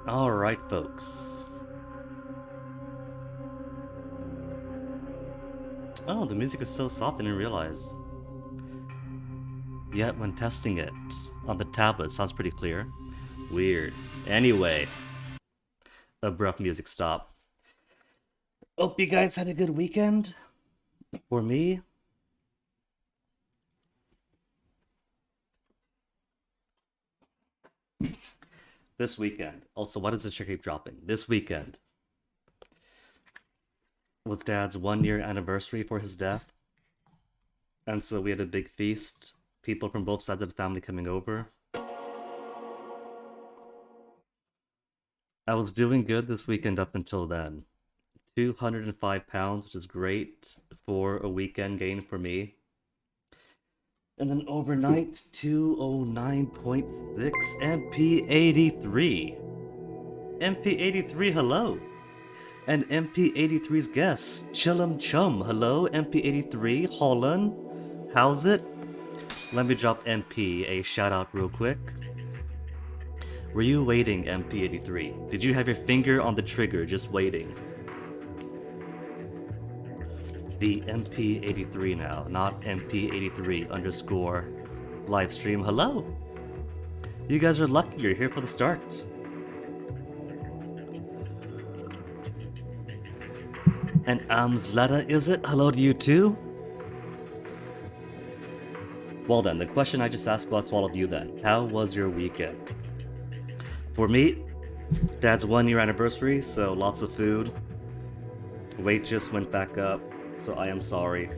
Alright, folks. Oh, the music is so soft I didn't realize. Yet when testing it on the tablet, sounds pretty clear. Weird. Anyway, abrupt music stop. Hope you guys had a good weekend. For me, this weekend. Also, why does the shit keep dropping? This weekend was Dad's 1 year anniversary for his death. And so we had a big feast. People from both sides of the family coming over. I was doing good this weekend up until then. 205 pounds, which is great for a weekend gain for me. And then overnight, 209.6 MP83. MP83, hello. And MP83's guest, Chillum Chum, hello, MP83, Holland. How's it? Let me drop MP a shout out real quick. Were you waiting, MP83? Did you have your finger on the trigger just waiting? The MP83 now, not MP83 underscore livestream. Hello! You guys are lucky you're here for the start. And Amsletta, is it? Hello to you too? Well then, the question I just asked was to all of you then. How was your weekend? For me, Dad's 1 year anniversary, so lots of food. Weight just went back up, so I am sorry.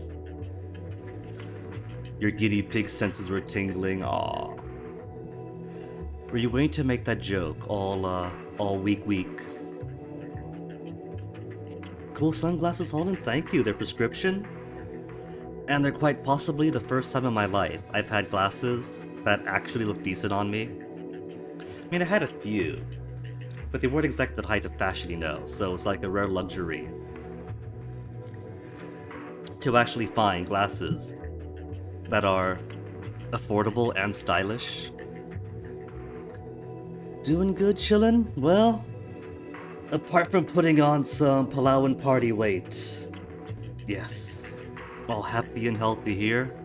Your guinea pig senses were tingling, aww. Were you waiting to make that joke all week? Cool sunglasses, Holden, thank you. They're prescription. And they're quite possibly the first time in my life I've had glasses that actually look decent on me. I mean, I had a few, but they weren't exactly the height of fashion, you know, so it's like a rare luxury to actually find glasses that are affordable and stylish. Doing good, chillin'? Well, apart from putting on some Palauan party weight, yes, all happy and healthy here.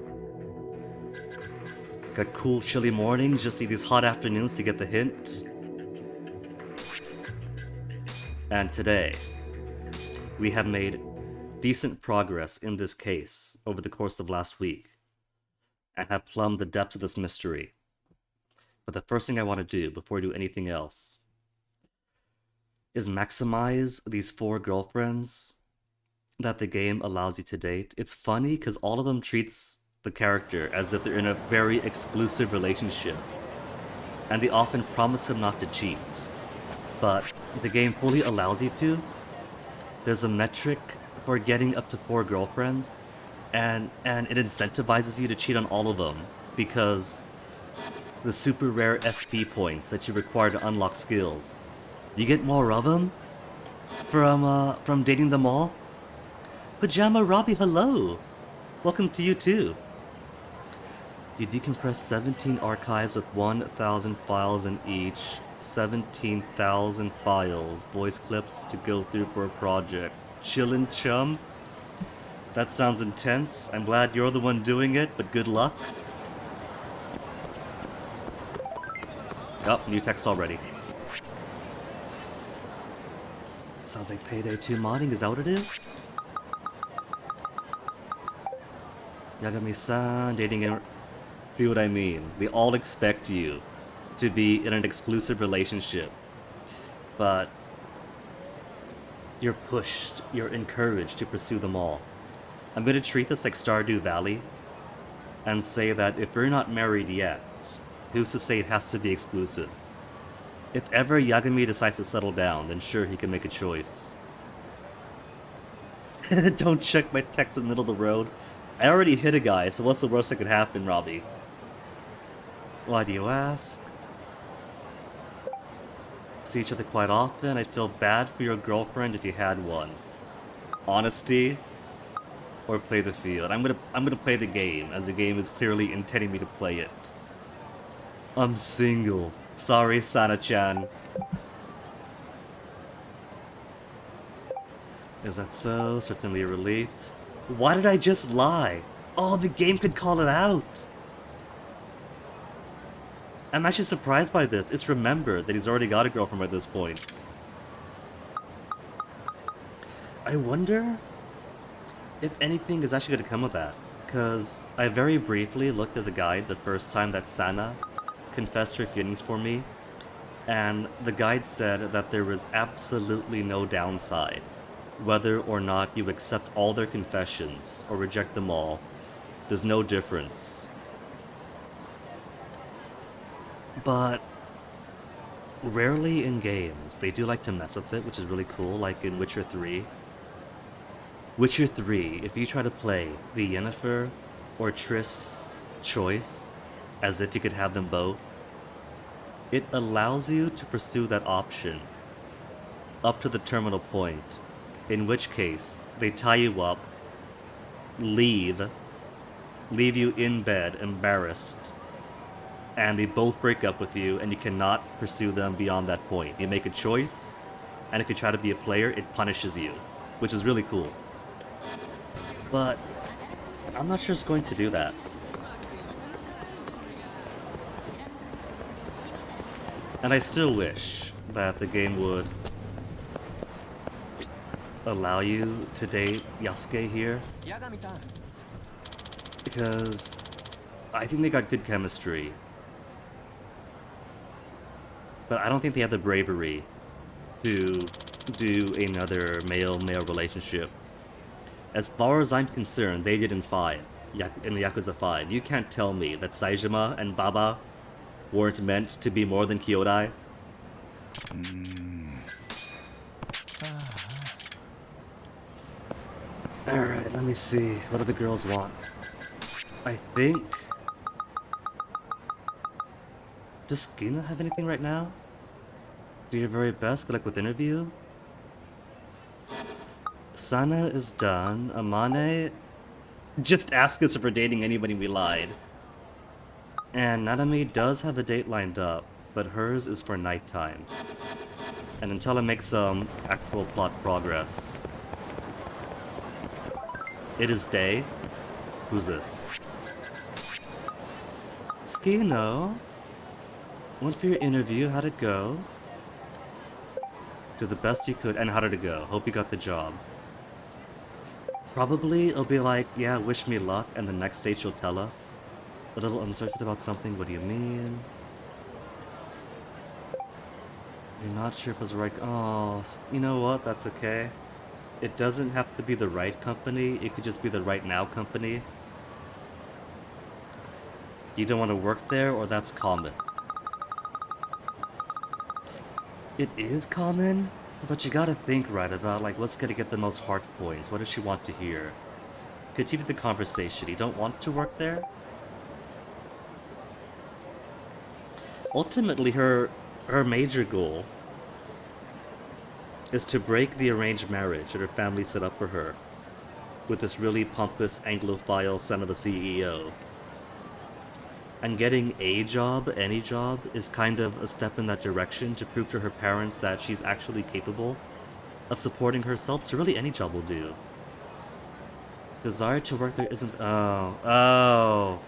Got cool, chilly mornings, just need these hot afternoons to get the hint. And today, we have made decent progress in this case over the course of last week, and have plumbed the depths of this mystery. But the first thing I want to do before I do anything else is maximize these 4 girlfriends that the game allows you to date. It's funny because all of them treats the character as if they're in a very exclusive relationship, and they often promise him not to cheat, but the game fully allows you to. There's a metric for getting up to 4 girlfriends, and it incentivizes you to cheat on all of them because the super rare SP points that you require to unlock skills, you get more of them from dating them all. Pajama Robbie, hello! Welcome to you too. You decompress 17 archives with 1,000 files in each. 17,000 files, voice clips to go through for a project. Chillin' chum? That sounds intense. I'm glad you're the one doing it, but good luck. Oh, new text already. Sounds like Payday 2 modding, is that what it is? Yagami-san, dating in... See what I mean? They all expect you to be in an exclusive relationship. But you're pushed, you're encouraged to pursue them all. I'm gonna treat this like Stardew Valley and say that if you're not married yet, who's to say it has to be exclusive? If ever Yagami decides to settle down, then sure, he can make a choice. Don't check my text in the middle of the road. I already hit a guy, so what's the worst that could happen, Robbie? Why do you ask? See each other quite often. I'd feel bad for your girlfriend if you had one. Honesty or play the field. I'm gonna play the game, as the game is clearly intending me to play it. I'm single. Sorry, Sana-chan. Is that so? Certainly a relief. Why did I just lie? Oh, the game could call it out. I'm actually surprised by this. It's remembered that he's already got a girlfriend by this point. I wonder if anything is actually going to come of that. Because I very briefly looked at the guide the first time that Sana confessed her feelings for me. And the guide said that there was absolutely no downside. Whether or not you accept all their confessions or reject them all, there's no difference. But rarely in games, they do like to mess with it, which is really cool, like in Witcher 3. Witcher 3, if you try to play the Yennefer or Triss choice, as if you could have them both, it allows you to pursue that option up to the terminal point, in which case they tie you up, leave you in bed embarrassed, and they both break up with you, and you cannot pursue them beyond that point. You make a choice, and if you try to be a player, it punishes you, which is really cool. But I'm not sure it's going to do that. And I still wish that the game would allow you to date Yosuke here, because I think they got good chemistry. But I don't think they have the bravery to do another male-male relationship. As far as I'm concerned, they did in 5, in Yakuza 5. You can't tell me that Saejima and Baba weren't meant to be more than Kyodai. Alright, let me see. What do the girls want? I think... Does Skina have anything right now? Do your very best. Good luck with interview. Sana is done. Amane... Just ask us if we're dating anybody, we lied. And Nanami does have a date lined up, but hers is for nighttime. And until I make some actual plot progress. It is day. Who's this? Skino? Went for your interview, how'd it go? Do the best you could, and how did it go? Hope you got the job. Probably it'll be like, yeah, wish me luck, and the next day she'll tell us. A little uncertain about something, what do you mean? You're not sure if it's right. Oh, you know what? That's okay. It doesn't have to be the right company, it could just be the right now company. You don't want to work there, or that's common? It is common, but you gotta think right about like what's gonna get the most heart points. What does she want to hear? Continue the conversation. You don't want to work there? Ultimately, her major goal is to break the arranged marriage that her family set up for her with this really pompous Anglophile son of a CEO. And getting a job, any job, is kind of a step in that direction to prove to her parents that she's actually capable of supporting herself, so really any job will do. Desire to work there isn't... Oh.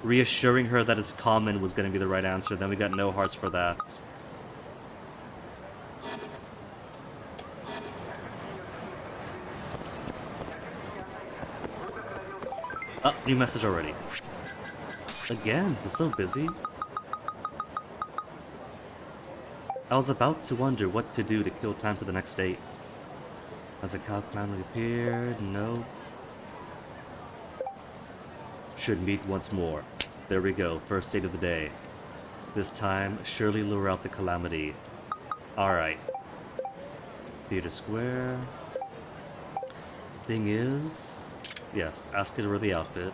Reassuring her that it's common was going to be the right answer, then we got no hearts for that. Oh, new message already. Again, you're so busy. I was about to wonder what to do to kill time for the next date. Has a cow clown appeared? No. Should meet once more. There we go, first date of the day. This time, surely lure out the calamity. Alright. Theater Square. Thing is... Yes, ask her to wear the outfit.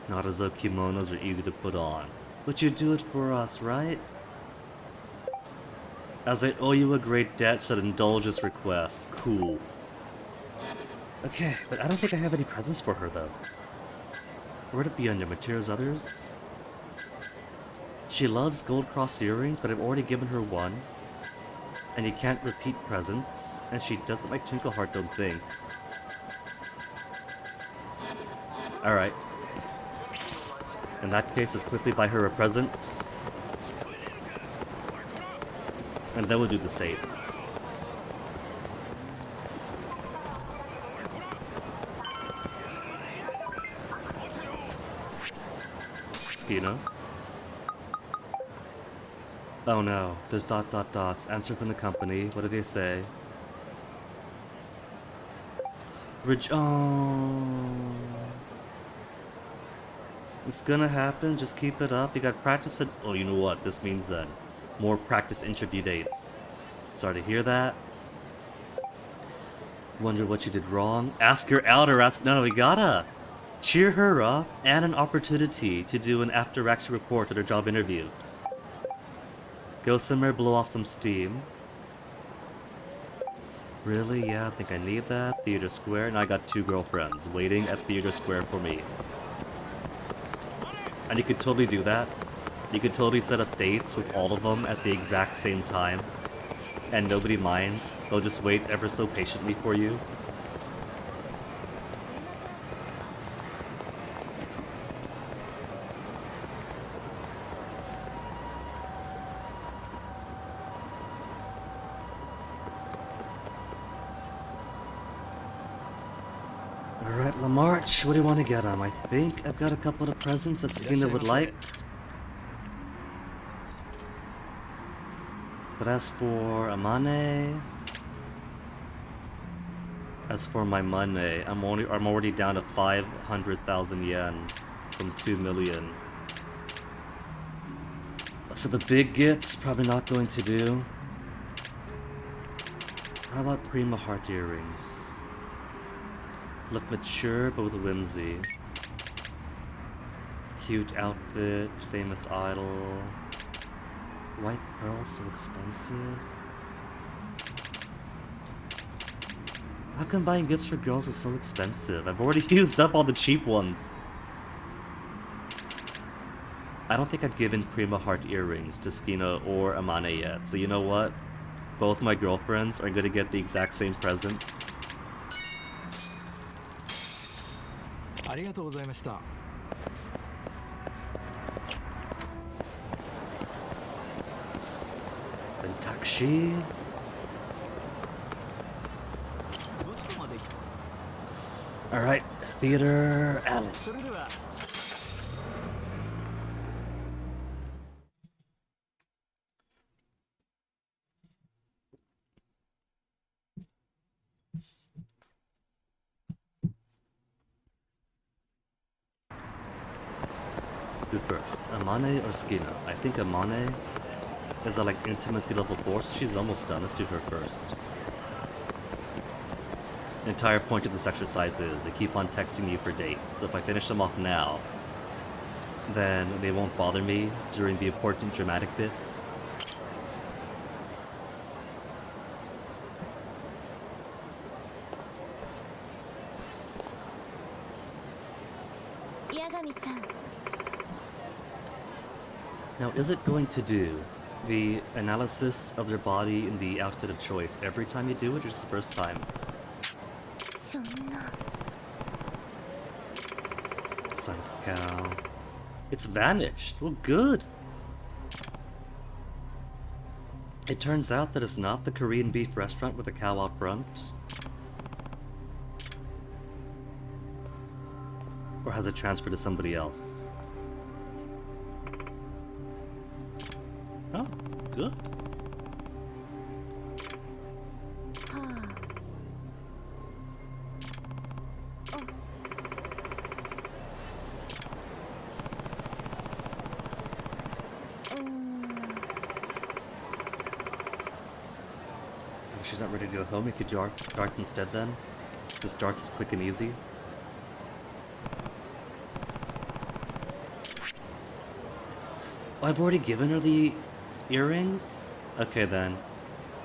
Not as though kimonos are easy to put on. But you do it for us, right? As I owe you a great debt, should indulge this request. Cool. Okay, but I don't think I have any presents for her, though. Would it be under materials others? She loves gold cross earrings, but I've already given her one. And you can't repeat presents. And she doesn't like Twinkle Heart, don't think. Alright. In that case, let's quickly buy her a present. And then we'll do the state. Skino. Oh no, there's dots. Answer from the company. What do they say? Oh. It's gonna happen, just keep it up. You got practice it. Oh, you know what? This means that more practice interview dates. Sorry to hear that. Wonder what you did wrong. Ask her out or ask... No, we gotta cheer her up and an opportunity to do an after-action report at her job interview. Go somewhere, blow off some steam. Really? Yeah, I think I need that. Theater Square. And I got 2 girlfriends waiting at Theater Square for me. And you could totally do that. You could totally set up dates with all of them at the exact same time. And nobody minds. They'll just wait ever so patiently for you. Alright, Lamarche, what do you want to get him? I think I've got a couple of presents that Sabina would like. But as for Amane... As for my money, I'm already down to 500,000 yen from 2 million. So the big gifts, probably not going to do. How about Prima heart earrings? Look mature, but with whimsy. Cute outfit, famous idol. White pearls, so expensive. How come buying gifts for girls is so expensive? I've already used up all the cheap ones. I don't think I've given Prima heart earrings to Skina or Amane yet, so you know what? Both my girlfriends are gonna get the exact same present. And taxi. Alright, Theater Alice. Who first? Amane or Skina? I think Amane is at like intimacy level 4, so she's almost done. Let's do her first. The entire point of this exercise is they keep on texting you for dates, so if I finish them off now, then they won't bother me during the important dramatic bits. Now, is it going to do the analysis of their body in the outfit of choice every time you do it, or just the first time? Sign of the cow. It's vanished. Well, good. It turns out that it's not the Korean beef restaurant with the cow out front. Or has it transferred to somebody else? Oh, good. She's not ready to go home. You could do darts instead then. Since darts is quick and easy. Oh, I've already given her the earrings? Okay then.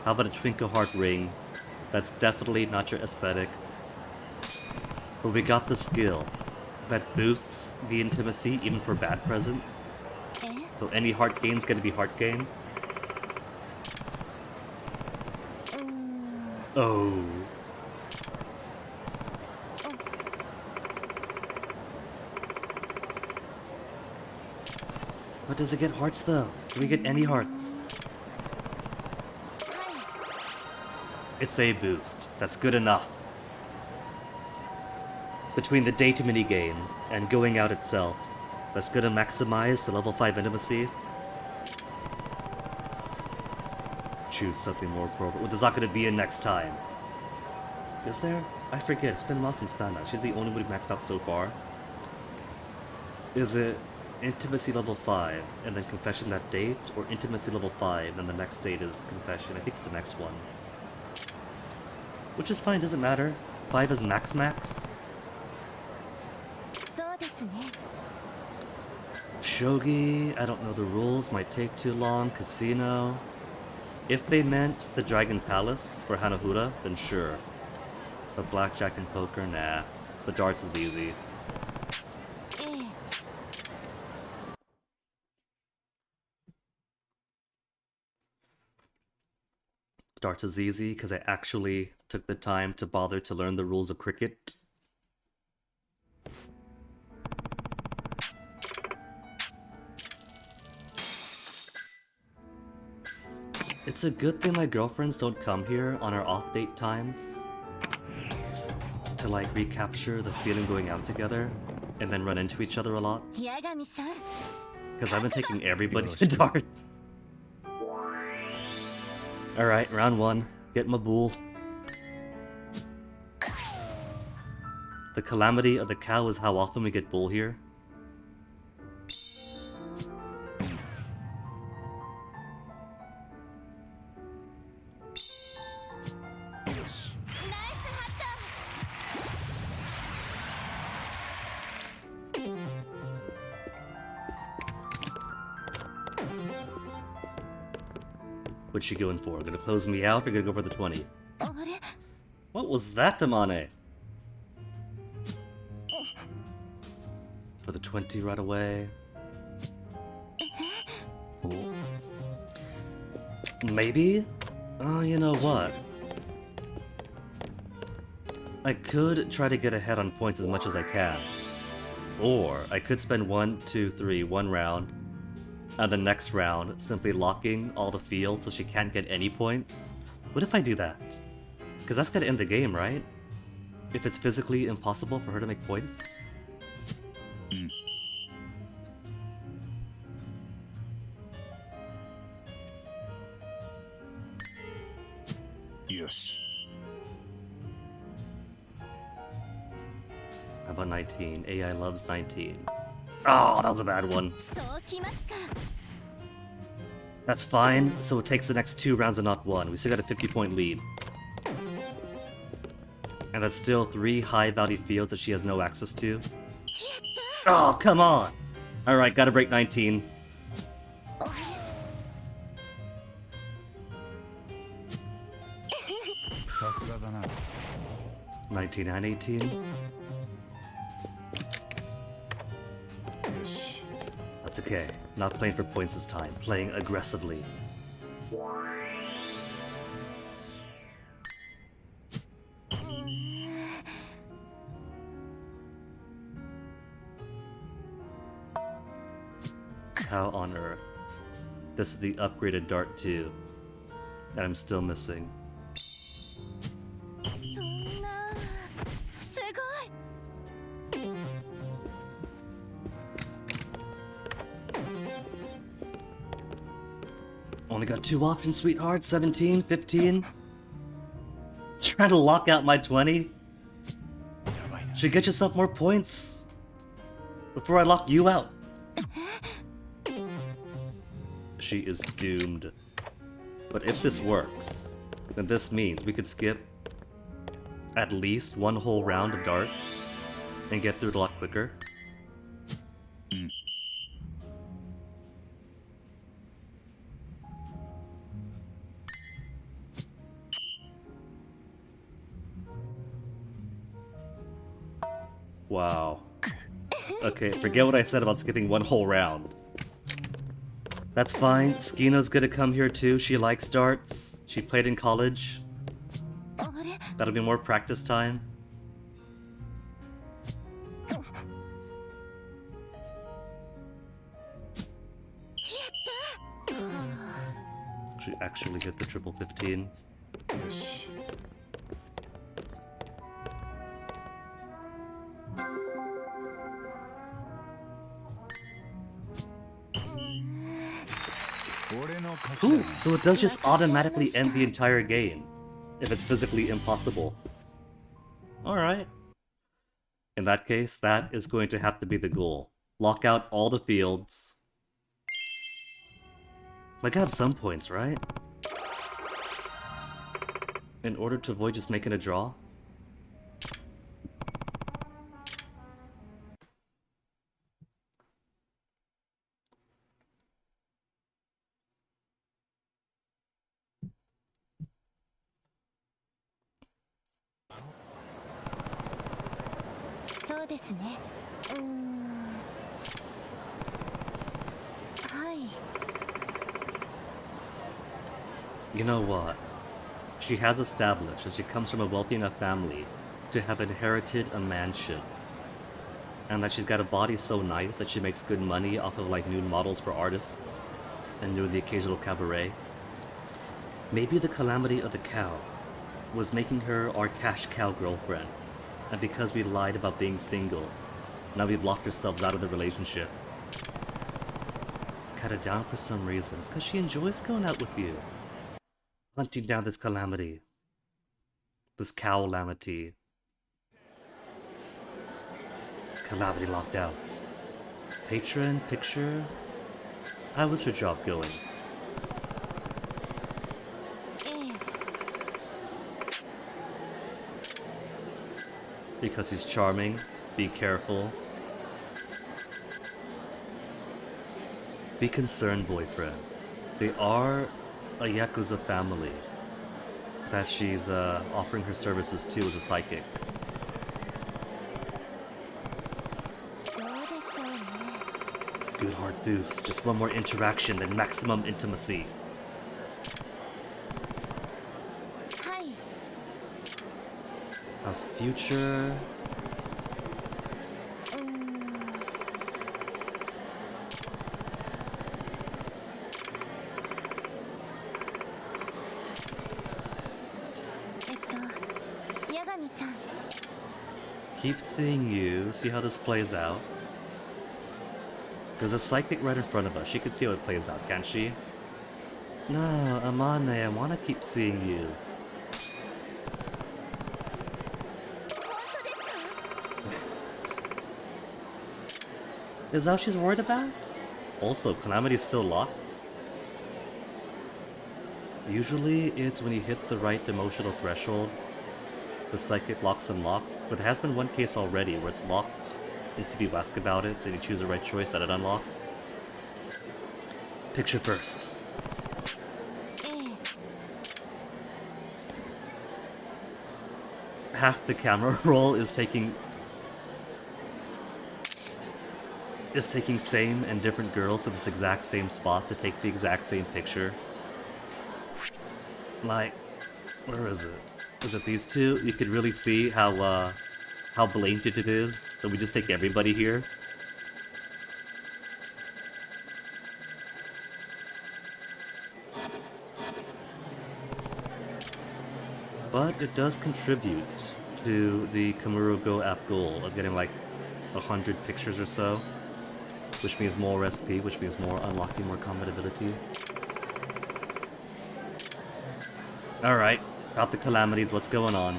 How about a twinkle heart ring? That's definitely not your aesthetic. But we got the skill that boosts the intimacy even for bad presents. So any heart gain's gonna be heart gain. Oh. But does it get hearts though? Do we get any hearts? It's a boost. That's good enough. Between the date minigame and going out itself, that's gonna maximize the level 5 intimacy. Choose something more appropriate. Well, there's not gonna be a next time. Is there? I forget. It's been a while since Sana. She's the only one who maxed out so far. Is it intimacy level 5 and then confession that date, or intimacy level 5 and the next date is confession? I think it's the next one. Which is fine, doesn't matter. 5 is max. Shogi, I don't know the rules, might take too long. Casino. If they meant the Dragon Palace for Hanahura, then sure. But blackjack and poker, nah. But darts is easy. Darts is easy because I actually took the time to bother to learn the rules of cricket. It's a good thing my girlfriends don't come here on our off-date times to like recapture the feeling going out together and then run into each other a lot. Because I've been taking everybody to darts. Alright, round 1. Get my bull. The calamity of the cow is how often we get bull here. What's she going for? Gonna close me out or gonna go for the 20? What was that, Damane? For the 20 right away. Ooh. Maybe? Oh, you know what? I could try to get ahead on points as much as I can. Or I could spend 1, 2, 3, 1 round, and the next round simply locking all the field so she can't get any points. What if I do that? Because that's gonna end the game, right? If it's physically impossible for her to make points. Yes. How about 19? AI loves 19. Oh, that was a bad one. That's fine, so it takes the next 2 rounds and not 1. We still got a 50-point lead. And that's still 3 high-value fields that she has no access to. Oh, come on! Alright, gotta break 19. Sasuga 19 and 18. It's okay. Not playing for points this time. Playing aggressively. How on earth? This is the upgraded dart too. And I'm still missing. Only got 2 options, sweetheart. 17, 15. Trying to lock out my 20? Should get yourself more points before I lock you out. She is doomed. But if this works, then this means we could skip at least 1 whole round of darts and get through it a lot quicker. Wow. Okay, forget what I said about skipping 1 whole round. That's fine. Skino's gonna come here too. She likes darts. She played in college. That'll be more practice time. She actually hit the triple 15. Ooh, so it does just automatically end the entire game, if it's physically impossible. Alright. In that case, that is going to have to be the goal. Lock out all the fields. Like, I have some points, right? In order to avoid just making a draw? You know what? She has established that she comes from a wealthy enough family to have inherited a mansion. And that she's got a body so nice that she makes good money off of like nude models for artists and doing the occasional cabaret. Maybe the calamity of the cow was making her our cash cow girlfriend. And because we lied about being single, now we've locked ourselves out of the relationship. Cut it down for some reasons, because she enjoys going out with you. Hunting down this calamity. This cow-lamity. Calamity locked out. Patron, picture. How was her job going? Because he's charming. Be careful. Be concerned, boyfriend. They are a Yakuza family that she's offering her services to as a psychic. Good heart boost. Just one more interaction and maximum intimacy. How's the future? Keep seeing you, see how this plays out. There's a psychic right in front of us. She can see how it plays out, can't she? No, Amane, I want to keep seeing you. Is that what she's worried about? Also, Calamity's still locked. Usually, it's when you hit the right emotional threshold, the psychic locks unlocked, but there has been one case already where it's locked until you ask about it, then you choose the right choice that it unlocks. Picture first. Half the camera roll is taking is taking same and different girls to this exact same spot to take the exact same picture. Like, where is it? Is it these two? You could really see how blatant it is that we just take everybody here. But it does contribute to the Kamurogo app goal of getting like 100 pictures or so, which means more SP, which means more unlocking more compatibility. Alright, about the calamities, what's going on?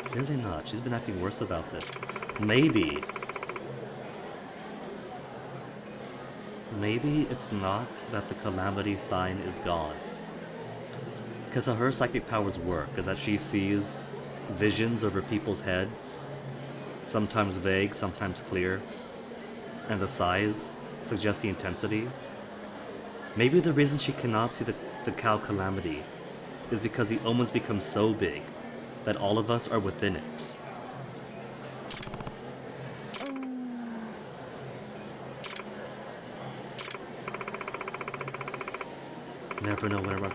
Clearly not. She's been acting worse about this. Maybe it's not that the calamity sign is gone. Because how her psychic powers work is that she sees visions over people's heads, sometimes vague, sometimes clear, and the size suggests the intensity. Maybe the reason she cannot see the cow calamity is because the omens become so big that all of us are within it. Never know when I'm...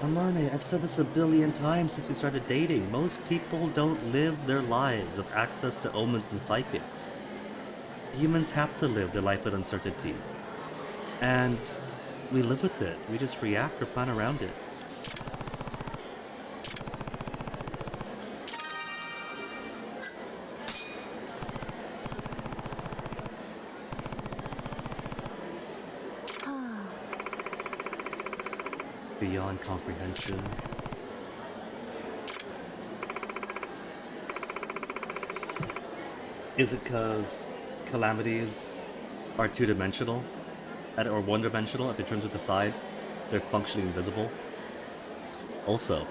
Amane, I've said this a billion times since we started dating. Most people don't live their lives with access to omens and psychics. Humans have to live their life with uncertainty. And we live with it. We just react or plan around it. Beyond comprehension. Is it because calamities are two-dimensional? Or one-dimensional if they turn to the side? They're functionally invisible? Also,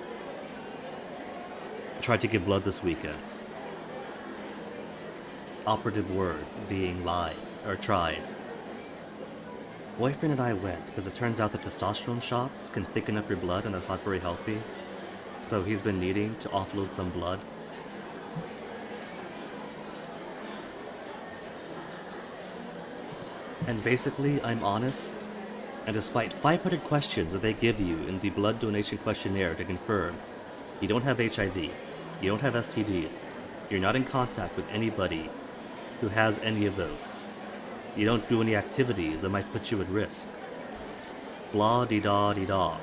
I tried to give blood this weekend. Operative word being lied, or tried. Boyfriend and I went, because it turns out that testosterone shots can thicken up your blood and that's not very healthy. So he's been needing to offload some blood. And basically, I'm honest, and despite 500 questions that they give you in the blood donation questionnaire to confirm, you don't have HIV, you don't have STDs, you're not in contact with anybody who has any of those. You don't do any activities that might put you at risk. Blah-de-da-de-da.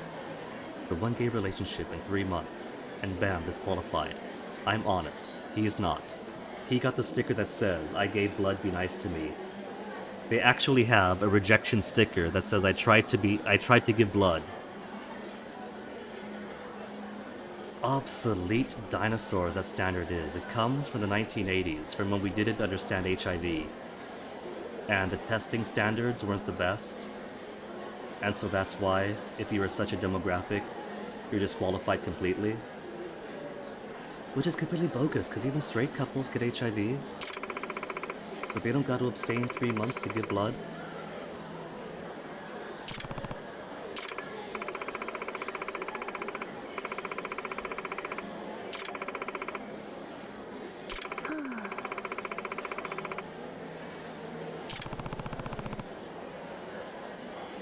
For one gay relationship in 3 months, and bam, disqualified. I'm honest. He's not. He got the sticker that says, I gave blood, be nice to me. They actually have a rejection sticker that says, I tried to give blood. Obsolete dinosaurs, that standard is. It comes from the 1980s, from when we didn't understand HIV. And the testing standards weren't the best. And so that's why, if you are such a demographic, you're disqualified completely. Which is completely bogus, because even straight couples get HIV. But they don't got to abstain 3 months to give blood.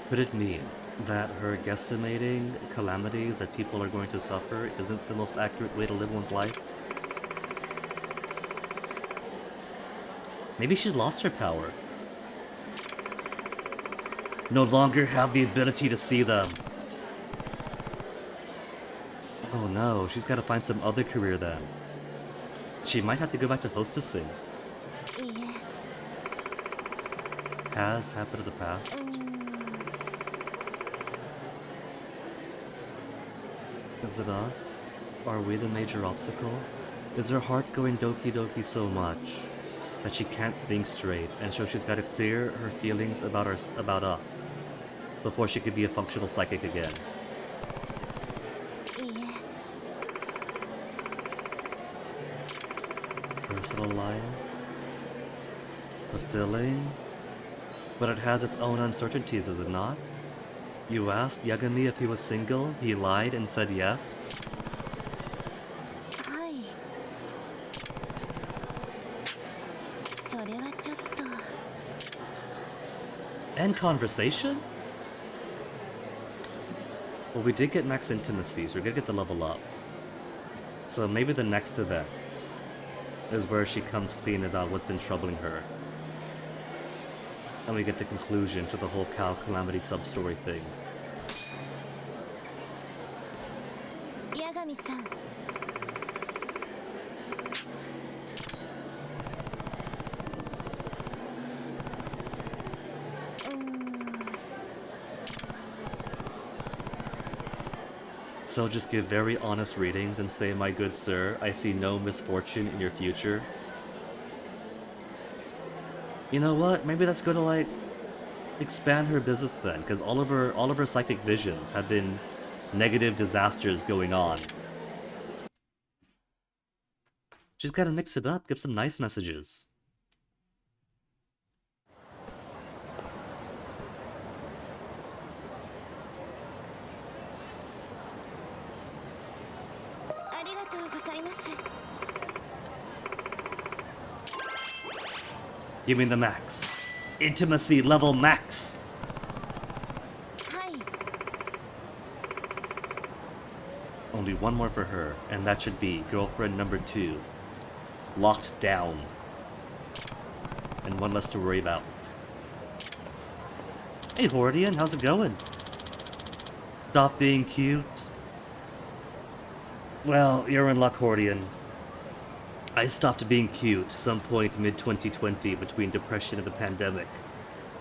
Could it mean that her guesstimating calamities that people are going to suffer isn't the most accurate way to live one's life? Maybe she's lost her power. No longer have the ability to see them. Oh no, she's gotta find some other career then. She might have to go back to hostessing. Yeah. Has happened in the past. Is it us? Are we the major obstacle? Is her heart going doki doki so much that she can't think straight, and so she's got to clear her feelings about us before she could be a functional psychic again? Yeah. Personal life? Fulfilling? But it has its own uncertainties, does it not? You asked Yagami if he was single, he lied and said yes. Hi. And conversation? Well, we did get max intimacy, so we're gonna get the level up. So maybe the next event is where she comes clean about what's been troubling her. And we get the conclusion to the whole cow calamity sub-story thing. Yagami-san. So just give very honest readings and say, my good sir, I see no misfortune in your future. You know what? Maybe that's gonna, like, expand her business then, because all of her psychic visions have been negative disasters going on. She's gotta mix it up, give some nice messages. Give me the max. Intimacy level max. Only one more for her, and that should be girlfriend number 2. Locked down. And one less to worry about. Hey Hordian, how's it going? Stop being cute. Well, you're in luck, Hordian. I stopped being cute some point mid-2020 between depression and the pandemic.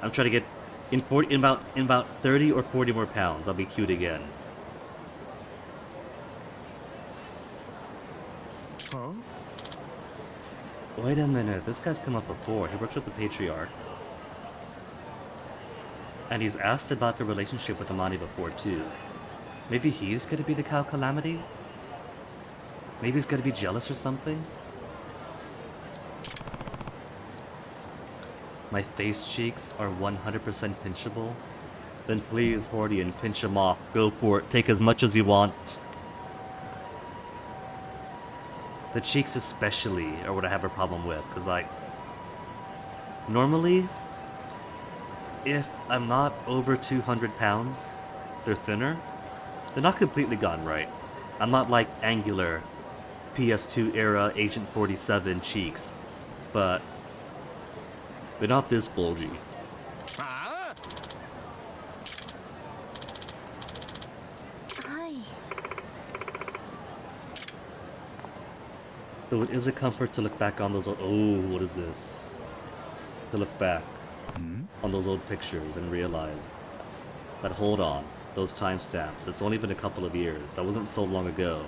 I'm trying to get in about 30 or 40 more pounds. I'll be cute again. Huh? Wait a minute. This guy's come up before. He works with the Patriarch. And he's asked about the relationship with Amani before too. Maybe he's gonna be the cow calamity? Maybe he's gonna be jealous or something? My face cheeks are 100% pinchable? Then please, Hordian, pinch them off. Go for it. Take as much as you want. The cheeks especially are what I have a problem with, because, like, normally, if I'm not over 200 pounds, they're thinner. They're not completely gone right. I'm not like angular PS2 era Agent 47 cheeks, but they're not this bulgy. Hi. Though it is a comfort to look back on those old... Oh, what is this? To look back on those old pictures and realize that, hold on, those timestamps, it's only been a couple of years. That wasn't so long ago.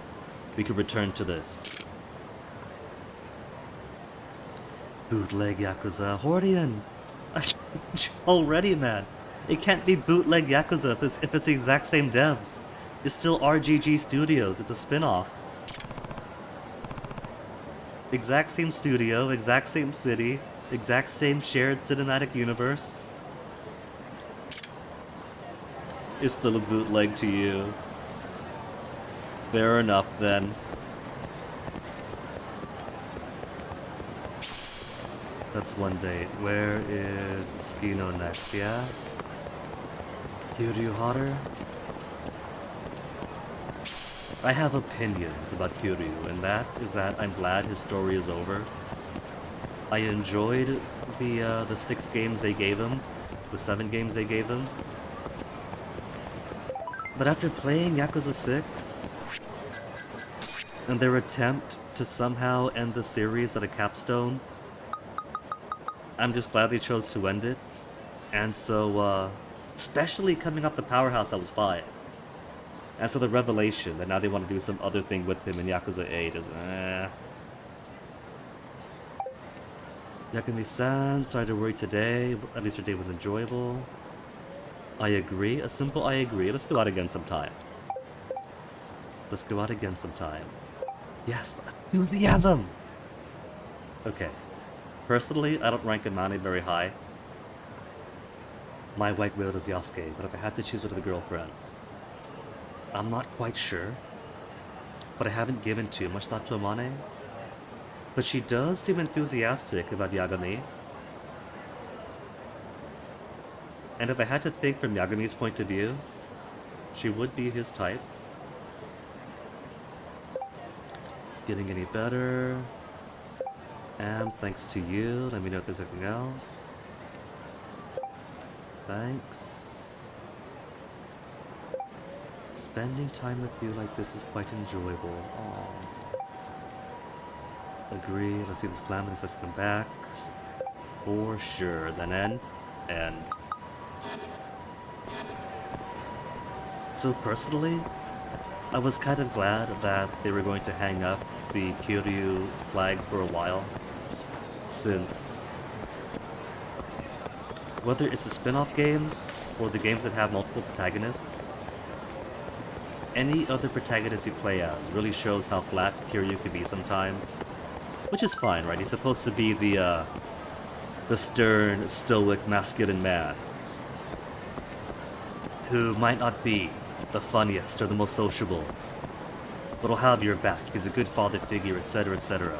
We could return to this. Bootleg Yakuza. Hordian! Already, man. It can't be bootleg Yakuza if it's the exact same devs. It's still RGG Studios. It's a spin-off. Exact same studio, exact same city, exact same shared cinematic universe. It's still a bootleg to you. Fair enough, then. That's one date. Where is Skino next, yeah? Kiryu hotter? I have opinions about Kiryu, and that is that I'm glad his story is over. I enjoyed the 6 games they gave him, the 7 games they gave him. But after playing Yakuza 6, and their attempt to somehow end the series at a capstone, I'm just glad they chose to end it. And so, especially coming off the Powerhouse that was 5. And so the revelation that now they want to do some other thing with him in Yakuza 8 is, Yakumi-san, sorry to worry today, at least your day was enjoyable. I agree, a simple I agree. Let's go out again sometime. Let's go out again sometime. Yes, enthusiasm! Okay. Personally, I don't rank Amani very high. My white widow is Yosuke, but if I had to choose one of the girlfriends, I'm not quite sure. But I haven't given too much thought to Amane. But she does seem enthusiastic about Yagami. And if I had to think from Yagami's point of view, she would be his type. Getting any better? And thanks to you. Let me know if there's anything else. Thanks. Spending time with you like this is quite enjoyable. Aww. Agree. Let's see this calamitous. Let's come back. For sure. Then end. End. So personally, I was kind of glad that they were going to hang up the Kiryu flag for a while, since whether it's the spin-off games or the games that have multiple protagonists, any other protagonist you play as really shows how flat Kiryu can be sometimes, which is fine, right? He's supposed to be the stern, stoic, masculine man who might not be the funniest or the most sociable, but he'll have your back. He's a good father figure, etc., etc.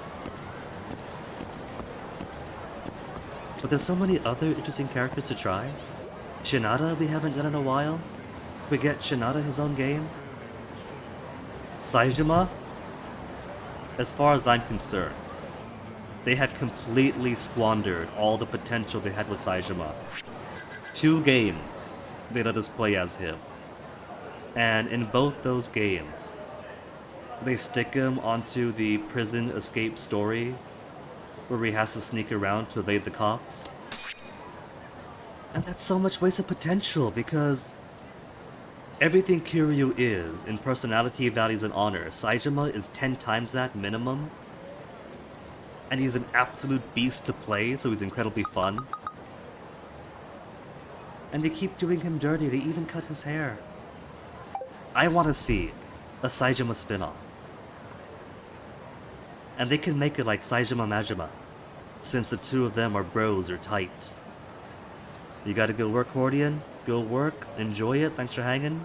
But there's so many other interesting characters to try. Shinada we haven't done in a while. We get Shinada his own game. Saejima, as far as I'm concerned, they have completely squandered all the potential they had with Saejima. 2 games they let us play as him. And in both those games, they stick him onto the prison escape story where he has to sneak around to evade the cops. And that's so much wasted potential because everything Kiryu is in personality, values, and honor, Saejima is 10 times that minimum. And he's an absolute beast to play, so he's incredibly fun. And they keep doing him dirty, they even cut his hair. I want to see a Saejima spin-off. And they can make it like Saejima Majima, since the 2 of them are bros or tight. You gotta go work, Hordian? Go work, enjoy it, thanks for hanging.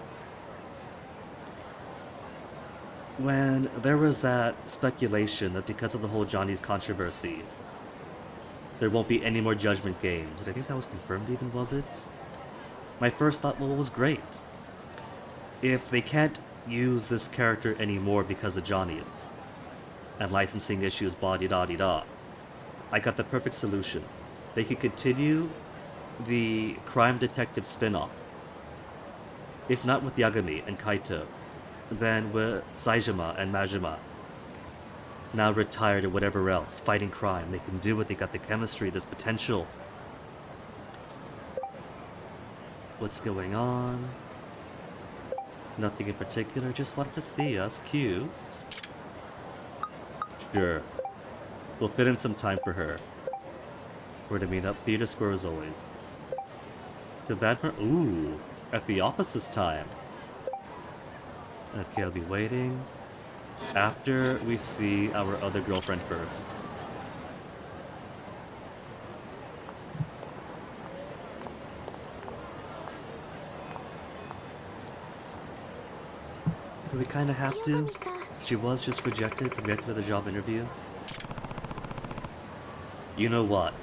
When there was that speculation that because of the whole Johnny's controversy, there won't be any more Judgment games, and I think that was confirmed even, was it? My first thought, well, it was great. If they can't use this character anymore because of Johnny's and licensing issues, blah-de-da-de-da, I got the perfect solution. They could continue the crime detective spin-off. If not with Yagami and Kaito, then with Saejima and Majima. Now retired or whatever else, fighting crime. They can do it, they got the chemistry, there's potential. What's going on? Nothing in particular, just wanted to see us. Cute. Sure. We'll fit in some time for her. We're to meet up Theater Square as always. To that for ooh, at the office this time. Okay, I'll be waiting. After we see our other girlfriend first. We kinda have to. She was just rejected from getting to the job interview. You know what?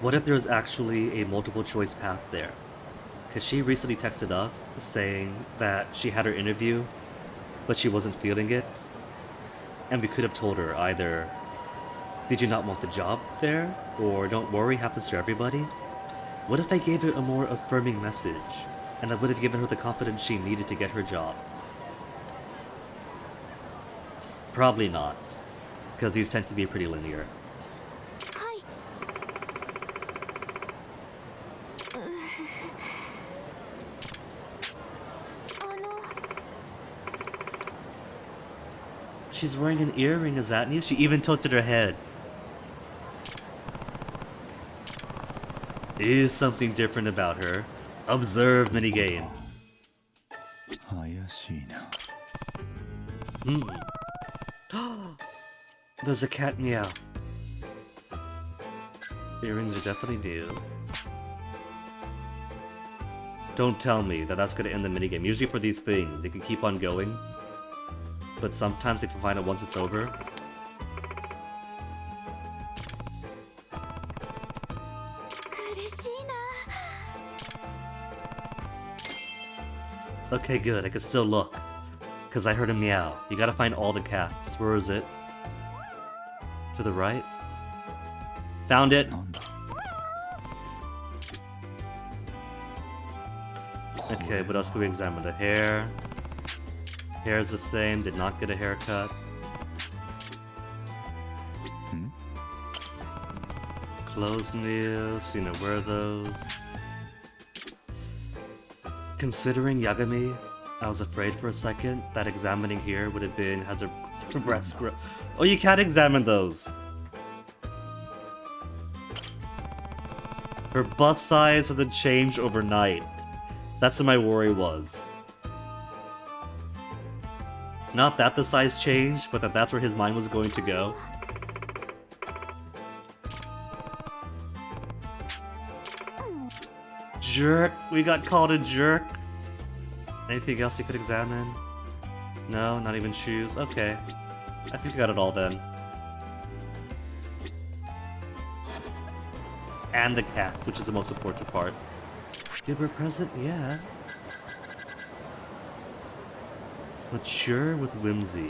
What if there's actually a multiple choice path there? Because she recently texted us saying that she had her interview, but she wasn't feeling it. And we could have told her either, did you not want the job there? Or don't worry, happens to everybody. What if I gave her a more affirming message? And I would have given her the confidence she needed to get her job. Probably not, because these tend to be pretty linear. She's wearing an earring, is that new? She even tilted her head. Is something different about her. Observe minigame. There's a cat meow. Earrings are definitely new. Don't tell me that that's gonna end the minigame. Usually for these things, they can keep on going. But sometimes if you find it once it's over. Okay, good. I can still look. Because I heard a meow. You gotta find all the cats. Where is it? To the right? Found it! Okay, what else can we examine? The hair. Hair is the same, did not get a haircut. Clothes new, seen her wear those. Considering Yagami, I was afraid for a second that examining here would have been has her breast grow. Oh, you can't examine those! Her bust size hasn't changed overnight. That's what my worry was. Not that the size changed, but that's where his mind was going to go. Jerk! We got called a jerk! Anything else you could examine? No, not even shoes? Okay. I think we got it all then. And the cat, which is the most important part. Give her a present? Yeah. Mature with whimsy.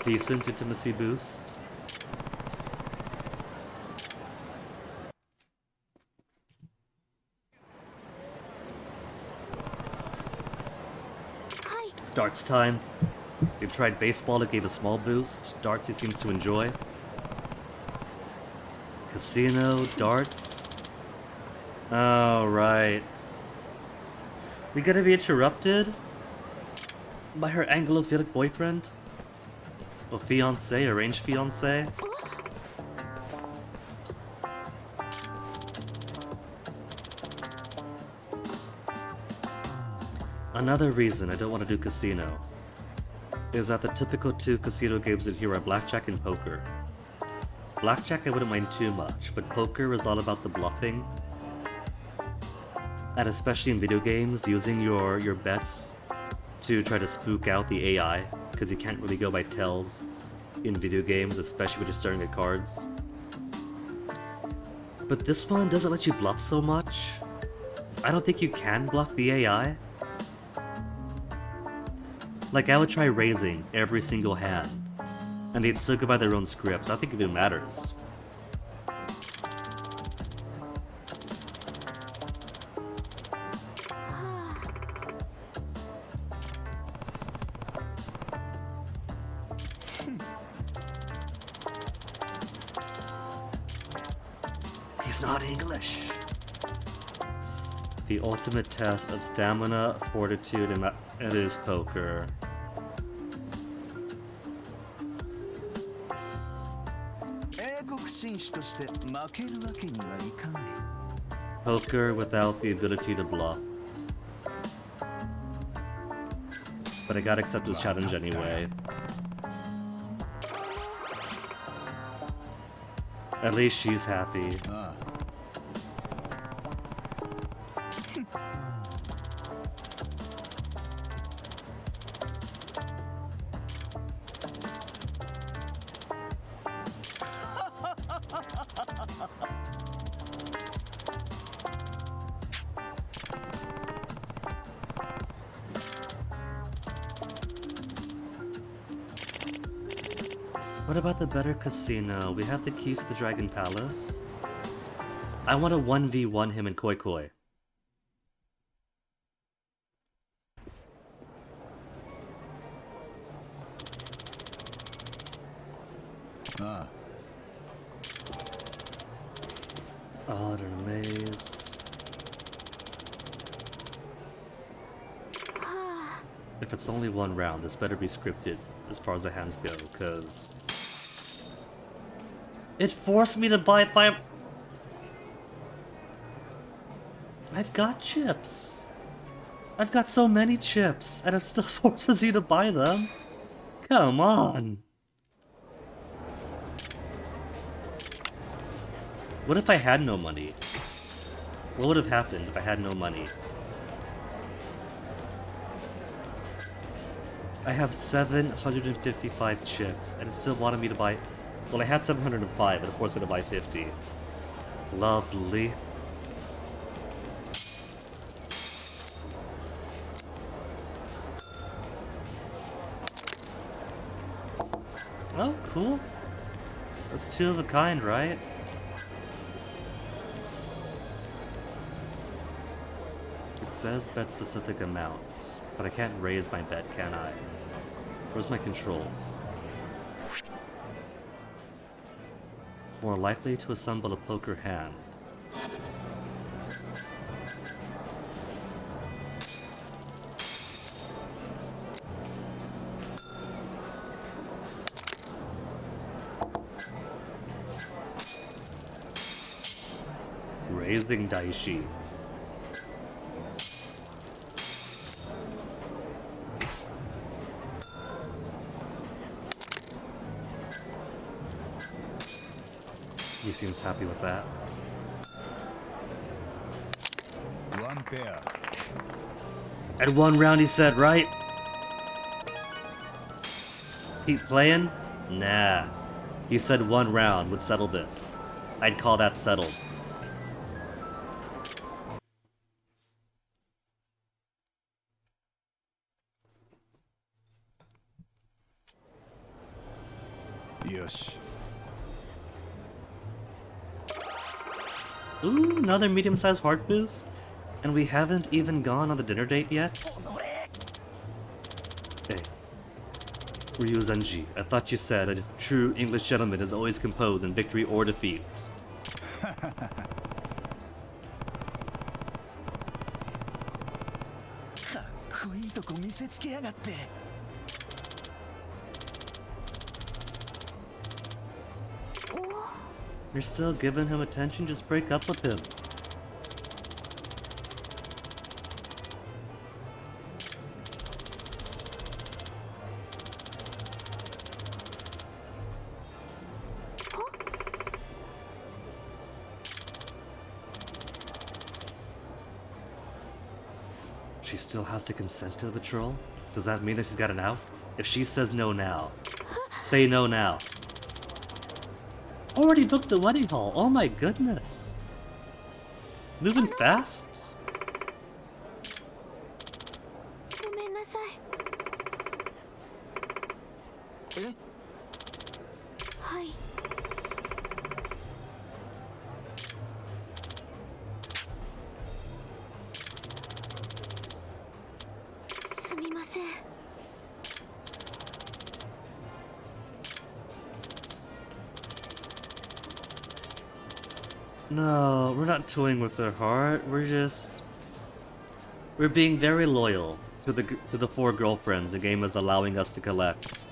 Decent intimacy boost. Darts time. We've tried baseball, it gave a small boost. Darts he seems to enjoy. Casino, darts. Oh, right. We gonna be interrupted by her Anglophilic boyfriend? Or fiance, arranged fiance? Another reason I don't want to do casino is that the typical two casino games in here are blackjack and poker. Blackjack I wouldn't mind too much, but poker is all about the bluffing. And especially in video games, using your bets to try to spook out the AI, because you can't really go by tells in video games, especially when you're staring at cards. But this one doesn't let you bluff so much. I don't think you can bluff the AI. Like, I would try raising every single hand, and they'd still go by their own scripts. I don't think it even matters. He's not English. The ultimate test of stamina, fortitude, and it is poker. Poker without the ability to bluff. But I gotta accept his challenge anyway. At least she's happy. What about the better casino? We have the keys to the Dragon Palace. I want to 1v1 him in Koi Koi. Odd or amazed. If it's only one round, this better be scripted as far as the hands go, because it forced me to buy 5. I've got chips. I've got so many chips, and it still forces you to buy them. Come on. What if I had no money? What would have happened if I had no money? I have 755 chips, and it still wanted me to buy Well, I had 705, and it forced me to buy 50. Lovely. Oh, cool. That's two of a kind, right? It says bet specific amount, but I can't raise my bet, can I? Where's my controls? More likely to assemble a poker hand. Raising Daishi. He seems happy with that. One pair. At one round he said, right? Keep playing? Nah. He said one round would settle this. I'd call that settled. Yosh. Ooh, another medium-sized heart boost? And we haven't even gone on the dinner date yet? Hey. Ryu Zenji, I thought you said a true English gentleman is always composed in victory or defeat. You're still giving him attention? Just break up with him. She still has to consent to the troll? Does that mean that she's got an out? If she says no now, say no now. Already booked the wedding hall. Oh my goodness. Moving fast? No, we're not toying with their heart. We're being very loyal to the four girlfriends the game is allowing us to collect.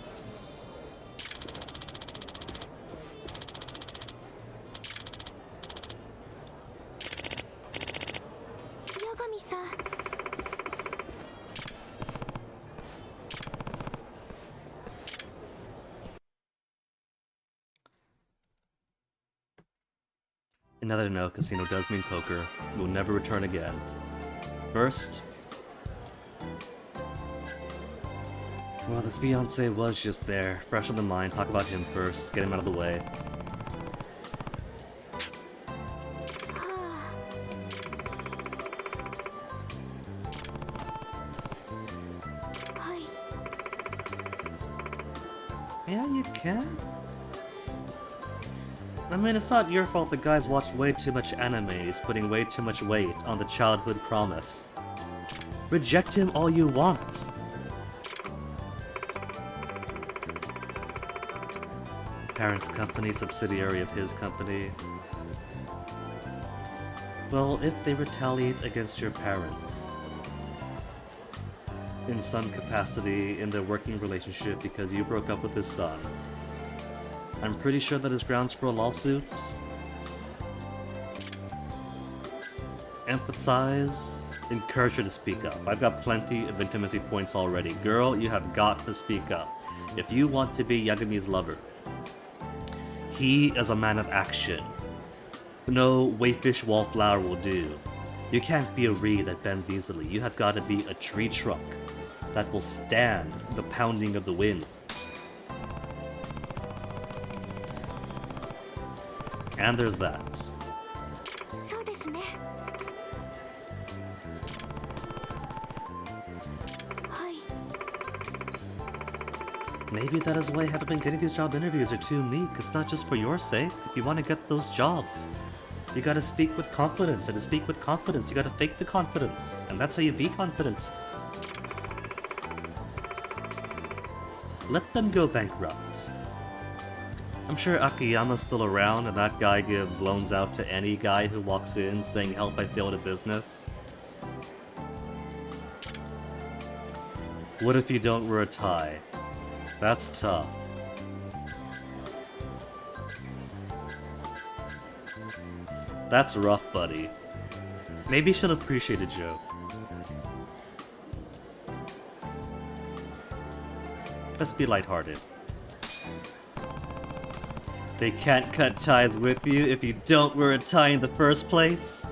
Another no, casino does mean poker. We'll never return again. First... well, the fiancé was just there. Fresh on the mind, talk about him first. Get him out of the way. Yeah, you can. I mean, it's not your fault the guy's watched way too much anime. He's putting way too much weight on the childhood promise. Reject him all you want. Parents' company, subsidiary of his company. Well, if they retaliate against your parents in some capacity in their working relationship because you broke up with his son, I'm pretty sure that is grounds for a lawsuit. Empathize, encourage her to speak up. I've got plenty of intimacy points already. Girl, you have got to speak up. If you want to be Yagami's lover, he is a man of action. No wayfish wallflower will do. You can't be a reed that bends easily. You have got to be a tree trunk that will stand the pounding of the wind. And there's that. そうですね。はい。 Maybe that is why you haven't been getting these job interviews. Are too meek. It's not just for your sake. If you want to get those jobs, you gotta speak with confidence. And to speak with confidence, you gotta fake the confidence. And that's how you be confident. Let them go bankrupt. I'm sure Akiyama's still around, and that guy gives loans out to any guy who walks in saying, "Help, I failed a business." What if you don't wear a tie? That's tough. That's rough, buddy. Maybe she'll appreciate a joke. Let's be lighthearted. They can't cut ties with you if you don't wear a tie in the first place.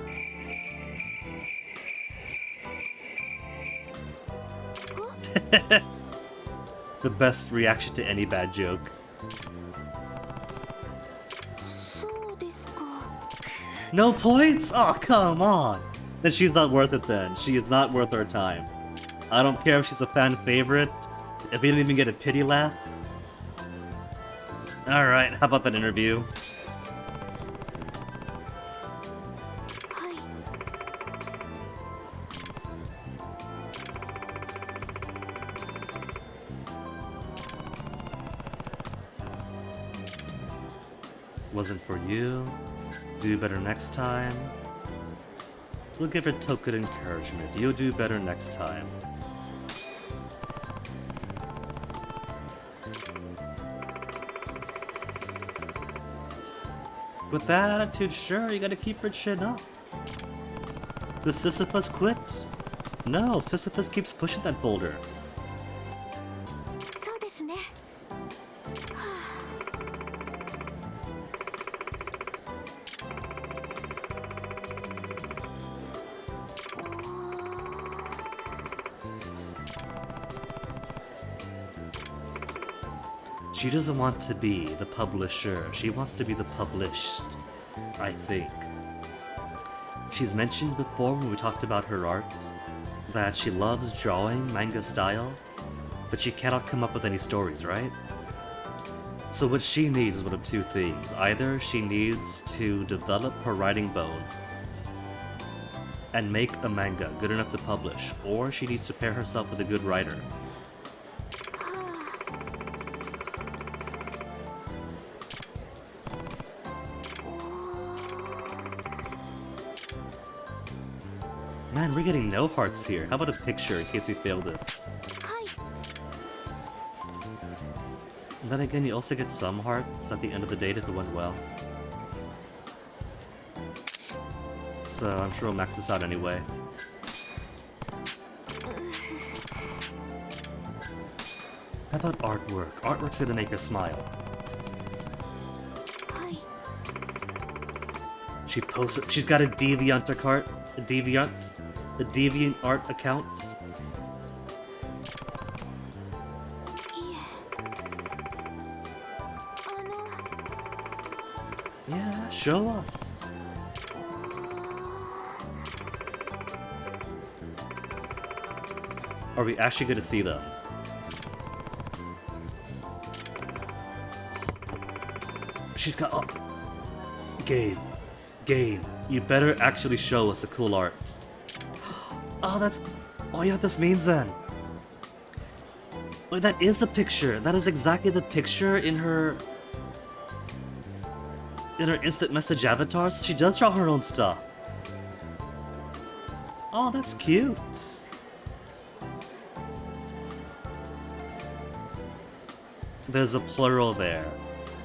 The best reaction to any bad joke. そうですか。 No points? Oh, come on. Then she's not worth it then. She is not worth our time. I don't care if she's a fan favorite, if we didn't even get a pity laugh. Alright, how about that interview? はい。 Wasn't for you. Do better next time. We'll give her token encouragement. You'll do better next time. With that attitude, sure, you gotta keep her chin up. Does Sisyphus quit? No, Sisyphus keeps pushing that boulder. そうですね。 She doesn't want to be the publisher. She wants to be the published, I think. She's mentioned before when we talked about her art that she loves drawing manga style, but she cannot come up with any stories, right? So what she needs is one of two things. Either she needs to develop her writing bone and make a manga good enough to publish, or she needs to pair herself with a good writer. Man, we're getting no hearts here. How about a picture in case we fail this? はい。 And then again, you also get some hearts at the end of the date if it went well. So I'm sure we'll max this out anyway. How about artwork? Artwork's gonna make her smile. はい。 She posts. She's got a deviant account. A deviant art account. いえ。Yeah, show us. Are we actually going to see them? She's got. Oh. Game. You better actually show us the cool art. Oh, that's. Oh, you know what this means then? Wait, that is a picture. That is exactly the picture in her. In her instant message avatars. She does draw her own stuff. Oh, that's cute. There's a plural there.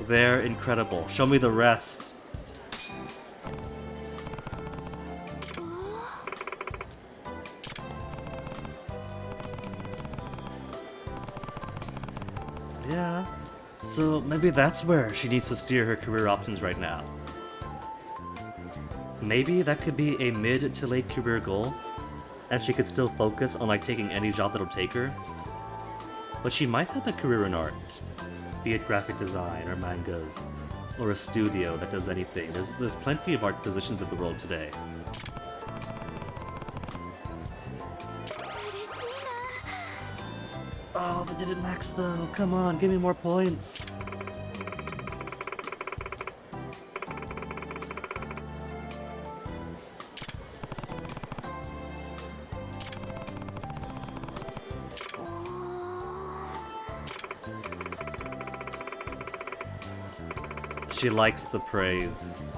They're incredible. Show me the rest. Yeah. So maybe that's where she needs to steer her career options right now. Maybe that could be a mid to late career goal, and she could still focus on like taking any job that'll take her. But she might have a career in art, be it graphic design or mangas. or a studio that does anything. There's plenty of art positions in the world today. 嬉しい Oh, but did it max though? Come on, give me more points. She likes the praise. な。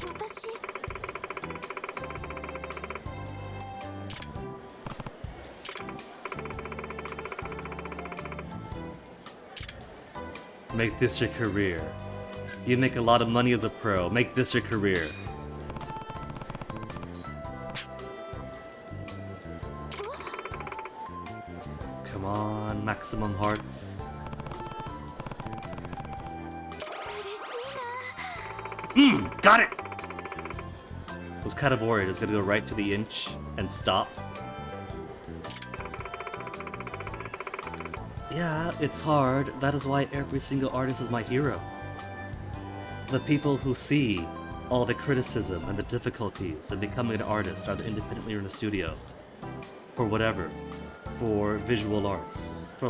私 Make this your career. You make a lot of money as a pro. Make this your career. Come on, maximum hearts. 嬉しいな。 Got it! Was kind of worried it was gonna go right to the inch and stop. Yeah, it's hard. That is why every single artist is my hero. The people who see all the criticism and the difficulties of becoming an artist, either independently or in a studio, for whatever, for visual arts, for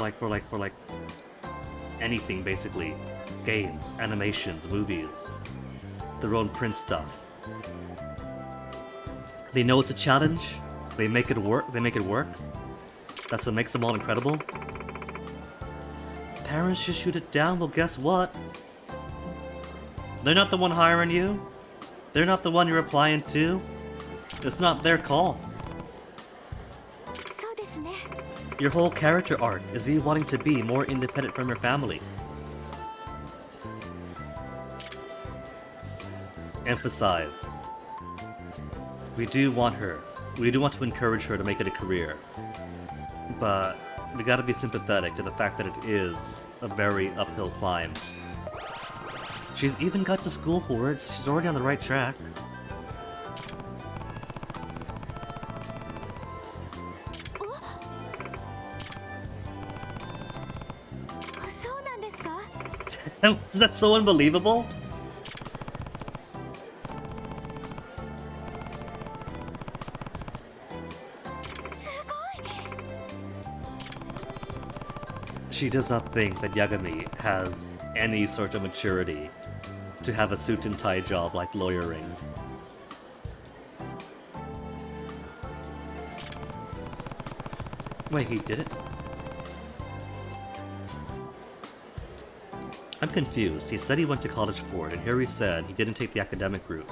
anything basically, games, animations, movies, their own print stuff. They know it's a challenge. They make it work. That's what makes them all incredible. Parents just shoot it down. Well, guess what? They're not the one hiring you. They're not the one you're applying to. It's not their call. そうですね。 Your whole character arc is you wanting to be more independent from your family. Emphasize. We do want to encourage her to make it a career. But we gotta be sympathetic to the fact that it is a very uphill climb. She's even got to school for it, so she's already on the right track. Oh, そうなんですか。 Is that so unbelievable? She does not think that Yagami has any sort of maturity to have a suit and tie job like lawyering. Wait, he did it? I'm confused. He said he went to college for it, and here he said he didn't take the academic route.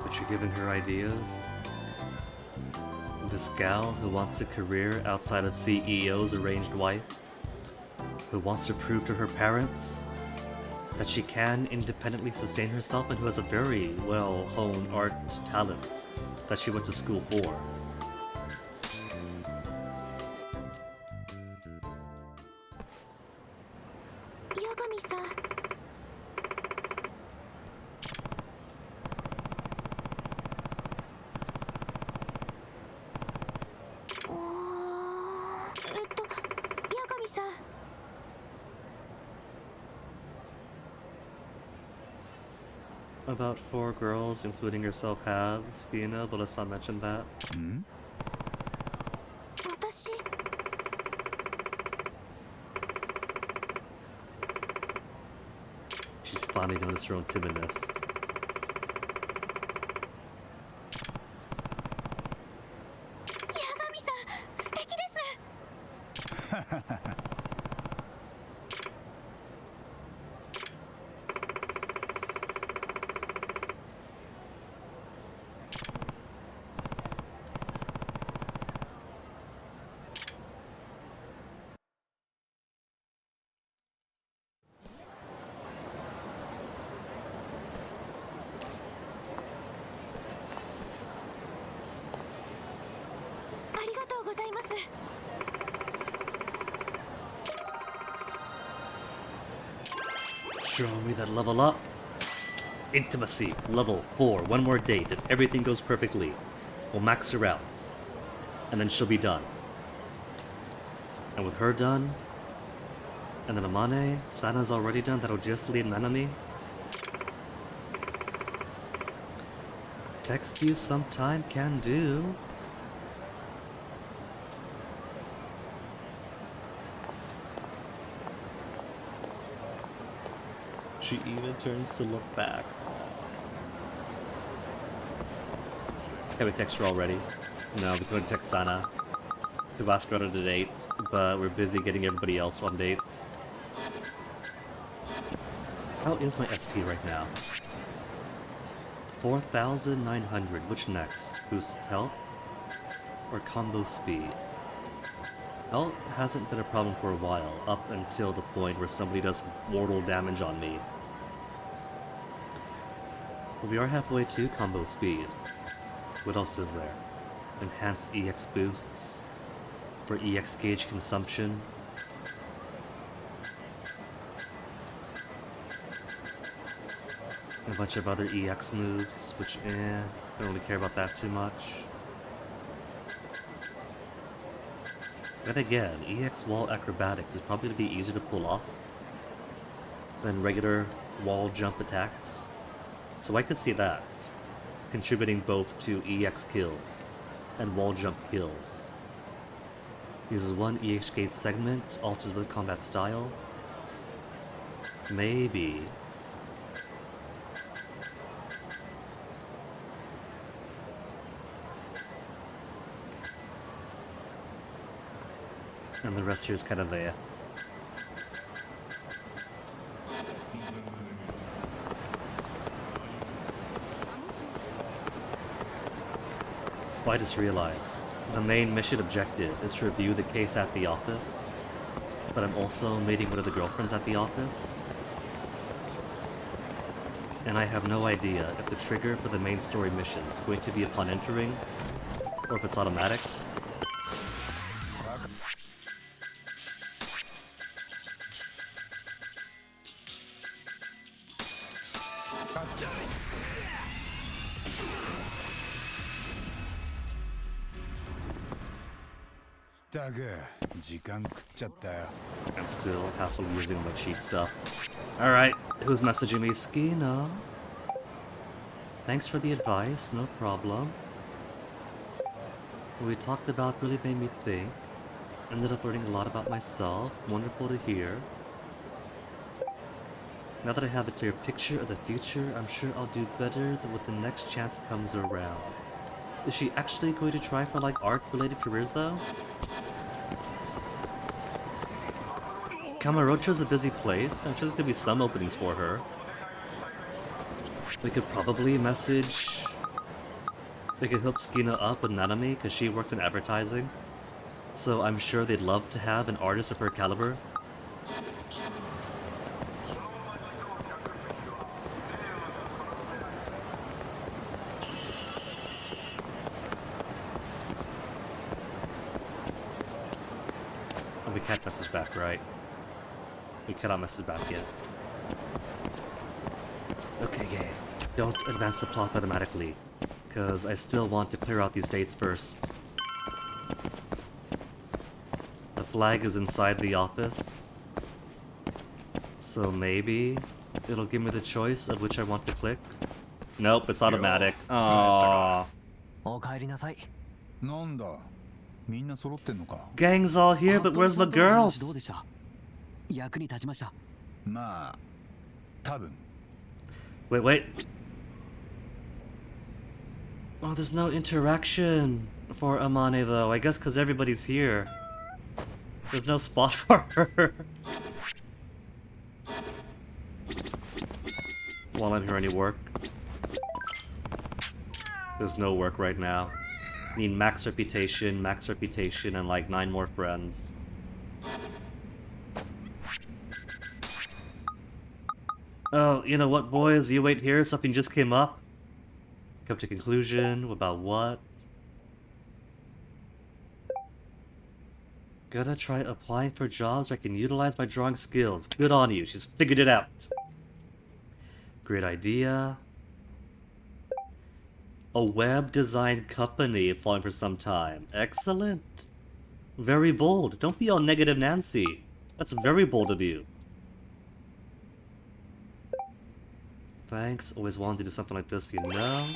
But you're giving her ideas? This gal who wants a career outside of CEO's arranged wife? Who wants to prove to her parents that she can independently sustain herself and who has a very well-honed art talent that she went to school for? Yagami-san. Yagami-san. About 4 girls, including yourself, have. Skina, Bola-san mentioned that. 私 She's finally noticed her own timidness. Show me that level up. Intimacy, level 4. One more date. If everything goes perfectly, we'll max her out. And then she'll be done. And with her done, and then Amane, Sana's already done, that'll just leave Nanami. Text you sometime, can do. She even turns to look back. Can we text her already? No, we couldn't text Sana. We've asked her out on a date, but we're busy getting everybody else on dates. How is my SP right now? 4,900. Which next? Boost health? Or combo speed? Health hasn't been a problem for a while, up until the point where somebody does mortal damage on me. But we are halfway to combo speed. What else is there? Enhanced EX boosts for EX gauge consumption. A bunch of other EX moves, which don't really care about that too much. Then again, EX wall acrobatics is probably going to be easier to pull off than regular wall jump attacks. So I could see that contributing both to EX kills and wall jump kills. Uses one EX gauge segment, alters with combat style. Maybe. And the rest here is kind of there. Well, I just realized the main mission objective is to review the case at the office, but I'm also meeting one of the girlfriends at the office. And I have no idea if the trigger for the main story mission is going to be upon entering, or if it's automatic. And still happily using my cheap stuff. Alright, who's messaging me? Skino. Thanks for the advice, no problem. What we talked about really made me think. Ended up learning a lot about myself. Wonderful to hear. Now that I have a clear picture of the future, I'm sure I'll do better than when the next chance comes around. Is she actually going to try for like art-related careers though? Kamurocho's a busy place. I'm sure there's gonna be some openings for her. We could probably message... We could hook Skina up with Nanami, because she works in advertising. So I'm sure they'd love to have an artist of her caliber. And we can't message back, right? We cannot message back yet. Okay, game. Don't advance the plot automatically, because I still want to clear out these dates first. The flag is inside the office, so maybe it'll give me the choice of which I want to click. Nope, it's automatic. Aww. Gang's all here, but where's my girls? Wait. Oh, there's no interaction for Amane though. I guess because everybody's here. There's no spot for her. While I'm here, any work? There's no work right now. Need max reputation, and like 9 more friends. Oh, you know what, boys? You wait here. Something just came up. Come to conclusion about what? Gotta try applying for jobs where I can utilize my drawing skills. Good on you, she's figured it out. Great idea. A web design company falling for some time. Excellent. Very bold. Don't be all negative Nancy. That's very bold of you. Thanks. Always wanted to do something like this, you know?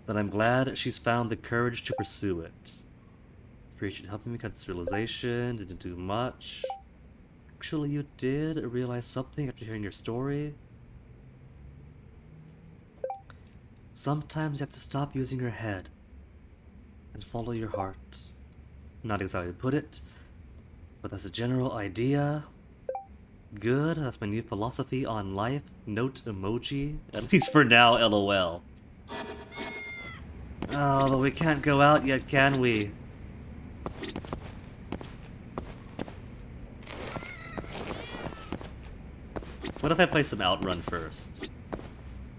But I'm glad she's found the courage to pursue it. Appreciate helping me cut this realization. Didn't do much. Actually, you did realize something after hearing your story. Sometimes you have to stop using your head and follow your heart. Not exactly to put it, but that's a general idea. Good, that's my new philosophy on life. Note emoji. At least for now, LOL. Oh, but we can't go out yet, can we? What if I play some Outrun first?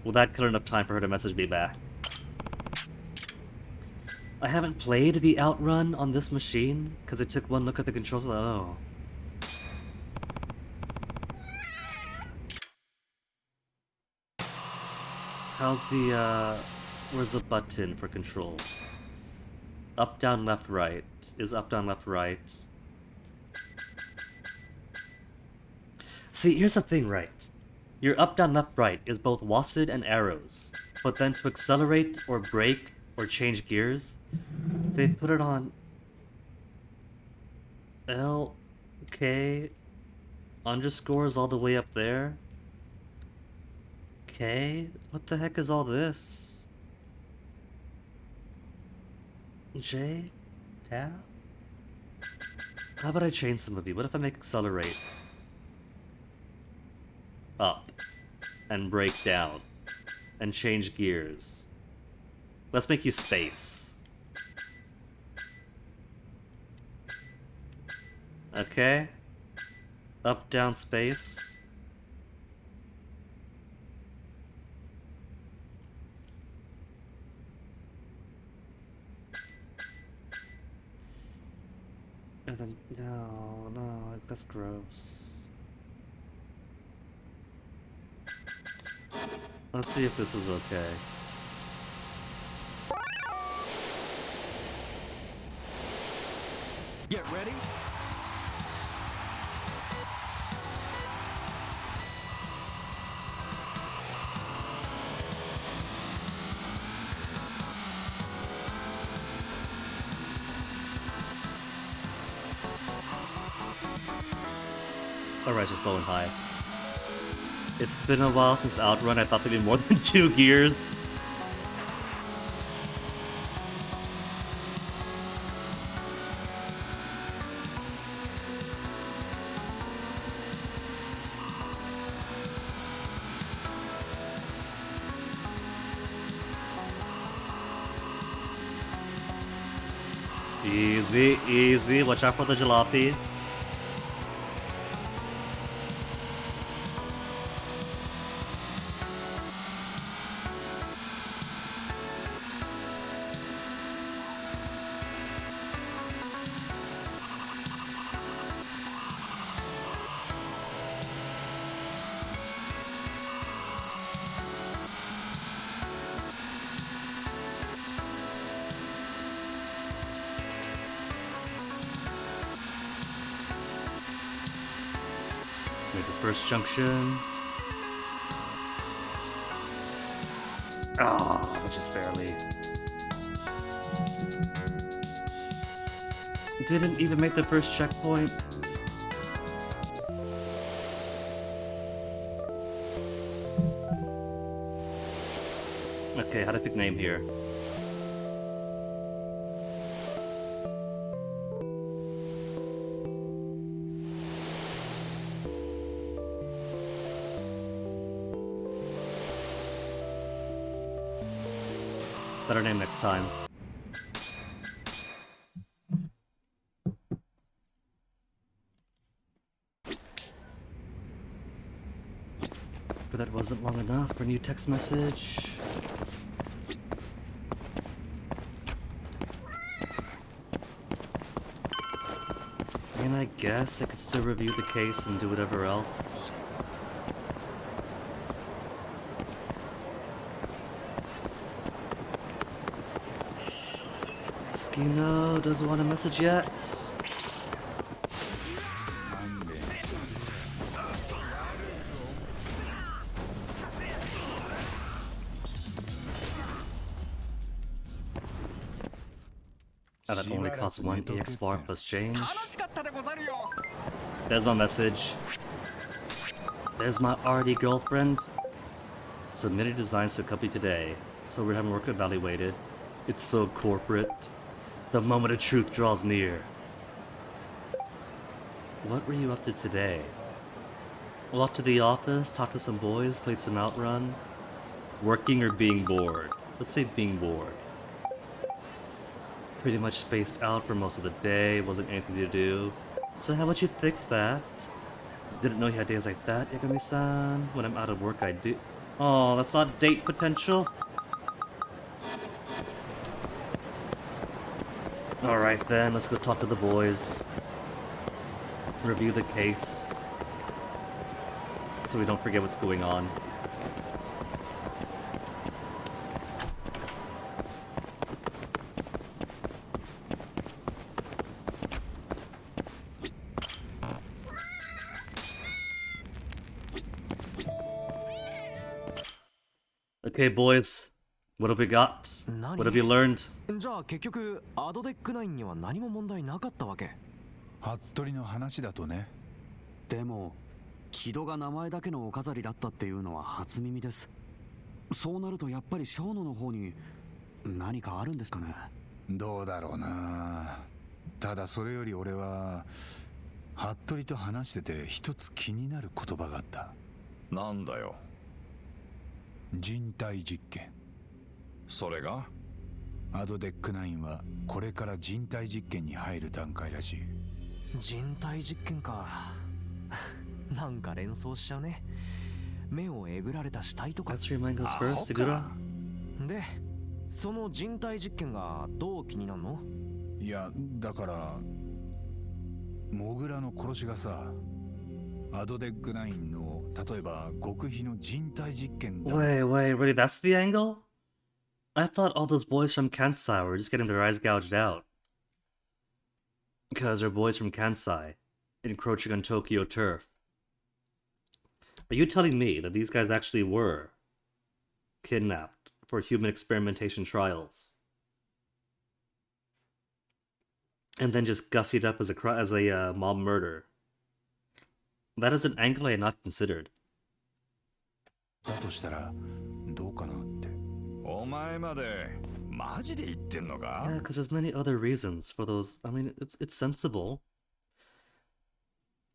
Will that kill enough time for her to message me back? I haven't played the Outrun on this machine, because I took one look at the controls and oh. How's the, where's the button for controls? Up, down, left, right. Is up, down, left, right? See, here's the thing, right? Your up, down, left, right is both WASD and arrows. But then to accelerate, or brake, or change gears, they put it on L, K, underscores all the way up there. K? What the heck is all this? J? Tab? How about I change some of you? What if I make accelerate up and brake down and change gears? Let's make you space. Okay. Up, down, space. And then, no, that's gross. Let's see if this is okay. Get ready. Alright, just low and high. It's been a while since Outrun. I thought there'd be more than 2 gears. Easy, easy. Watch out for the jalopy. Make the first junction. Ah, but just barely. Didn't even make the first checkpoint. Okay, how to pick name here? Better name next time. But that wasn't long enough for a new text message. mean, I guess I could still review the case and do whatever else. Skino doesn't want a message yet. And that only costs 1 EX bar plus change. There's my message. There's my arty girlfriend. Submitted designs to a company today, so we're having work evaluated. It's so corporate. The moment of truth draws near. What were you up to today? Well, up to the office, talked to some boys, played some Outrun. Working or being bored? Let's say being bored. Pretty much spaced out for most of the day, wasn't anything to do. So how about you fix that? Didn't know you had days like that, Yagami-san. When I'm out of work, I do. Oh, that's not date potential. Alright then, let's go talk to the boys. Review the case. So we don't forget what's going on. Okay, boys. What have we got? What have you learned? じゃあ結局アドデック9には何も問題なかったわけ。服部の話だとね。でも木戸が名前だけのお飾りだったっていうのは初耳です。そうなるとやっぱり小野の方に何かあるんですかね。どうだろうな。ただそれより俺は服部と話してて一つ気になる言葉があった。なんだよ。人体実験。それがアドデック9はこれから人体実験に入る段階らしい。人体実験か。なんか連想しちゃうね。目をえぐられた死体とか。Let's remind us first, Segura. で、その人体実験がどう気になるの？いや、だからモグラの殺しがさ、アドデック9の例えば極秘の人体実験だ。Wait, really? That's the angle? I thought all those boys from Kansai were just getting their eyes gouged out. Because they're boys from Kansai, encroaching on Tokyo turf. Are you telling me that these guys actually were kidnapped for human experimentation trials? And then just gussied up as a mob murder? That is an angle I had not considered. だとしたらどうかなって。お前までマジで言ってんのか？ Yeah, because there's many other reasons for those. I mean, it's sensible.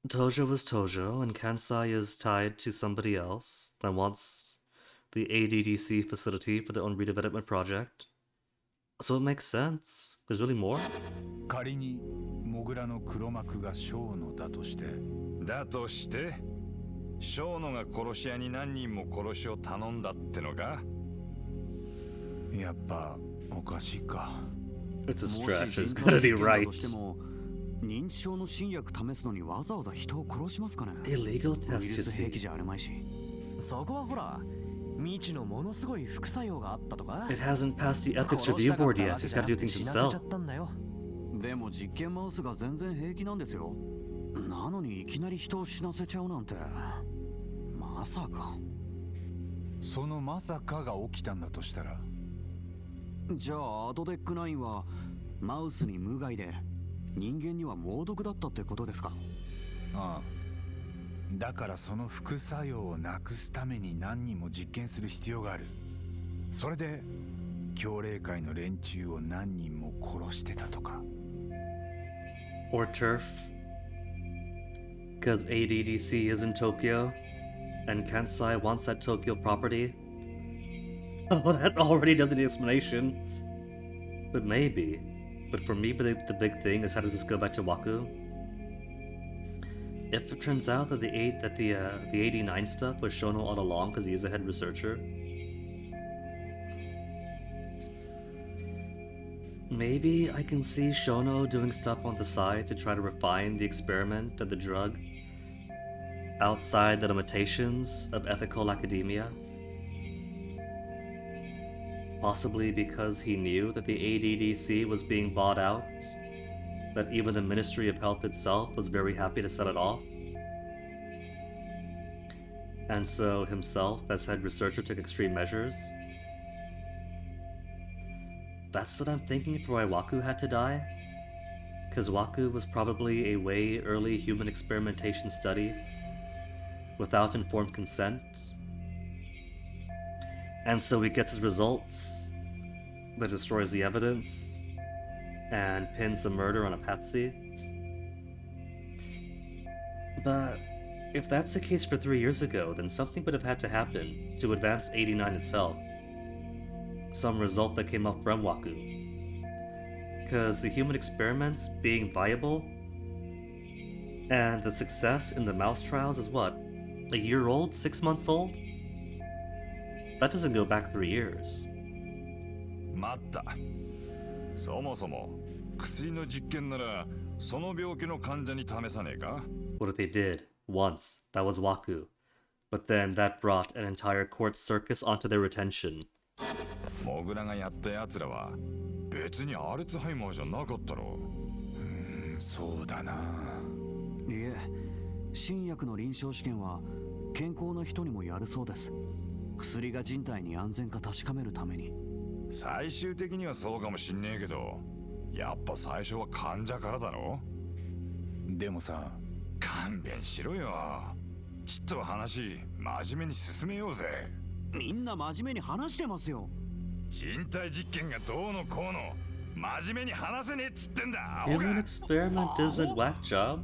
Tojo is Tojo, and Kansai is tied to somebody else that wants the ADDC facility for their own redevelopment project. So it makes sense. There's really more? 仮にモグラの黒幕が小野だとして。だとして小野が殺し屋に何人も殺しを頼んだってのか？やっぱおかしいか。It's a stretch. It's gotta be right. 認知症の新薬試すのにわざわざ人を殺しますかね。 Illegal ウイ test ル to ス兵 see. 器じゃあるまいし。そこはほら、未知のものすごい副作用があったとか。 It hasn't passed the ethics review board yet. He's gotta do things 死なせ himself. ちゃったんだよ。でも実験マウスが全然平気なんですよ。なのにいきなり人を死なせちゃうなんて。まさか。そのまさかが起きたんだとしたら。じゃあアドデック9はマウスに無害で人間には猛毒だったってことですか？ああ。だからその副作用をなくすために何人も実験する必要がある。それで教霊会の連中を何人も殺してたとか。Or turf. Because ADDC is in Tokyo, and Kansai wants that Tokyo property. Oh, that already does the explanation. But maybe. But for me, the big thing is how does this go back to Waku? If it turns out that the 89 stuff was Shono all along because he is a head researcher, Maybe I can see Shono doing stuff on the side to try to refine the experiment and the drug outside the limitations of ethical academia. Possibly because he knew that the ADDC was being bought out, that even the Ministry of Health itself was very happy to set it off. And so himself, as head researcher, took extreme measures. That's what I'm thinking for why Waku had to die. Because Waku was probably a way early human experimentation study without informed consent. And so he gets his results that destroys the evidence and pins the murder on a patsy. But if that's the case for 3 years ago, then something would have had to happen to advance 89 itself. Some result that came up from Waku. Because the human experiments being viable and the success in the mouse trials is what? A year old? 6 months old? That doesn't go back 3 years. 待った。そもそも薬の実験ならその病気の患者に試さねえか? What if they did? Once. That was Waku. But then that brought an entire court circus onto their attention. モグラがやった奴らは別にアルツハイマーじゃなかったろ。そうだな。いえ、新薬の臨床試験は健康な人にもやるそうです。薬が人体に安全か確かめるために。最終的にはそうかもしんねえけど、やっぱ最初は患者からだろ。でもさ、勘弁しろよ。ちっと話真面目に進めようぜ。みんな真面目に話してますよ。人体実験がどうのこうの真面目に話せねえっつってんだ。 Human experiment isn't whack job.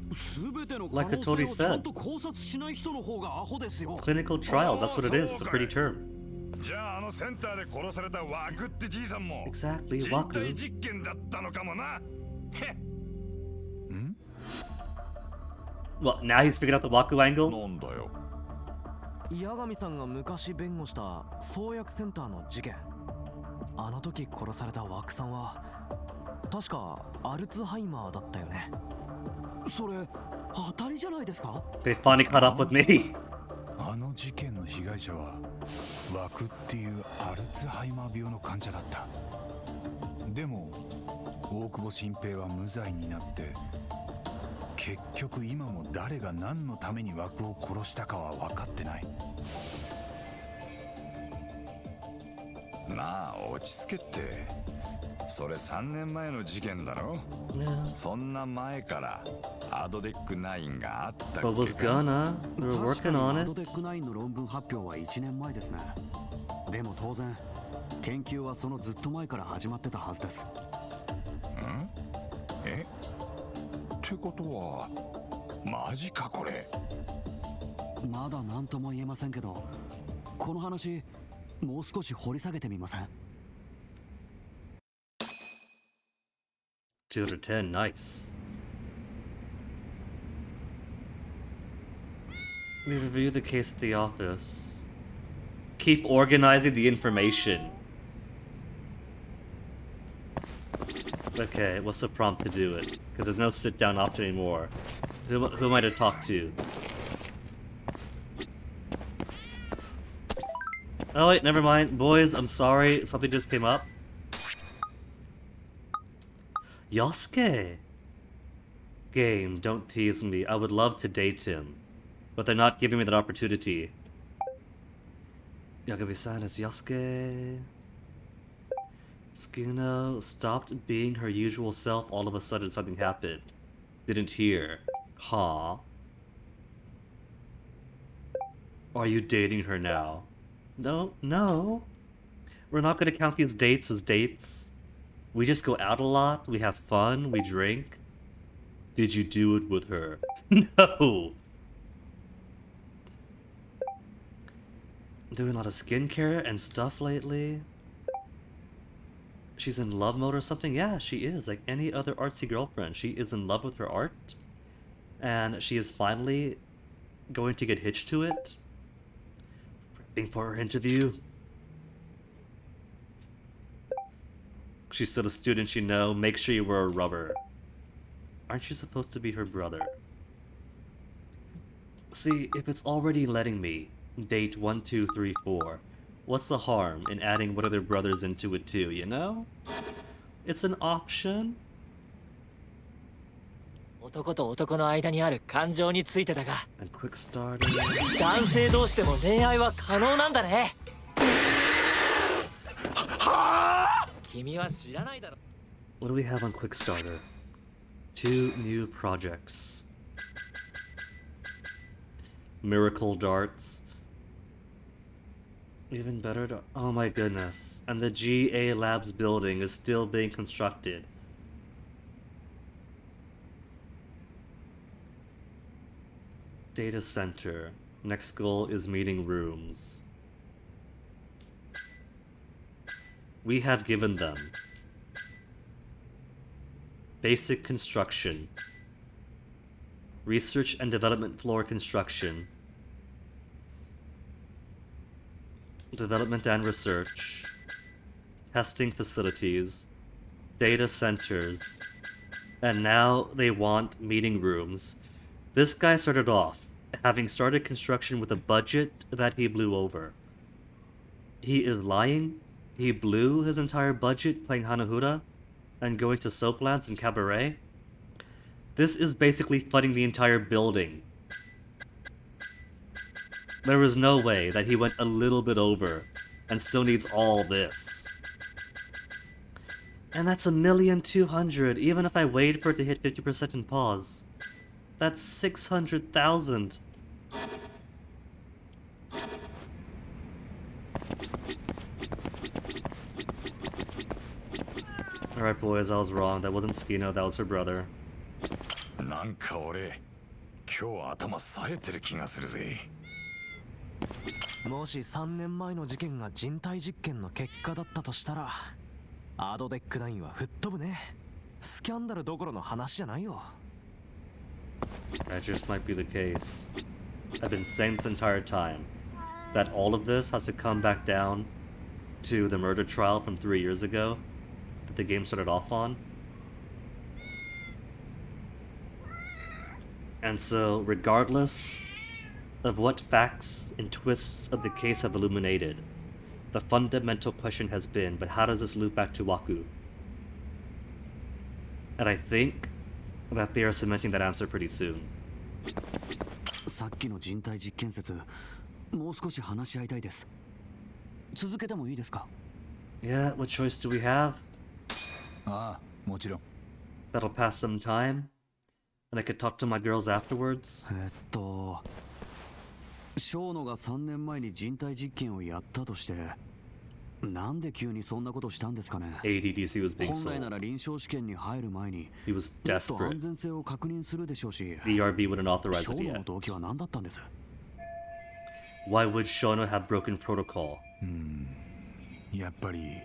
全ての可 Like 能 Katori 性をちゃん said. と考察しない人の方がアホですよ。 Clinical trials, that's what it is. It's a pretty term. じゃあのセンターで殺されたワクってじいさんも Exactly, 人 Waku. 体実験だったのかもな。へっ。 Well, now he's figured out the Waku angle? なんだよ。八神さんが昔弁護した創薬センターの事件。あの時殺されたワクさんは確かアルツハイマーだったよね。それ当たりじゃないですか？ They finally caught up with me. あの事件の被害者はワクっていうアルツハイマー病の患者だった。でも大久保新平は無罪になって結局今も誰が何のためにワクを殺したかは分かってない。なあ落ち着けって。それ3年前の事件だろ。 Yeah. そんな前からアドデック9があったっけか。 But was gonna. They were 確か working に on アド it. デック9の論文発表は1年前ですね。でも当然研究はそのずっと前から始まってたはずです。ん？え？ってことはマジかこれ。まだ何とも言えませんけど、この話もう少し掘り下げてみません2 out of 10, nice. We review the case at the office. Keep organizing the information. Okay, what's the prompt to do it? Because there's no sit-down option anymore. Who am I to talk to? Oh wait, never mind. Boys, I'm sorry. Something just came up. Yosuke! Game, don't tease me. I would love to date him. But they're not giving me that opportunity. Yagami-san is Yosuke. Tsukuno stopped being her usual self. All of a sudden something happened. Didn't hear. Huh? Are you dating her now? No, no. We're not gonna count these dates as dates. We just go out a lot, we have fun, we drink. Did you do it with her? No! Doing a lot of skincare and stuff lately. She's in love mode or something? Yeah, she is. Like any other artsy girlfriend. She is in love with her art. And she is finally going to get hitched to it. Prepping for her interview. She's still a student, you know. Make sure you wear a rubber. Aren't you supposed to be her brother? See, if it's already letting me date 1, 2, 3, 4, what's the harm in adding one of their brothers into it too, you know? It's an option. 男と男の間にある感情についてだが And quick starter. 男性同士でも恋愛は可能なんだね君は知らないだろ What do we have on quick starter? 2 new projects. Miracle darts. Even better to... Oh my goodness. And the GA Labs building is still being constructed. Data center. Next goal is meeting rooms. We have given them basic construction, research and development floor construction, development and research, testing facilities, data centers, and now they want meeting rooms. This guy started off having started construction with a budget that he blew over. He is lying. He blew his entire budget playing Hanahura and going to soaplands and cabaret. This is basically flooding the entire building. There is no way that he went a little bit over and still needs all this. And that's 1,200,000 even if I wait for it to hit 50% and pause. That's 600,000. Alright boys, I was wrong. That wasn't Skino, that was her brother. なんか俺今日頭冴えてる気がするぜ。もし3年前の事件が人体実験の結果だったとしたらアドデック9は吹っ飛ぶね。スキャンダルどころの話じゃないよ。That just might be the case. I've been saying this entire time that all of this has to come back down to the murder trial from 3 years ago that the game started off on. And so, regardless of what facts and twists of the case have illuminated, the fundamental question has been, but how does this loop back to Waku? And I think that they are cementing that answer pretty soon. さっきの人体実験説、もう少し話し合いたいです。続けてもいいですか？ Yeah, what choice do we have? ああ、もちろん。 That'll pass some time, and I could talk to my girls afterwards. 小野が3年前に人体実験をやったとして、なんで急にそんなことしたんですかね？ ADDC was being 本来な sold. ら臨床試験に入る前に He was もっと安 desperate. 全性を確認するでしょうし、 The ERB wouldn't authorize 小 it 野の yet. 動機は何だったんです？ Why would Shono have broken protocol? やっぱり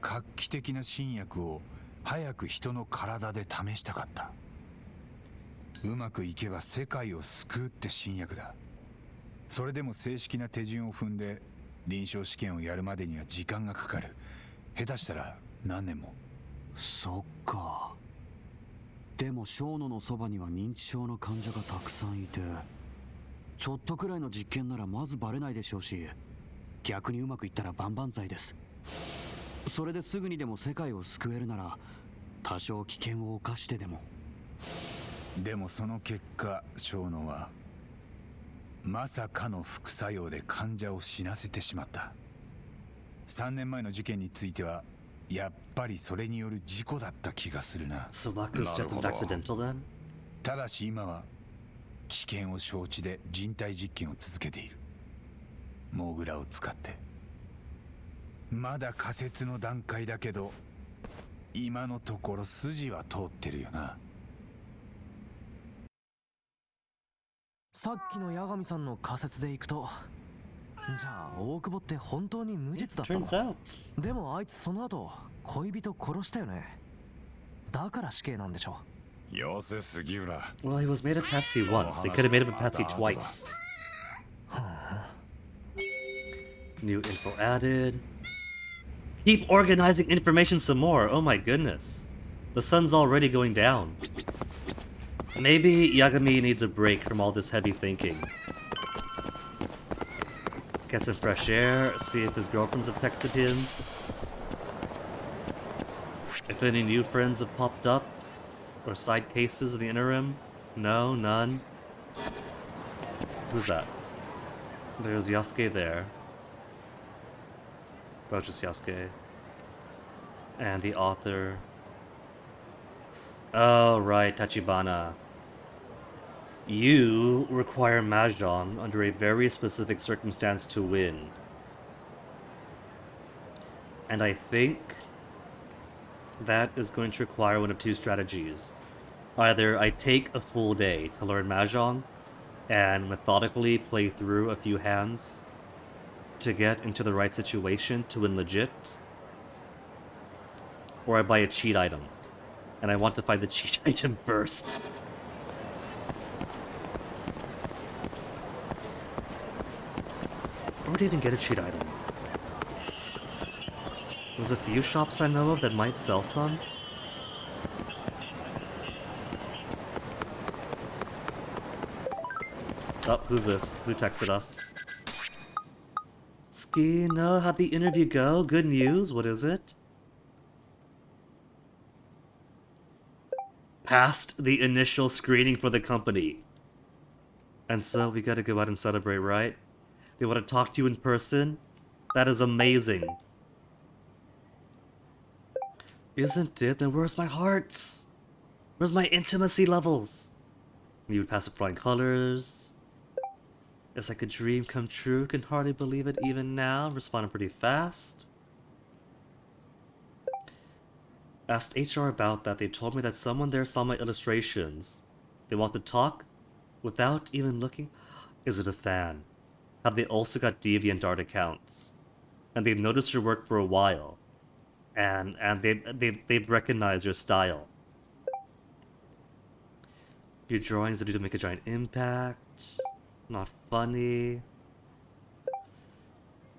画期的な新薬を早く人の体で試したかった。うまくいけば世界を救うって新薬だ。それでも正式な手順を踏んで臨床試験をやるまでには時間がかかる。下手したら何年も。そっか。でも小野のそばには認知症の患者がたくさんいて、ちょっとくらいの実験ならまずバレないでしょうし、逆にうまくいったら万々歳です。それですぐにでも世界を救えるなら多少危険を冒してでも。でもその結果、小野はまさかの副作用で患者を死なせてしまった。3年前の事件についてはやっぱりそれによる事故だった気がするな。 So Waku's death was accidental then? ただし今は危険を承知で人体実験を続けている。モグラを使って。まだ仮説の段階だけど今のところ筋は通ってるよな。さっきの八神さんの仮説でいくと、じゃあ大久保って本当に無実だったの？ Turns out. でもあいつその後恋人殺したよね。だから死刑なんでしょ。よせ杉浦。 Well, he was made a patsy once. They could have made him a patsy twice. New info added. Keep organizing information some more. Oh my goodness. The sun's already going down. Maybe Yagami needs a break from all this heavy thinking. Get some fresh air, see if his girlfriends have texted him. If any new friends have popped up, or side cases in the interim. No, none. Who's that? There's Yosuke there. Oh, just Yosuke. And the author. Oh, right, Tachibana. You require Mahjong under a very specific circumstance to win. And I think that is going to require one of two strategies. Either I take a full day to learn Mahjong and methodically play through a few hands to get into the right situation to win legit, or I buy a cheat item, and I want to find the cheat item first. Where would I even get a cheat item? There's a few shops I know of that might sell some. Oh, who's this? Who texted us? Ski, no, how'd the interview go? Good news, what is it? Passed the initial screening for the company. And so we gotta go out and celebrate, right? They want to talk to you in person? That is amazing. Isn't it? Then where's my hearts? Where's my intimacy levels? You would pass with flying colors. It's like a dream come true. Can hardly believe it even now. Responding pretty fast. Asked HR about that. They told me that someone there saw my illustrations. They want to talk without even looking. Is it a fan? Have they also got DeviantArt accounts? And they've noticed your work for a while. And they've recognized your style. Your drawings are due to make a giant impact. Not funny.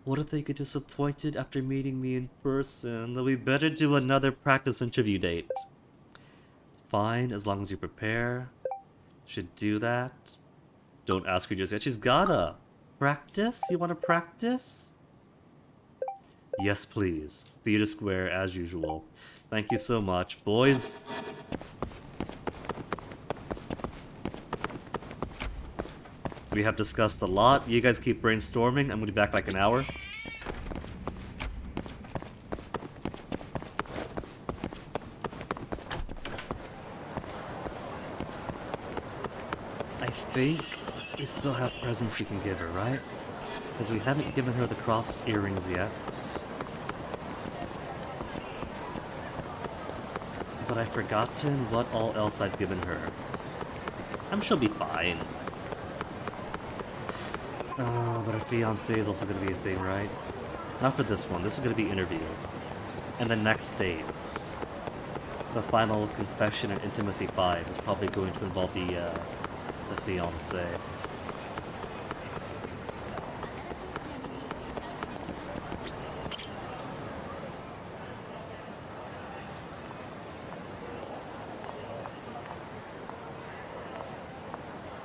What if they get disappointed after meeting me in person? Then we better do another practice interview date. Fine, as long as you prepare. Should do that. Don't ask her just yet. She's gotta. Practice? You wanna practice? Yes, please. Theater Square, as usual. Thank you so much, boys. We have discussed a lot. You guys keep brainstorming. I'm gonna be back like an hour. I think we still have presents we can give her, right? Because we haven't given her the cross earrings yet. But I've forgotten what all else I've given her. I'm sure she'll be fine. But her fiancé is also going to be a thing, right? Not for this one. This is going to be interview. And the next date, the final confession and intimacy 5 is probably going to involve the fiancé.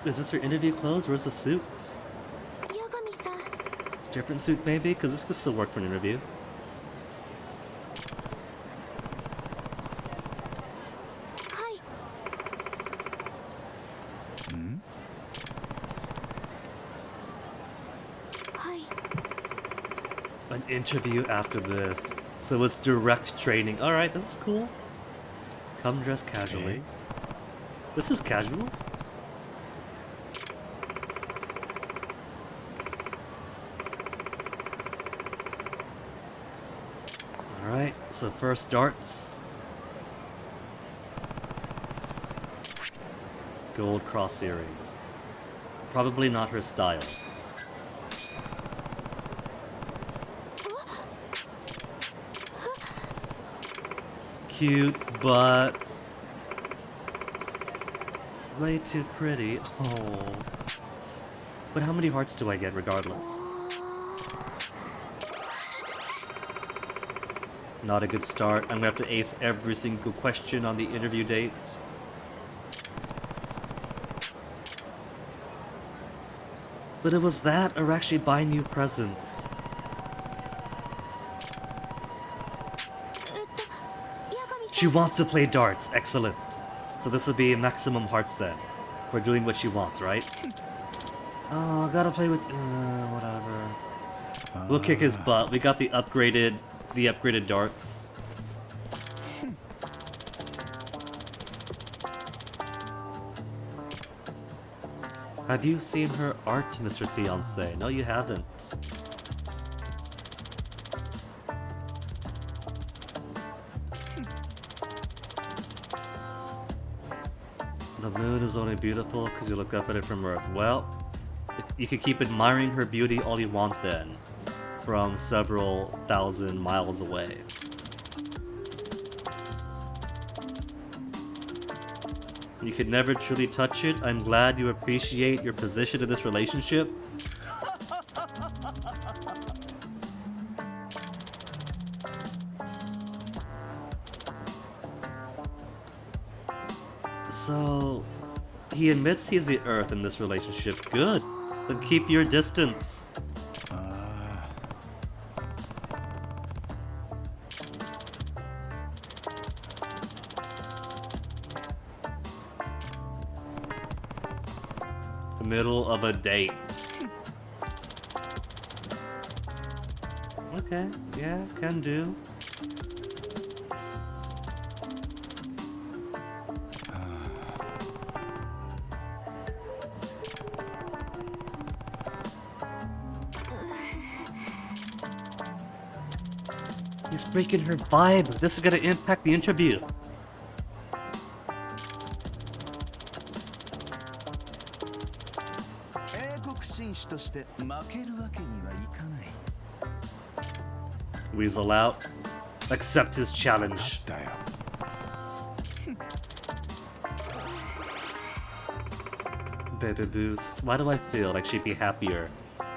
Is this her interview clothes? Where's the suit? Yagami-san. Different suit, maybe? Because this could still work for an interview. Hi. Hi. An interview after this. So it's direct training. Alright, this is cool. Come dressed casually. This is casual. Alright, so first darts. Gold cross earrings. Probably not her style. Cute, but way too pretty. Oh. But how many hearts do I get regardless? Not a good start. I'm gonna have to ace every single question on the interview date. But it was that or actually buy new presents. 八神 She さん wants to play darts. Excellent. So this will be maximum hearts then. For doing what she wants, right? Oh, gotta play with... whatever. We'll kick his butt. We got the upgraded darts. Have you seen her art, Mr. Fiance? No, you haven't. The moon is only beautiful because you look up at it from Earth. Well, you can keep admiring her beauty all you want then, from several thousand miles away. You could never truly touch it. I'm glad you appreciate your position in this relationship. So, he admits he's the Earth in this relationship. Good. Then keep your distance. The middle of a date. Okay, yeah, can do. He's breaking her vibe. This is gonna impact the interview. Weasel out. Accept his challenge. だよ Baby boost. Why do I feel like she'd be happier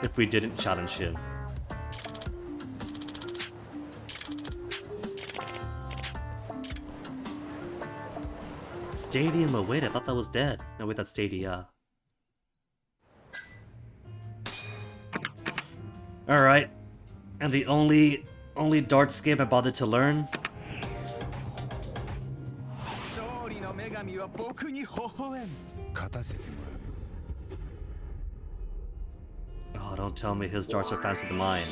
if we didn't challenge him? Stadium, oh wait, I thought that was dead. No wait, that's Stadia. Alright. And the only darts game I bothered to learn. 勝利の女神は僕に微笑む勝たせてもらう Oh, don't tell me his darts are fancier than mine.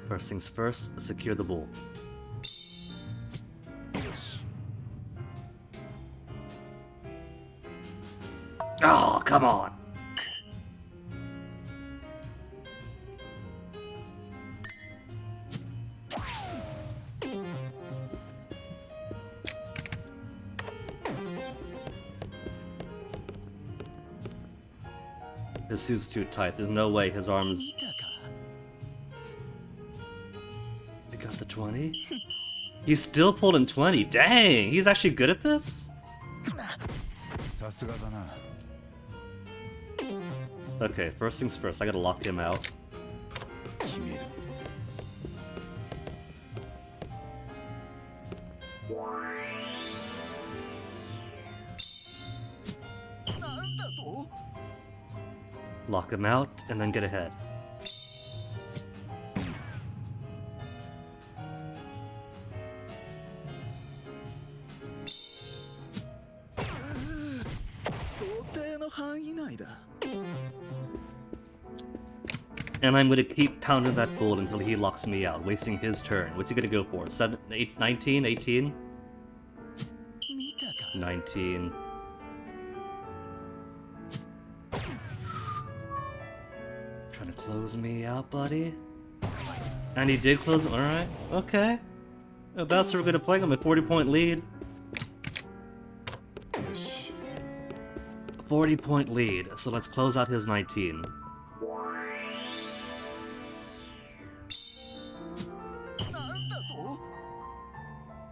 First things first, secure the bull. よし Oh, come on! His suit's too tight. There's no way his arms... He got the 20? He's still pulling 20. Dang! He's actually good at this? さすがだな Okay, first things first. I gotta lock him out. 決める Lock him out, and then get ahead. And I'm gonna keep pounding that gold until he locks me out, wasting his turn. What's he gonna go for? 7, 8, 19, 18? 19. Trying to close me out, buddy? And he did close. Alright, okay. If that's what we're gonna play, I'm a 40-point lead. よし 40-point lead, so let's close out his 19.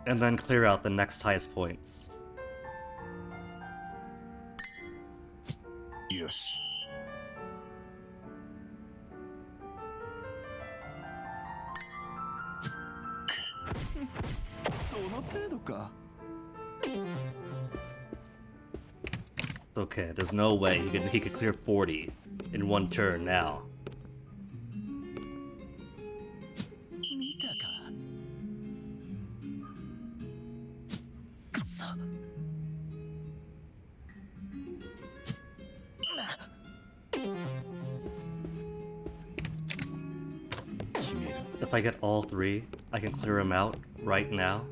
And then clear out the next highest points. よし く It's okay, there's no way he could clear 40 in one turn now. If I get all 3, I can clear him out right now.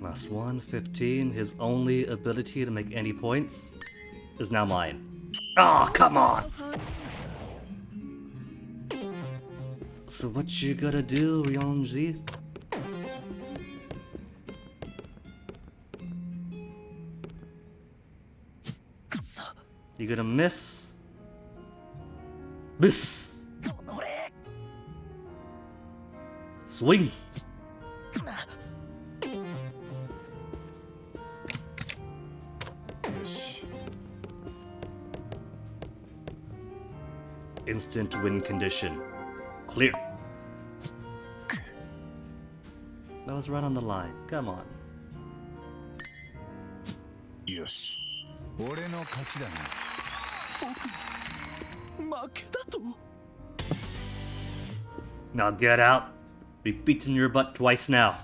Last one, 15. His only ability to make any points is now mine. Oh, come on! So what you gonna do, Ryongji? You gonna miss? Miss! Swing! Instant win condition. Clear. That was right on the line. Come on. よし、俺の勝ちだな。負けだと。 Now get out. We've beaten your butt twice now.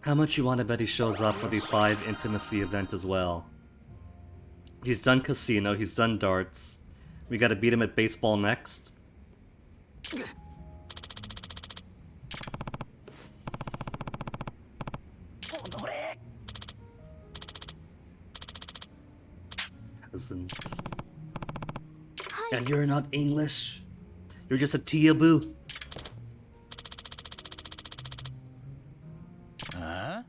How much you want to bet he shows up for the 5 intimacy event as well? He's done casino, he's done darts. We gotta beat him at baseball next. Isn't. And you're not English. You're just a Tiaboo. Huh?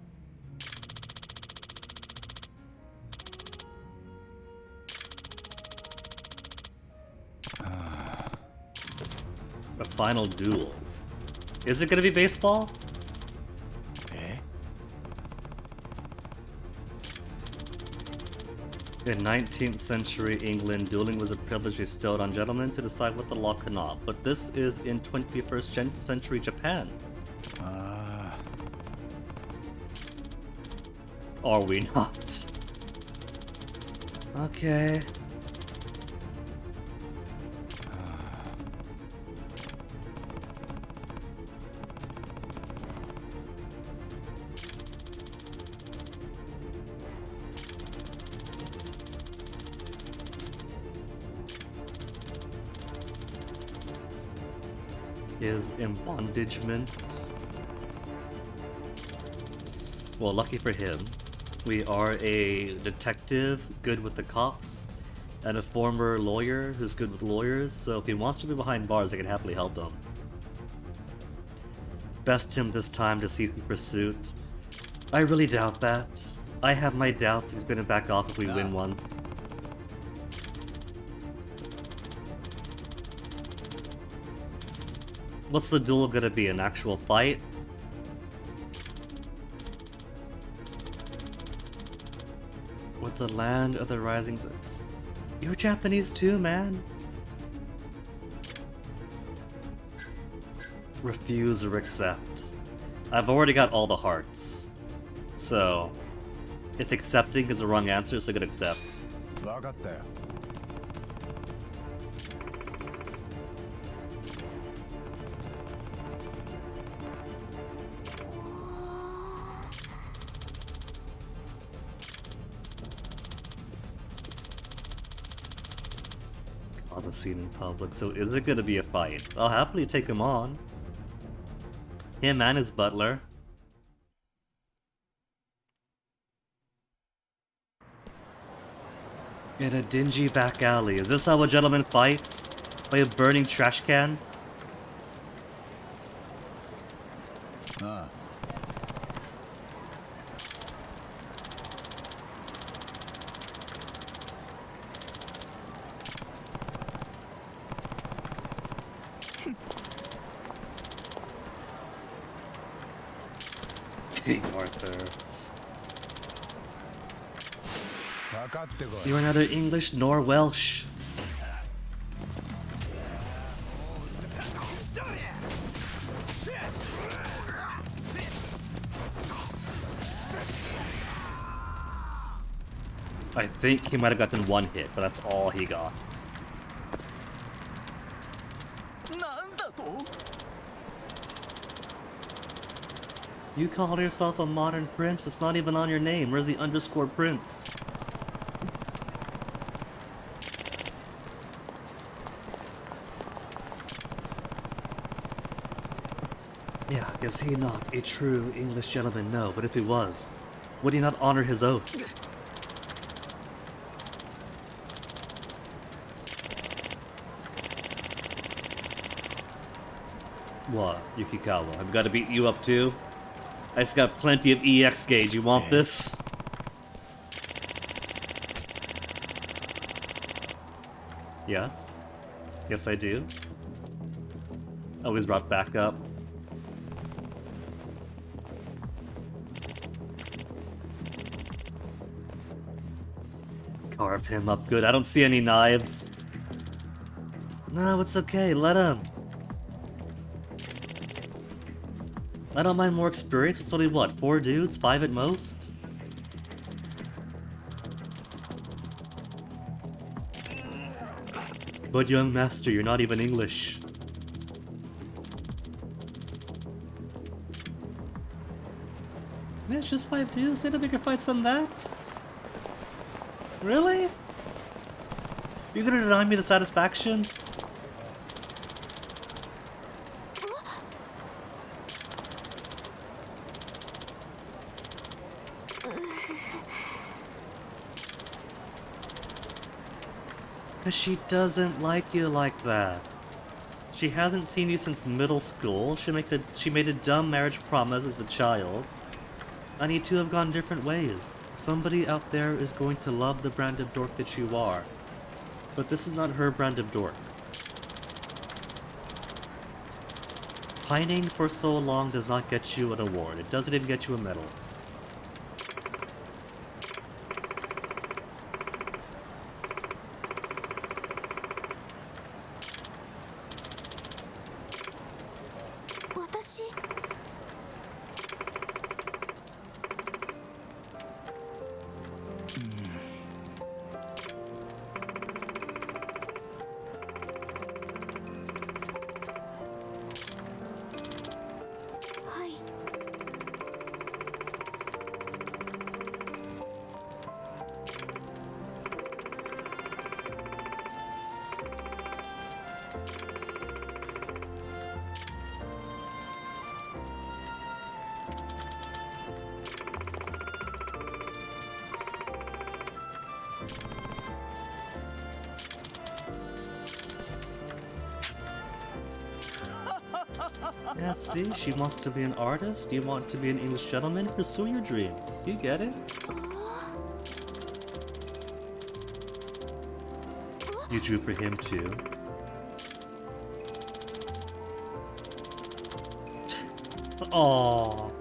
A final duel. Is it gonna be baseball? Eh? In 19th century England, dueling was a privilege bestowed on gentlemen to decide what the law could not. But this is in 21st century Japan. Are we not? Okay. Is embondagement. Well, lucky for him, we are a detective good with the cops and a former lawyer who's good with lawyers, so if he wants to be behind bars, I can happily help him. Best him this time to cease the pursuit. I really doubt that. I have my doubts he's gonna back off if we win one. What's the duel gonna be? An actual fight? With the land of the rising sun. You're Japanese too, man. Refuse or accept. I've already got all the hearts. So, if accepting is the wrong answer, so I could accept. わかったよ。Cause a scene in public, so is it gonna be a fight? I'll happily take him on. Him and his butler. In a dingy back alley. Is this how a gentleman fights? By a burning trash can? ああ。King Arthur. 分かってこい。 You are neither English nor Welsh. I think he might have gotten one hit, but that's all he got. You call yourself a modern prince? It's not even on your name. Where's the underscore prince? Yeah, is he not a true English gentleman? No, but if he was, would he not honor his oath? What, Yukikawa? I've got to beat you up too? I just got plenty of EX gauge. You want this? Yes. Yes, I do. Always brought back up. Carve him up good. I don't see any knives. No, it's okay. Let him. I don't mind more experience. It's only what, 4 dudes? 5 at most? But young master, you're not even English. Yeah, it's just 5 dudes. They had a bigger fights than that. Really? You're gonna deny me the satisfaction? Cause she doesn't like you like that. She hasn't seen you since middle school. She made a dumb marriage promise as a child. And you two have gone different ways. Somebody out there is going to love the brand of dork that you are. But this is not her brand of dork. Pining for so long does not get you an award. It doesn't even get you a medal. Yeah, see, she wants to be an artist, you want to be an English gentleman, pursue your dreams. You get it? You drew for him too. Aww.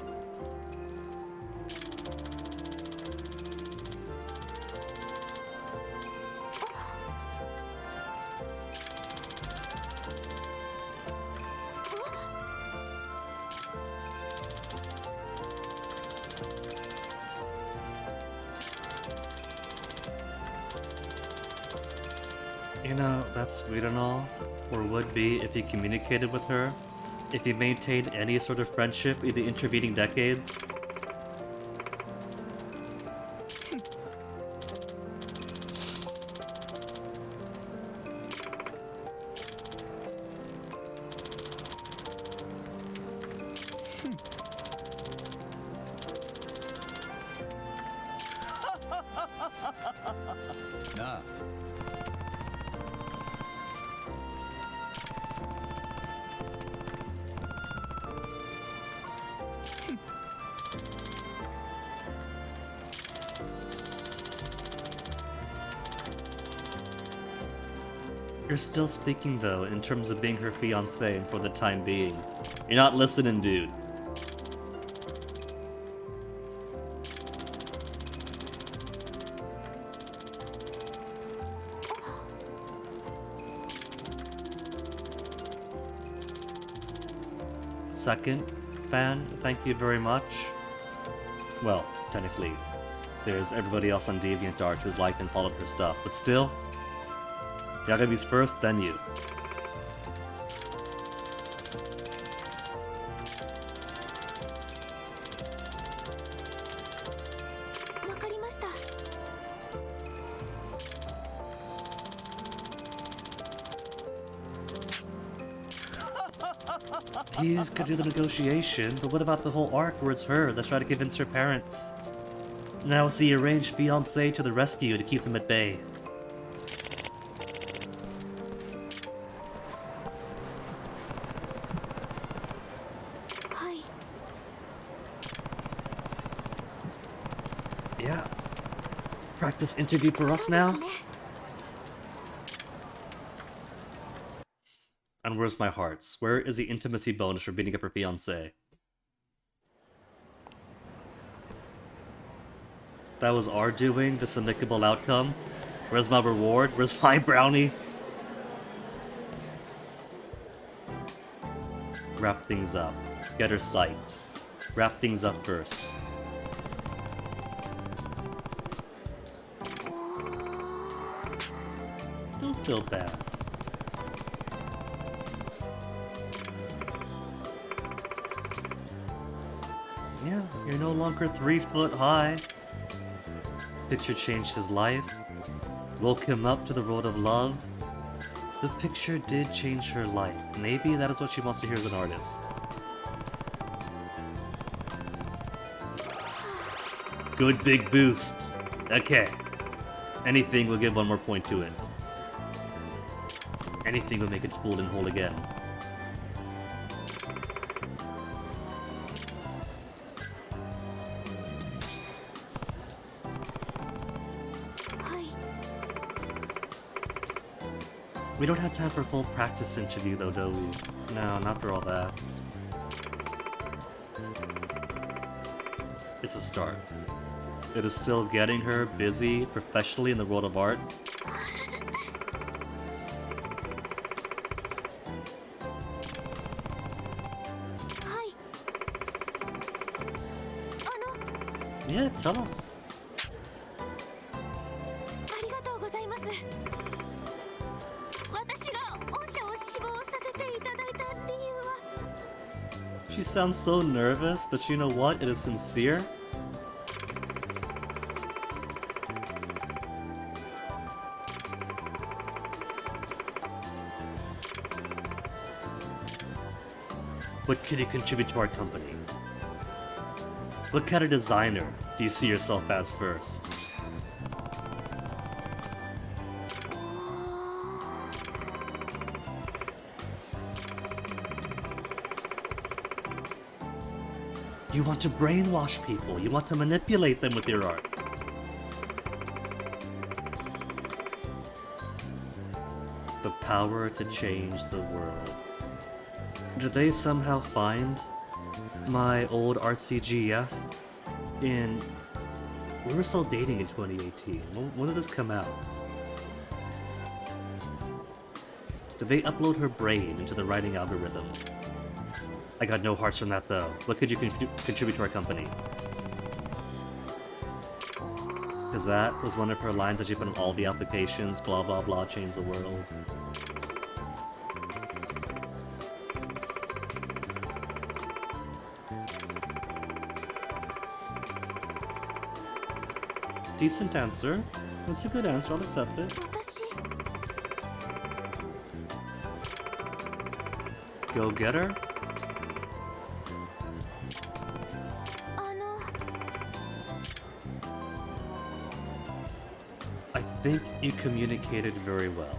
You know, that's sweet and all, or would be if you communicated with her, if you maintained any sort of friendship in the intervening decades. Na. You're still speaking though, in terms of being her fiancé for the time being. You're not listening, dude. second fan, thank you very much. Well, technically, there's everybody else on DeviantArt who's liked and followed her stuff, but still, Yagabi's first, then you. わかりました。 He's gonna do the negotiation, but what about the whole arc where it's her that's trying to convince her parents? Now it's the arranged fiancé to the rescue to keep them at bay. Yeah. Practice interview for us now? And where's my hearts? Where is the intimacy bonus for beating up her fiancé? That was our doing, this amicable outcome. Where's my reward? Where's my brownie? Wrap things up. Get her psyched. Wrap things up first. Don't feel bad. Yeah, you're no longer 3 foot high. Picture changed his life, woke him up to the world of love. The picture did change her life. Maybe that is what she wants to hear as an artist. Good big boost. Okay. Anything will give 1 more point to it. Anything will make it full and whole again. We don't have time for a full practice interview though, do we? No, not for all that. It's a start. It is still getting her busy professionally in the world of art. Yeah, tell us. She sounds so nervous, but you know what? It is sincere. What can you contribute to our company? What kind of designer do you see yourself as first? You want to brainwash people. You want to manipulate them with your art. The power to change the world. Did they somehow find my old artsy GF in... We were still dating in 2018. When did this come out? Did they upload her brain into the writing algorithm? I got no hearts from that though. What could you contribute to our company? Because that was one of her lines that she put on all the applications, blah blah blah, change the world. Decent answer. That's a good answer, I'll accept it. Go get her? I think you communicated very well.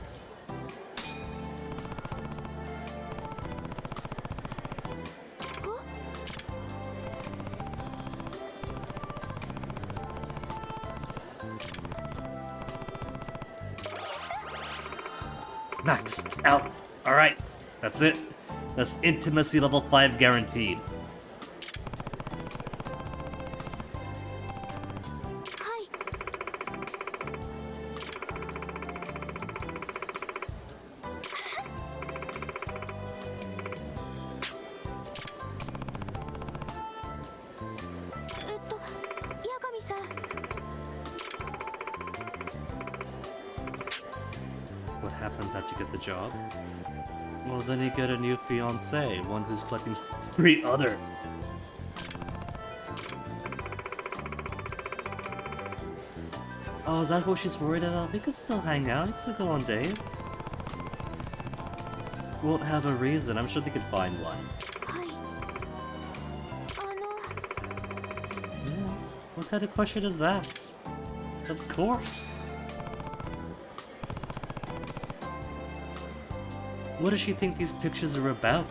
Maxed out. Alright, that's it. That's intimacy level 5 guaranteed. happens after you get the job? Well, then you get a new fiance, one who's collecting 3 others. Oh, is that what she's worried about? We could still hang out, we could still go on dates. Won't have a reason, I'm sure they could find one. はい。Yeah, what kind of question is that? Of course. What does she think these pictures are about?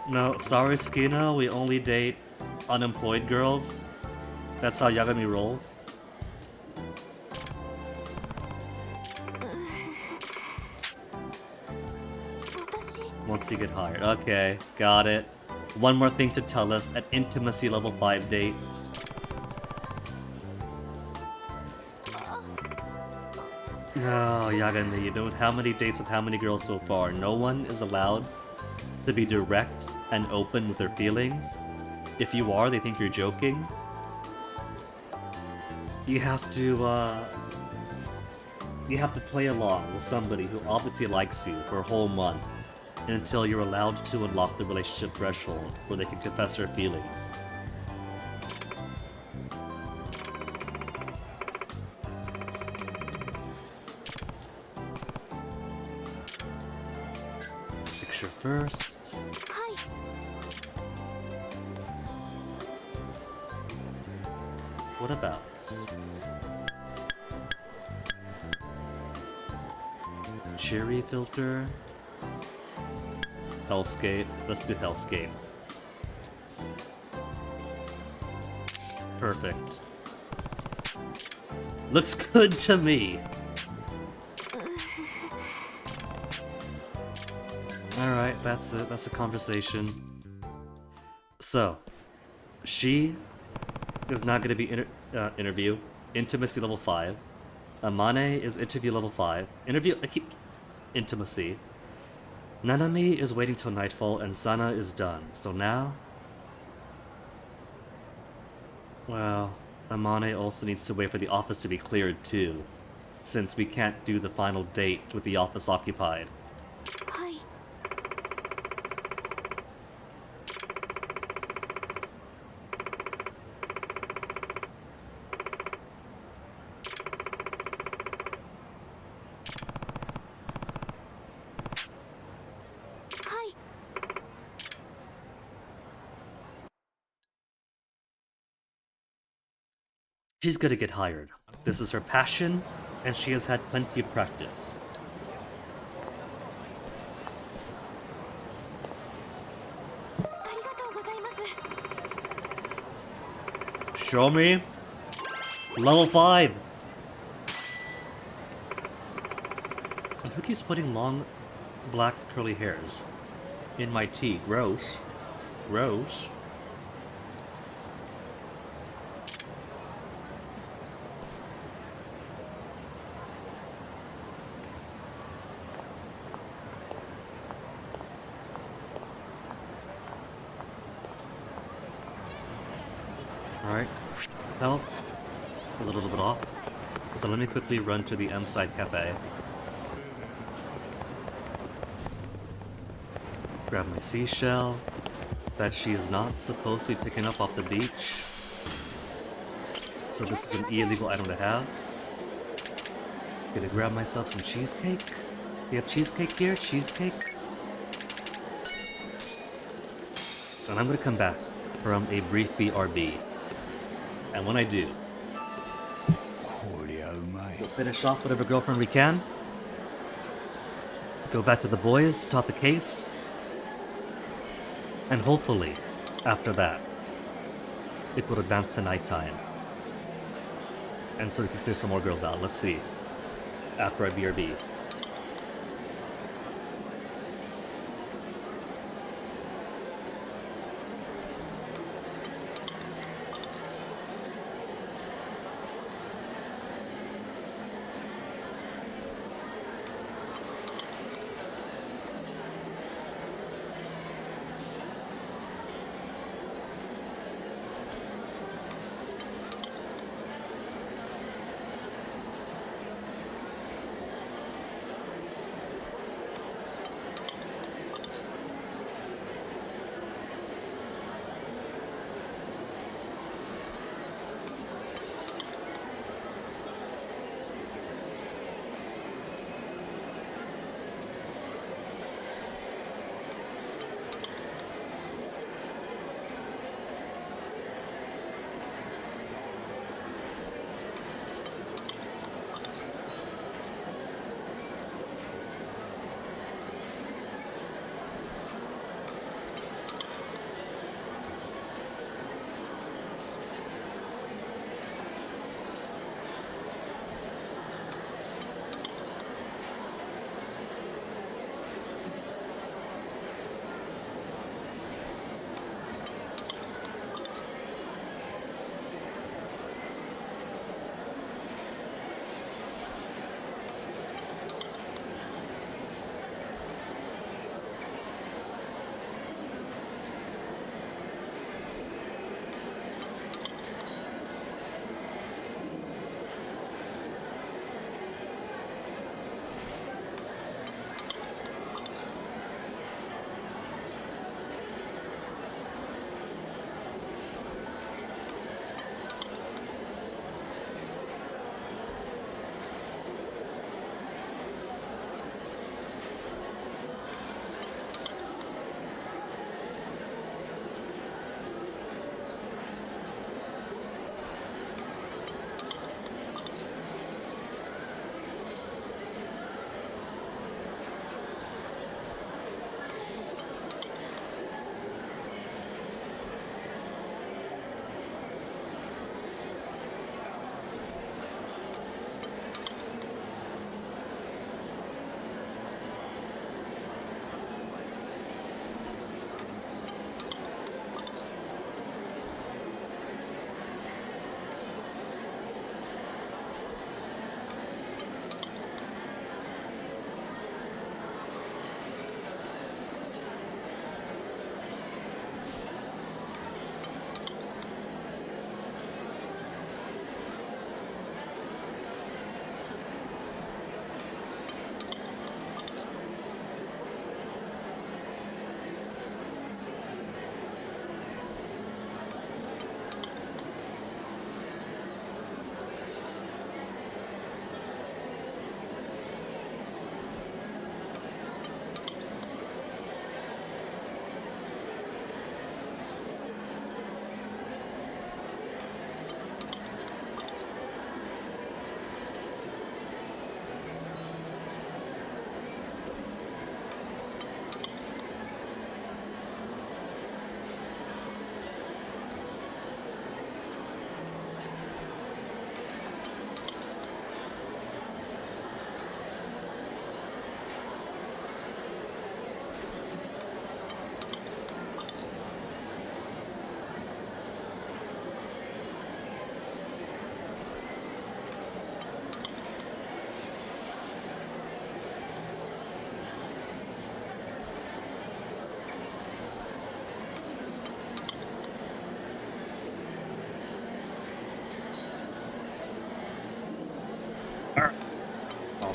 No, sorry Skina, we only date unemployed girls. That's how Yagami rolls. Once you get hired. Okay, got it. One more thing to tell us at intimacy level 5 date. Oh, Yagami, you know how many dates with how many girls so far? No one is allowed to be direct and open with their feelings. If you are, they think you're joking. You have to play along with somebody who obviously likes you for a whole month until you're allowed to unlock the relationship threshold where they can confess their feelings. Picture first. はい。 What about? Cherry filter? Hellscape? Let's do Hellscape. Perfect. Looks good to me! Alright, that's it. That's a conversation. So, she is not going to be interview. Intimacy level 5. Amane is interview level 5. Intimacy. Nanami is waiting till nightfall, and Sana is done. So now... Well, Amane also needs to wait for the office to be cleared too, since we can't do the final date with the office occupied. はい。 はい。 She's gonna get hired. This is her passion, and she has had plenty of practice. Show me. Level 5. And who keeps putting long, black, curly hairs in my tea? Gross. Gross. Alright. Health is a little bit off. So let me quickly run to the M-Side Cafe. Grab my seashell that she is not supposed to be picking up off the beach. So this is an illegal item to have. Gonna grab myself some cheesecake. You have cheesecake here? Cheesecake? And I'm gonna come back from a brief BRB. And when I do, we'll finish off whatever girlfriend we can. Go back to the boys, top the case. And hopefully, after that, it will advance to nighttime. And so we can clear some more girls out. Let's see. After I BRB.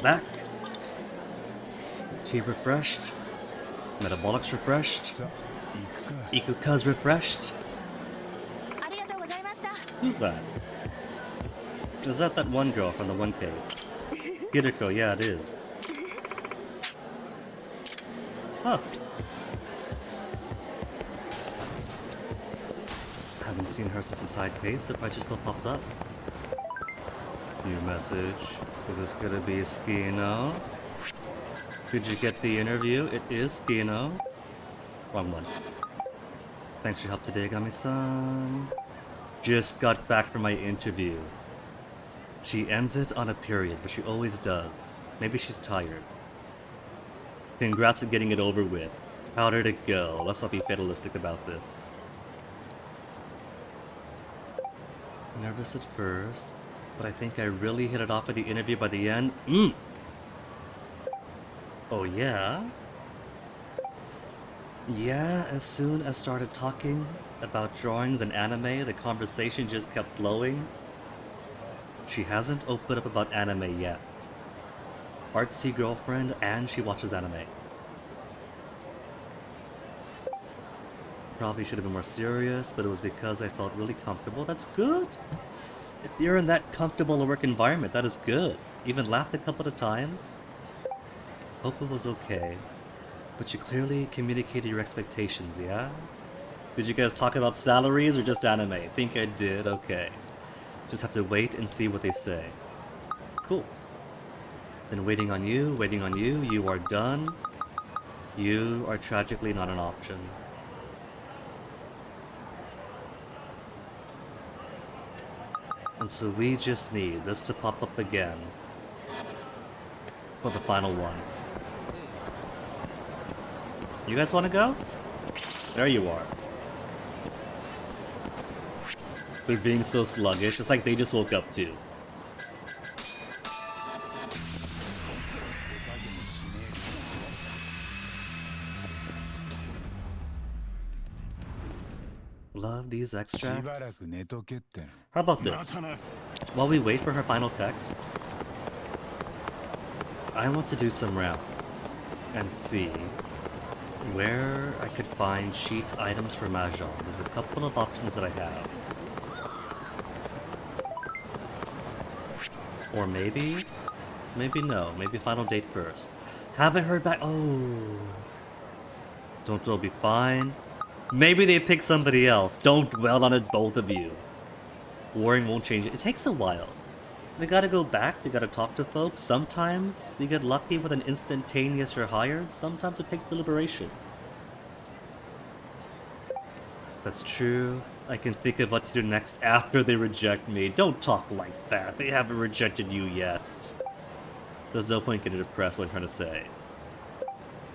back. Tea refreshed. Metabolics refreshed. さあ行くか Ikuka's refreshed. ありがとうございました。 Who's that? Is that one girl from the one case? Kiriko, yeah, it is. Huh. Haven't seen her since the side case, surprised she still pops up. New message. Is this gonna be Skino? Did you get the interview? It is Skino. Wrong one. Thanks for your help today, Gami-san. Just got back from my interview. She ends it on a period, but she always does. Maybe she's tired. Congrats on getting it over with. How did it go? Let's not be fatalistic about this. Nervous at first, but I think I really hit it off at the interview by the end. Oh yeah? Yeah, as soon as started talking about drawings and anime, the conversation just kept flowing. She hasn't opened up about anime yet. Artsy girlfriend, and she watches anime. Probably should have been more serious, but it was because I felt really comfortable. That's good. If you're in that comfortable work environment, that is good. Even laughed a couple of times. Hope it was okay. But you clearly communicated your expectations, yeah? Did you guys talk about salaries or just anime? Think I did, okay. Just have to wait and see what they say. Cool. Then waiting on you, you are done. You are tragically not an option. And so we just need this to pop up again for the final one. You guys want to go? There you are. They're being so sluggish. It's like they just woke up too. Love these しばら extracts. く寝とけっての How about this? While we wait for her final text, I want to do some rounds and see where I could find cheat items for Mahjong. There's a couple of options that I have. Or maybe no. Maybe final date first. Haven't heard back. Oh. Don't they'll be fine. Maybe they pick somebody else. Don't dwell on it, both of you. Warring won't change it. It takes a while. They gotta go back, they gotta talk to folks. Sometimes you get lucky with an instantaneous you're hired. Sometimes it takes deliberation. That's true. I can think of what to do next after they reject me. Don't talk like that. They haven't rejected you yet. There's no point getting depressed what I'm trying to say.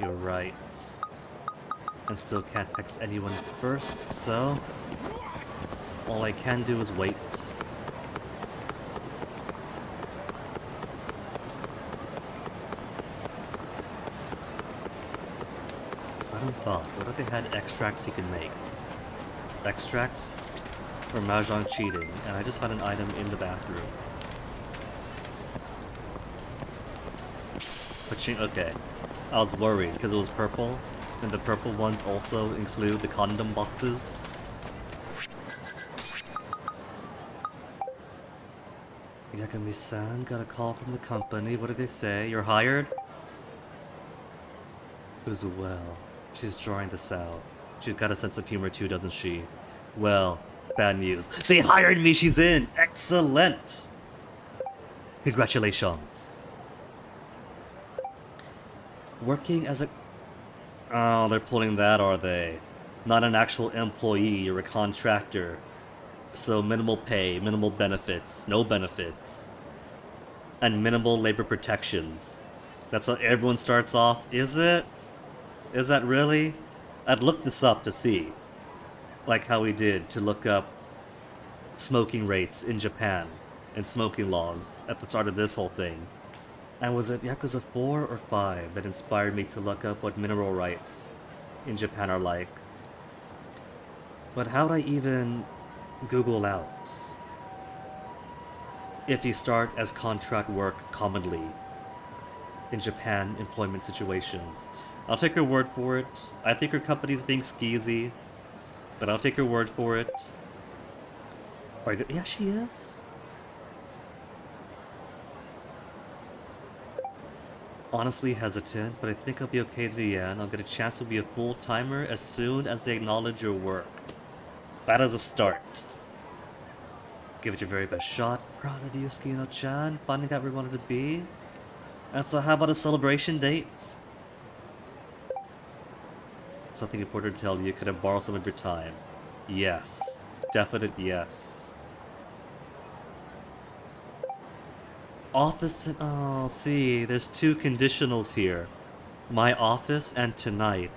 You're right. And still can't text anyone first, so all I can do is wait. Sudden thought, what if they had extracts you can make? Extracts for Mahjong cheating, and I just found an item in the bathroom. Okay. I was worried because it was purple, and the purple ones also include the condom boxes. Yagami-san got a call from the company. What did they say? You're hired? As well. She's drawing this out. She's got a sense of humor too, doesn't she? Well, bad news. They hired me! She's in! Excellent! Congratulations. Working as a... Oh, they're pulling that, are they? Not an actual employee, you're a contractor. So minimal pay, minimal benefits, no benefits. And minimal labor protections. That's how everyone starts off, is it? Is that really? I'd look this up to see. Like how we did to look up smoking rates in Japan and smoking laws at the start of this whole thing. And was it Yakuza 4 or 5 that inspired me to look up what mineral rights in Japan are like? But how'd I even Google out? If you start as contract work commonly, in Japan employment situations. I'll take her word for it. I think her company's being skeezy, but I'll take her word for it. Yeah, she is. Honestly hesitant, but I think I'll be okay in the end. I'll get a chance to be a full-timer as soon as they acknowledge your work. That is a start. Give it your very best shot. Proud of you, Yosuke-chan, finding out where we wanted to be. And so how about a celebration date? Something important to tell you. Could I borrow some of your time? Yes. Definite yes. Office oh, see, there's two conditionals here. My office and tonight.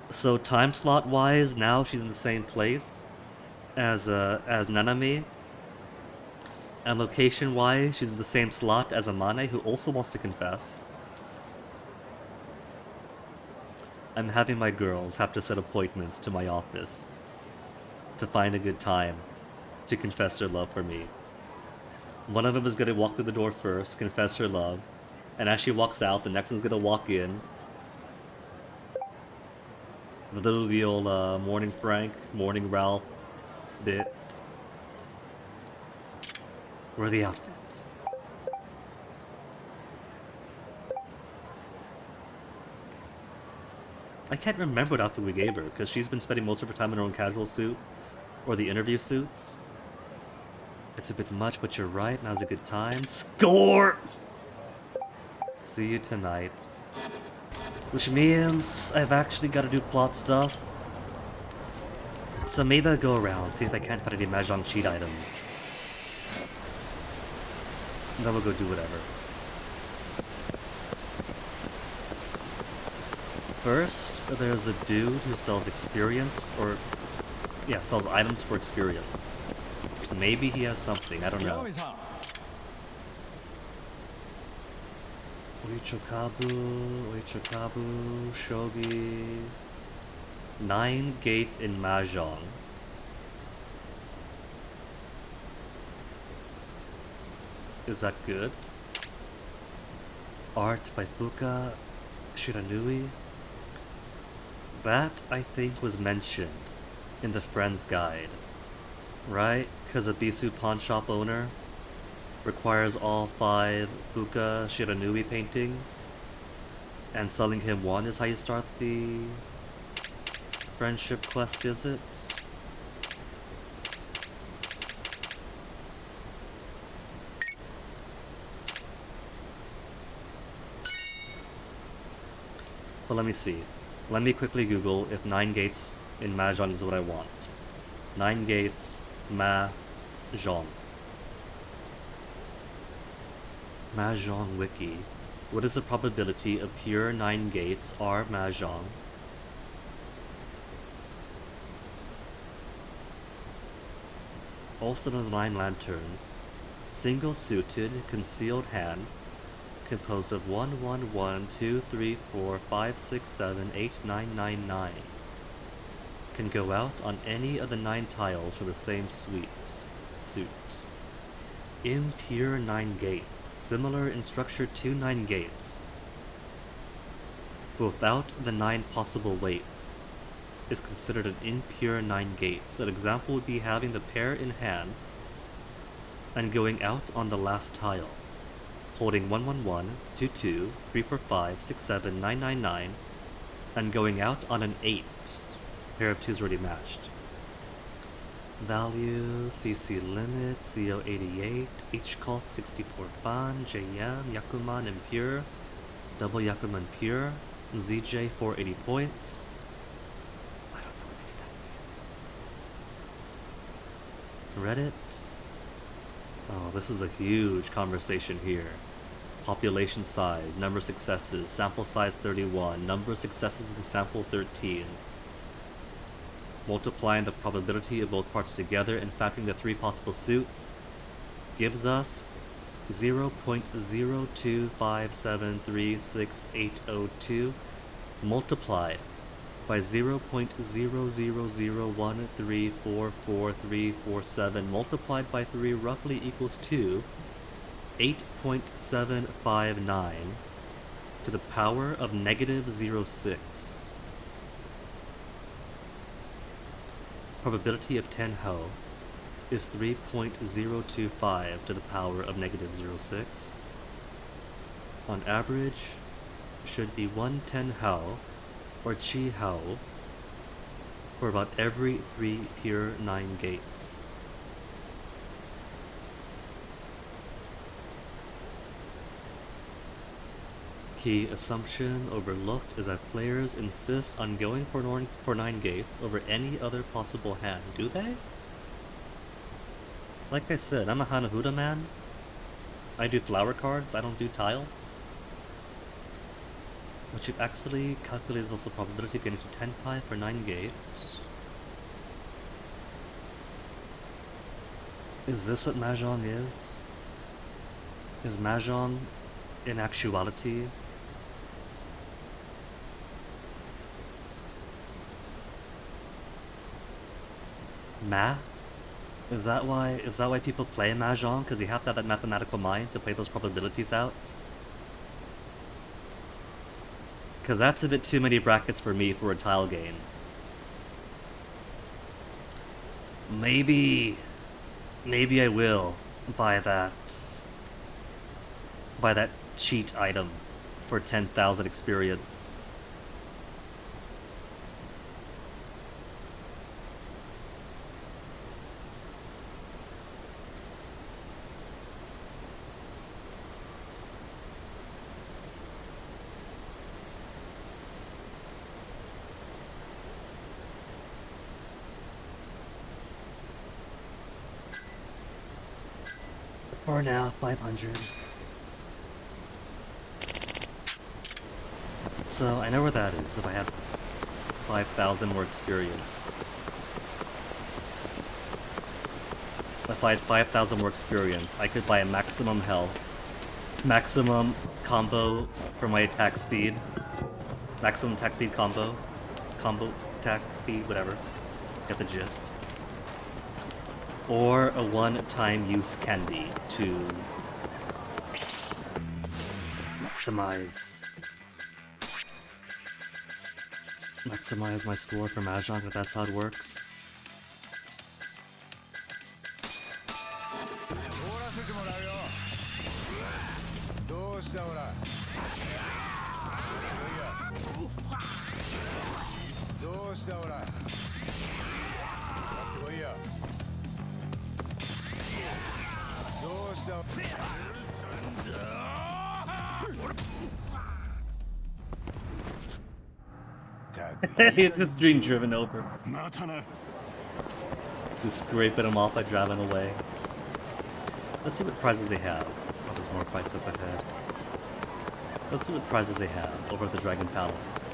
So time slot wise, now she's in the same place as Nanami. And location wise, she's in the same slot as Amane, who also wants to confess. I'm having my girls have to set appointments to my office to find a good time to confess their love for me. One of them is going to walk through the door first, confess her love, and as she walks out, the next one's going to walk in. The old morning Frank, morning Ralph bit. Where are the outfits? I can't remember what outfit we gave her, because she's been spending most of her time in her own casual suit, or the interview suits. It's a bit much, but you're right, now's a good time. Score! See you tonight. Which means I've actually got to do plot stuff. So maybe I'll go around, see if I can't find any Mahjong cheat items. And then we'll go do whatever. First, there's a dude who sells experience, or... yeah, sells items for experience. Maybe he has something, I don't know. Uichokabu, Shogi... 9 gates in Mahjong. Is that good? Art by Fuka Shiranui. That, I think, was mentioned in the Friend's Guide. Right? Because a Bisu pawn shop owner requires all 5 Fuka Shiranui paintings. And selling him one is how you start the friendship quest, is it? But let me see. Let me quickly Google if 9 gates in Mahjong is what I want. 9 gates, Mahjong. Mahjong Wiki. What is the probability of pure 9 gates are Mahjong? Also known as 9 lanterns. Single suited, concealed hand. Composed of 1, 1, 1, 2, 3, 4, 5, 6, 7, 8, 9, 9, 9. Can go out on any of the 9 tiles for the same suit. Impure 9 gates. Similar in structure to 9 gates. But without the 9 possible weights. Is considered an impure 9 gates. An example would be having the pair in hand and going out on the last tile. Holding 1, 1, 1, 2, 2, 3, 4, 5, 6, 7, 9, 9, 9, and going out on an 8. Pair of 2s already matched. Value, CC limit, CO88, H cost 64 fan, JM, Yakuman impure, double Yakuman pure, ZJ 480 points. I don't know what any of that means. Reddit. Oh, this is a huge conversation here. Population size, number of successes, sample size 31, number of successes in sample 13. Multiplying the probability of both parts together and factoring the 3 possible suits gives us 0.025736802 multiplied by 0.00013444347 multiplied by 3 roughly equals 2, 8.759 to the power of negative 0.6. Probability of 10 Hou is 3.025 to the power of negative 0.6. On average, should be 110 Hou, or Chi Hou, for about every 3 pure 9 gates. Key assumption overlooked is that players insist on going for 9 gates over any other possible hand, do they? Like I said, I'm a Hanahuda man. I do flower cards, I don't do tiles. What you've actually calculated is also probability of getting to 10 pi for 9 gates. Is this what Mahjong is? Is Mahjong, in actuality, math? Is that why people play Mahjong? Because you have to have that mathematical mind to play those probabilities out? Because that's a bit too many brackets for me for a tile game. Maybe I will buy that cheat item for 10,000 experience. For now, 500. So I know where that is if I have 5,000 more experience. If I had 5,000 more experience, I could buy a maximum health, maximum combo for my attack speed, maximum attack speed combo attack speed, whatever. Get the gist. Or a one-time use candy to maximize my score for Mahjong, if that's how it works. He's just being driven over. Just scraping him off by driving away. Let's see what prizes they have. Oh, there's more fights up ahead. Let's see what prizes they have over at the Dragon Palace.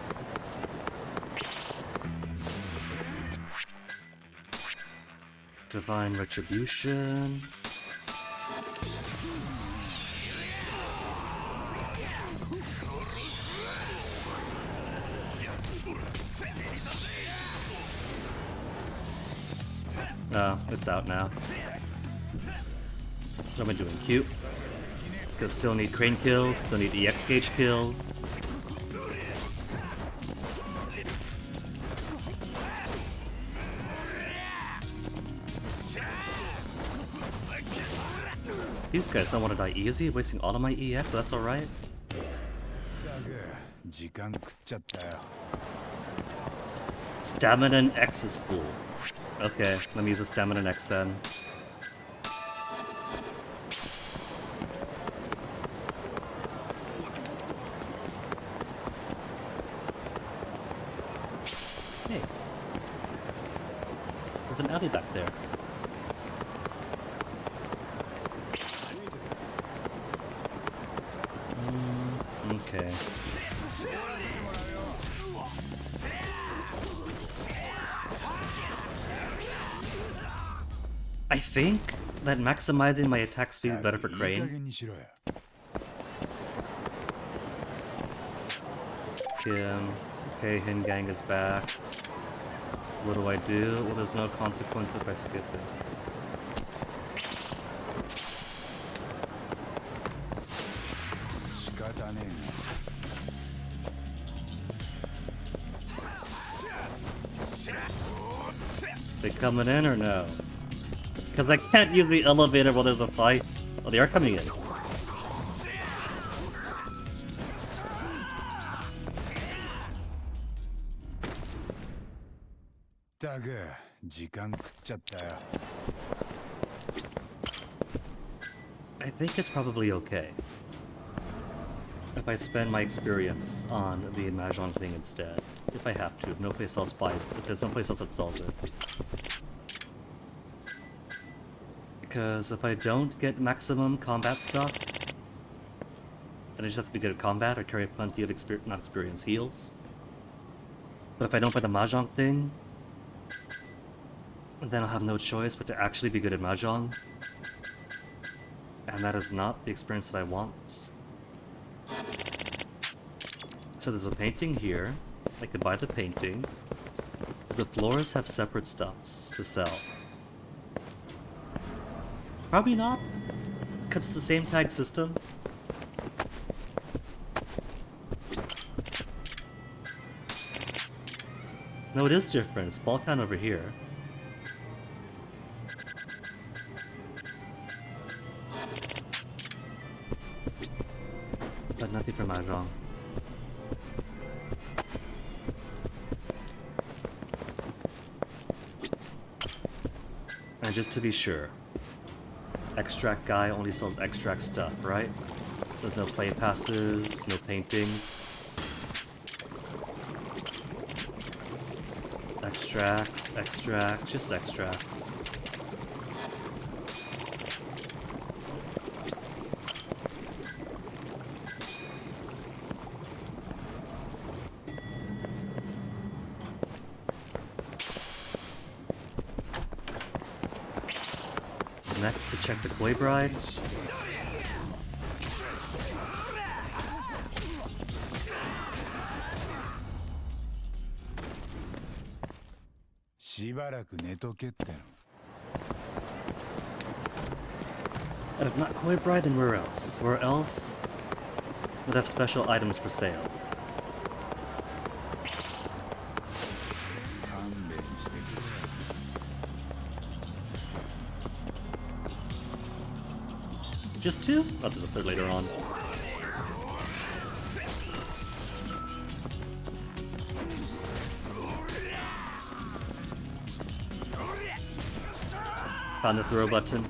Divine Retribution. Oh, it's out now. What am I doing? Cute? Because still need crane kills, still need EX gauge kills. These guys don't want to die easy, wasting all of my EX, but that's alright. Stamina and X is full. Okay, let me use the Stamina next then. Hey. There's an alley back there. Okay. I think that maximizing my attack speed is better for Crane. Okay, Hingang is back. What do I do? Well, there's no consequence if I skip it. らね They coming in or no? Because I can't use the elevator while there's a fight. Oh, they are coming in. えだが時間食っちゃったよ I think it's probably okay if I spend my experience on the Mahjong thing instead. If I have to. If no place else buys it. If there's no place else that sells it. Because if I don't get maximum combat stuff, then I just have to be good at combat or carry plenty of not experience heals. But if I don't buy the Mahjong thing, then I'll have no choice but to actually be good at Mahjong. And that is not the experience that I want. So there's a painting here. I could buy the painting. The floors have separate stuffs to sell. Probably not, because it's the same tag system. No, it is different. It's Balkan over here. But nothing for Mahjong. And just to be sure, extract guy only sells extract stuff, right? There's no play passes, no paintings. Extracts, just extracts. Next, to check the Koi Bride.しばらく寝とけっての And if not Koi Bride, then where else? Where else would have special items for sale? 勘弁してくれ Just two? Oh, there's a third later on. Found the throw button.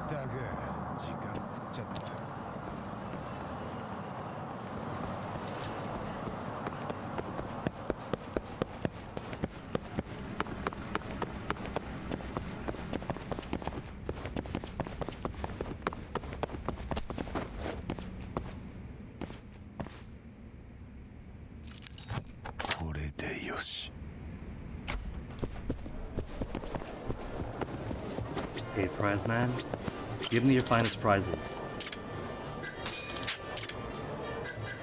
だが時間食っちゃった これでよし Hey, prize man. Give me your finest prizes.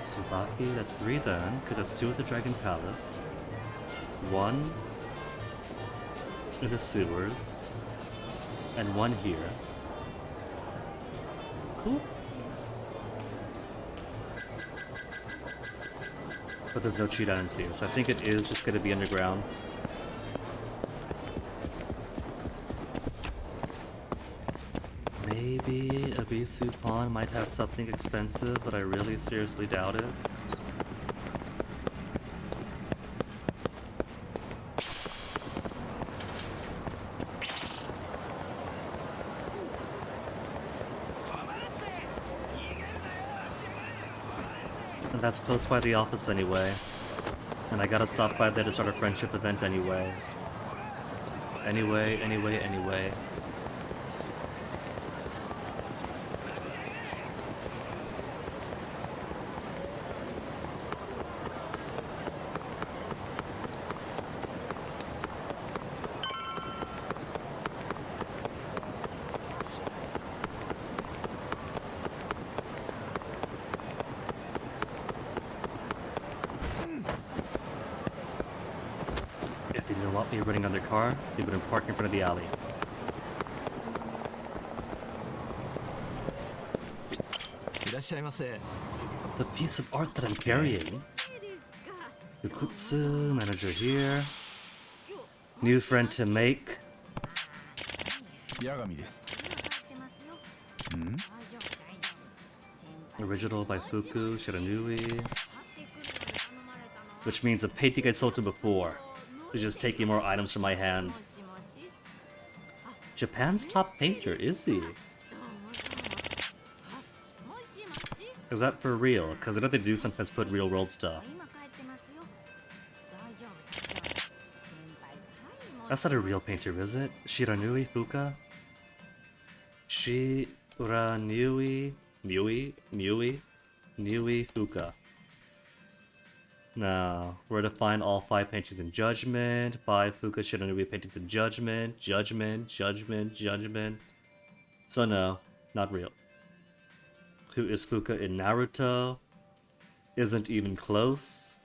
Tsubaki, that's 3 then, because that's 2 at the Dragon Palace. 1 in the sewers. And 1 here. Cool. But there's no cheat items here, so I think it is just going to be underground. Maybe Abisu Pawn might have something expensive, but I really seriously doubt it. And that's close by the office anyway. And I gotta stop by there to start a friendship event anyway. Anyway. If they didn't want me running on their car, they would have parked in front of the alley. The piece of art that I'm carrying. Fukutsu, manager here. New friend to make. 八神です。 Original by Fuku Shiranui. Which means a painting I sold to before. He's just taking more items from my hand. Japan's top painter, is he? Is that for real? Because I know they do sometimes put real world stuff. That's not a real painter, is it? Shiranui Fuka? Shiranui Niui Fuka. Now, where to find all 5 paintings in Judgment, 5 Fuka Shiranui paintings in Judgment, Judgment. So no, not real. Who is Fuka in Naruto? Isn't even close.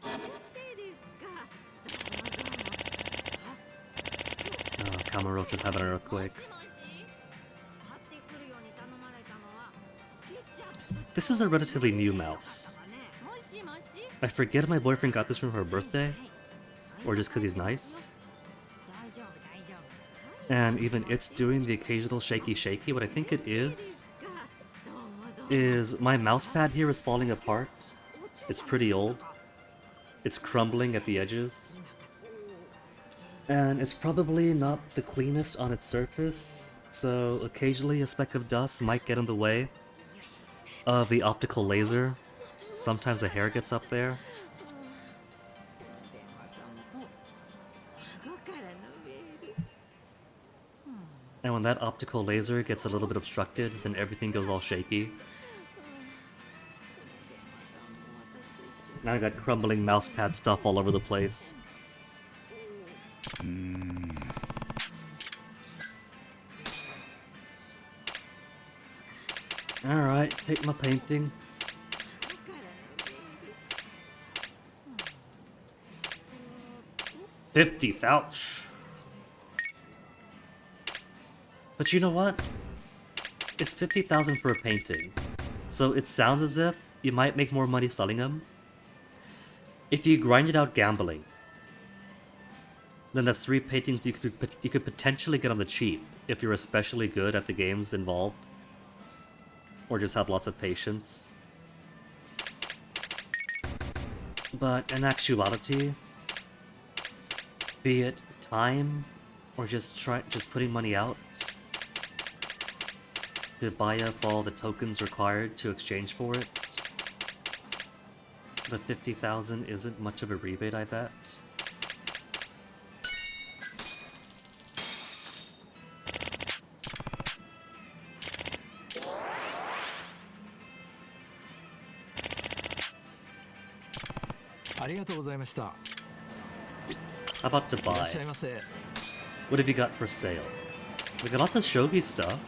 Oh, Kamurocho's having an earthquake. This is a relatively new mouse. I forget if my boyfriend got this for her birthday, or just because he's nice. And even it's doing the occasional shaky. What I think it is my mouse pad here is falling apart. It's pretty old. It's crumbling at the edges. And it's probably not the cleanest on its surface, so occasionally a speck of dust might get in the way of the optical laser. Sometimes a hair gets up there. And when that optical laser gets a little bit obstructed, then everything goes all shaky. Now I got crumbling mousepad stuff all over the place. Alright, take my painting. $50,000. But you know what? It's $50,000 for a painting. So it sounds as if you might make more money selling them. If you grind it out gambling, then that's 3 paintings you could potentially get on the cheap if you're especially good at the games involved. Or just have lots of patience. But in actuality, be it time or just putting money out to buy up all the tokens required to exchange for it, the 50,000 isn't much of a rebate, I bet. How about to buy? What have you got for sale? We got lots of shogi stuff.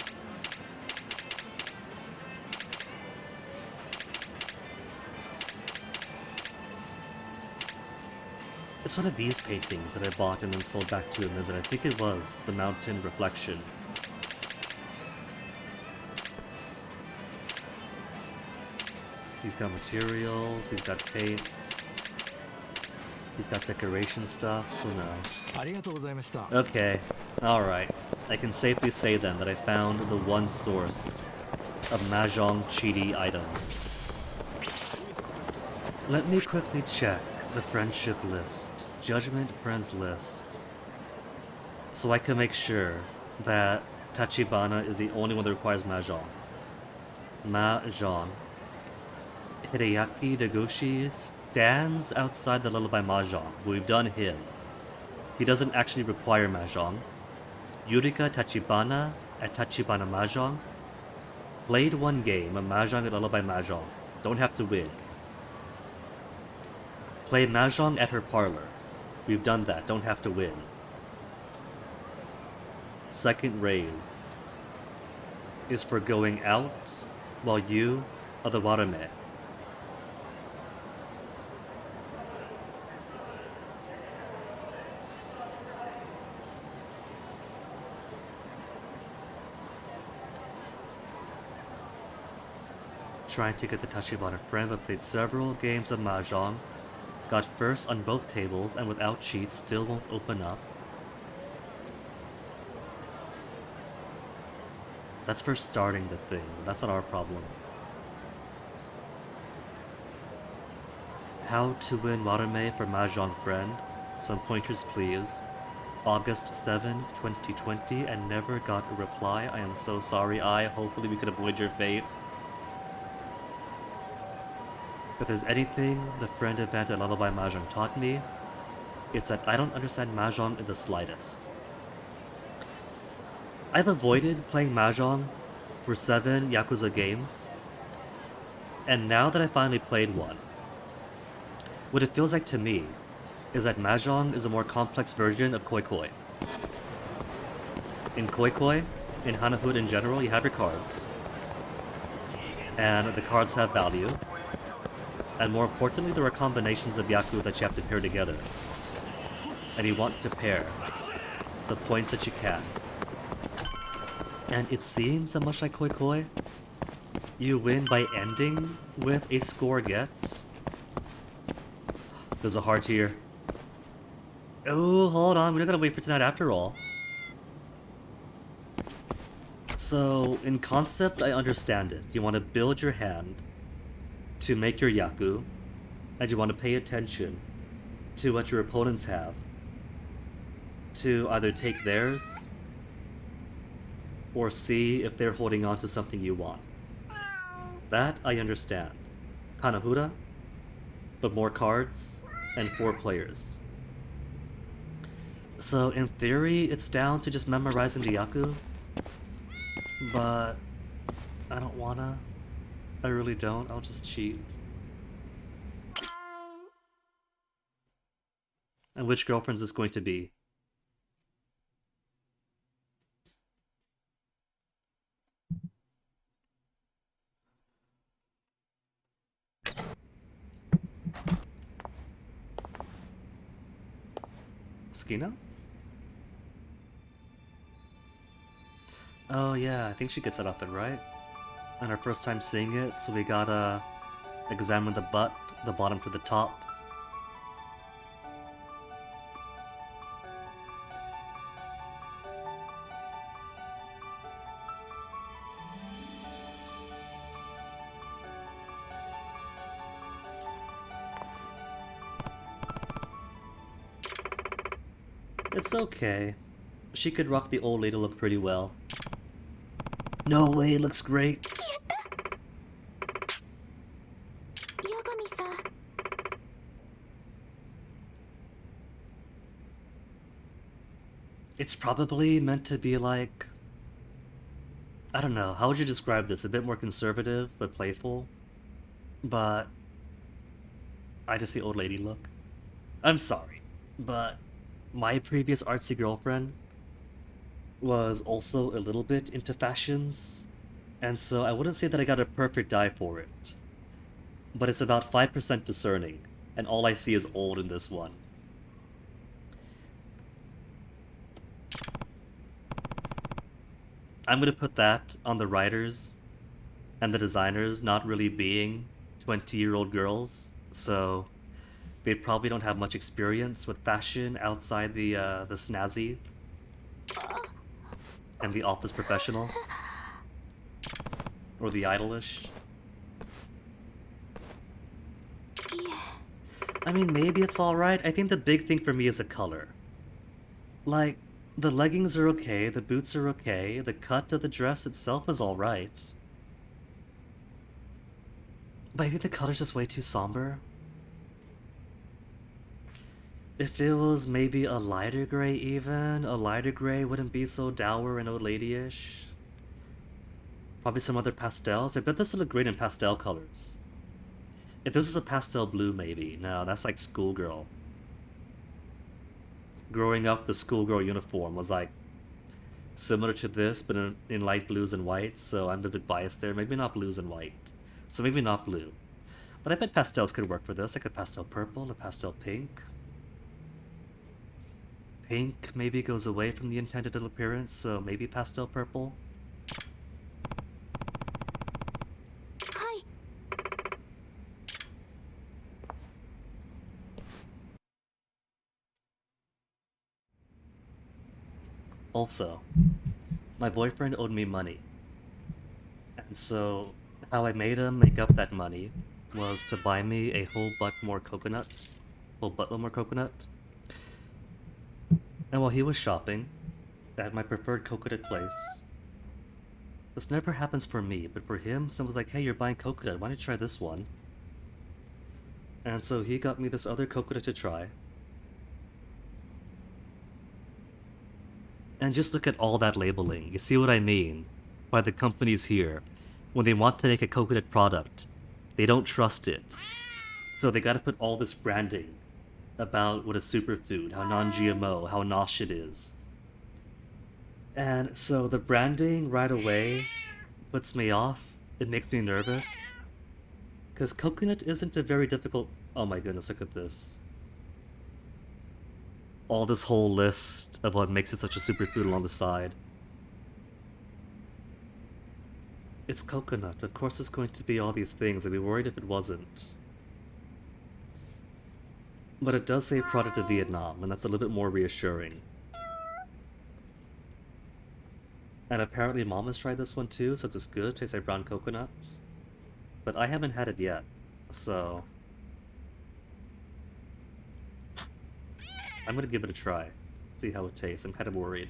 It's one of these paintings that I bought and then sold back to him, as I think it was the Mountain Reflection. He's got materials, he's got paint, he's got decoration stuff, so no. Okay, alright. I can safely say then that I found the one source of Mahjong cheaty items. Let me quickly check the friendship list, Judgment Friends list, so I can make sure that Tachibana is the only one that requires Mahjong. Mahjong. Hideyaki Degushi stands outside the Lullaby Mahjong. We've done him. He doesn't actually require Mahjong. Yurika Tachibana at Tachibana Mahjong. Played one game of Mahjong at Lullaby Mahjong. Don't have to win. Play Mahjong at her parlor. We've done that. Don't have to win. Second raise is for going out while you are the warame. trying to get the Tachiba on a friend, but played several games of Mahjong, got first on both tables, and without cheats still won't open up. That's for starting the thing. That's not our problem. How to win Warume for Mahjong friend. Some pointers please. August 7th, 2020, and never got a reply. I am so sorry, hopefully we can avoid your fate. If there's anything the friend event at Lullaby Mahjong taught me, it's that I don't understand Mahjong in the slightest. I've avoided playing Mahjong for 7 Yakuza games, and now that I finally played one, what it feels like to me is that Mahjong is a more complex version of Koi Koi. In Koi Koi, in Hanahood in general, you have your cards, and the cards have value, and more importantly, there are combinations of Yaku that you have to pair together, and you want to pair the points that you can. And it seems that much like Koi Koi, you win by ending with a score get. There's a heart here. Oh, hold on, we're not gonna wait for tonight after all. So, in concept, I understand it. You want to build your hand to make your Yaku, and you want to pay attention to what your opponents have to either take theirs or see if they're holding on to something you want. That I understand. Hanahuda, but more cards and 4 players. So in theory, it's down to just memorizing the Yaku, but I don't wanna. I really don't. I'll just cheat. And which girlfriend is this going to be? Skina? Oh yeah, I think she gets it up and right. And our first time seeing it, so we gotta examine the butt, the bottom to the top. It's okay. She could rock the old lady look pretty well. No way, looks great. 八神さん It's probably meant to be like... I don't know, how would you describe this? A bit more conservative, but playful? But... I just see old lady look. I'm sorry, but... my previous artsy girlfriend was also a little bit into fashions, and so I wouldn't say that I got a perfect eye for it. But it's about 5% discerning, and all I see is old in this one. I'm gonna put that on the writers and the designers not really being 20-year-old girls, so they probably don't have much experience with fashion outside the snazzy and the office professional or the idolish. I mean, maybe it's alright. I think the big thing for me is the color. Like, the leggings are okay, the boots are okay, the cut of the dress itself is alright. But I think the color's just way too somber. If it was maybe a lighter gray even, a lighter gray wouldn't be so dour and old lady-ish. Probably some other pastels. I bet this would look great in pastel colors. If this is a pastel blue maybe. No, that's like schoolgirl. Growing up, the schoolgirl uniform was like similar to this, but in light blues and whites, so I'm a bit biased there. Maybe not blues and white. So maybe not blue. But I bet pastels could work for this. Like a pastel purple, a pastel pink. Pink maybe goes away from the intended appearance, so maybe pastel purple. はい Also, my boyfriend owed me money. And so, how I made him make up that money was to buy me a whole buttload more coconut. And while he was shopping at my preferred coconut place, this never happens for me, but for him, someone was like, hey, you're buying coconut, why don't you try this one? And so he got me this other coconut to try. And just look at all that labeling. You see what I mean? By the companies here. When they want to make a coconut product, they don't trust it. So they gotta put all this branding about what a superfood, how non-GMO, how nosh it is. And so the branding right away puts me off. It makes me nervous. Because coconut isn't a very difficult... Oh my goodness, look at this. All this whole list of what makes it such a superfood along the side. It's coconut. Of course it's going to be all these things. I'd be worried if it wasn't. But it does say product of Vietnam, and that's a little bit more reassuring. And apparently Mom has tried this one too, so it's good. Tastes like brown coconut. But I haven't had it yet, so... I'm gonna give it a try. See how it tastes. I'm kind of worried.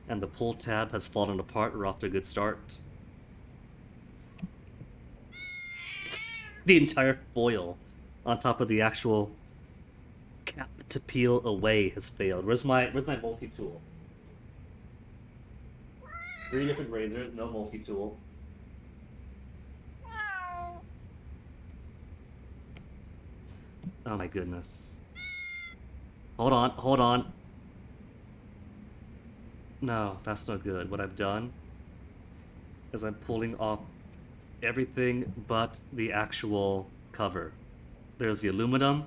And the pull tab has fallen apart. We're off to a good start. The entire foil on top of the actual cap to peel away has failed. Where's my multi-tool? 3 different razors, no multi-tool. Oh my goodness. Hold on. No, that's no good. What I've done is I'm pulling off everything but the actual cover. There's the aluminum.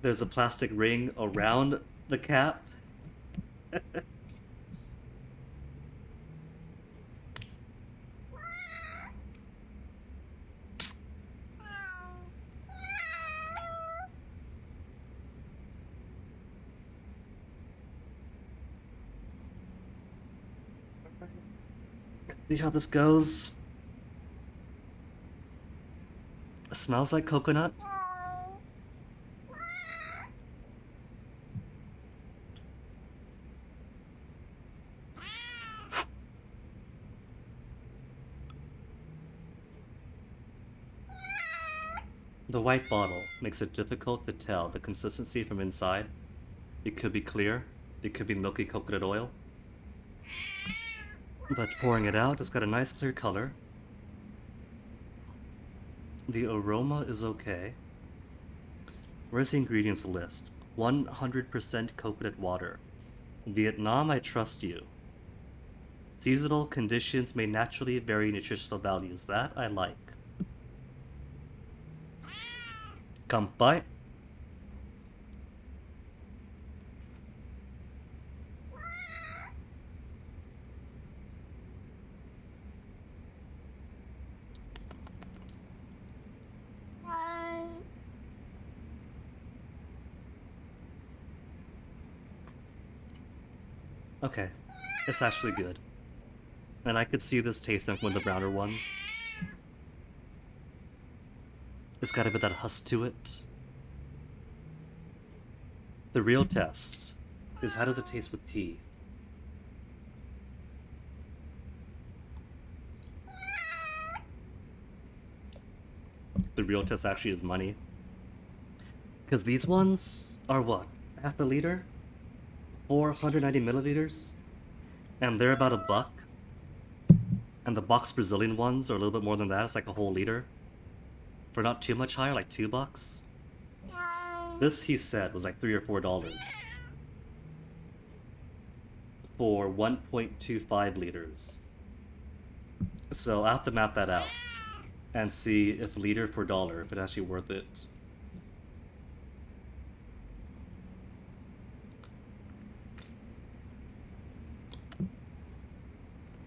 There's a plastic ring around the cap. See how this goes? It smells like coconut. The white bottle makes it difficult to tell the consistency from inside. It could be clear, it could be milky coconut oil. But pouring it out, it's got a nice clear color. The aroma is okay. Where's the ingredients list? 100% coconut water. Vietnam, I trust you. Seasonal conditions may naturally vary nutritional values. That I like. Kampai. Okay, it's actually good. And I could see this tasting like one of the browner ones. It's got a bit of that husk to it. The real test is how does it taste with tea? The real test actually is money. Because these ones are what? Half a liter? 490 milliliters? And they're about $1. And the box Brazilian ones are a little bit more than that. It's like a whole liter. For not too much higher, like $2. This, he said, was like $3 or $4 for 1.25 liters. So I'll have to map that out and see if liter for dollar, if it's actually worth it.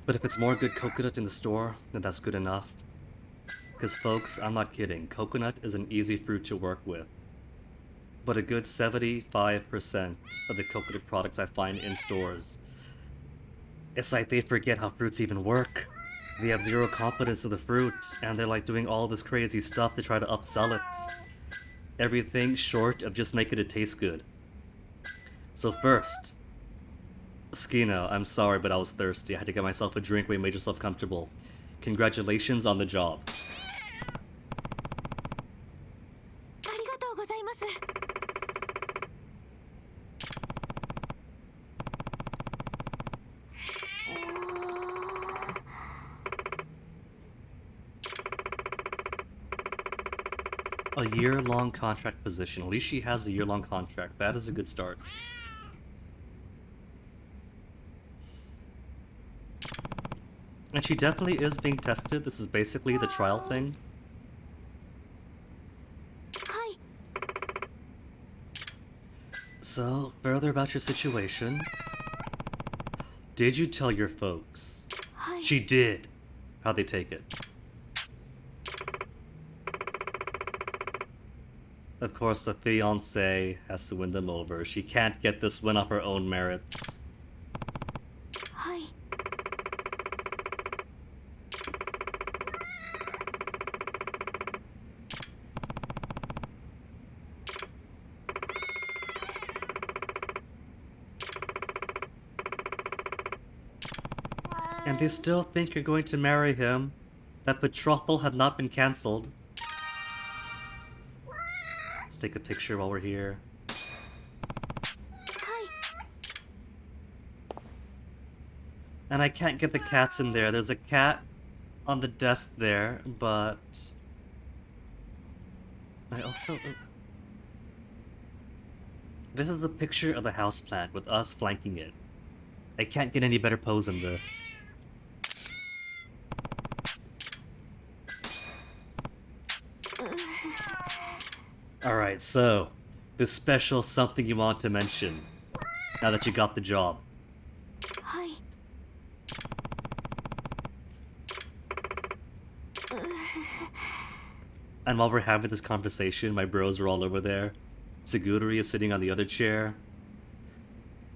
But if it's more good coconut in the store, then that's good enough. Because folks, I'm not kidding, coconut is an easy fruit to work with. But a good 75% of the coconut products I find in stores, it's like they forget how fruits even work. They have zero confidence in the fruit, and they're like doing all this crazy stuff to try to upsell it. Everything short of just making it taste good. So first, Skino, I'm sorry, but I was thirsty. I had to get myself a drink where you made yourself comfortable. Congratulations on the job. ありがとうございます。 A year-long contract position. At least she has a year-long contract. That is a good start. And she definitely is being tested. This is basically the trial thing. はい。 So, further about your situation. Did you tell your folks? はい。 She did. How'd they take it? Of course, the fiancé has to win them over. She can't get this win off her own merits. はい。 And they still think you're going to marry him. That betrothal had not been cancelled. Let's take a picture while we're here. はい。 And I can't get the cats in there. There's a cat on the desk there, but... I also... This is a picture of the houseplant with us flanking it. I can't get any better pose than this. Alright, so, this special something you want to mention, now that you got the job. はい。 And while we're having this conversation, my bros are all over there. Seguri is sitting on the other chair.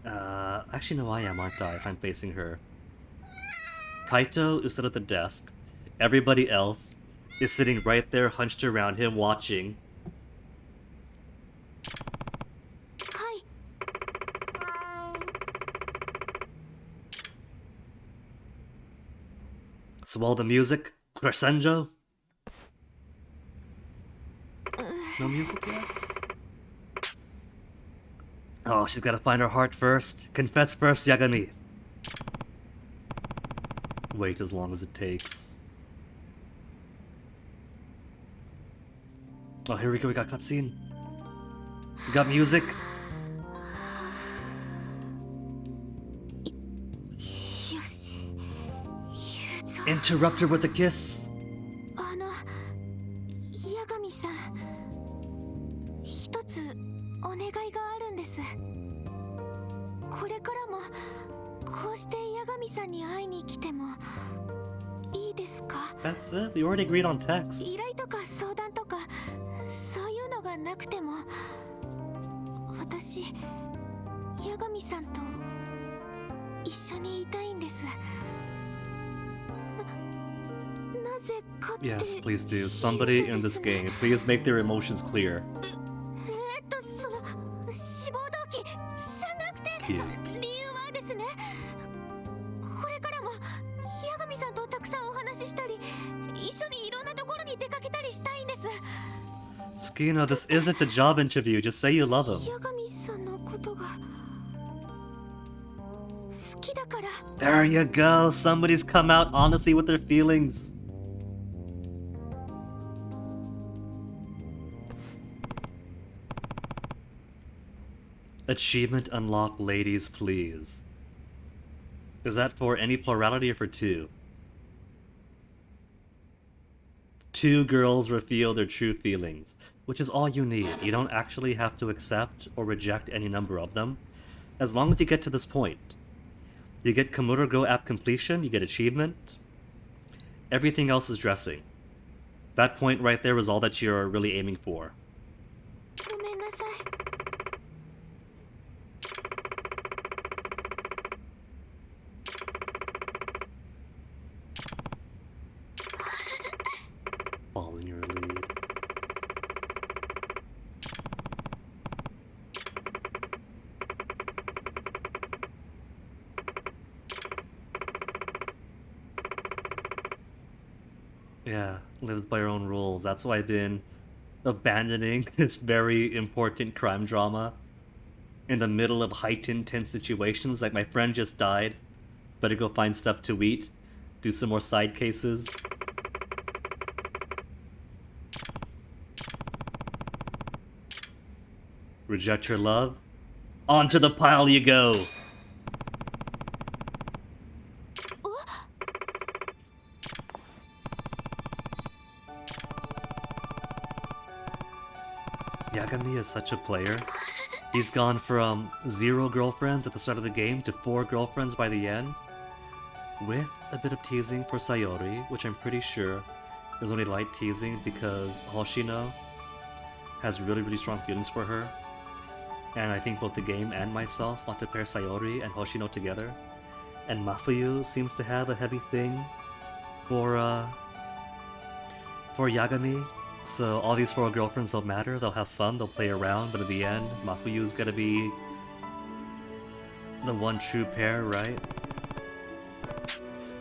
Actually no, I am, aren't I, if I'm facing her. Kaito is sitting at the desk. Everybody else is sitting right there, hunched around him, watching. はい。 So all the music, crescendo. No music yet? Oh, she's gotta find her heart first. Confess first, Yagami. Wait as long as it takes. Oh, here we go, we got cutscene. We got music. よし。ゆうぞ。 Interrupt her with a kiss. 八神さん。一つお願いがあるんです。これからもこうして八神さんに会いに来てもいいですか？ That's it. We already agreed on text. 依頼とか相談とかそういうのがなくても私八神さんと一緒にいたいんです。なぜかって Yes, please do. Somebody in this game, please make their emotions clear. その志望動機じゃなくて Cute. 理由はですね、これからも八神さんとたくさんお話ししたり一緒にいろんなところに出かけたりしたいんです。 Skino, this isn't a job interview. Just say you love him. 八神さんのことが好きだから。 There you go. Somebody's come out honestly with their feelings. Achievement unlock, ladies, please. Is that for any plurality or for two? Two girls reveal their true feelings, which is all you need. You don't actually have to accept or reject any number of them, as long as you get to this point. You get Komuro Go app completion, you get achievement. Everything else is dressing. That point right there was all that you're really aiming for. ごめんなさい。 Following your lead. Yeah, lives by her own rules. That's why I've been abandoning this very important crime drama in the middle of heightened tense situations. Like my friend just died, better go find stuff to eat, do some more side cases. Reject your love? Onto the pile you go! Yagami is such a player. He's gone from 0 girlfriends at the start of the game to 4 girlfriends by the end, with a bit of teasing for Sayori, which I'm pretty sure is only light teasing because Hoshino has really strong feelings for her, and I think both the game and myself want to pair Sayori and Hoshino together, and Mafuyu seems to have a heavy thing for Yagami. So all these 4 girlfriends don't matter, they'll have fun, they'll play around, but in the end, Mafuyu's gonna be the one true pair, right?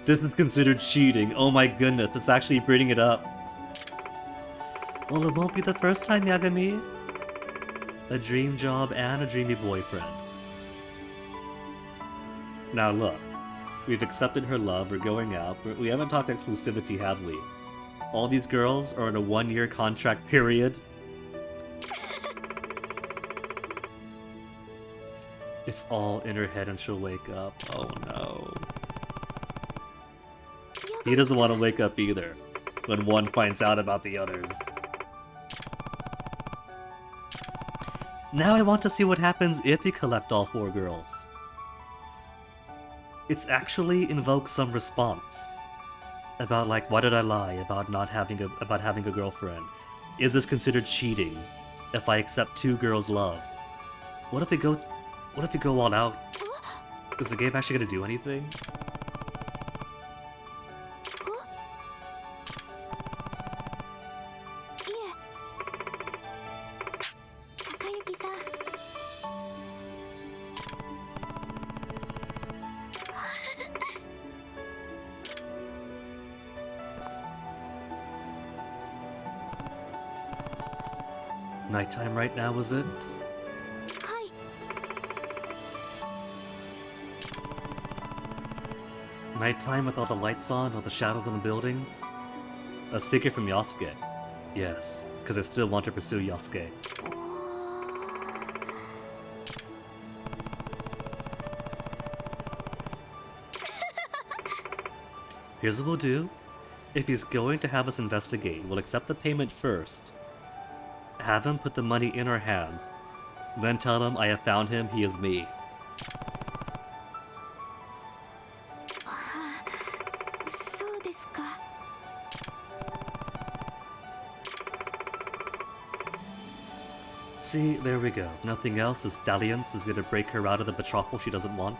This is considered cheating, oh my goodness, it's actually bringing it up. Well, it won't be the first time, Yagami. A dream job and a dreamy boyfriend. Now look, we've accepted her love, we're going out, but we haven't talked exclusivity, have we? All these girls are in a 1-year contract period. It's all in her head and she'll wake up. Oh no. He doesn't want to wake up either, when one finds out about the others. Now I want to see what happens if you collect all 4 girls. It's actually invoked some response. About like, why did I lie about not having a girlfriend? Is this considered cheating if I accept 2 girls' love? What if we go all out? Is the game actually gonna do anything? Nighttime right now, is it? Nighttime with all the lights on, all the shadows on the buildings? A secret from Yosuke. Yes, because I still want to pursue Yosuke. Here's what we'll do. If he's going to have us investigate, we'll accept the payment first. Have him put the money in our hands. Then tell him I have found him, he is me. See, there we go. Nothing else. This dalliance is gonna break her out of the betrothal she doesn't want.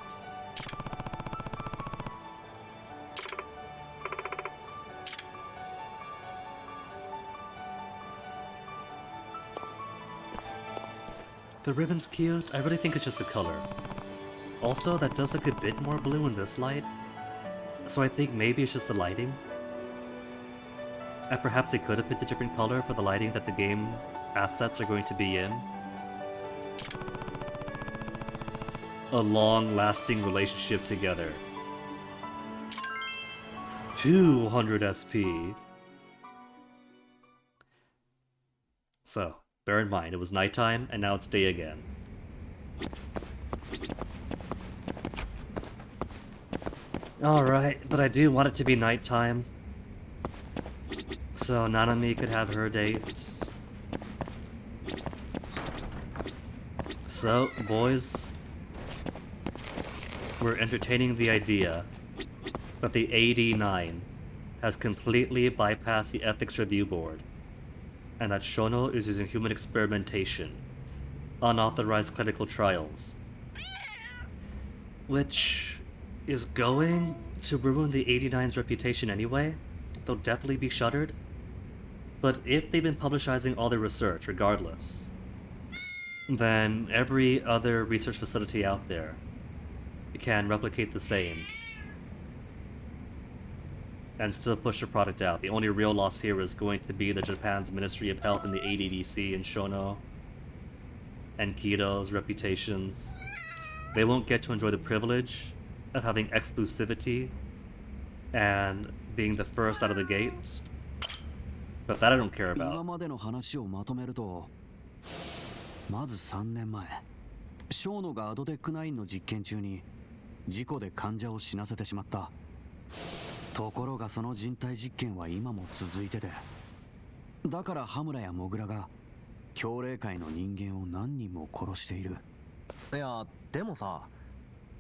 The ribbon's cute. I really think it's just a color. Also, that does look a bit more blue in this light. So I think maybe it's just the lighting. And perhaps they could have picked a different color for the lighting that the game assets are going to be in. A long-lasting relationship together. 200 SP. So, bear in mind, it was nighttime, and now it's day again. Alright, but I do want it to be nighttime. So Nanami could have her date. So, boys, we're entertaining the idea that the AD9 has completely bypassed the ethics review board, and that Shono is using human experimentation, unauthorized clinical trials, which is going to ruin the 89's reputation anyway. They'll definitely be shuttered. But if they've been publicizing all their research regardless, then every other research facility out there can replicate the same and still push the product out. The only real loss here is going to be the Japan's Ministry of Health and the ADDC and Shono and Kido's reputations. They won't get to enjoy the privilege of having exclusivity and being the first out of the gate. But that I don't care 今 about. までの話をまとめると、まず3年前、ショーノがアドテック9の実験中に事故で患者を死なせてしまった。ところがその人体実験は今も続いてて、だから羽村やモグラが教霊界の人間を何人も殺している。いやでもさ、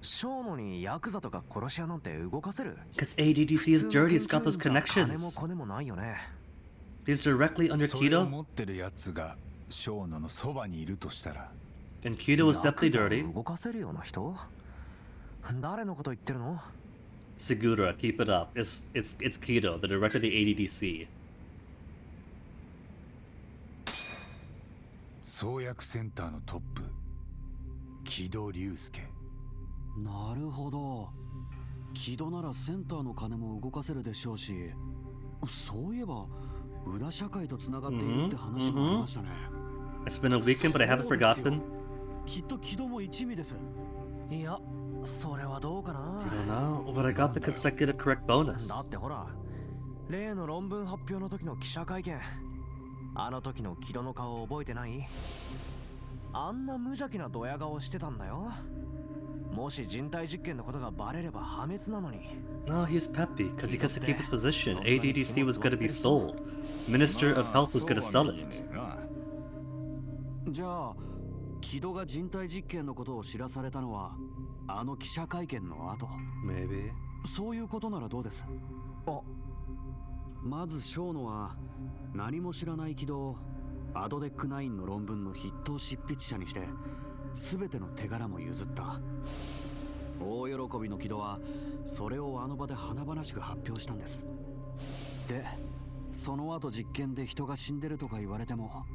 ショーノにヤクザとか殺し屋なんて動かせる？ Because ADDC is dirty, it's got those 金も connections. 金もないよね。 He's directly under それを Kido, 持ってるやつがショーノのそばにいるとしたら、 and Kido is ヤ definitely クザを dirty. 動かせるような人？誰のこと言ってるの？ Segura, keep it up. It's Kido, the director of the ADDC. 創薬センターのトップ、木戸隆介。なるほど。木戸ならセンターの金も動かせるでしょうし、そういえば裏社会とつながっているって話もありましたね。It's been a weekend, but I haven't forgotten. きっと木戸も一味です。いや、それはどうかな。 I don't know, but I got the consecutive correct bonus. だってほら、例の論文発表の時の記者会見、あの時の木戸の顔覚えてない？あんな無邪気なドヤ顔してたんだよ。もし人体実験のことがバレれば破滅なのに。 No, he's peppy because he gets to keep his position. ADDC was going to be sold. Minister of Health was going to sell it. じゃあ木戸が人体実験のことを知らされたのはあの記者会見の後。 Maybe. そういうことならどうです？あ、まずショーノは何も知らない木戸をアドデック9の論文の筆頭執筆者にして全ての手柄も譲った。大喜びの木戸はそれをあの場で華々しく発表したんです。で、その後実験で人が死んでるとか言われても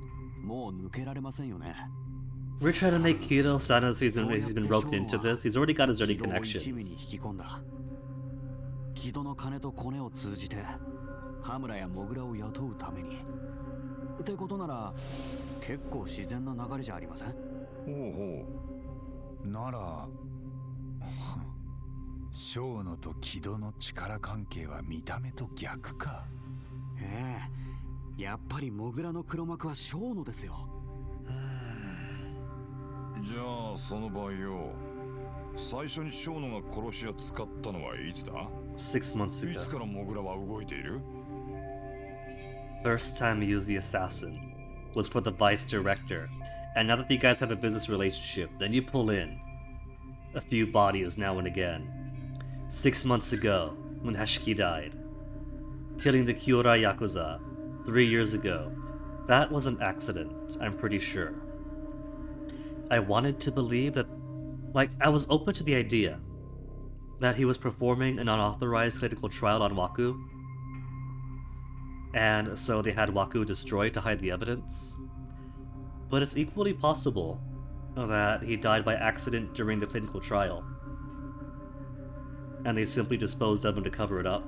もう抜けられませんよね。 We're trying to make Kido sound as he's been roped into this. He's already got his dirty 木戸を一味に connections. 引き込んだ。木戸の金とコネを通じて羽村やモグラを雇うために。ってことなら結構自然な流れじゃありません？ほうほならショーノと木戸の力関係は見た目と逆か。ええ、やっぱりモグラの黒幕はショーノですよ。う。じゃあその場合よ、最初にショーノが殺し屋使ったのはいつだ？ 6 months いつ ago. からモグラは動いている？ First time he used the assassin was for the vice director. And now that you guys have a business relationship, then you pull in a few bodies now and again. 6 months ago, when Hashiki died, killing the Kyora Yakuza 3 years ago, that was an accident, I'm pretty sure. I wanted to believe that, I was open to the idea that he was performing an unauthorized clinical trial on Waku, and so they had Waku destroyed to hide the evidence. But it's equally possible that he died by accident during the clinical trial, and they simply disposed of him to cover it up,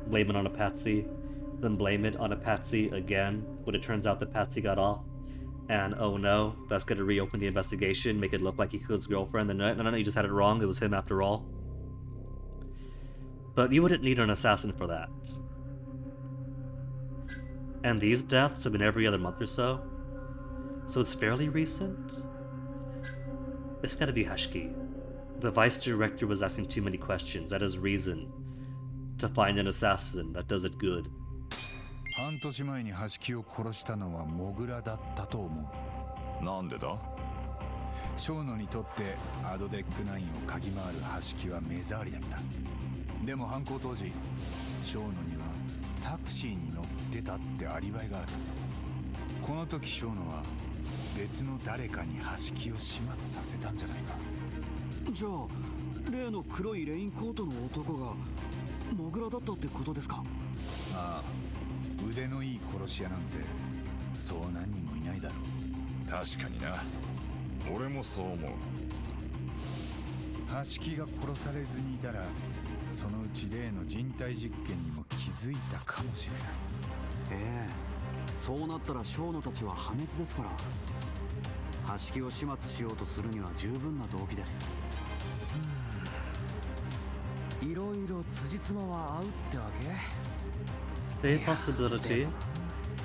blame it on a patsy, then blame it on a patsy again when it turns out that patsy got off, and oh no, that's going to reopen the investigation, make it look like he killed his girlfriend, then no, you just had it wrong, it was him after all. But you wouldn't need an assassin for that. And these deaths have been every other month or so, so it's fairly recent. It's gotta be Hashiki. The vice director was asking too many questions. That is reason to find an assassin that does it good. 半年前に橋木を殺したのはモグラだったと思う。なんでだ？ショーノにとってアドデック9を嗅ぎ回る橋木は目障りだった。でも犯行当時ショーノにはタクシーに乗ってたってアリバイがある。この時ショーノは別の誰かに橋木を始末させたんじゃないか。じゃあ例の黒いレインコートの男がモグラだったってことですか？ああ、腕のいい殺し屋なんてそう何人もいないだろう。確かにな。俺もそう思う。橋木が殺されずにいたらそのうち例の人体実験にも気づいたかもしれない。ええ、そうなったらショーノたちは破滅ですから。橋木を始末しようとするには十分な動機です。いろいろ辻褄は合うってわけ？ A possibility.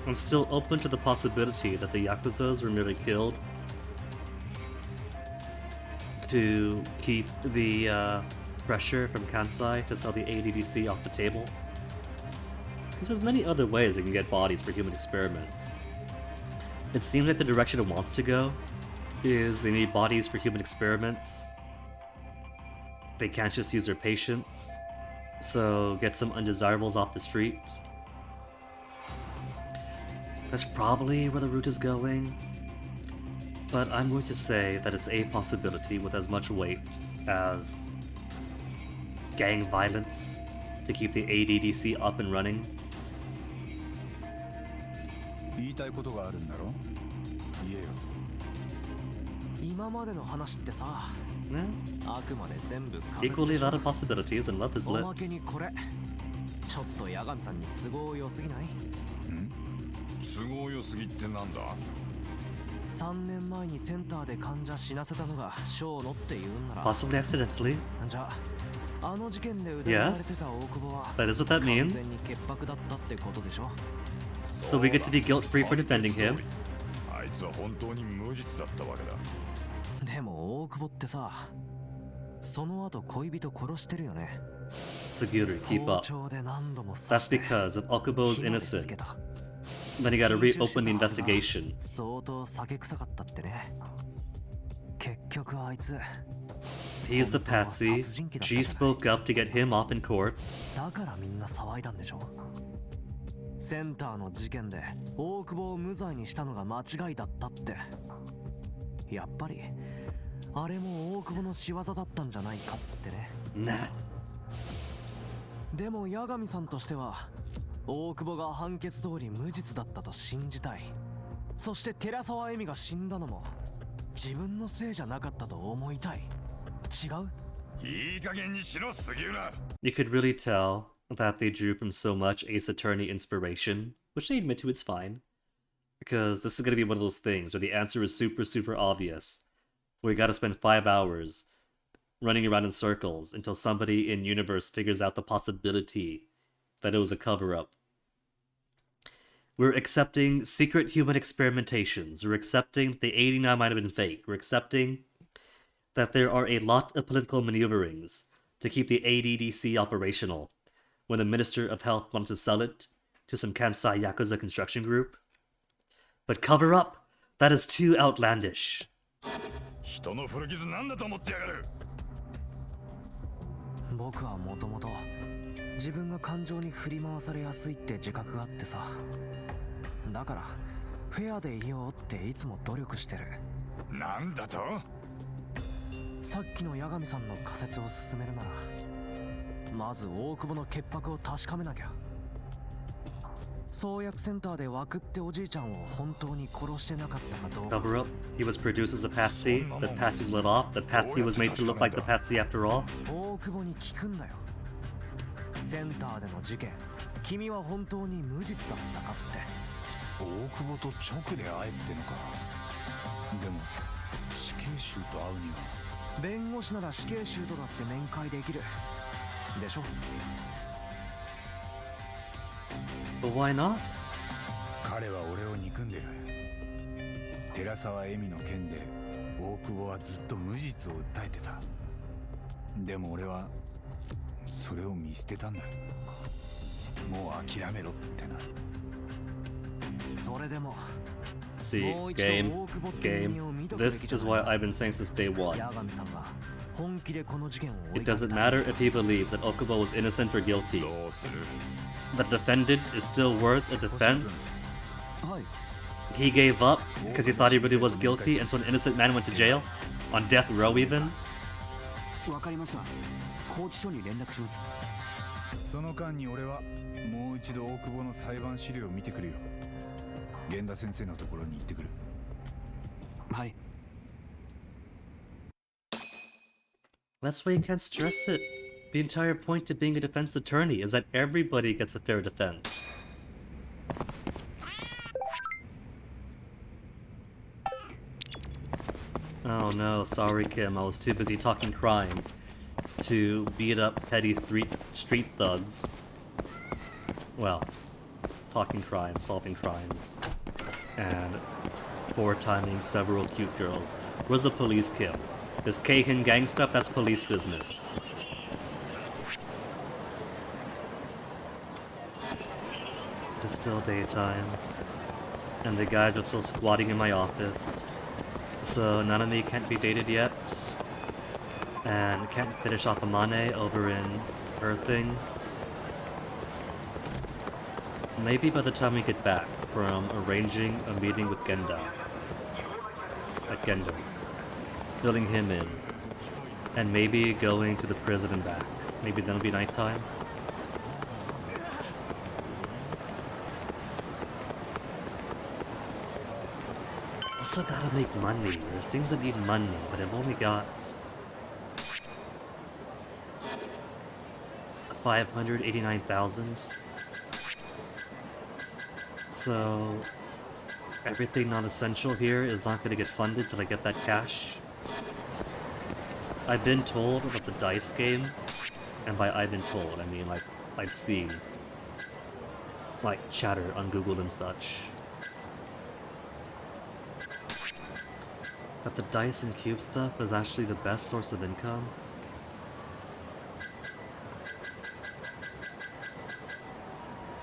I'm still open to the possibility that the Yakuzas were merely killed to keep the pressure from Kansai to sell the ADDC off the table. Because there's many other ways they can get bodies for human experiments. It seems like the direction it wants to go is they need bodies for human experiments. They can't just use their patients, so get some undesirables off the street. That's probably where the route is going, but I'm going to say that it's a possibility with as much weight as gang violence to keep the ADDC up and running. 言いたいことがあるんだろ？言えよ。今までの話ってさ、 Yeah. あくまで全部仮説 Equally でしょ。 valid possibilities and love his おまけ lips. にこれ、ちょっと八神さんに都合良すぎない？都合良すぎってなんだ？ 3年前にセンターで患者死なせたのがショーノって言うんなら、 Possibly accidentally. じゃあ、あの事件で疑われて Yes. た大久保は That is what that 完全 means. に潔白だったってことでしょ。 So we get to be guilt-free for defending him. あいつは本当に無実だったわけだ。でも大久保ってさ、その後恋人殺してるよね。 Suguru, keep 包 up. 丁で何度も刺 That's して because if Okubo's 火までつけ innocent, た。 then you gotta 禁酒して reopen the たはずが investigation. 相当酒臭かったってね。結局あいつ He's the patsy. She spoke up to get him off in court. だからみんな騒いだんでしょ。センターの事件で大久保を無罪にしたのが間違いだったって。やっぱりあれも大久保の仕業だったんじゃないかってね。 Nah. でも八神さんとしては大久保が判決通り無実だったと信じたい。そして寺沢恵美が死んだのも自分のせいじゃなかったと思いたい。違う？いい加減にしろ、杉浦。 You could really tell that they drew from so much Ace Attorney inspiration, which they admit to is fine. Because this is going to be one of those things where the answer is super, super obvious. Where you gotta spend 5 hours running around in circles until somebody in universe figures out the possibility that it was a cover-up. We're accepting secret human experimentations. We're accepting that the 89 might have been fake. We're accepting that there are a lot of political maneuverings to keep the ADDC operational when the Minister of Health wanted to sell it to some Kansai Yakuza construction group. But cover-up? That is too outlandish. 人の古傷なんだと思ってやがる。僕はもともと自分が感情に振り回されやすいって自覚があってさ。だからフェアでいようっていつも努力してる。なんだと？さっきの八神さんの仮説を進めるなら、まず大久保の潔白を確かめなきゃ。創薬センターで枠っておじいちゃんを本当に殺してなかったかどうか。 Cover-up? He was produced as a patsy. The patsy's let off. The patsy was made to look like the patsy after all. 大久保に聞くんだよ。センターでの事件、君は本当に無実だったかって。大久保と直で会えってのか。でも死刑囚と会うには。弁護士なら死刑囚とだって面会できるでしょ。 But why not? 彼は俺を憎んでる。寺沢恵美の件で大久保はずっと無実を訴えてた。でも俺はそれを見捨てたんだ。もう諦めろってな。それでも See, game. This is why I've been saying since day one. 八神さんが本気でこの事件を追 It いかけ doesn't た matter if he believes that Okubo was innocent or guilty. どうする？ The defendant is still worth a defense. はい。 He gave up because he thought he really was guilty, and so an innocent man went to jail? On death row, even? わかりました。拘置所に連絡します。その間に俺はもう一度大久保の裁判資料を見てくるよ。源田先生のところに行ってくる。はい。 That's why you can't stress it. The entire point to being a defense attorney is that everybody gets a fair defense. Oh no, sorry Kim, I was too busy talking crime to beat up petty street thugs. Well, talking crime, solving crimes, and four-timing several cute girls. Where's the police, Kim? This Keihin gang stuff, that's police business. It's still daytime, and the guys are still squatting in my office. So Nanami can't be dated yet, and can't finish off Amane over in her thing. Maybe by the time we get back from arranging a meeting with Genda at Genda's, filling him in, and maybe going to the prison and back. Maybe then it'll be nighttime. Also gotta make money. There's things that need money, but I've only got 589,000. So everything non-essential here is not gonna get funded till I get that cash. I've been told about the dice game, and by I've been told, I mean like I've seen like chatter on Google and such. That the dice and cube stuff is actually the best source of income.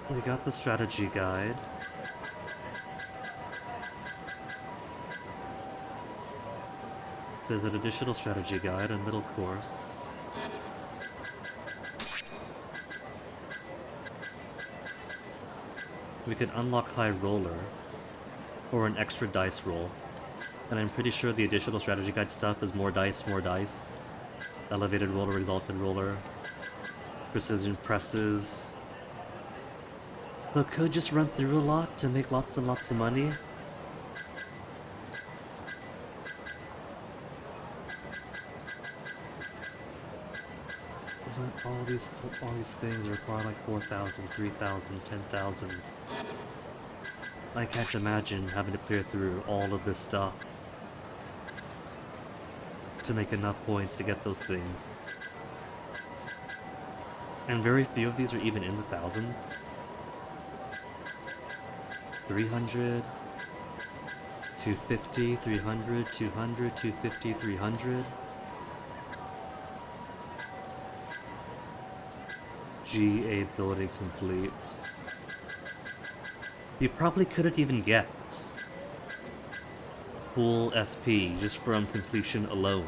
We got the strategy guide. There's an additional strategy guide and middle course. We could unlock high roller, or an extra dice roll. And I'm pretty sure the additional strategy guide stuff is more dice, elevated roller, exalted roller, precision presses. So could just run through a lot to make lots and lots of money. But all these things require like 4,000, 3,000, 10,000. I can't imagine having to clear through all of this stuff to make enough points to get those things. And very few of these are even in the thousands. 300, 250, 300, 200, 250, 300. GA building complete. You probably couldn't even get full SP just from completion alone.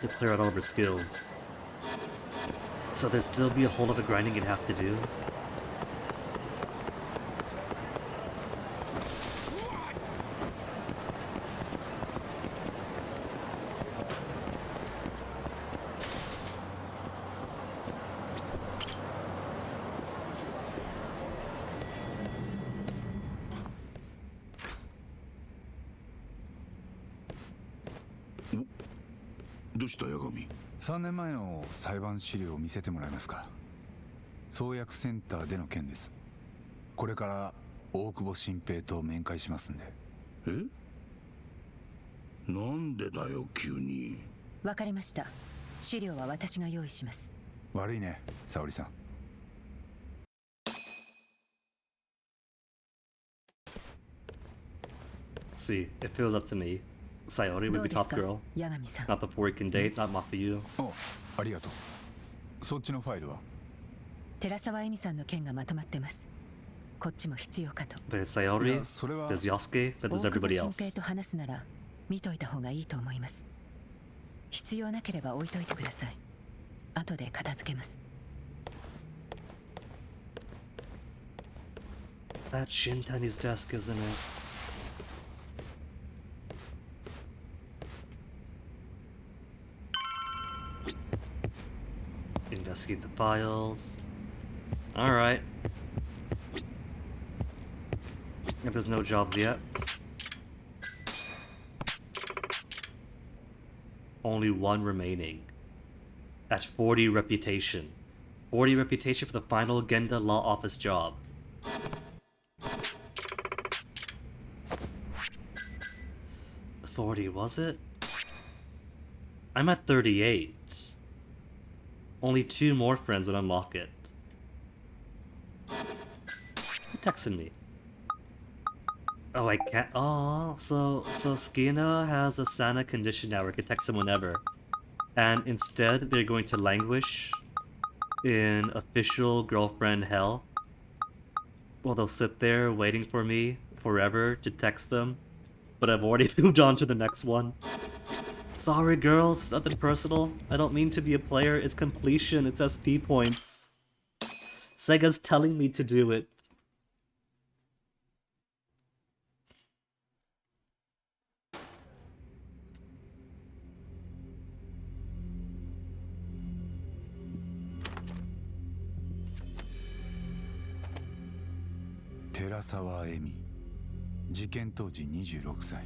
To clear out all of her skills. So there'd still be a whole lot of grinding you'd have to do.3年前の裁判資料を見せてもらえますか。創薬センターでの件です。これから大久保新平と面会しますんで。え？なんでだよ急に。わかりました。資料は私が用意します。悪いね、沙織さん。See, if it was up to me, Sayori would be top girl. 八神さん。 Not before we can date, not Mafuyu. お、ありがとう。そっちのファイルは？寺沢恵美さんの件がまとまってます。こっちも必要かと。 There's Sayori, いやそれは there's Yosuke, but 大 there's 久保 everybody 新平 else. と話すなら見といた方がいいと思います。必要なければ置いといてください。後で片付けます。 That Shintani's desk, isn't it? Investigate the files. Alright. If there's no jobs yet. Only one remaining. At 40 reputation. 40 reputation for the final Genda Law Office job. $40, was it? I'm at 38. Only 2 more friends would unlock it. Who texted me? Oh, I can't. Oh, so Skina has a Sana condition now where it can text him whenever. And instead, they're going to languish in official girlfriend hell. Well, they'll sit there waiting for me forever to text them. But I've already moved on to the next one. Sorry, girls, it's nothing personal. I don't mean to be a player. It's completion. It's SP points. Sega's telling me to do it. Terasawa'Emi 事件当時26歳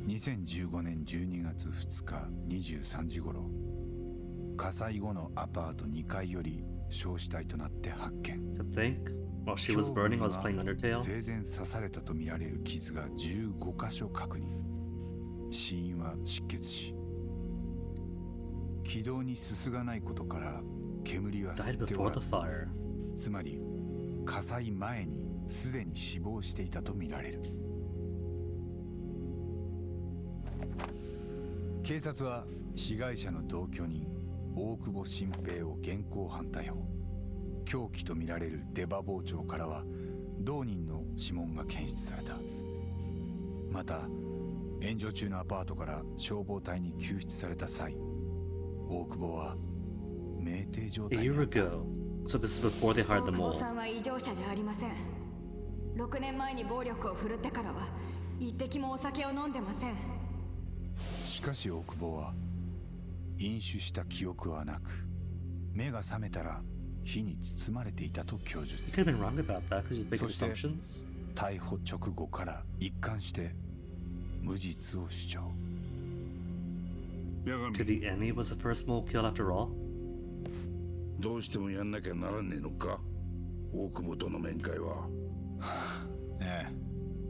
2015年12月2日23時頃火災後のアパート2階より焼死体となって発見 To think, while she was burning, I was playing 胸 Undertale. 部には生前刺されたとみられる傷が15箇所確認死因は失血死気道にすすがないことから煙は吸 Died ってお before ら the ず fire. つまり火災前にすでに死亡していたとみられる警察は被害者の同居人大久保新平を現行犯逮捕凶器とみられる出刃包丁からは同人の指紋が検出されたまた炎上中のアパートから消防隊に救出された際大久保は酩酊状 A 態 year だった ago. So this is before they hired 大 them 久保 all. さんは異常者じゃありません。6年前に暴力を振るってからは一滴もお酒を飲んでません。しかし大久保は飲酒した記憶はなく目が覚めたら火に包まれていたと供 You 述 could have been wrong about that because you're making そして assumptions. 逮捕直後から一貫して無実を主張八神 Could the Emmy was the first mole killed after all? どうしてもやんなきゃならねえのか大久保との面会はええ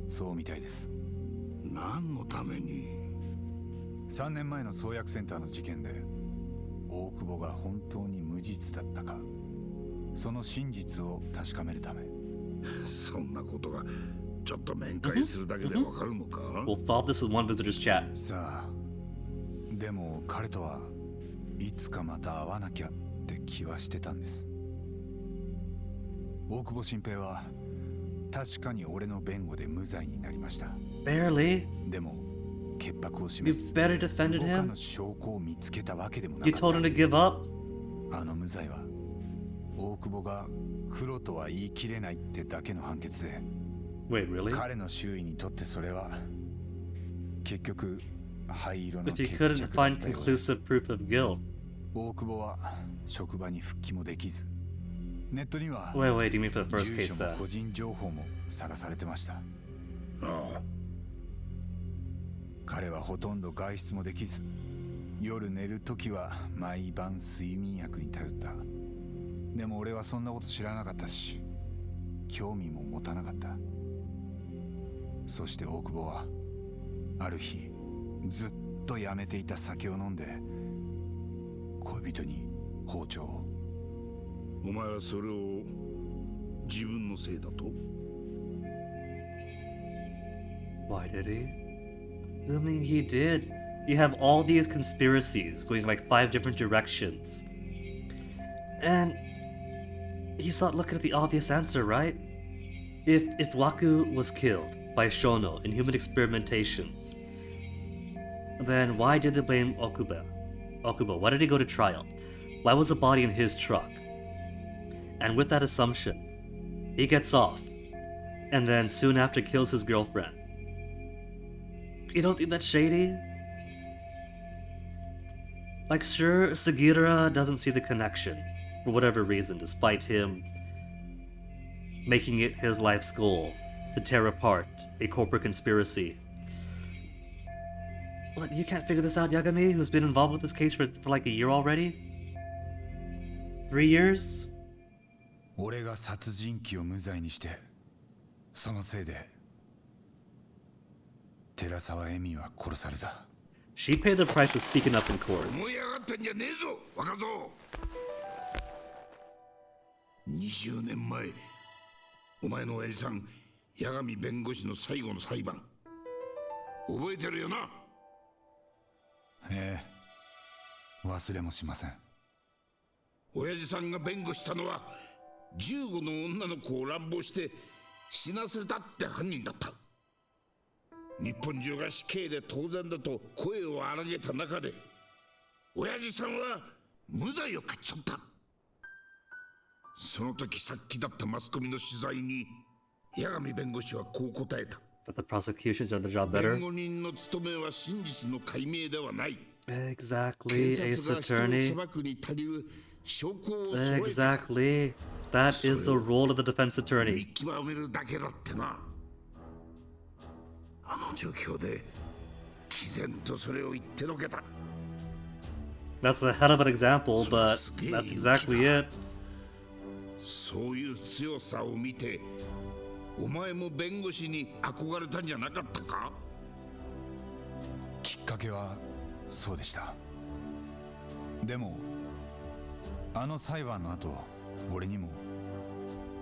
そうみたいです何のために3年前の創薬センターの事件で大久保が本当に無実だったかその真実を確かめるためそんなことがちょっと面会するだけでわかるのか We'll solve this with one visitor's chat. さあでも彼とはいつかまた会わなきゃって気はしてたんです大久保新平は確かに俺の弁護で無罪になりました Barely. でも潔白を You 示す better defended 動か him. の証拠を見つけたわけでもな You かっ told him to give up. たあの無罪は大久保が黒とは言い切れないってだけの判決で Wait, really? 彼の周囲にとってそれは結局灰色の If 決 you 着 couldn't だった find ようです conclusive proof of guilt. 大久保は職場に復帰もできずネットには Wait, do you mean for the first 住 case 所も then? 個人情報もさらされてましたああ彼はほとんど外出もできず夜寝るときは毎晩睡眠薬に頼ったでも俺はそんなこと知らなかったし興味も持たなかったそして大久保はある日ずっとやめていた酒を飲んで恋人に包丁をお前はそれを自分のせいだと Why did he? Assuming he did. You have all these conspiracies going like 5 different directions. And he's not looking at the obvious answer, right? If Waku was killed by Shono in human experimentations, then why did they blame Okubo? Why did he go to trial? Why was the body in his truck? And with that assumption, he gets off, and then soon after kills his girlfriend. You don't think that's shady? Like, sure, Sugira doesn't see the connection, for whatever reason, despite him making it his life's goal to tear apart a corporate conspiracy. Look, you can't figure this out, Yagami, who's been involved with this case for like a year already? 3 years? 俺が殺人鬼を無罪にして、そのせいで寺沢恵美は殺された。She paid the price of speaking up in court. 思い上がってんじゃねえぞ、若造。20年前、お前の親父さん、八神弁護士の最後の裁判、覚えてるよな？ええ、忘れもしません。親父さんが弁護したのは、15の女の子を乱暴して死なせたって犯人だった。日本中が死刑で当然だと声を荒げた中で、親父さんは無罪を勝ち取った。その時さっきだったマスコミの取材に、八神弁護士はこう答えた。But the prosecution's done the job better. 弁護人の務めは真実の解明ではない。 Exactly, 警 Ace 察が人を Attorney. 裁くに足りる証拠を揃えて Exactly. That is the role of the defense 見 attorney. 極めるだけだってな。あの状況で毅然とそれを言ってのけた。 That's a hell of an example, but that's exactly it. そういう強さを見て、お前も弁護士に憧れたんじゃなかったか？きっかけはそうでした。でもあの裁判の後、俺にも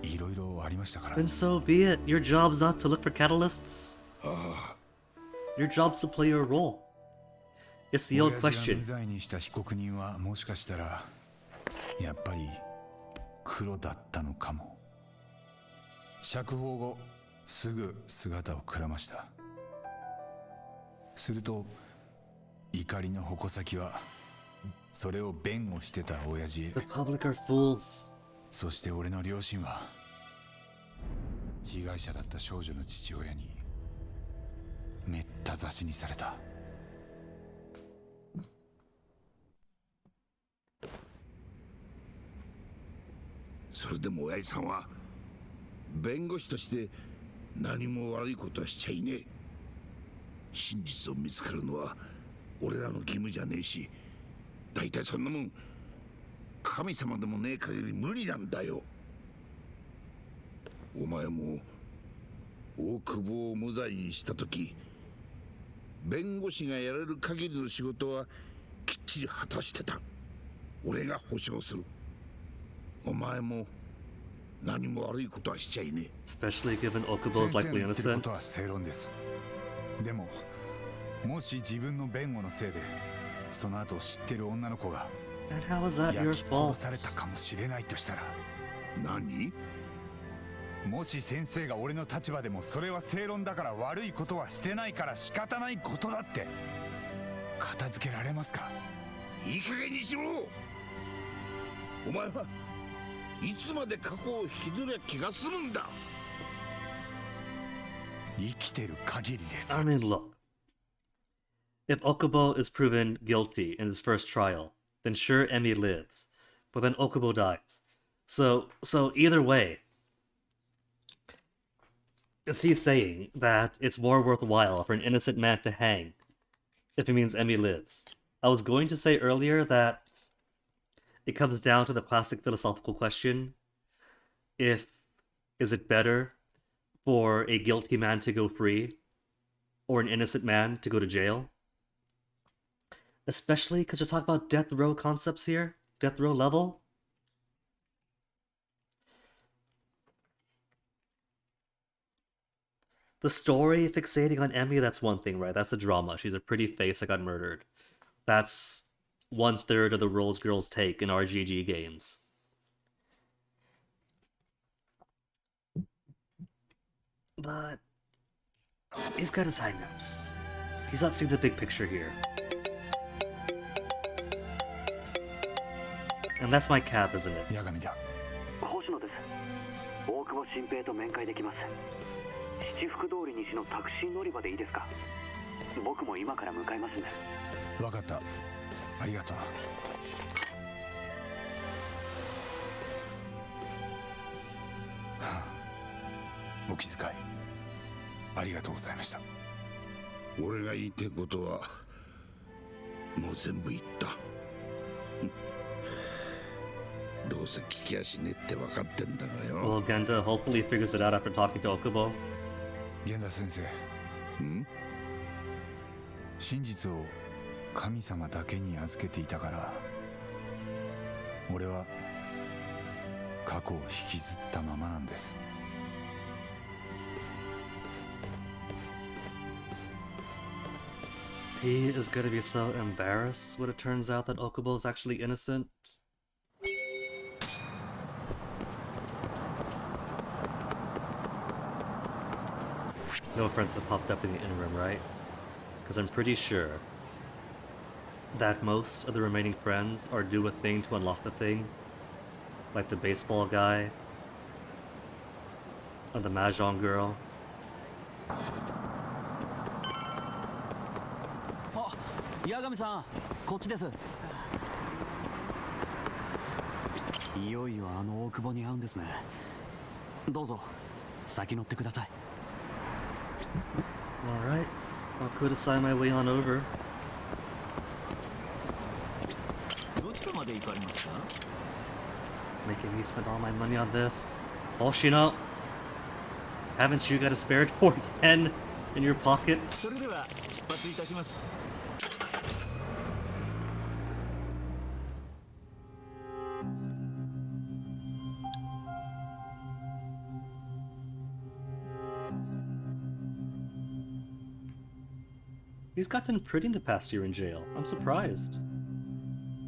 いろいろありましたから。 Then so be it. Your job's not to look for catalysts. Your job's to play your role. It's the old 親父が question. 無罪にした被告人はもしかしたらやっぱり黒だったのかも。釈放後すぐ姿をくらました。すると怒りの矛先はそれを弁護してた親父へ。 The public are fools. そして俺の両親は被害者だった少女の父親にめった刺しにされた。それでも親父さんは弁護士として何も悪いことはしちゃいねえ。真実を見つかるのは俺らの義務じゃねえし、大体そんなもん神様でもねえ限り無理なんだよ。お前も大久保を無罪にした時、弁護士がやれる限りの仕事はきっちり果たしてた。俺が保証する。お前も何も悪いことはしちゃいねえ。 Especially given Okubo 先 is 生 likely の言ってるこ innocent. とは正論です。でももし自分の弁護のせいでその後知ってる女の子が And how is that 焼 your き殺 fault? されたかもしれないとしたら、何？もし先生が俺の立場でもそれは正論だから悪いことはしてないから仕方ないことだって片付けられますか？いい加減にしろ。お前はいつまで過去を引きずりゃ気が済むんだ。生きてる限りです。 I mean, look. If Okubo is proven guilty in his first trial, then sure Emi lives, but then Okubo dies. So either way, is he saying that it's more worthwhile for an innocent man to hang if it means Emi lives? I was going to say earlier that it comes down to the classic philosophical question: is it better for a guilty man to go free or an innocent man to go to jail? Especially because we're talking about death row concepts here, death row level. The story fixating on Emmy, that's one thing, right? That's a drama. She's a pretty face that got murdered. That's 1/3 of the roles girls take in RGG games. But he's got his high notes. He's not seeing the big picture here. And that's my cap, isn't it? 八神だ。星野です。大久保新平と面会できます。七福通り西のタクシー乗り場でいいですか？僕も今から向かいますんで。分かった。ありがとう。お気遣いありがとうございました。俺が言いたいことはもう全部言った。どうせ聞きやしねって分かってんだがよ。Well, Genda hopefully figures it out after talking to Okubo. 源田先生、真実を神様だけに預けていたから俺は過去を引きずったままなんです。He is gonna be so embarrassed when it turns out that Okubo is actually innocent. No friends have popped up in the interim, right? Because I'm pretty sure that most of the remaining friends are do a thing to unlock the thing. Like the baseball guy. Or the Mahjong girl. 八神さん、こっちです。いよいよあの大久保に会うんですね。どうぞ先乗ってください。Alright, I'll criticize my way on over. どちらまで行かれますか？ Making me spend all my money on this. Hoshino, haven't you got a spare 410 in your pocket? それでは出発いたします。He's gotten pretty in the past year in jail. I'm surprised.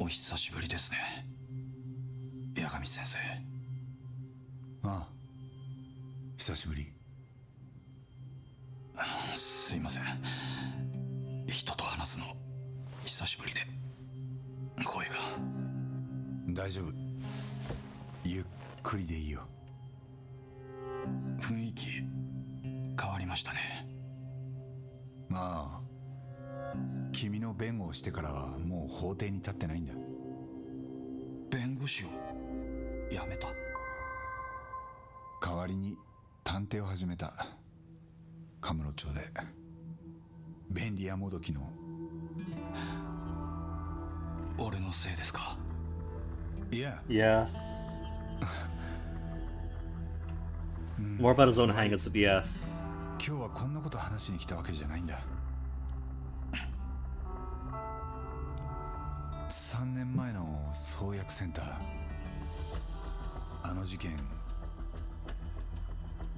お久しぶりですね、八神先生。ああ、久しぶり。すいません、人と話すの久しぶりで声が。大丈夫、ゆっくりでいいよ。雰囲気変わりましたね。まあ君の弁護をしてからはもう法廷に立ってないんだ。弁護士を辞めた？代わりに探偵を始めた。カムロ町で便利屋もどきの。俺のせいですか？いや。Yes. More about his own hang-ups, but yes. 今日はこんなこと話しに来たわけじゃないんだ。3年前の創薬センター、あの事件、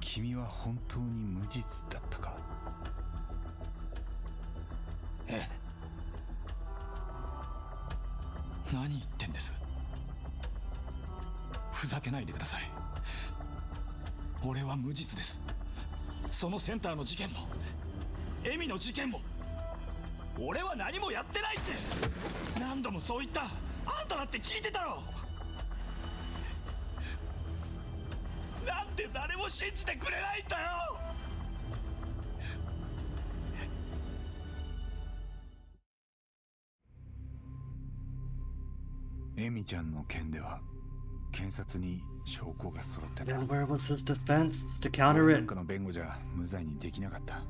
君は本当に無実だったか？ええ。何言ってんです？ふざけないでください。俺は無実です。そのセンターの事件もエミの事件も俺は何もやってないって何度もそう言った。あんただって聞いてたろ。なんで誰も信じてくれないんだよ。エミちゃんの件では検察に証拠が揃ってた。 Then where was his defense to counter 俺な it? んかの弁護じゃ無罪にできなかった。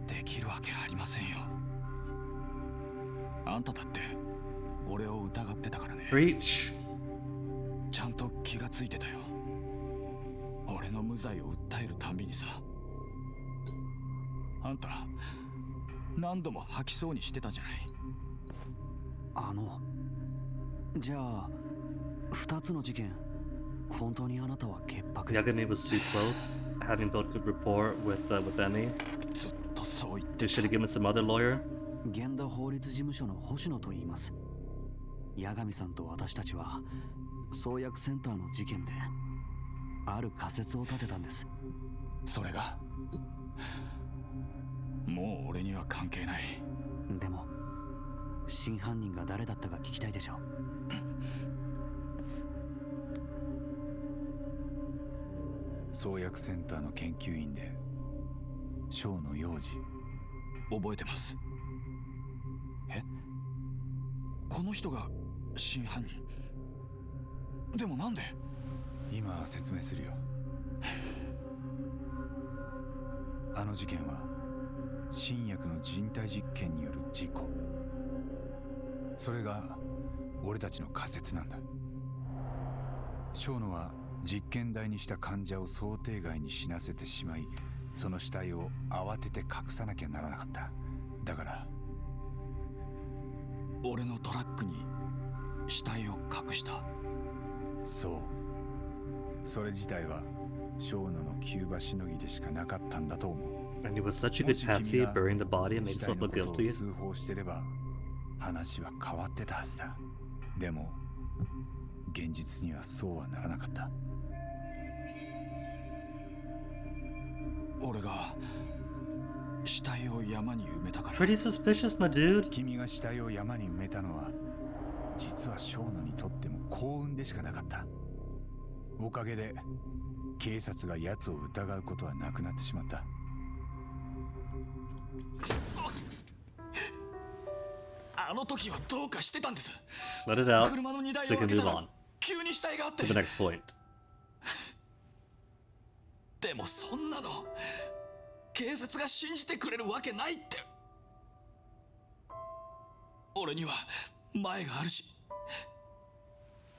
できるわけありませんよ。あんただって俺を疑ってたからね。 Preach. ちゃんと気がついてたよ。俺の無罪を訴えるたんびにさ。あんた何度も吐きそうにしてたじゃない。じゃあ2つの事件、本当にあなたは潔白？ Yagami was too close, having built good rapport with Emi. ずっとそう言って They should have given some other lawyer. 源田法律事務所の星野と言います。八神さんと私たちは創薬センターの事件である仮説を立てたんです。それがもう俺には関係ない。でも真犯人が誰だったか聞きたいでしょ。創薬センターの研究員でショーの幼児。覚えてます。え、この人が真犯人？でもなんで？今説明するよ。あの事件は新薬の人体実験による事故。それが俺たちの仮説なんだ。ショーノは実験台にした患者を想定外に死なせてしまい、その死体を慌てて隠さなきゃならなかった。だから俺のトラックに死体を隠した。そう、それ自体はショーノのキューバしのぎでしかなかったんだと思う。 And he was such a good patsy at burying the body and made 死体 himself の look ことを guilty. 通報してれば話は変わってたはずだ。でも現実にはそうはならなかった。俺が死体を山に埋めたから。 Pretty suspicious, my dude. 君が死体を山に埋めたのは実はショーノにとっても幸運でしかなかった。おかげで警察が奴を疑うことはなくなってしまった。あの時はどうかしてたんです。 Let it out 車の荷台を so we 開 can け move たら on 急に死体があって。 to the next point. でもそんなの警察が信じてくれるわけないって。俺には前があるし、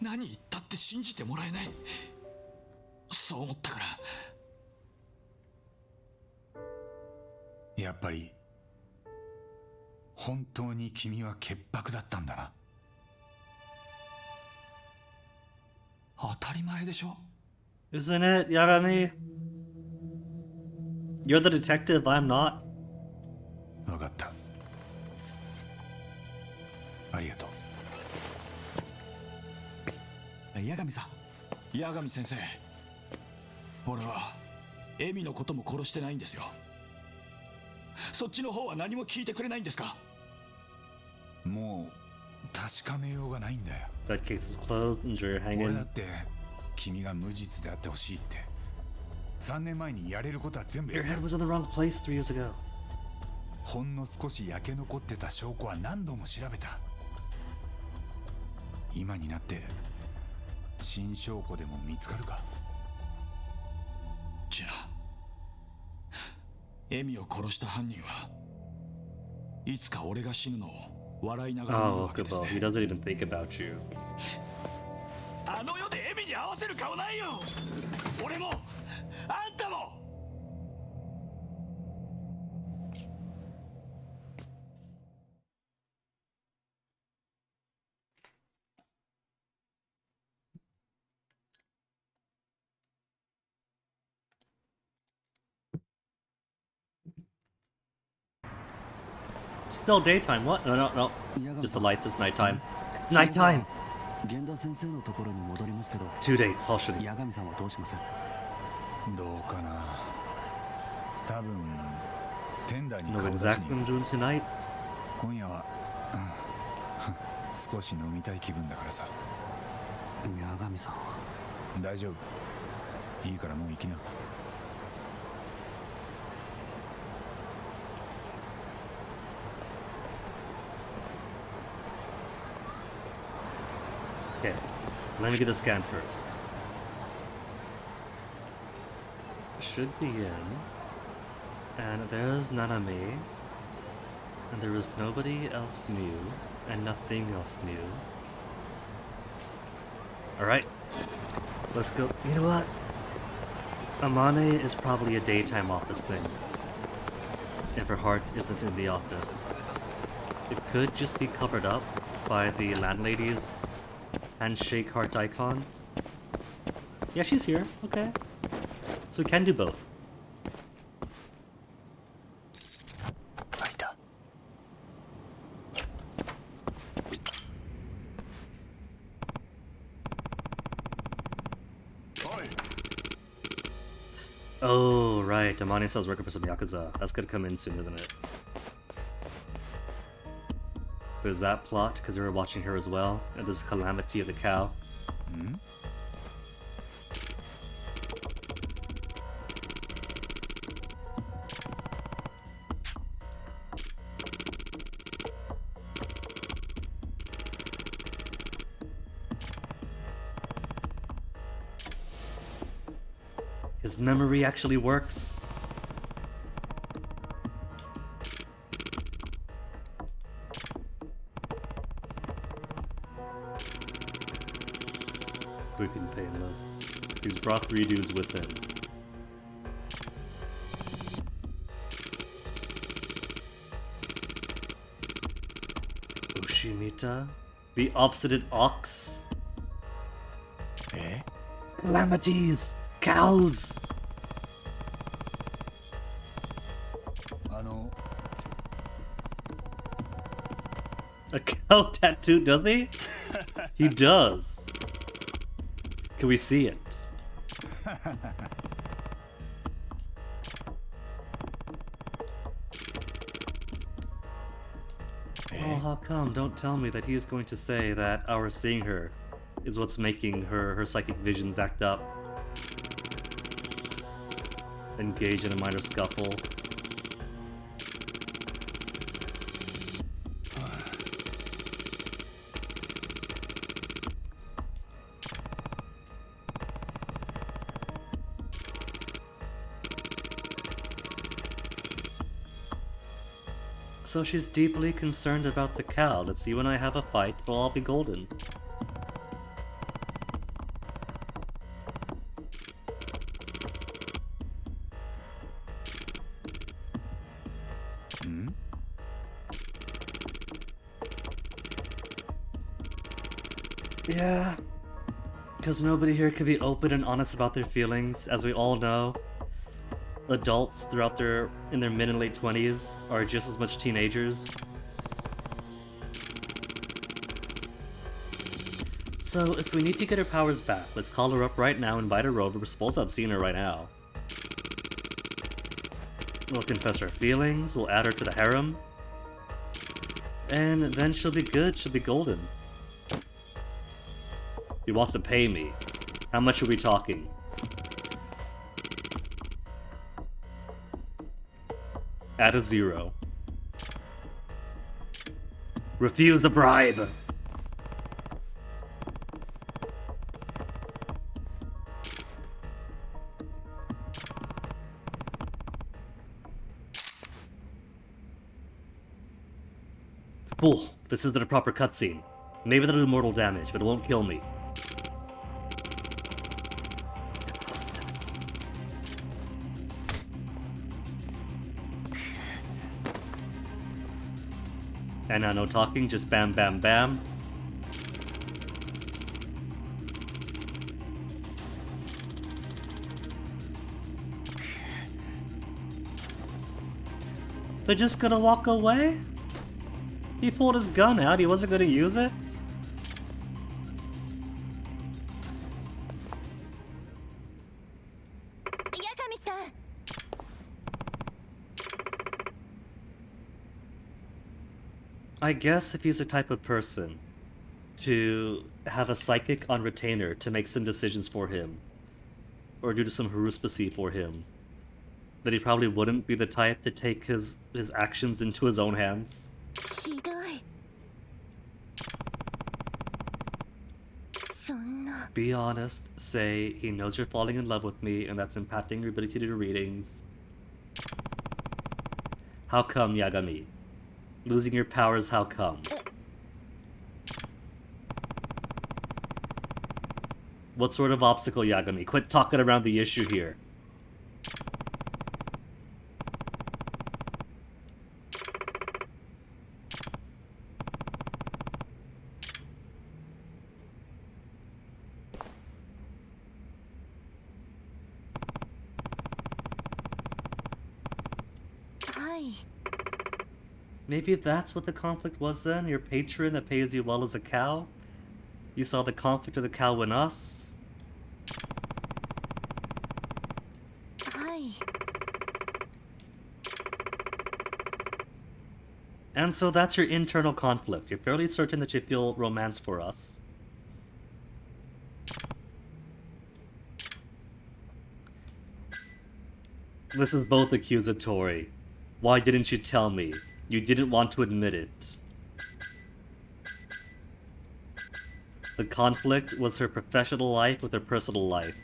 何言ったって信じてもらえない。そう思ったから。やっぱり本当に君は潔白だったんだな。当たり前でしょ。 Isn't it, Yarami? You're the detective, I'm not. 分かった。ありがとう。八神さん。八神先生、俺はエミのことも殺してないんですよ。そっちの方は何も聞いてくれないんですか？もう確かめようがないんだよ。 That case is closed and you're 俺 hanging. だって君が無実であってほしいって3年前にやれることは全部や Your った。 head was in the wrong place 3 years ago. ほんの少し焼け残ってた証拠は何度も調べた。今になって新証拠でも見つかるか。じゃあエミを殺した犯人はいつか俺が死ぬのを笑いながら見る Oh, わけです Kubo, he ね。 doesn't even think about you. あの世でエミに合わせる顔ないよ。俺もあんたも。Still daytime, what? No, no, no. Just the lights, it's nighttime. It's nighttime! 源田先生のところに戻りますけど、 2 dates, all should. 八神さんはどうします？どうかな。多分テンダーに You know 顔出し exactly に what I'm doing tonight? 今夜は、少し飲みたい気分だからさ。八神さんは大丈夫。いいからもう行きな。Okay, let me get the scan first. Should be in. And there's Nanami. And there was nobody else new. And nothing else new. Alright. Let's go. You know what? Amane is probably a daytime office thing. If her heart isn't in the office. It could just be covered up by the landlady's handshake heart icon. Yeah, she's here. Okay. So we can do both. 開いた。おい、Oh, right. Amane says working for some Yakuza. That's gonna come in soon, isn't it? There's that plot, because they were watching her as well. And this calamity of the cow. Hmm? His memory actually works. Quick and painless. He's brought 3 dudes with him. Ushimita? The obstinate ox? Eh? Calamities! Cows! A cow tattoo, does he? He does. Can we see it? Oh, how come? Don't tell me that he is going to say that our seeing her is what's making her psychic visions act up. Engage in a minor scuffle. So she's deeply concerned about the cow. Let's see, you and I have a fight, it'll all be golden. Hmm? Yeah. Because nobody here can be open and honest about their feelings, as we all know. Adults in their mid and late 20s are just as much teenagers. So if we need to get her powers back, let's call her up right now and invite her over. We're supposed to have seen her right now. We'll confess our feelings, we'll add her to the harem. And then she'll be good, she'll be golden. He wants to pay me. How much are we talking? Add a 0. Refuse a bribe! Cool, this isn't a proper cutscene. Maybe that'll do mortal damage, but it won't kill me. And now no talking, just bam bam bam. They're just gonna walk away? He pulled his gun out, he wasn't gonna use it? Yagami-san! I guess if he's the type of person to have a psychic on retainer to make some decisions for him, or do some haruspicy for him, that he probably wouldn't be the type to take his actions into his own hands. Be honest, say he knows you're falling in love with me and that's impacting your ability to do readings. How come, Yagami? Losing your powers, how come? What sort of obstacle, Yagami? Quit talking around the issue here. Maybe that's what the conflict was then? Your patron that pays you well as a cow? You saw the conflict of the cow in us? And so that's your internal conflict. You're fairly certain that you feel romance for us. This is both accusatory. Why didn't you tell me? You didn't want to admit it. The conflict was her professional life with her personal life.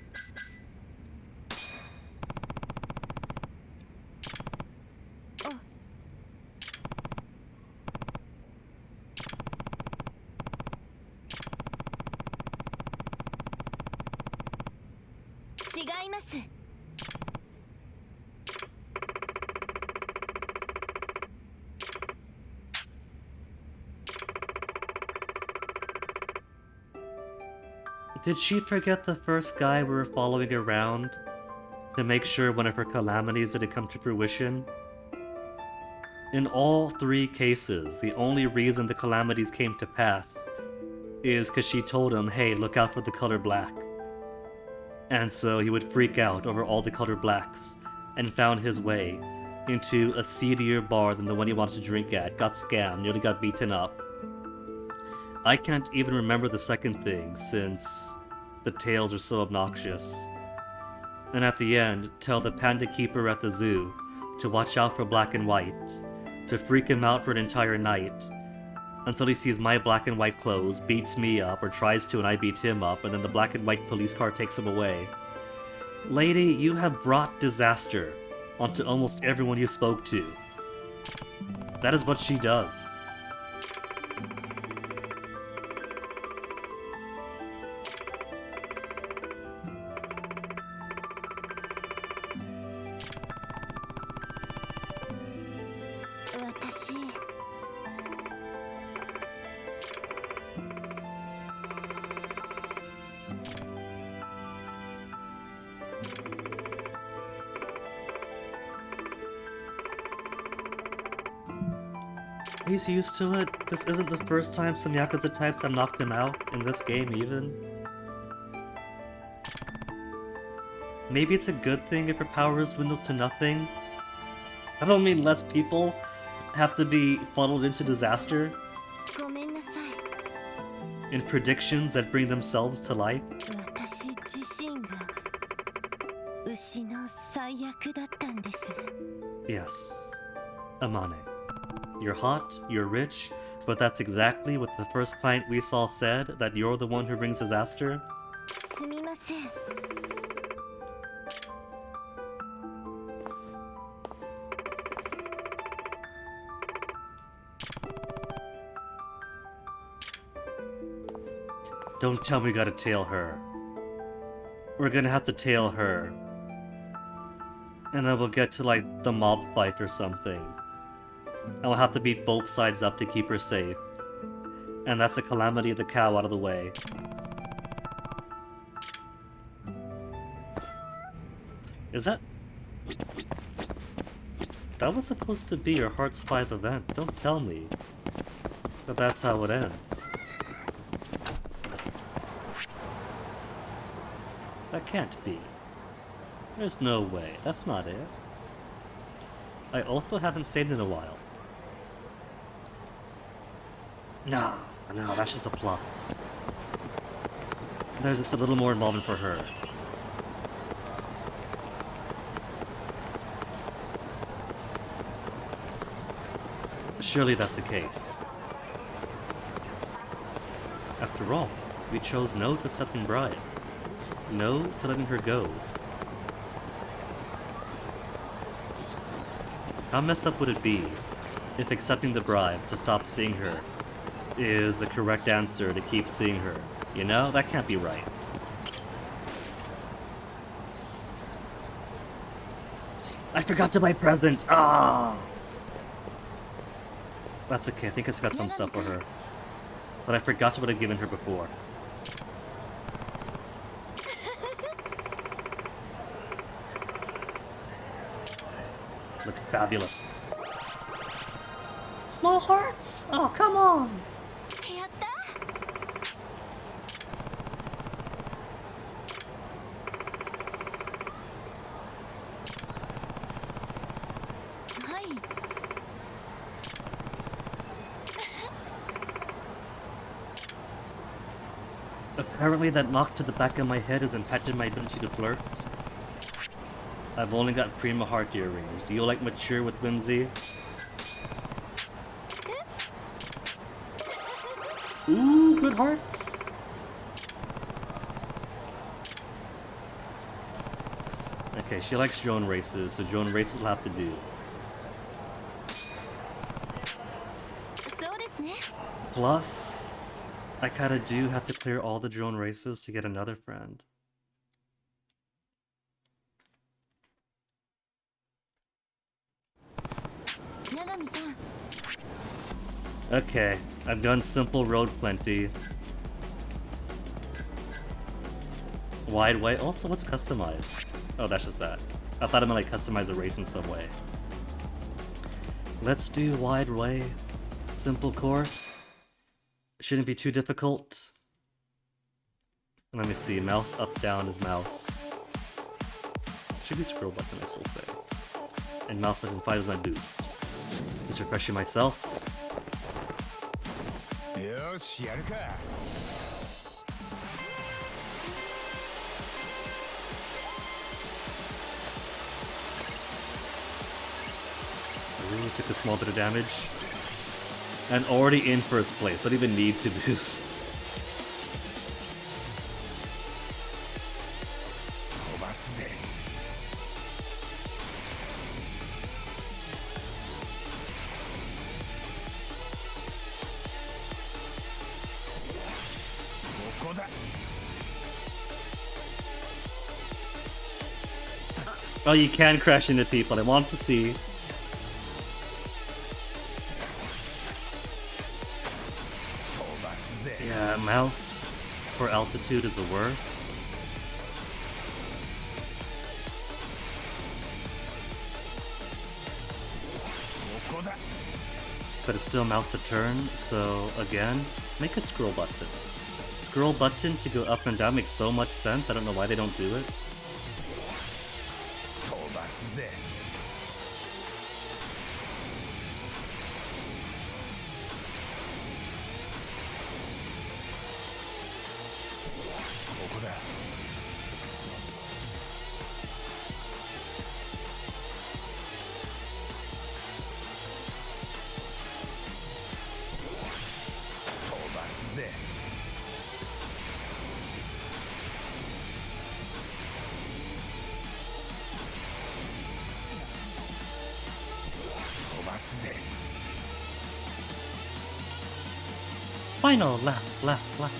Did she forget the first guy we were following around to make sure one of her calamities didn't come to fruition? In all three cases, the only reason the calamities came to pass is because she told him, hey, look out for the color black. And so he would freak out over all the color blacks and found his way into a seedier bar than the one he wanted to drink at, got scammed, nearly got beaten up. I can't even remember the second thing since the tales are so obnoxious. And at the end, tell the panda keeper at the zoo to watch out for black and white, to freak him out for an entire night, until he sees my black and white clothes, beats me up, or tries to and I beat him up, and then the black and white police car takes him away. Lady, you have brought disaster onto almost everyone you spoke to. That is what she does. He's used to it. This isn't the first time some Yakuza types have knocked him out, in this game even. Maybe it's a good thing if her powers dwindle to nothing. I don't mean less people have to be funneled into disaster in predictions that bring themselves to life. Yes, Amane. You're hot, you're rich, but that's exactly what the first client we saw said, that you're the one who brings disaster. Don't tell me we gotta tail her. We're gonna have to tail her. And then we'll get to like the mob fight or something. And we'll have to beat both sides up to keep her safe. And that's the calamity of the cow out of the way. Is that... That was supposed to be your Hearts 5 event. Don't tell me that that's how it ends. That can't be. There's no way. That's not it. I also haven't saved in a while. No, that's just a plot. There's just a little more involvement for her. Surely that's the case. After all, we chose no to accepting bride. No to letting her go. How messed up would it be if accepting the bribe to stop seeing her is the correct answer to keep seeing her? You know, that can't be right. I forgot to buy a present! Ah! That's okay, I think I just got some stuff for her. But I forgot what I'd given her before. Look fabulous. Small hearts! Oh, come on! Apparently that knock to the back of my head has impacted my ability to flirt. I've only got prima heart earrings. Do you like mature with whimsy? Ooh, good hearts. Okay, she likes drone races, so drone races will have to do. Plus, I kinda do have to clear all the drone races to get another friend. Okay, I've done simple road plenty. Wide way. Also, what's customized? Oh, that's just that. I thought it meant like customize a race in some way. Let's do wide way. Simple course. Shouldn't be too difficult. Let me see. Mouse up, down is mouse. Should be scroll button, I still say. And mouse button 5 is my boost. Just refreshing myself. よしやるか Ooh, took a small bit of damage. And already in first place. Don't even need to boost. 飛ばすぜ ここだ Oh, you can crash into people. I want to see. Yeah, mouse for altitude is the worst. But it's still mouse to turn, so again, make it scroll button. Scroll button to go up and down makes so much sense. I don't know why they don't do it. 飛ばすぜ ここだ 飛ばすぜ 飛ばすぜ Final left, left, left.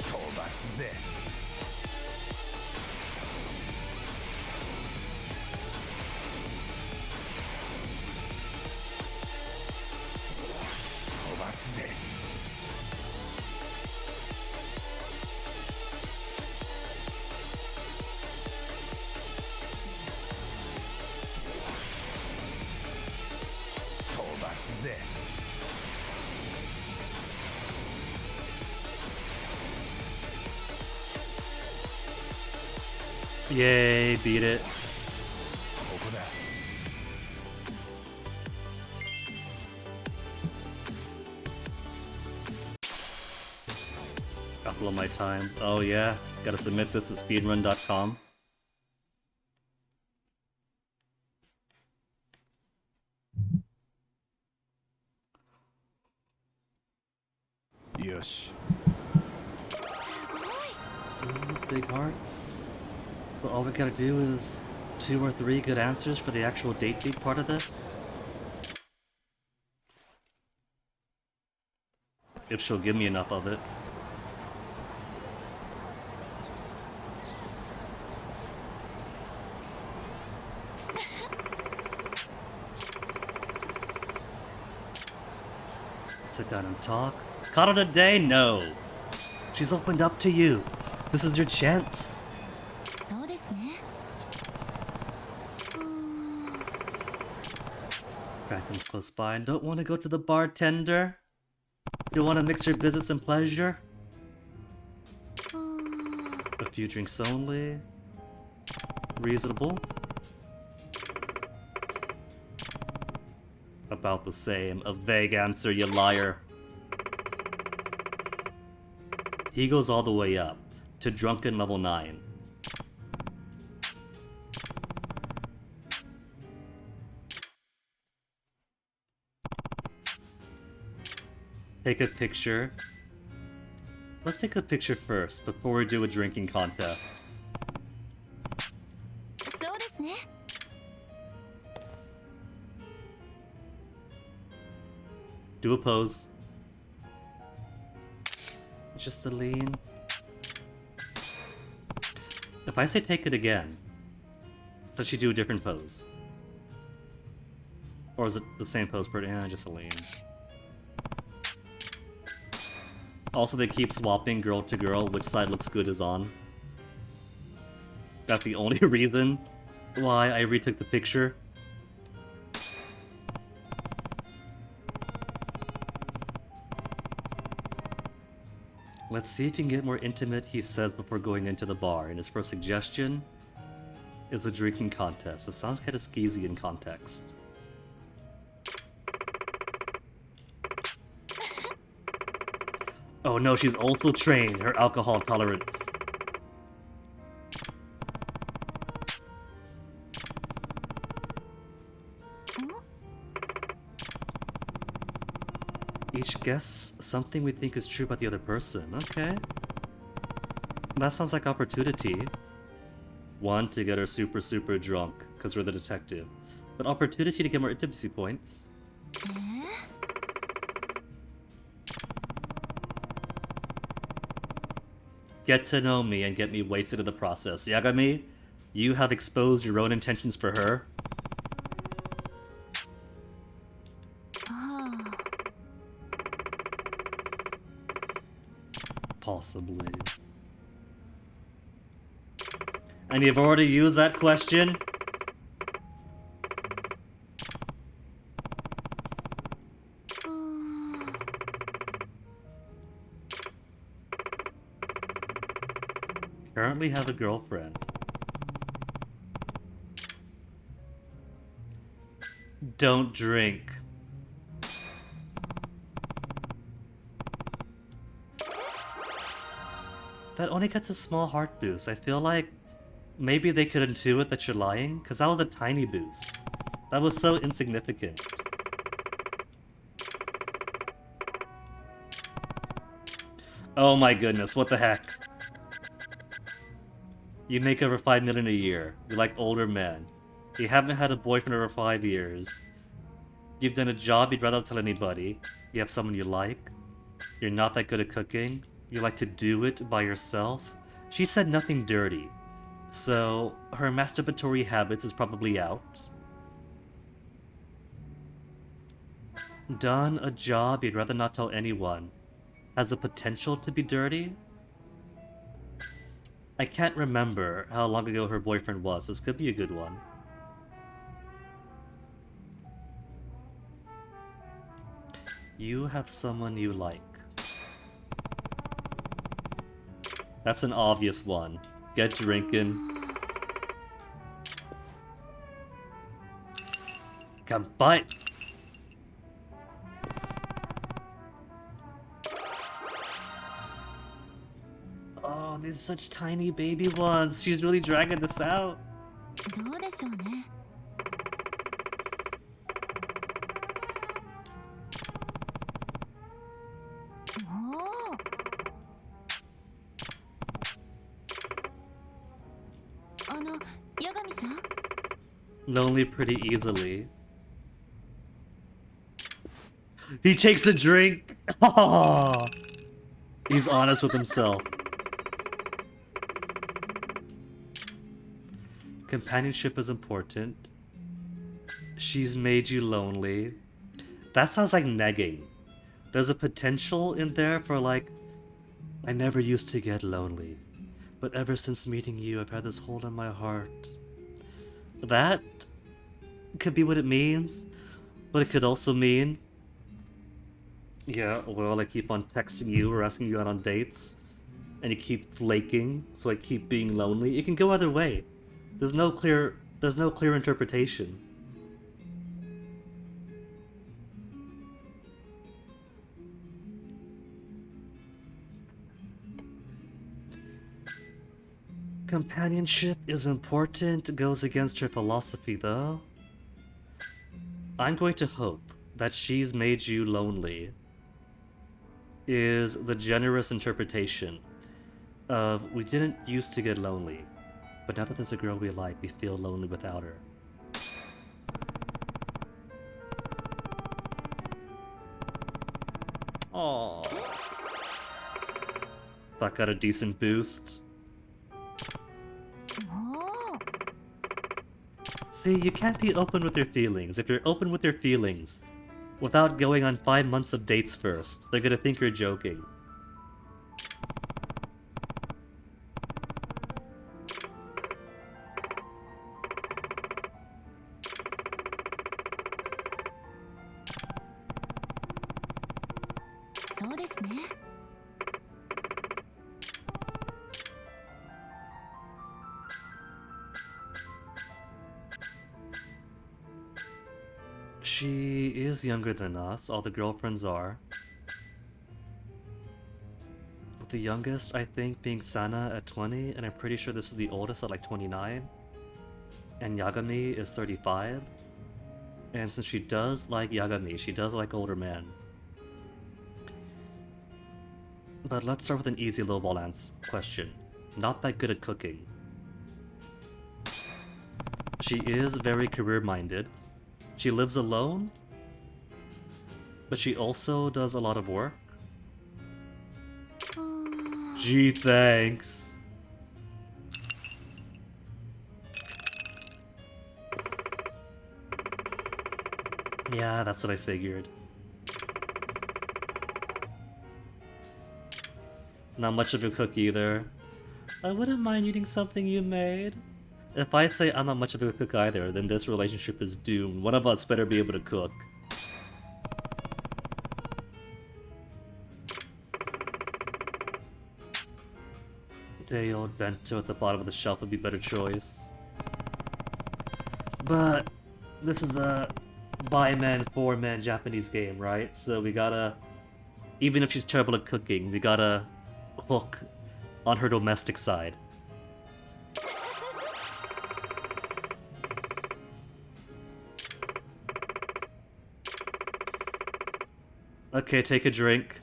飛ばすぜ 飛ばすぜ 飛ばすぜ Yay, beat it. ここだ Couple of my times. Oh yeah, gotta submit this to speedrun.com. Yosh. Big hearts. But all we gotta do is 2 or 3 good answers for the actual date beat part of this. If she'll give me enough of it. Sit down and talk. Caught it a day? No. She's opened up to you. This is your chance. そうですね Phantom's close by. Don't want to go to the bartender? Don't want to mix your business and pleasure? A few drinks only. Reasonable. about the same. A vague answer, you liar. He goes all the way up to drunken level 9. Take a picture. Let's take a picture first before we do a drinking contest. そうですね。 Do a pose. Just a lean. If I say take it again, does she do a different pose? Or is it the same pose per just a lean? Also, they keep swapping girl to girl, which side looks good is on. That's the only reason why I retook the picture. Let's see if you can get more intimate, he says before going into the bar, and his first suggestion is a drinking contest. It sounds kind of skeezy in context. Oh no, she's also trained her alcohol tolerance. Each guess something we think is true about the other person. Okay. That sounds like opportunity. One, to get her super drunk, because we're the detective. But opportunity to get more intimacy points. Get to know me and get me wasted in the process. Yagami, you have exposed your own intentions for her. Possibly. And you've already used that question? Currently have a girlfriend. Don't drink. That only gets a small heart boost. I feel like maybe they could intuit that you're lying, because that was a tiny boost. That was so insignificant. Oh my goodness, what the heck? You make over 5 million a year. You like older men. You haven't had a boyfriend over 5 years. You've done a job you'd rather not tell anybody. You have someone you like. You're not that good at cooking. You like to do it by yourself. She said nothing dirty. So, her masturbatory habits is probably out. Done a job you'd rather not tell anyone. Has the potential to be dirty? I can't remember how long ago her boyfriend was. This could be a good one. You have someone you like. That's an obvious one. Get drinking. Come bite. Oh, these are such tiny baby ones. She's really dragging this out. どうでしょうね。八神さん? Lonely pretty easily. He takes a drink. Oh, he's honest with himself. Companionship is important. She's made you lonely. That sounds like negging. There's a potential in there for like, I never used to get lonely, but ever since meeting you, I've had this hold on my heart. That could be what it means, but it could also mean, yeah, well, I keep on texting you or asking you out on dates, and you keep flaking, so I keep being lonely. It can go either way. There's no clear interpretation. Companionship is important goes against her philosophy, though. I'm going to hope that she's made you lonely is the generous interpretation of we didn't used to get lonely, but now that there's a girl we like, we feel lonely without her. Aww. That got a decent boost. See, you can't be open with your feelings. If you're open with your feelings without going on 5 months of dates first, they're gonna think you're joking. She is younger than us, all the girlfriends are. With the youngest, I think, being Sana at 20, and I'm pretty sure this is the oldest at like 29. And Yagami is 35. And since she does like Yagami, she does like older men. But let's start with an easy low ball question. Not that good at cooking. She is very career-minded. She lives alone, but she also does a lot of work. Gee, thanks. Yeah, that's what I figured. Not much of a cook either. I wouldn't mind eating something you made. If I say I'm not much of a cook either, then this relationship is doomed. One of us better be able to cook. Day-old bento at the bottom of the shelf would be a better choice. But this is a by-man, for-man Japanese game, right? So we gotta... Even if she's terrible at cooking, we gotta hook on her domestic side. Okay, take a drink.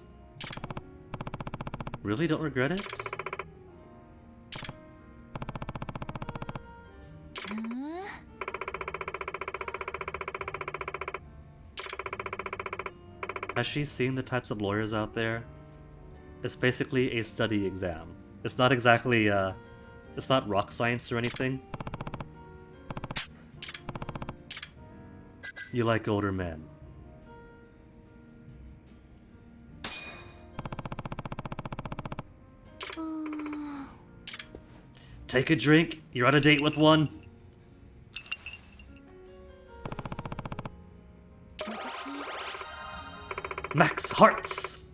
Really? Don't regret it? Has she seen the types of lawyers out there? It's basically a study exam. It's not exactly, it's not rock science or anything. You like older men. Take a drink, you're on a date with one. Max hearts!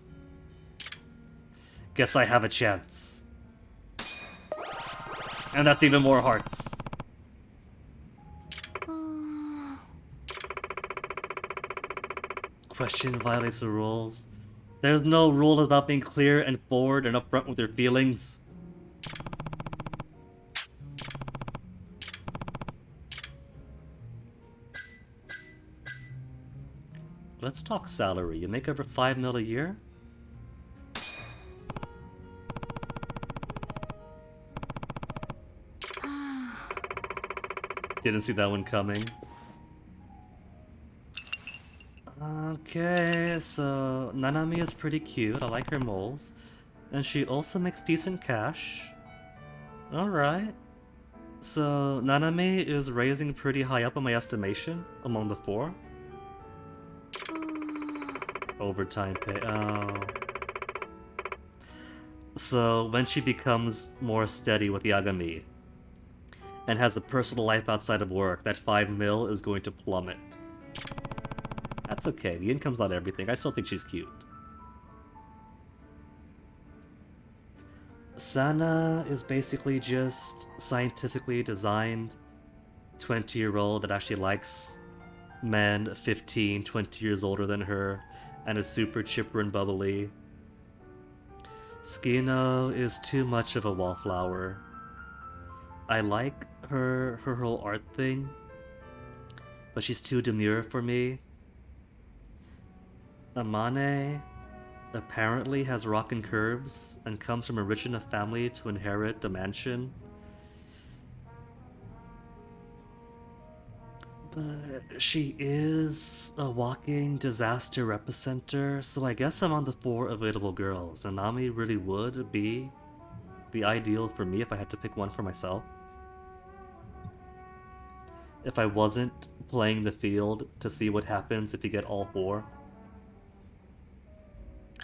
Guess I have a chance. And that's even more hearts. Question violates the rules. There's no rule about being clear and forward and upfront with your feelings. Let's talk salary. You make over 5 mil a year? Didn't see that one coming. Okay, so Nanami is pretty cute. I like her moles. And she also makes decent cash. Alright. So Nanami is raising pretty high up in my estimation among the four. Overtime pay. Oh. So when she becomes more steady with Yagami and has a personal life outside of work, that 5 mil is going to plummet. That's okay. The income's not everything. I still think she's cute. Sana is basically just scientifically designed 20-year-old that actually likes men 15, 20 years older than her and is super chipper and bubbly. Skino is too much of a wallflower. I like her whole art thing, but she's too demure for me. Amane apparently has rockin' curves and comes from a rich enough family to inherit the mansion. But she is a walking disaster epicenter, so I guess I'm on the 4 available girls, and Nami really would be the ideal for me if I had to pick one for myself. If I wasn't playing the field to see what happens if you get all 4.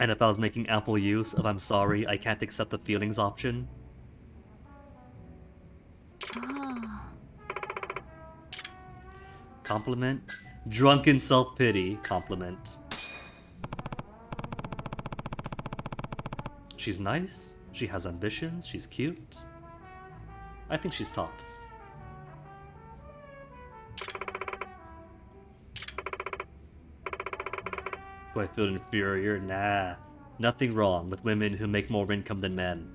And if I was making ample use of I'm sorry, I can't accept the feelings option. Compliment. Drunken self-pity. Compliment. She's nice. She has ambitions. She's cute. I think she's tops. Do I feel inferior? Nah. Nothing wrong with women who make more income than men.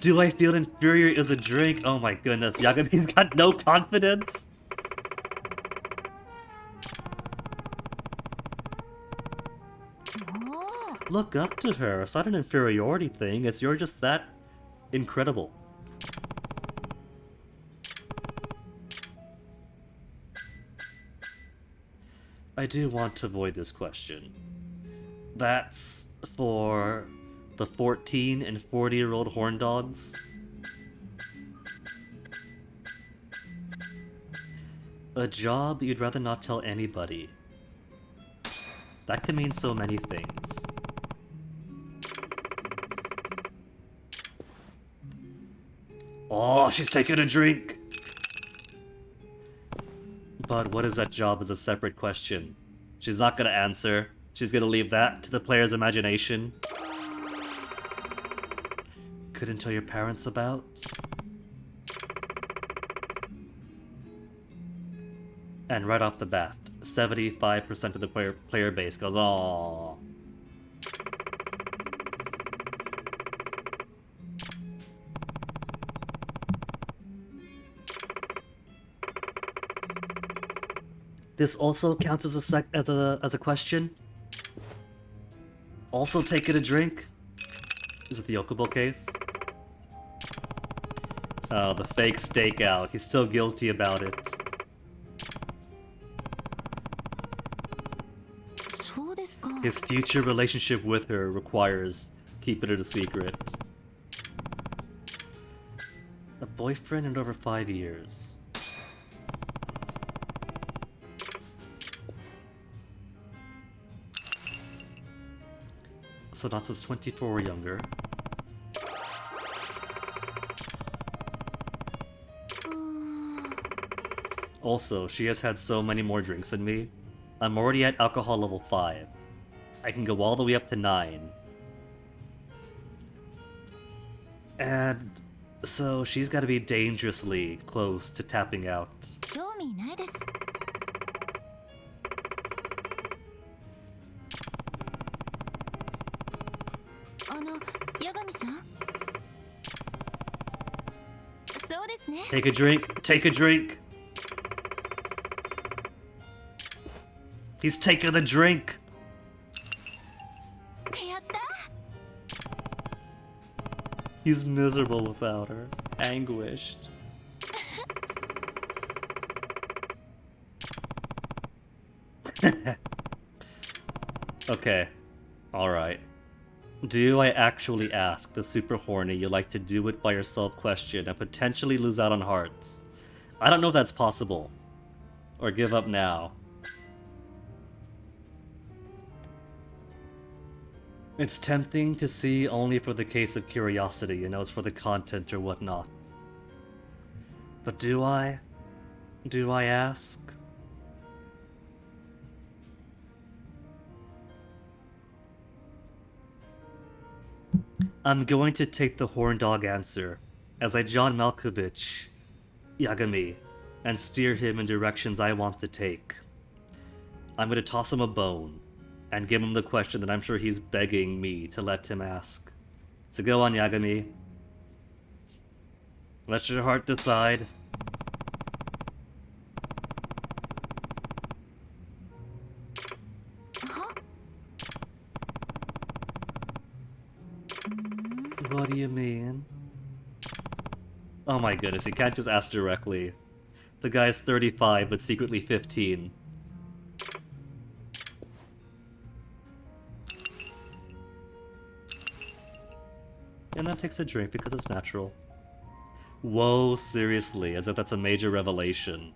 Do I feel inferior is a drink? Oh my goodness, Yagami's got no confidence? Look up to her. It's not an inferiority thing, it's you're just that incredible. I do want to avoid this question. That's for the 14 and 40-year-old horn dogs. A job you'd rather not tell anybody. That can mean so many things. Oh, she's taking a drink! But what is that job is a separate question. She's not gonna answer. She's gonna leave that to the player's imagination. Couldn't tell your parents about? And right off the bat, 75% of the player base goes, aww. This also counts as a question. Also taking a drink. Is it the Yokubo case? Oh, the fake stakeout. He's still guilty about it. His future relationship with her requires keeping it a secret. A boyfriend in over 5 years. So Natsu's 24 or younger. Also, she has had so many more drinks than me. I'm already at alcohol level 5. I can go all the way up to 9. And so she's got to be dangerously close to tapping out. Take a drink. Take a drink. He's taking the drink. He's miserable without her. Anguished. Okay. Alright. Do I actually ask the super horny you like to do it by yourself question and potentially lose out on hearts? I don't know if that's possible. Or give up now. It's tempting to see only for the case of curiosity, you know, it's for the content or whatnot. But do I? Do I ask? I'm going to take the horn dog answer, as I John Malkovich Yagami, and steer him in directions I want to take. I'm going to toss him a bone, and give him the question that I'm sure he's begging me to let him ask. So go on, Yagami. Let your heart decide. What do you mean? Oh my goodness, you can't just ask directly. The guy's 35 but secretly 15. And then takes a drink because it's natural. Whoa, seriously, as if that's a major revelation.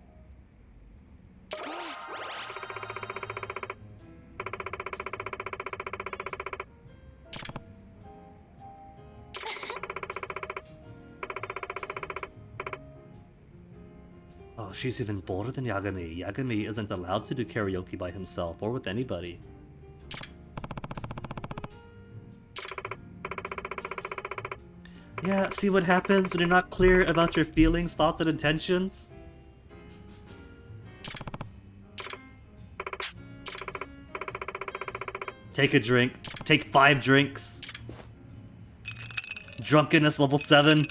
Oh, she's even bolder than Yagami. Yagami isn't allowed to do karaoke by himself or with anybody. Yeah, see what happens when you're not clear about your feelings, thoughts, and intentions? Take a drink. Take 5 drinks. Drunkenness level 7.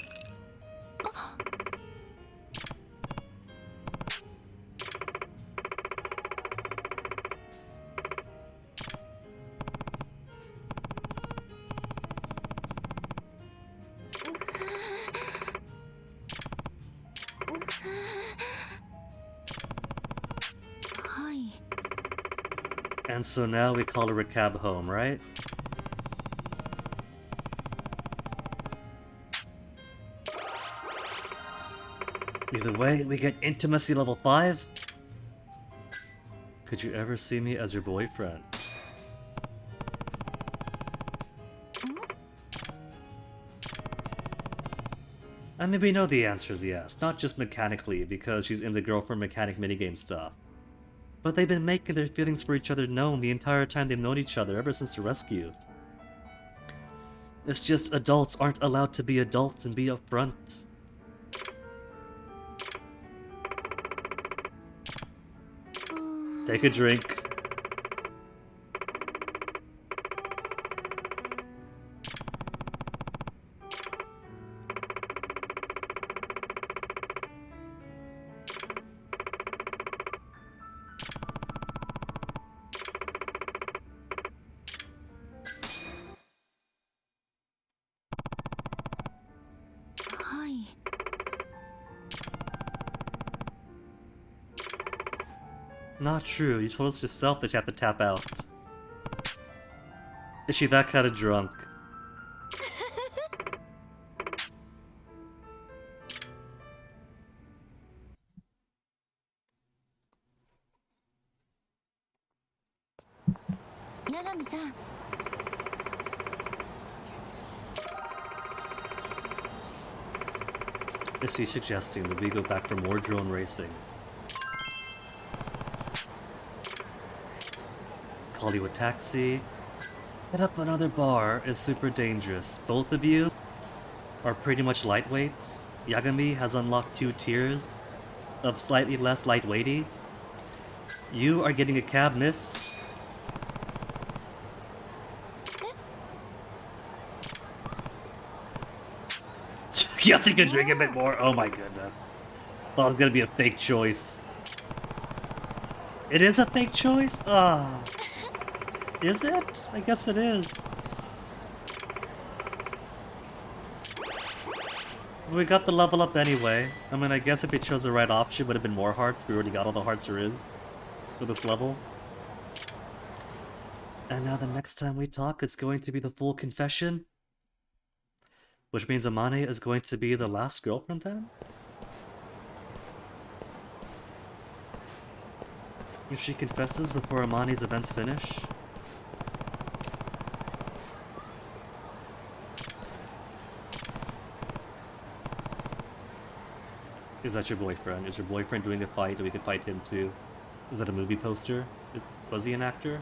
And so now we call her a cab home, right? Either way, we get intimacy level 5. Could you ever see me as your boyfriend? I mean, we know the answer is yes, not just mechanically because she's in the girlfriend mechanic minigame stuff. But they've been making their feelings for each other known the entire time they've known each other, ever since the rescue. It's just adults aren't allowed to be adults and be upfront. Take a drink. Not true, you told us yourself that you have to tap out. Is she that kind of drunk? Yagami-san. Is he suggesting that we go back for more drone racing? Call you a taxi. Hit up another bar is super dangerous. Both of you are pretty much lightweights. Yagami has unlocked 2 tiers of slightly less lightweighty. You are getting a cab, miss. Yes, you can drink a bit more. Oh my goodness. Thought it was gonna be a fake choice. It is a fake choice? Ah. Is it? I guess it is. We got the level up anyway. I mean, I guess if we chose the right option, it would have been more hearts. We already got all the hearts there is for this level. And now the next time we talk, it's going to be the full confession. Which means Amane is going to be the last girlfriend then? If she confesses before Amane's events finish? Is that your boyfriend? Is your boyfriend doing a fight so we can fight him too? Is that a movie poster? Was he an actor?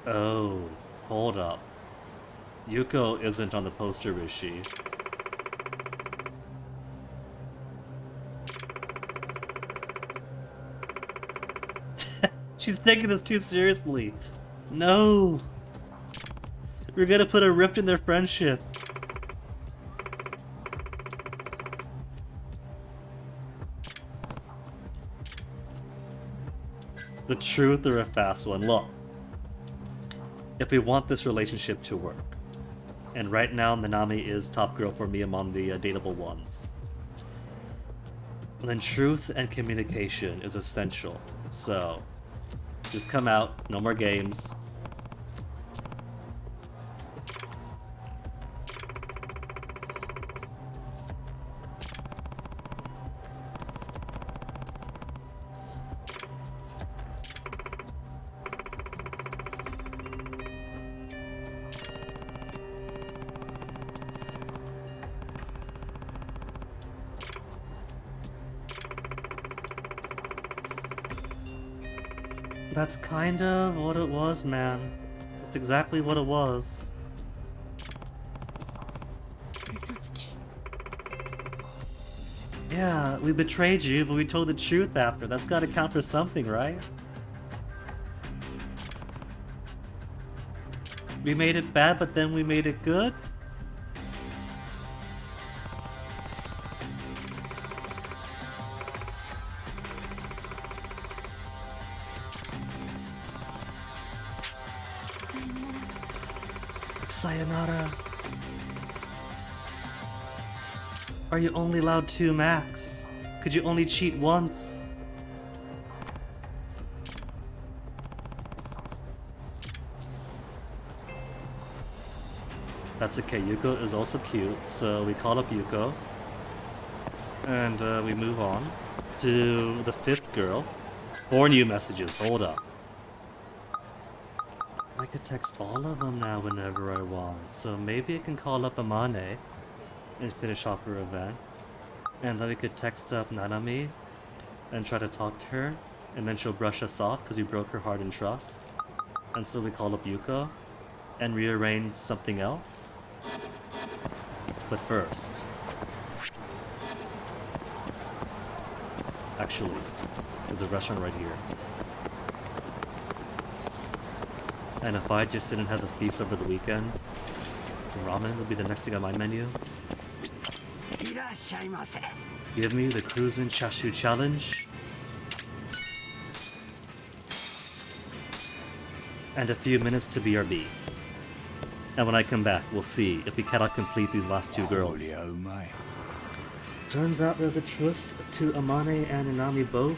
Oh, hold up. Yuko isn't on the poster, is she? She's taking this too seriously. No. We're gonna put a rift in their friendship. The truth or a fast one? Look, if we want this relationship to work, and right now Nanami is top girl for me among the dateable ones, then truth and communication is essential. So, just come out, no more games. That's kind of what it was, man. That's exactly what it was. Yeah, we betrayed you, but we told the truth after. That's gotta count for something, right? We made it bad, but then we made it good? Sayonara. Are you only allowed 2 max? Could you only cheat once? That's okay, Yuko is also cute, so we call up Yuko. And we move on to the 5th girl. 4 new messages, hold up. I could text all of them now whenever I want, so maybe I can call up Amane and finish off her event. And then we could text up Nanami and try to talk to her, and then she'll brush us off because we broke her heart and trust. And so we call up Yuko and rearrange something else. But first... Actually, there's a restaurant right here. And if I just didn't have the feast over the weekend, ramen would be the next thing on my menu. Give me the Cruisin' Chashu Challenge. And a few minutes to BRB. And when I come back, we'll see if we cannot complete these last 2 girls. Turns out there's a twist to Amane and Nanami both.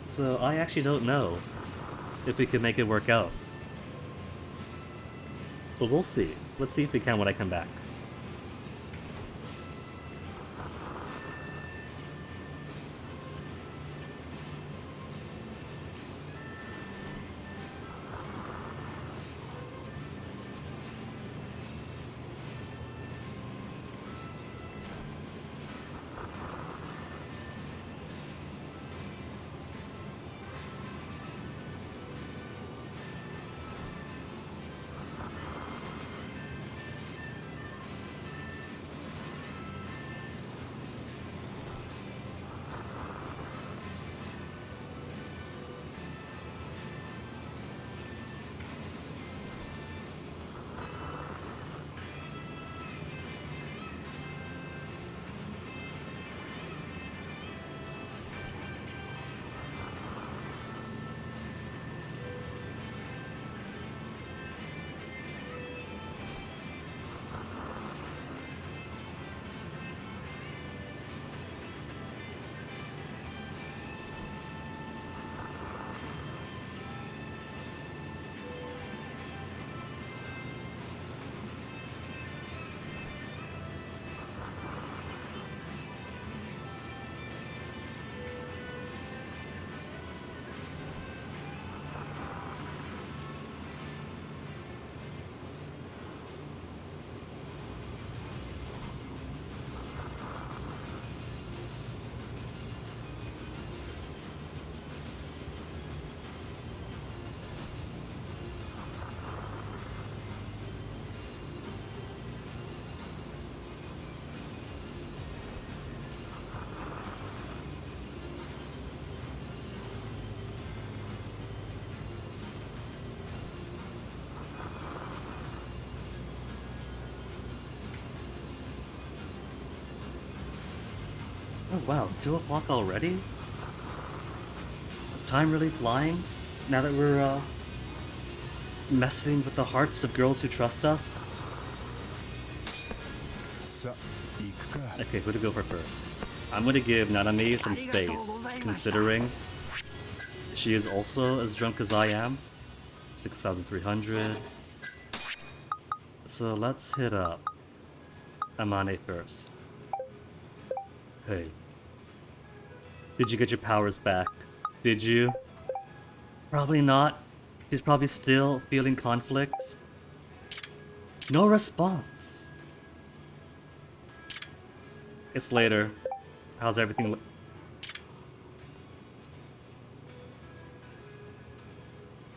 So I actually don't know if we can make it work out. But we'll see. Let's see if we can when I come back. Oh wow, 2 o'clock already? Time really flying? Now that we're messing with the hearts of girls who trust us? Okay, who to go for first? I'm gonna give Nanami some space, considering she is also as drunk as I am. 6,300. So let's hit up Amane first. Hey. Did you get your powers back? Did you? Probably not. She's probably still feeling conflict. No response. It's later. How's everything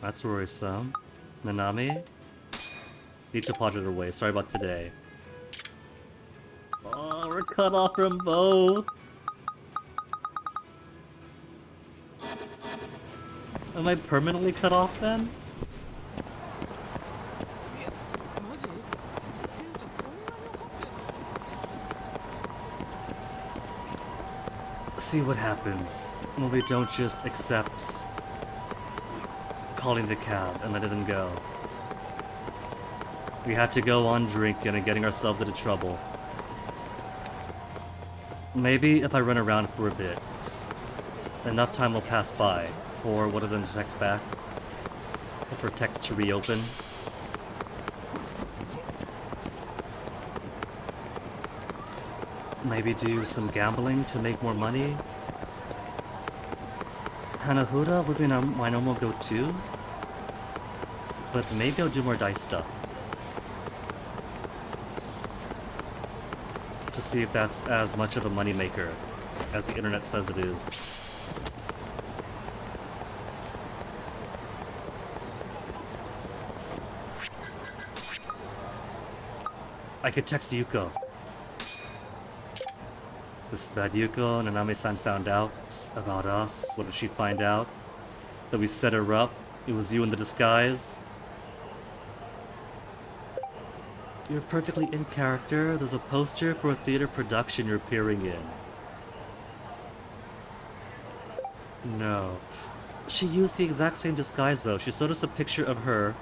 That's worrisome. Nanami? Need to apologize her way. Sorry about today. Oh, we're cut off from both. Am I permanently cut off then? See what happens when we don't just accept calling the cab and letting them go. We had to go on drinking and getting ourselves into trouble. Maybe if I run around for a bit, enough time will pass by for one of them to text back, or for text to reopen. Maybe do some gambling to make more money. Hanahuda would be my normal go-to, but maybe I'll do more dice stuff. To see if that's as much of a moneymaker as the internet says it is. I could text Yuko. This is bad, Yuko. Nanami-san found out about us. What did she find out? That we set her up. It was you in the disguise. You're perfectly in character. There's a poster for a theater production you're appearing in. No. She used the exact same disguise though. She showed us a picture of her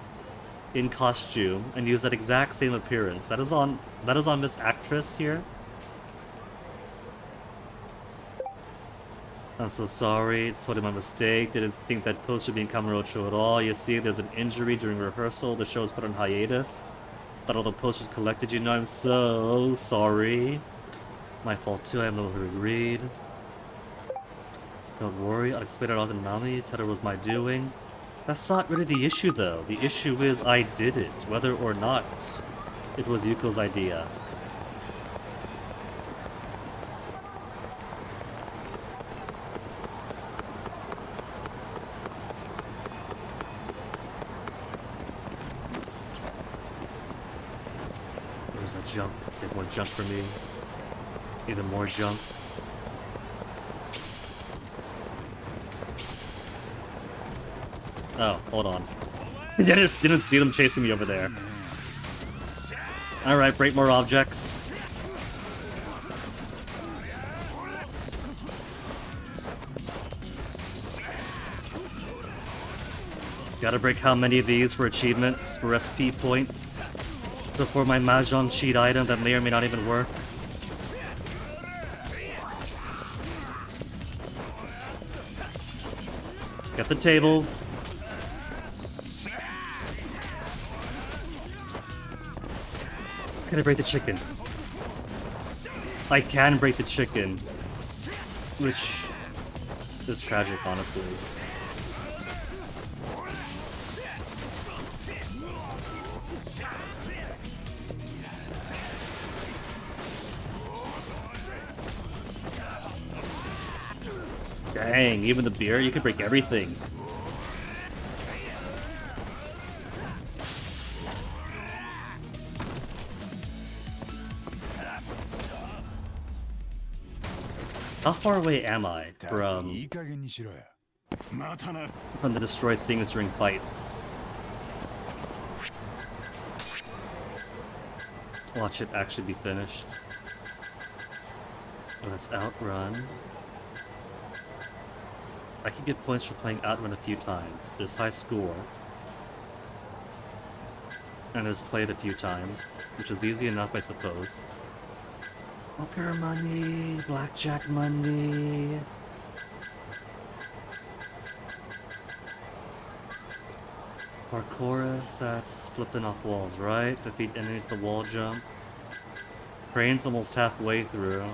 in costume and used that exact same appearance. That is on Miss Actress here. I'm so sorry, it's totally my mistake. Didn't think that poster would be in Kamurocho at all. You see, there's an injury during rehearsal. The show was put on hiatus. Thought all the posters collected, you know, I'm so sorry. My fault too, I have no one to read. Don't worry, I'll explain it all to Nami. Tell her it was my doing. That's not really the issue though. The issue is I did it, whether or not it was Yuko's idea. There's a jump. Get more jump for me. Even more jump. Oh, hold on. I just didn't see them chasing me over there. Alright, break more objects. Gotta break how many of these for achievements, for SP points, before my Mahjong cheat item that may or may not even work. Get the tables. Can I break the chicken? I can break the chicken. Which is tragic, honestly. Dang, even the beer? You could break everything. How far away am I from the destroyed things during fights? Watch it actually be finished. Let's outrun. I can get points for playing outrun a few times. There's high score. And there's played a few times, which is easy enough, I suppose. Poker money, blackjack money. Parkourus, that's flipping off walls, right? Defeat enemies with the wall jump. Crane's almost halfway through.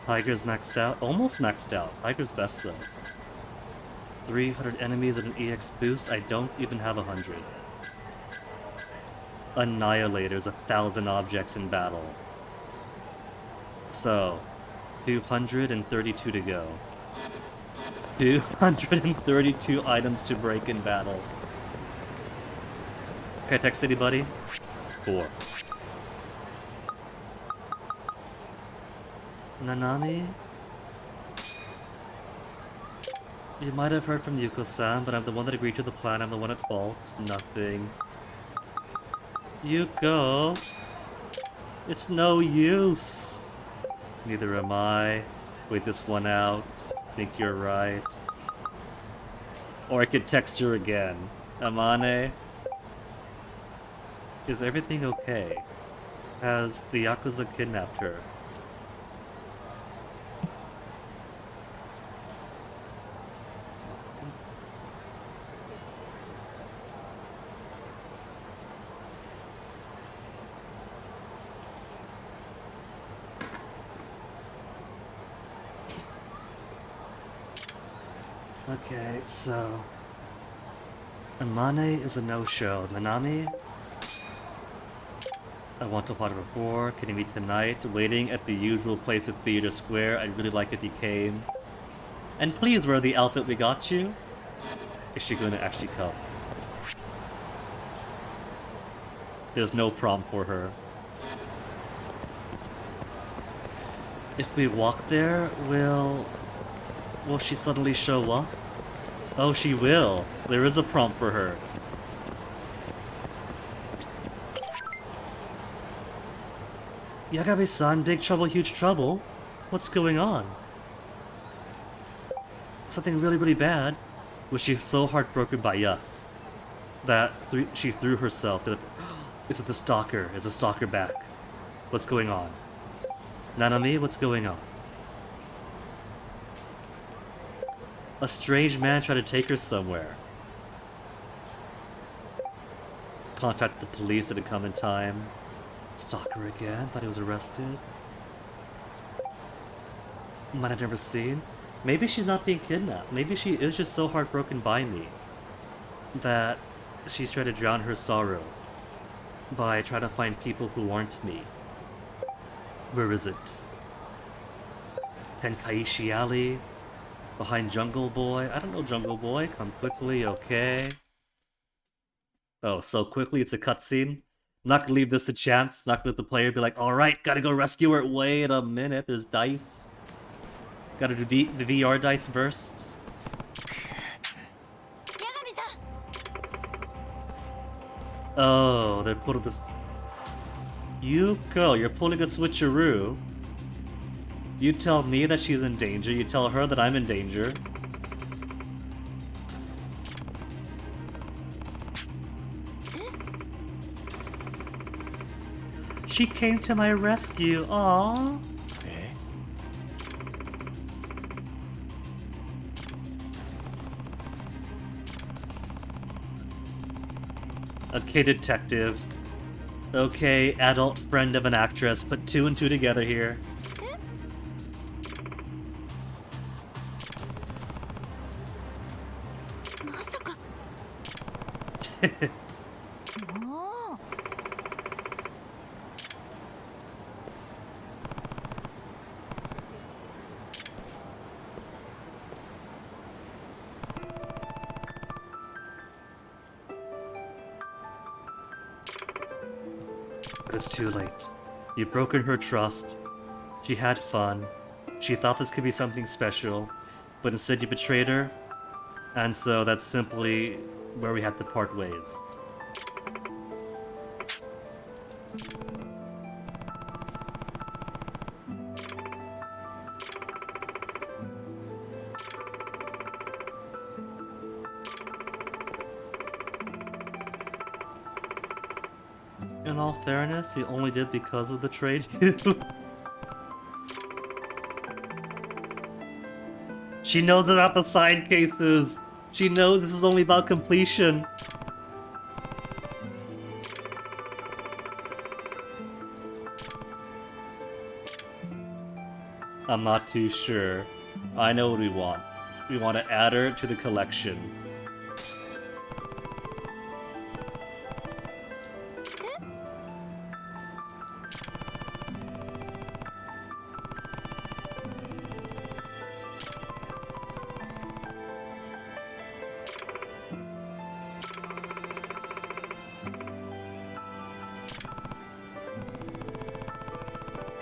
Tiger's maxed out. Almost maxed out. Tiger's best though. 300 enemies and an EX boost. I don't even have 100. Annihilators, 1,000 objects in battle. So, 232 to go. 232 items to break in battle. Can I text anybody? 4. Nanami? You might have heard from Yuko-san, but I'm the one that agreed to the plan. I'm the one at fault. Nothing. Yuko! It's no use! Neither am I. Wait this one out. Think you're right. Or I could text her again. Amane? Is everything okay? Has the Yakuza kidnapped her? Okay, so... Amane is a no-show. Nanami? I want to watch it before. Can you meet tonight? Waiting at the usual place at Theater Square. I'd really like if you came. And please wear the outfit we got you. Is she going to actually come? There's no prom for her. If we walk there, will she suddenly show up? Oh, she will. There is a prompt for her. Yagabe-san, big trouble, huge trouble? What's going on? Something really, really bad? Was she so heartbroken by us that she threw herself to the... Is it the stalker? Is the stalker back? What's going on? Nanami, what's going on? A strange man tried to take her somewhere. Contacted the police, didn't come in time. Stalker again? Thought he was arrested? Might have never seen. Maybe she's not being kidnapped. Maybe she is just so heartbroken by me that she's trying to drown her sorrow by trying to find people who aren't me. Where is it? Tenkaichi Alley? Behind Jungle Boy? I don't know Jungle Boy. Come quickly, okay. Oh, so quickly it's a cutscene? Not gonna leave this to chance. Not gonna let the player be like, alright, gotta go rescue her. Wait a minute, there's dice. Gotta do the VR dice first. Oh, they're pulling this... Yuko, you're pulling a switcheroo. You tell me that she's in danger, you tell her that I'm in danger. She came to my rescue, aww. Okay, detective. Okay, adult friend of an actress. Put 2 and 2 together here. But it's too late. You've broken her trust. She had fun. She thought this could be something special, but instead you betrayed her. And so that's simply where we have to part ways. in all fairness, he only did because of the trade. She knows about the side cases. She knows this is only about completion. I'm not too sure. I know what we want. We want to add her to the collection.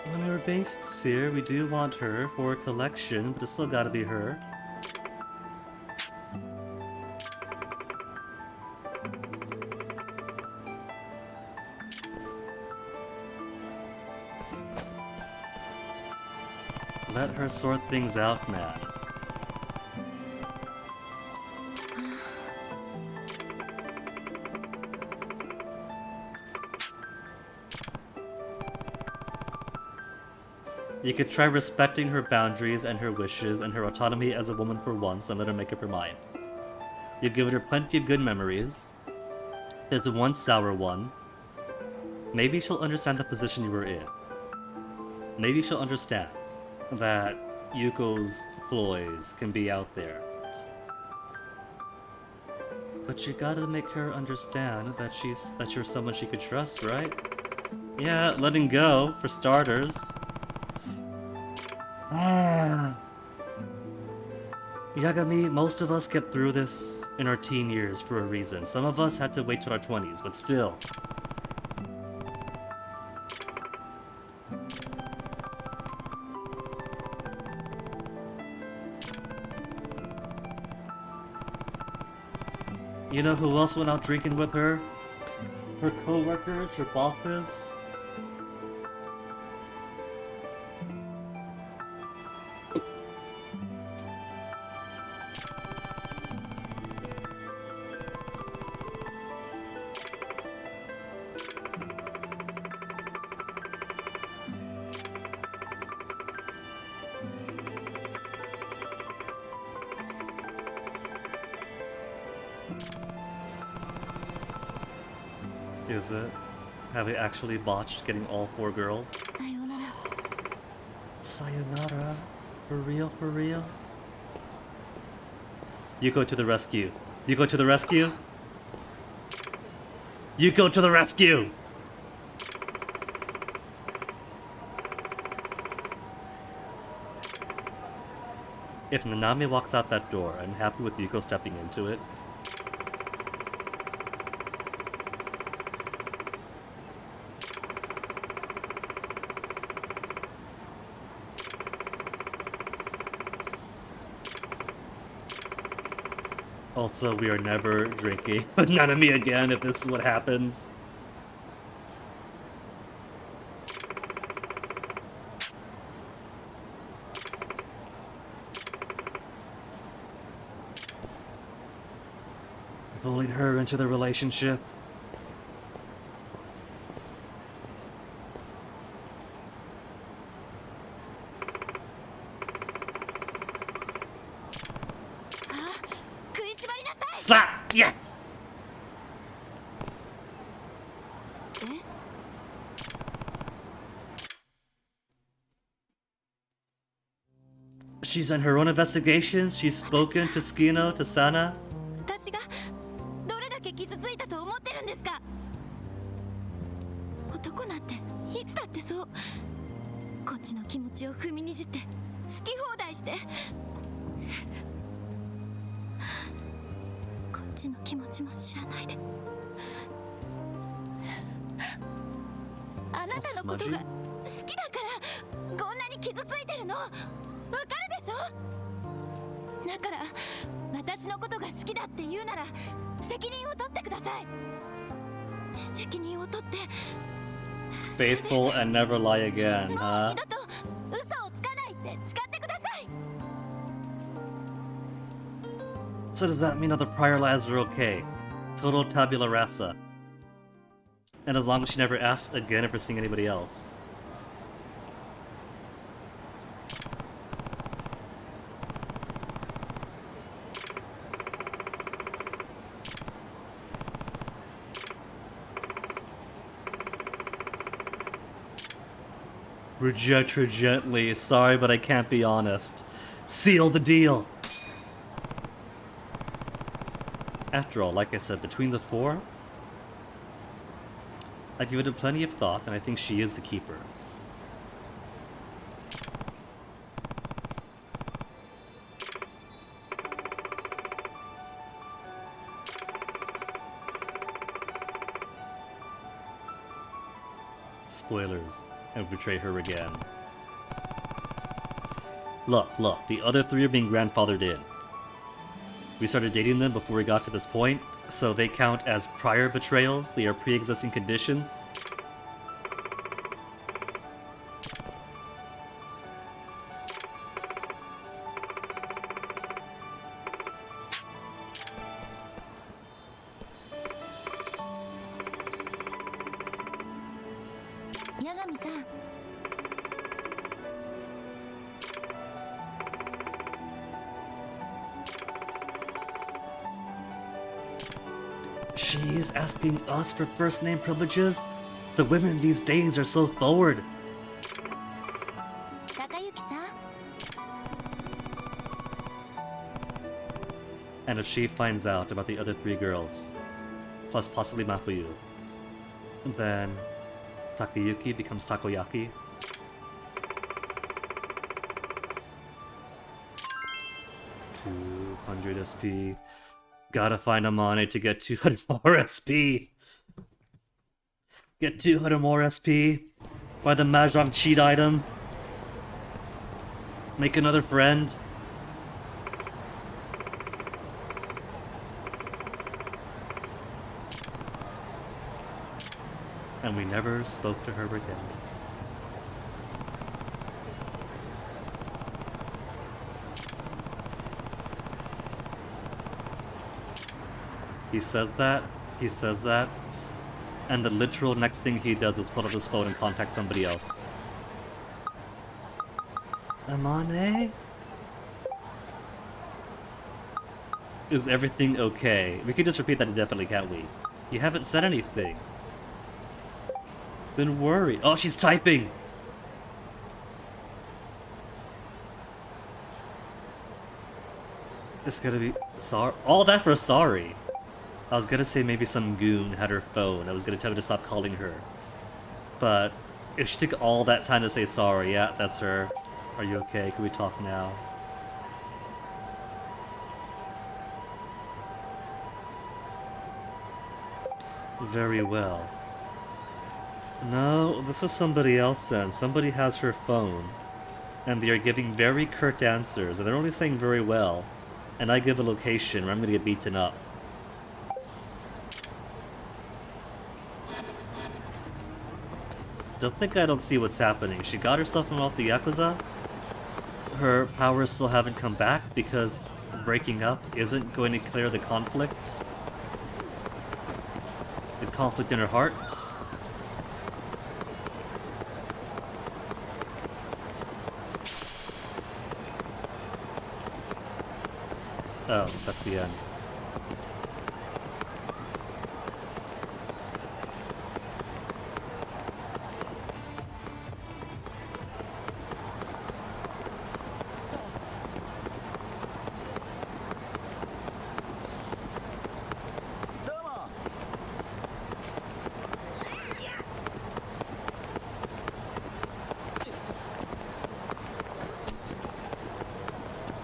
When we were being sincere, we do want her for a collection, but it's still gotta be her. Let her sort things out, man. You could try respecting her boundaries and her wishes and her autonomy as a woman for once and let her make up her mind. You've given her plenty of good memories. There's one sour one. Maybe she'll understand the position you were in. Maybe she'll understand that Yuko's ploys can be out there. But you gotta make her understand that you're someone she could trust, right? Yeah, letting go, for starters. Yagami, most of us get through this in our teen years for a reason. Some of us had to wait till our 20s, but still. You know who else went out drinking with her? Her co-workers, her bosses? Is it? Have we actually botched getting all 4 girls? Sayonara. Sayonara? For real, for real? Yuko to the rescue. Yuko to the rescue? Yuko to the rescue! If Nanami walks out that door, I'm happy with Yuko stepping into it. Also, we are never drinking with Nanami again if this is what happens. Pulling her into the relationship. Slap! Yes! She's done her own investigations. She's spoken to Tsukino, to Sana. 私がどれだけ傷ついたと思ってるんですか。男なんていつだってそう。こっちの気持ちを踏みにじって好き放題して。こっちの気持ちも知らないで。あなたのことが好きだからこんなに傷ついてるの。わかるでしょ。だから私のことが好きだって言うなら責任を取ってください。責任を取って。Faithful and never lie again, huh? もう二度と嘘をつかないって誓ってください。So does that mean all the prior lives are okay? Total tabula rasa. And as long as she never asks again if we're seeing anybody else. Reject her gently. Sorry, but I can't be honest. Seal the deal. After all, like I said, between the four, I give it plenty of thought, and I think she is the keeper. Spoilers. And betray her again. Look, the other three are being grandfathered in. We started dating them before we got to this point, so they count as prior betrayals. They are pre-existing conditions. Yagami-san. She is asking us for first name privileges? The women these days are so forward. Takayuki-san. And if she finds out about the other three girls, plus possibly Mafuyu, then Takayuki becomes Takoyaki. $200 SP. Gotta find Amane to get 200 more SP. Get 200 more SP. Buy the Mahjong cheat item. Make another friend. And we never spoke to her again. He says that, and the literal next thing he does is pull up his phone and contact somebody else. Amane? Is everything okay? We could just repeat that indefinitely, can't we? You haven't said anything. Been worried. Oh, she's typing! It's gonna be... sorry. All that for sorry. I was gonna say maybe some goon had her phone. I was gonna tell her to stop calling her. But if she took all that time to say sorry, yeah, that's her. Are you okay? Can we talk now? Very well. No, this is somebody else then. Somebody has her phone. And they are giving very curt answers. And they're only saying very well. And I give a location where I'm gonna get beaten up. Don't think I don't see what's happening. She got herself from off the Yakuza. Her powers still haven't come back because breaking up isn't going to clear the conflict. The conflict in her heart. Oh, that's the end.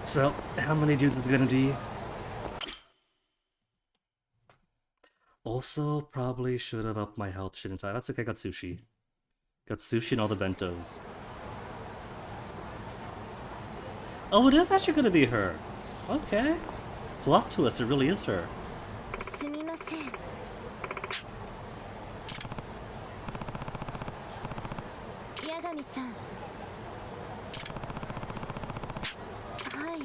So, how many dudes is it gonna be? Also, probably should have upped my health, shouldn't I? That's okay, I got sushi. Got sushi and all the bentos. Oh, it is actually gonna be her. Okay. Plot twist, it really is her. すみません。八神さん。はい。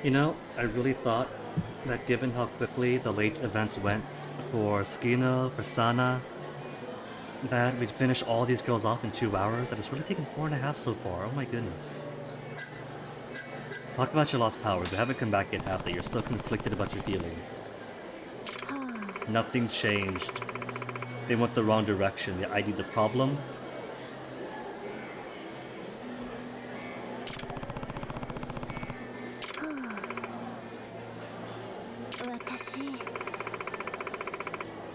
You know, I really thought that given how quickly the late events went for Skino, for Sana, that we'd finish all these girls off in 2 hours. That it's really taken 4.5 so far. Oh my goodness. Talk about your lost powers. They haven't come back yet, have they? You're still conflicted about your feelings. Nothing changed. They went the wrong direction. They ID'd the problem.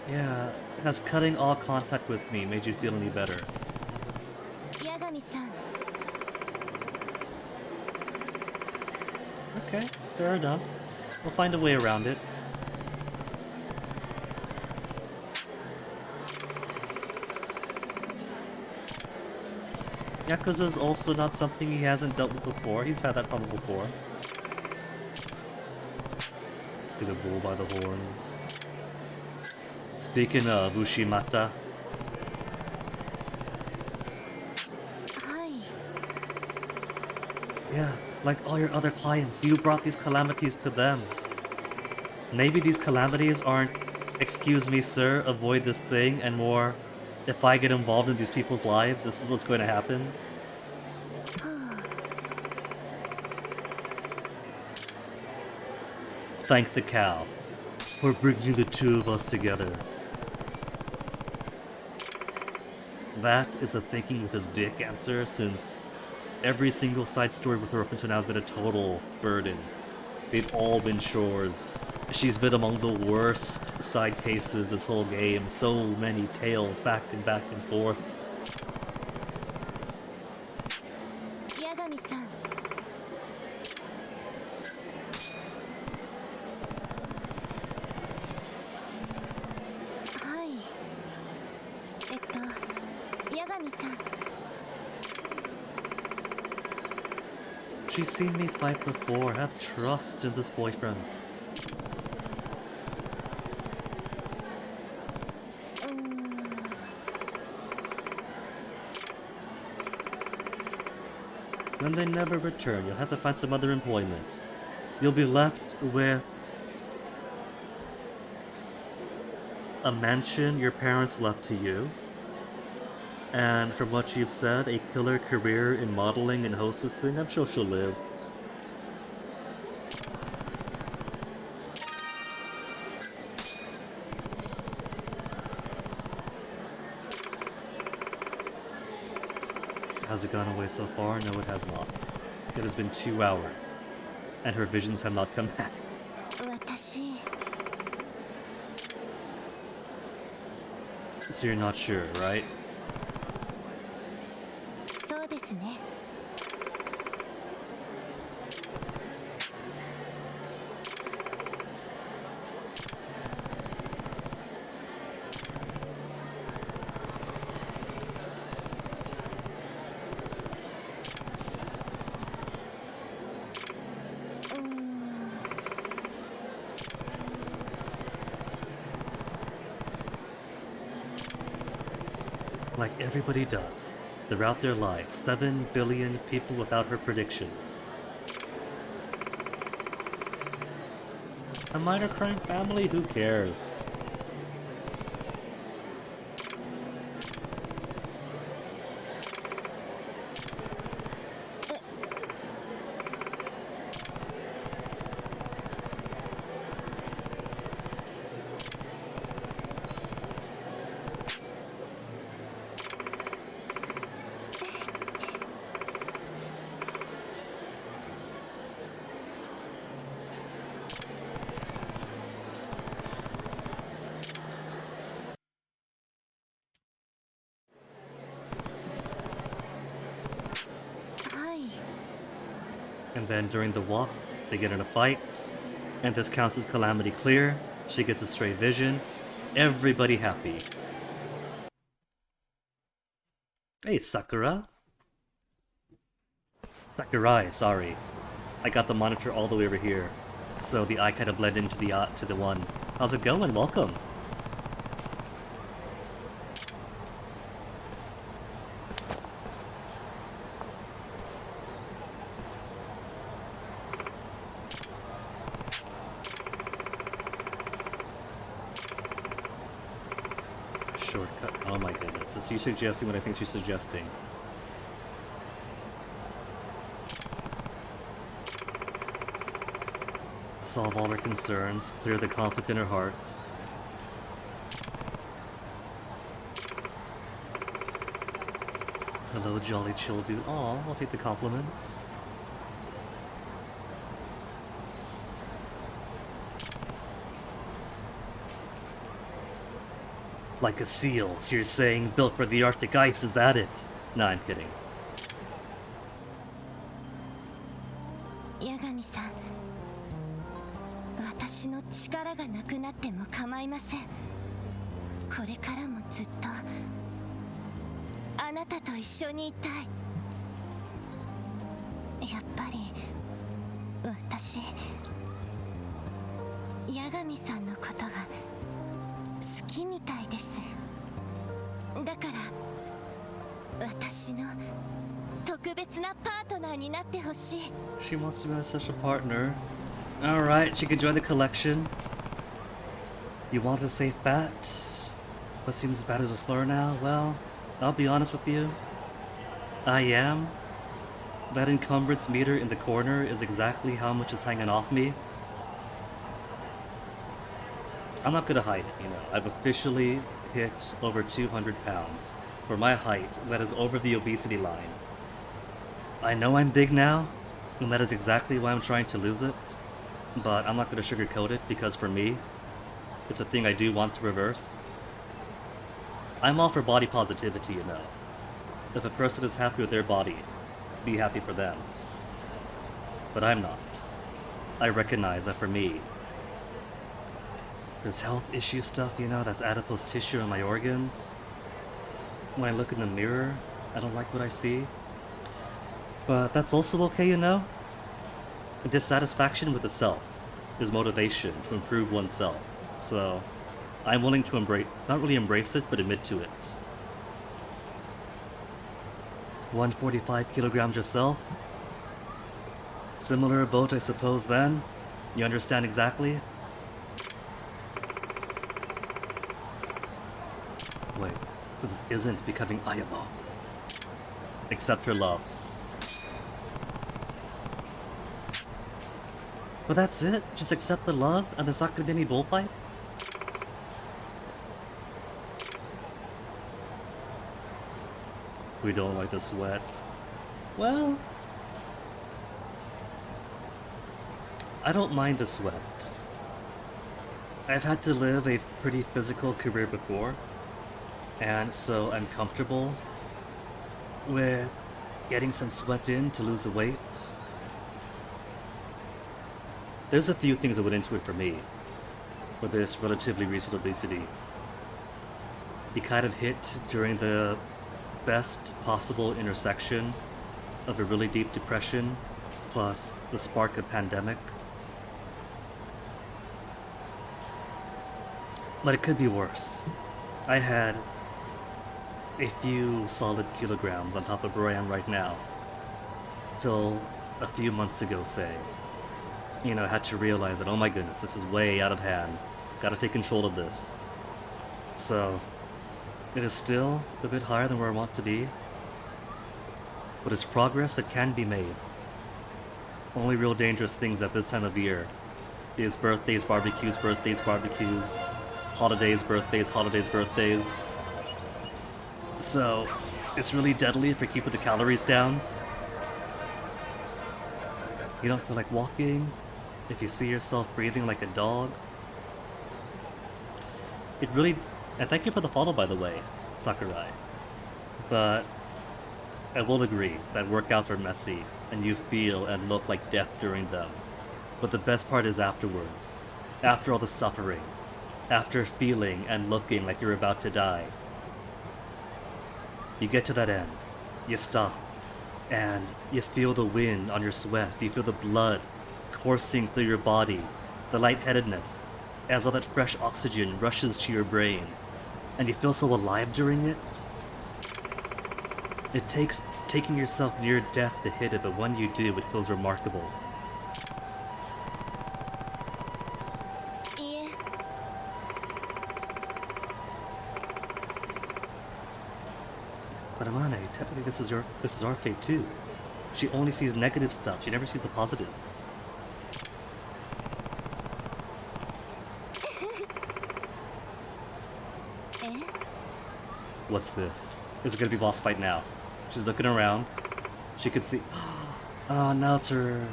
Yeah, has cutting all contact with me made you feel any better? Yagami-san. Okay, fair enough. We'll find a way around it. Yakuza's also not something he hasn't dealt with before. He's had that problem before. Get a bull by the horns. Speaking of Ushimata. Yeah, like all your other clients, you brought these calamities to them. Maybe these calamities aren't, excuse me sir, avoid this thing, and more, if I get involved in these people's lives, this is what's going to happen. Thank the cow for bringing the two of us together. That is a thinking with his dick answer, since every single side story with her up until now has been a total burden. They've all been chores. She's been among the worst side cases this whole game. So many tales back and forth. Yagami-san. Yagami-san. She's seen me fight before. Have trust in this boyfriend. Then they never return. You'll have to find some other employment. You'll be left with a mansion your parents left to you. And from what you've said, a killer career in modeling and hostessing. I'm sure she'll live. Has it gone away so far? No, it has not. It has been 2 hours, and her visions have not come back. So you're not sure, right? Like everybody does, throughout their lives. 7 billion people without her predictions. A minor crime family? Who cares? And then during the walk, they get in a fight, and this counts as calamity clear. She gets a stray vision. Everybody happy. Hey, Sakura. Sakurai, sorry. I got the monitor all the way over here, so the eye kind of bled into the one. How's it going? Welcome. shortcut. Oh my goodness. Is she suggesting what I think she's suggesting? Solve all her concerns, clear the conflict in her heart. Hello, jolly chill dude. Aw, I'll take the compliment. Like a seal, so you're saying built for the Arctic ice, is that it? Nah, I'm kidding. 八神さん、私の力がなくなっても構いません。これからもずっとあなたと一緒にいたい。やっぱり私、八神さんのことが好きみたいです。だから私の特別なパートナーになってほしい。 She wants to be a special partner. Alright, she can join the collection. You want a safe bet? What seems as bad as a slur now? Well, I'll be honest with you. I am. That encumbrance meter in the corner is exactly how much is hanging off me. I'm not gonna hide it, you know. I've officially hit over 200 pounds. For my height, that is over the obesity line. I know I'm big now, and that is exactly why I'm trying to lose it. But I'm not gonna sugarcoat it, because for me, it's a thing I do want to reverse. I'm all for body positivity, you know. If a person is happy with their body, be happy for them. But I'm not. I recognize that for me, there's health issue stuff, you know, that's adipose tissue in my organs. When I look in the mirror, I don't like what I see. But that's also okay, you know? Dissatisfaction with the self is motivation to improve oneself. So, I'm willing to not really embrace it, but admit to it. 145 kilograms yourself? Similar boat, I suppose, then? You understand exactly? Wait, so this isn't becoming Ayamo. Accept her love. But that's it? Just accept the love, and there's not gonna be any bullfight? We don't like the sweat. Well, I don't mind the sweat. I've had to live a pretty physical career before, and so I'm comfortable with getting some sweat in to lose the weight. There's a few things that went into it for me with this relatively recent obesity. It kind of hit during the best possible intersection of a really deep depression plus the spark of pandemic. But it could be worse. I had a few solid kilograms on top of where I am right now. Till a few months ago, say. You know, I had to realize that, oh my goodness, this is way out of hand. Gotta take control of this. So, it is still a bit higher than where I want to be. But it's progress that can be made. Only real dangerous things at this time of year is birthdays, barbecues, holidays, birthdays. So, it's really deadly for keeping the calories down. You don't feel like walking, if you see yourself breathing like a dog. It really... And thank you for the follow, by the way, Sakurai. But I will agree that workouts are messy, and you feel and look like death during them. But the best part is afterwards. After all the suffering. After feeling and looking like you're about to die. You get to that end. You stop. And you feel the wind on your sweat. You feel the blood coursing through your body. The lightheadedness. As all that fresh oxygen rushes to your brain. And you feel so alive during it. It takes taking yourself near death to hit it, but when you do, it feels remarkable. いえ、But Amane, technically this is our fate too. She only sees negative stuff. She never sees the positives. What's this? Is it gonna be boss fight now? She's looking around. She could see. Oh, now it's her.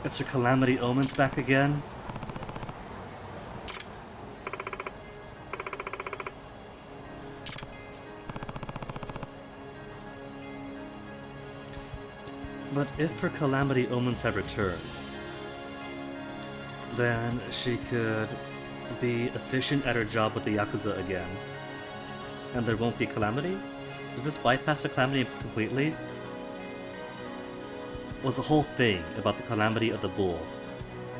It's her Calamity Omens back again. But if her Calamity Omens have returned, then she could be efficient at her job with the Yakuza again. And there won't be Calamity? Does this bypass the Calamity completely? Was the whole thing about the Calamity of the bull,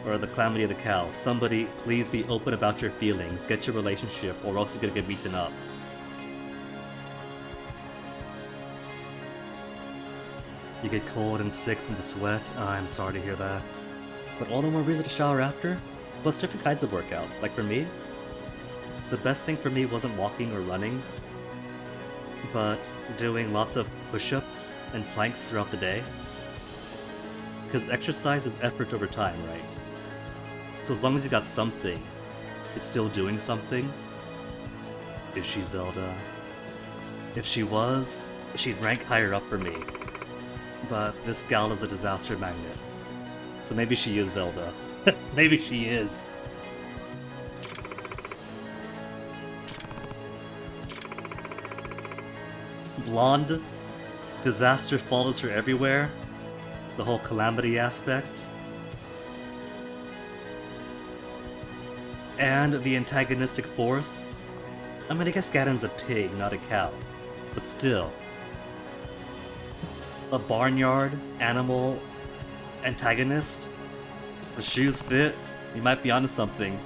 or the Calamity of the cow? Somebody, please be open about your feelings, get your relationship, or else you're gonna get beaten up. You get cold and sick from the sweat. I'm sorry to hear that. But all the more reason to shower after? Plus different kinds of workouts. Like for me, the best thing for me wasn't walking or running, but doing lots of push-ups and planks throughout the day. Because exercise is effort over time, right? So as long as you got something, it's still doing something. Is she Zelda? If she was, she'd rank higher up for me. But this gal is a disaster magnet. So maybe she is Zelda. Maybe she is. Blonde. Disaster follows her everywhere. The whole Calamity aspect. And the antagonistic force. I mean, I guess Gadon's a pig, not a cow. But still. A barnyard animal antagonist? The shoes fit? You might be onto something.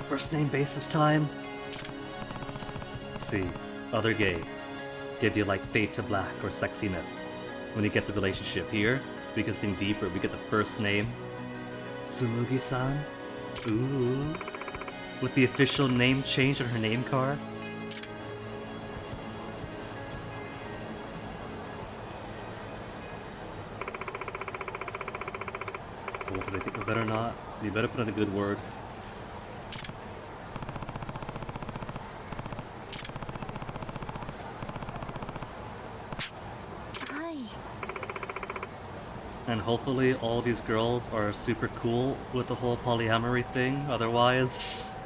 First name basis time? See, other gays give you like fade to black or sexiness. When you get the relationship here, we can think deeper. We get the first name. Tsumugi-san? Ooh. With the official name change on her name card? Oh, but I think we better not. We better put in a good word. And hopefully all these girls are super cool with the whole polyamory thing, otherwise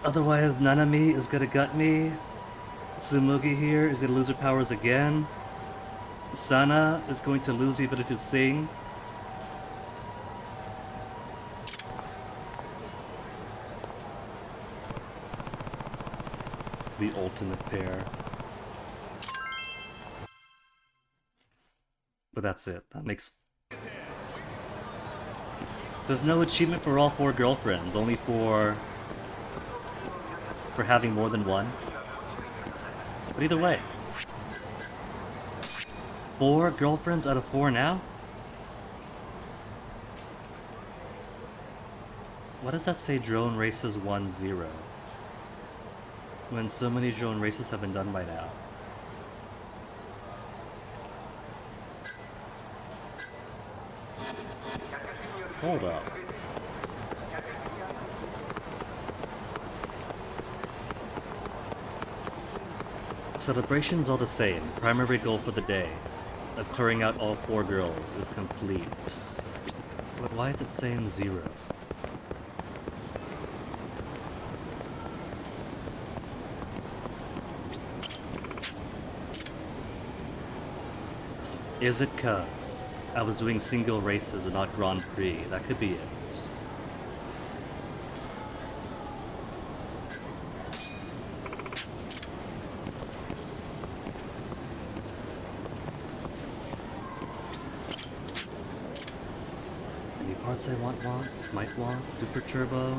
Nanami is gonna gut me. Tsumugi here is gonna lose her powers again. Sana is going to lose the ability to sing. The ultimate pair. But that's it. That makes... There's no achievement for all 4 girlfriends, only for having more than one. But either way. 4 girlfriends out of 4 now? Why does that say drone races 1-0? When so many drone races have been done by now. Hold up. Celebration's all the same. Primary goal for the day of clearing out all 4 girls is complete. But why is it saying 0? Is it 'cause I was doing single races and not Grand Prix? That could be it. parts I might want. Super turbo.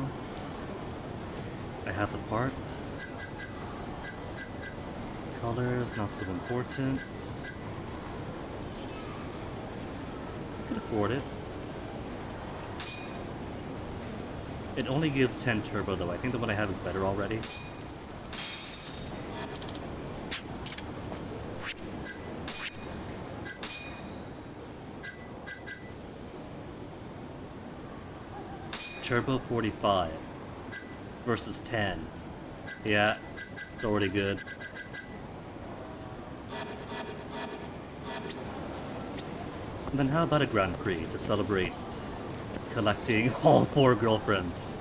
I have the parts. Colors, not so important. I could afford it. It only gives 10 turbo though. I think the one I have is better already. Turbo 45 versus 10. Yeah, it's already good. And then how about a Grand Prix to celebrate collecting all 4 girlfriends?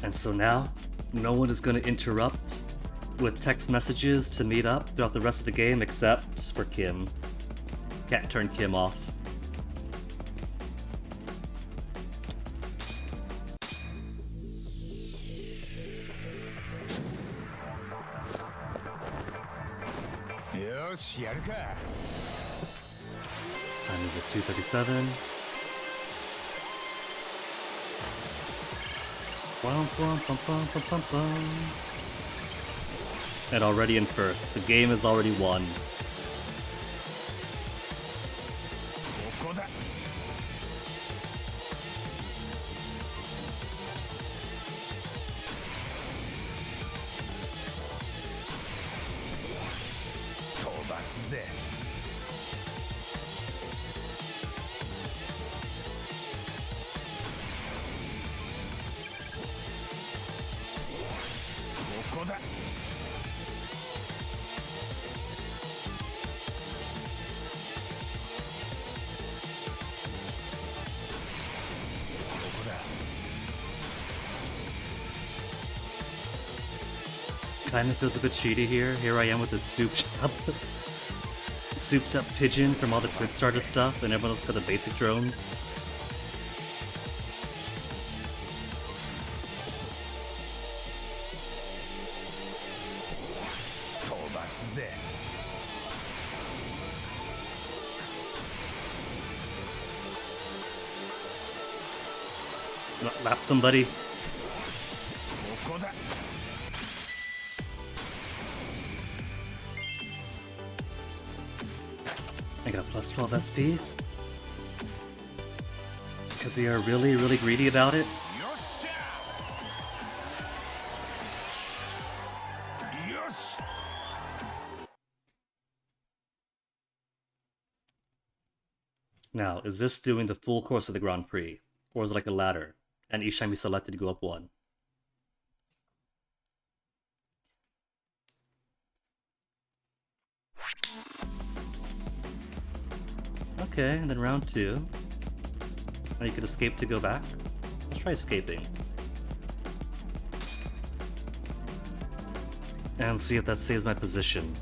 And so now, no one is going to interrupt with text messages to meet up throughout the rest of the game except for Kim. Can't turn Kim off. Time is at 2:37. And already in first. The game is already won. Kinda feels a bit cheaty here. Here I am with this souped up pigeon from all the quick starter stuff, and everyone else got the basic drones. Lap somebody. I got plus 12 SP. Because they are really, really greedy about it. Now, is this doing the full course of the Grand Prix? Or is it like a ladder? And each time you select it, you go up 1. Okay, and then round 2. Now you could escape to go back. Let's try escaping. And see if that saves my position.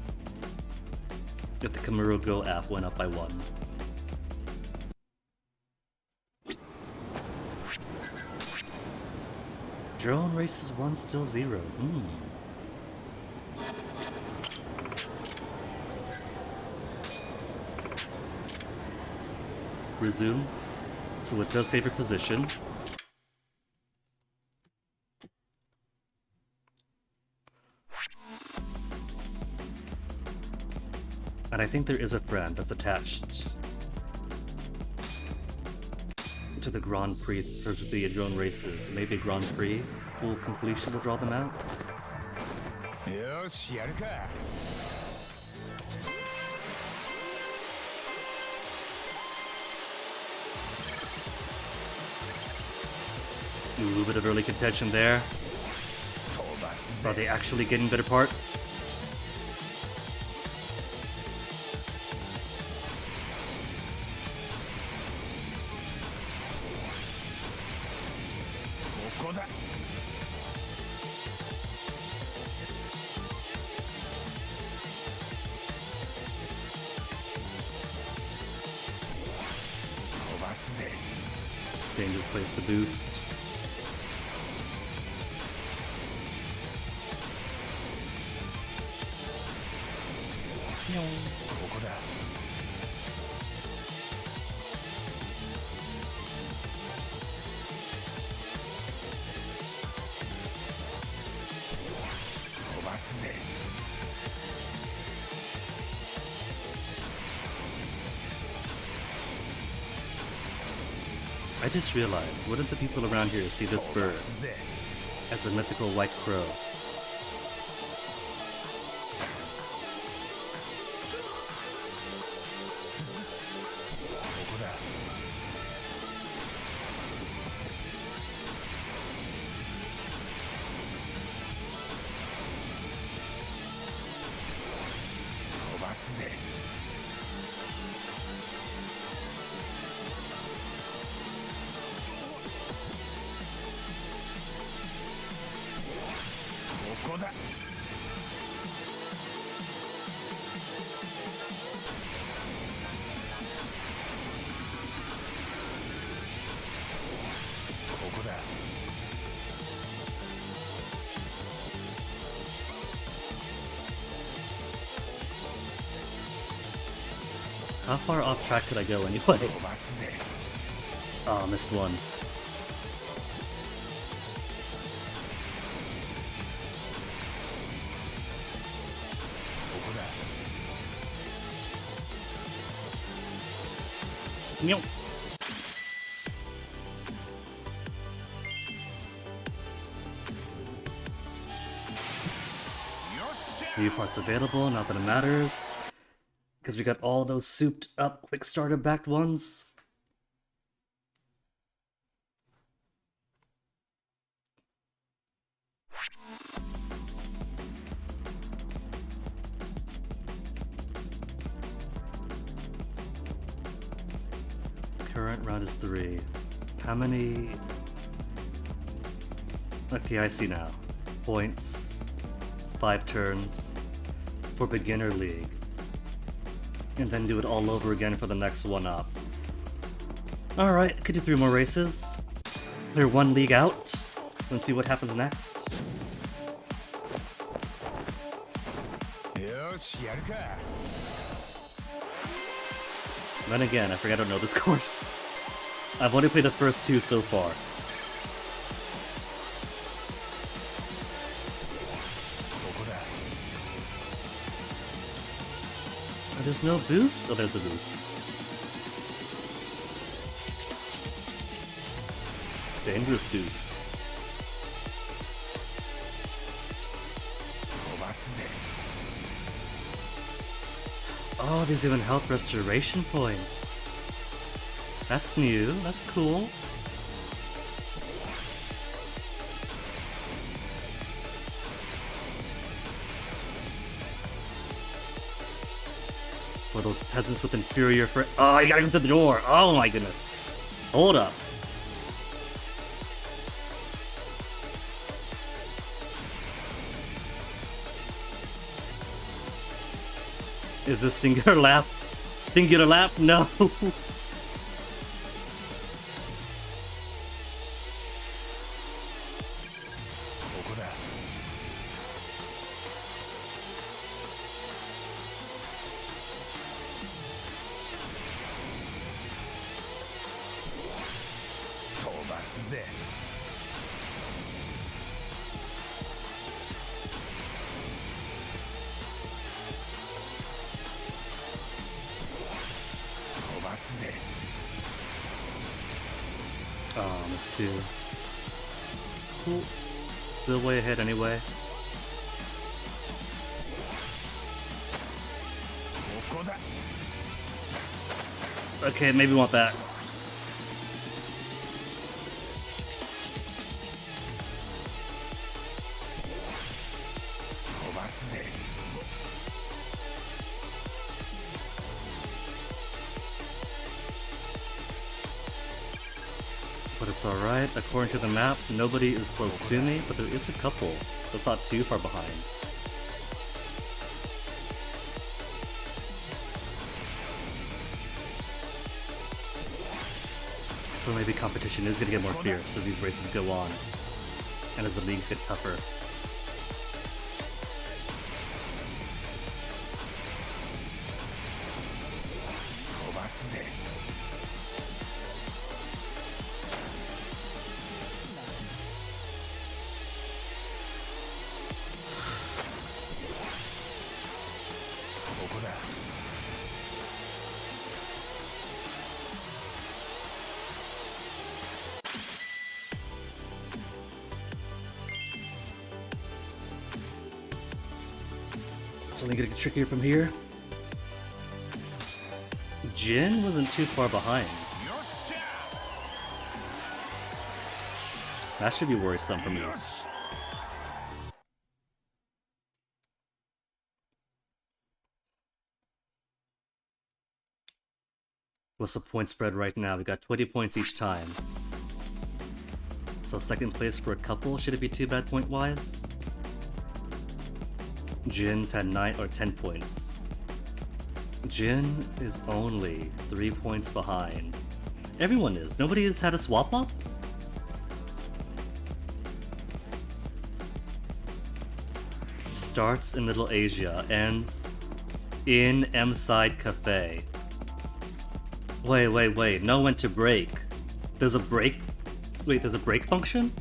If the Kamuro Go app went up by 1. Drone races 1, still 0. Resume. So it does save your position. And I think there is a friend that's attached to the Grand Prix for the drone races. So maybe a Grand Prix full completion will draw them out. Ooh, a bit of early contention there. Are they actually getting better parts? Dangerous place to boost. ここだ。飛ばすぜ。I just realized, wouldn't the people around here see this bird as a mythical white crow? How far off track could I go anyway? Oh, missed one. Meow. New parts available, not that it matters. Because we got all those souped up quick starter backed ones. Current round is 3. How many? Okay, I see now. Points. 5 turns. For beginner league. And then do it all over again for the next one up. Alright, could do 3 more races. Clear 1 league out. And see what happens next. Then again, I forget I don't know this course. I've only played the first 2 so far. Oh, there's no boost? Oh, there's a boost. Dangerous boost. Oh, there's even health restoration points. That's new, that's cool. For those peasants with inferior oh, you gotta go through the door. Oh my goodness. Hold up. Is this singular lap? Singular lap? No. Oh, missed 2. It's cool. Still way ahead anyway. Okay, maybe want that. But it's alright, according to the map, nobody is close to me, but there is a couple. That's not too far behind. So maybe competition is gonna get more fierce as these races go on, and as the leagues get tougher. It's only gonna get trickier from here. Jin wasn't too far behind. That should be worrisome for me. What's the point spread right now? We got 20 points each time. So second place for a couple, should it be too bad point-wise? Jin's had 9 or 10 points. Jin is only 3 points behind. Everyone is. Nobody has had a swap up? Starts in Middle Asia, ends in M-Side Cafe. Wait, know when to break. There's a break? Wait, there's a break function?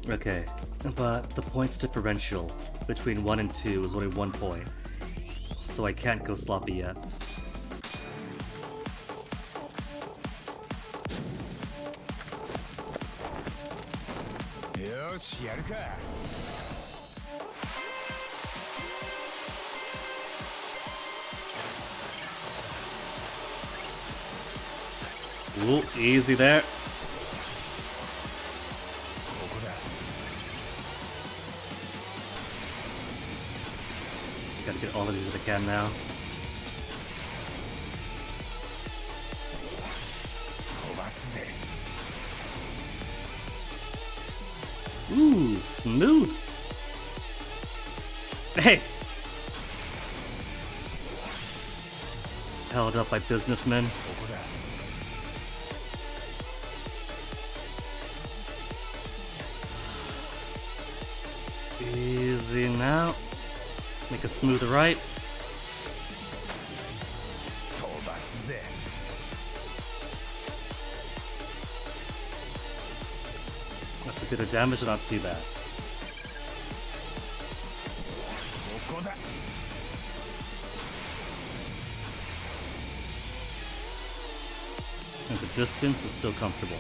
Okay, but the points differential between 1 and 2 is only 1 point. So I can't go sloppy yet. Yoshi, やるか。Ooh, easy there. Gotta get all of these that I can now. Ooh, smooth. Hey! Held up by businessmen. Easy now. Make a smooth right. That's a bit of damage, not too bad. And the distance is still comfortable.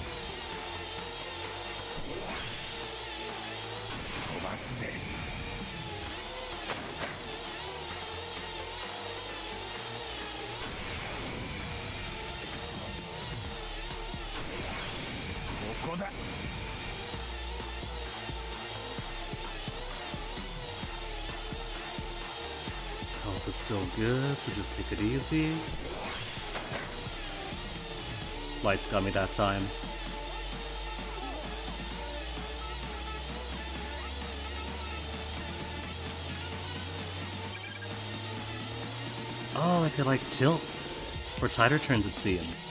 Health is still good, so just take it easy. Lights got me that time. Oh, I could like tilt for tighter turns, it seems.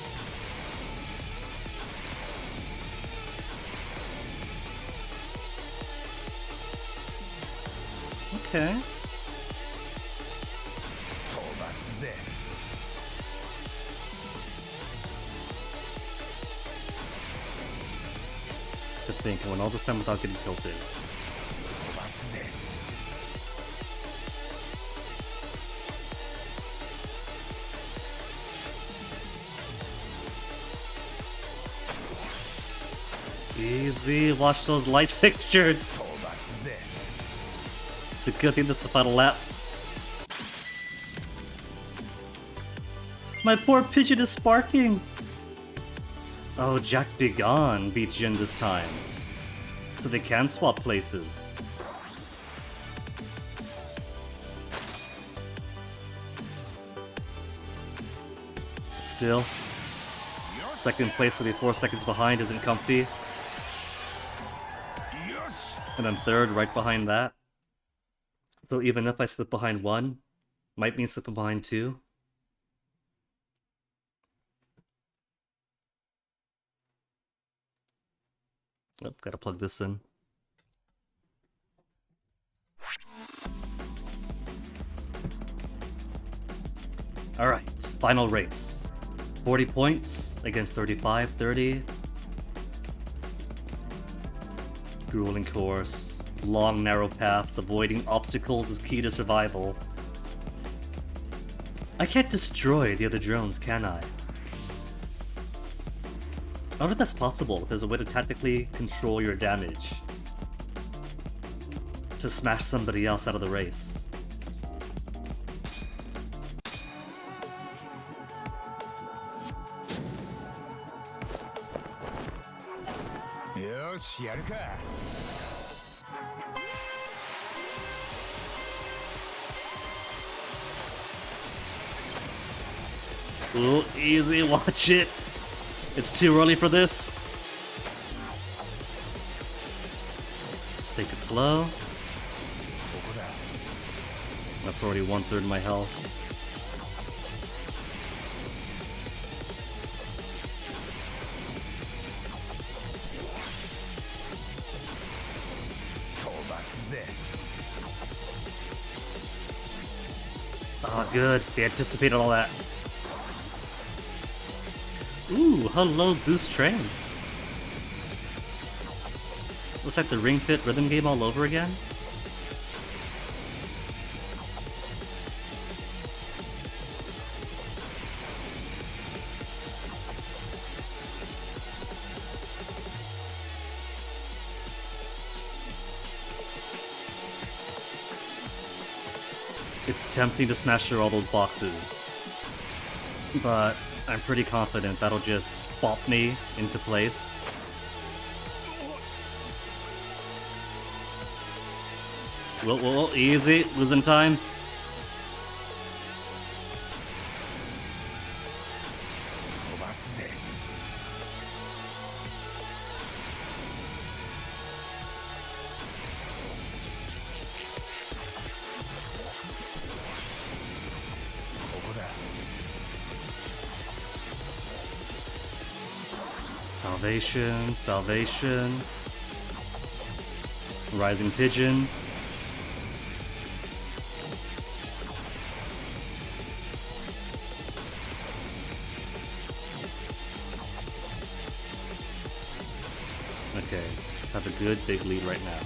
Okay. To think, I went all this time without getting tilted. Easy, watch those light fixtures. It's a good thing this is the final lap. My poor pigeon is sparking! Oh, Jack Begone beat Jin this time. So they can swap places. Still, second place will be 4 seconds behind, isn't comfy. And then third, right behind that. So even if I slip behind 1, might mean slipping behind 2. Oh, gotta plug this in. Alright, final race. 40 points against 35, 30. Grueling course. Long, narrow paths. Avoiding obstacles is key to survival. I can't destroy the other drones, can I? I don't know if that's possible. There's a way to tactically control your damage. to smash somebody else out of the race. Yoshi, やるか。Ooh, easy, watch it. It's too early for this. Let's take it slow. That's already 1/3 of my health. Oh, good. They anticipated all that. Ooh, hello, Boost Train. Looks like the Ring Fit rhythm game all over again. It's tempting to smash through all those boxes, but I'm pretty confident that'll just bop me into place. Whoa, easy, losing time. Salvation, salvation. Rising Pigeon. Okay, have a good big lead right now.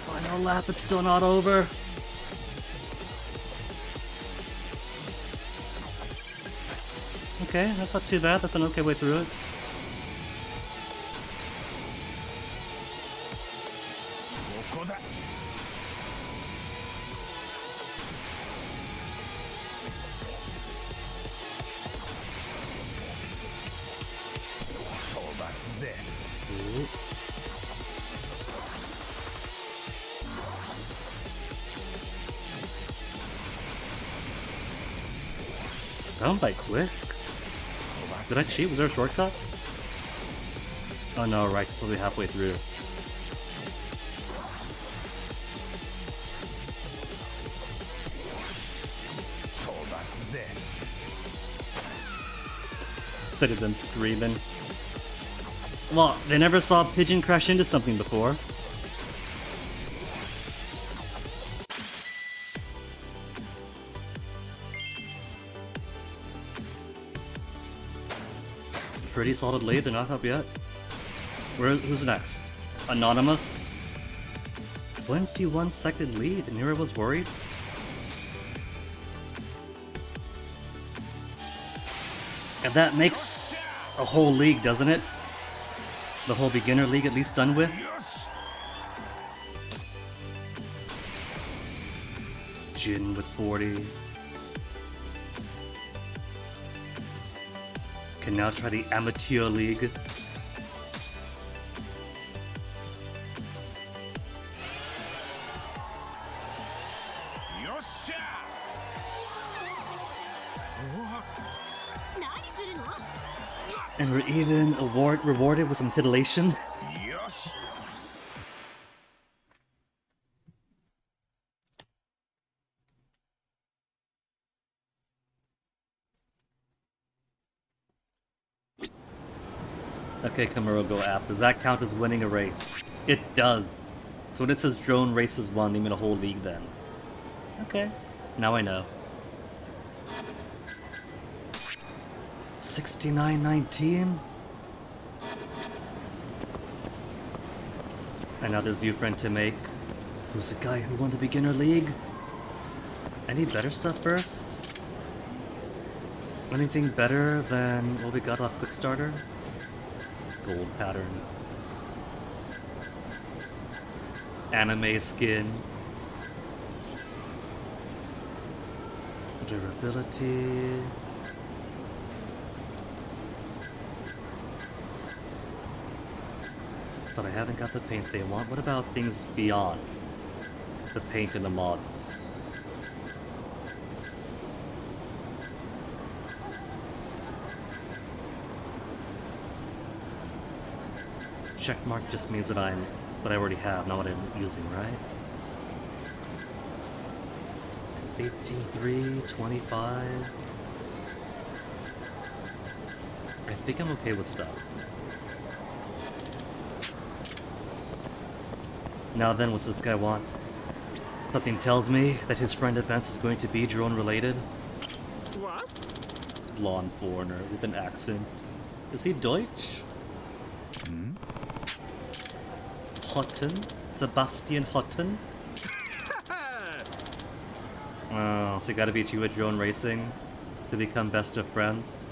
Final lap, it's still not over. Okay, that's not too bad. That's an okay way through it. Ooh. Down by quick? Did I cheat? Was there a shortcut? Oh no, right, it's only halfway through. Could have been screaming. Well, they never saw a pigeon crash into something before. Pretty solid lead, they're not up yet. Who's next? Anonymous? 21-second lead, Nira was worried? And that makes a whole league, doesn't it? The whole beginner league at least done with? Jin with 40. Can now try the amateur league. And we're even rewarded with some titillation. Okay, Kamarogo app, does that count as winning a race? It does. So when it says drone races won, they mean a whole league then. Okay, now I know. 69-19. And now there's new friend to make. Who's the guy who won the beginner league? Any better stuff first? Anything better than what we got off Quickstarter? Gold pattern. Anime skin. Durability. But I haven't got the paint they want. What about things beyond the paint and the mods? Checkmark just means that I already have, not what I'm using, right? It's 18.3, 25. I think I'm okay with stuff. Now then, what's this guy want? Something tells me that his friend Advance is going to be drone related. What? Blonde foreigner with an accent. Is he Deutsch? Houghton? Sebastian Houghton? Oh, so you gotta beat you at drone racing to become best of friends?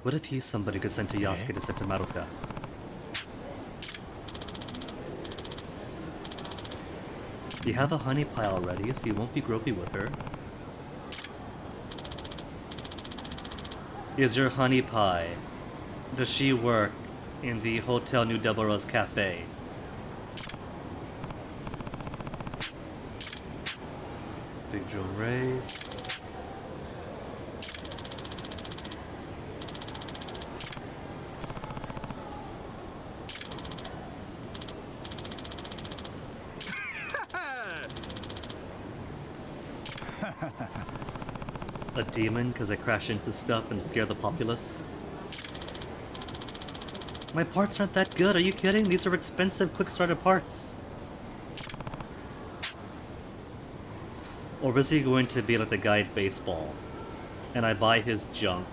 What if he's somebody who could send to Yosuke to send to Maruka? You have a honey pie already, so you won't be gropey with her. Is your honey pie? Does she work in the Hotel New Double Rose Cafe? Big drone race. A demon because I crash into stuff and scare the populace. My parts aren't that good, are you kidding? These are expensive quick starter parts. Or is he going to be like the guy at baseball? And I buy his junk.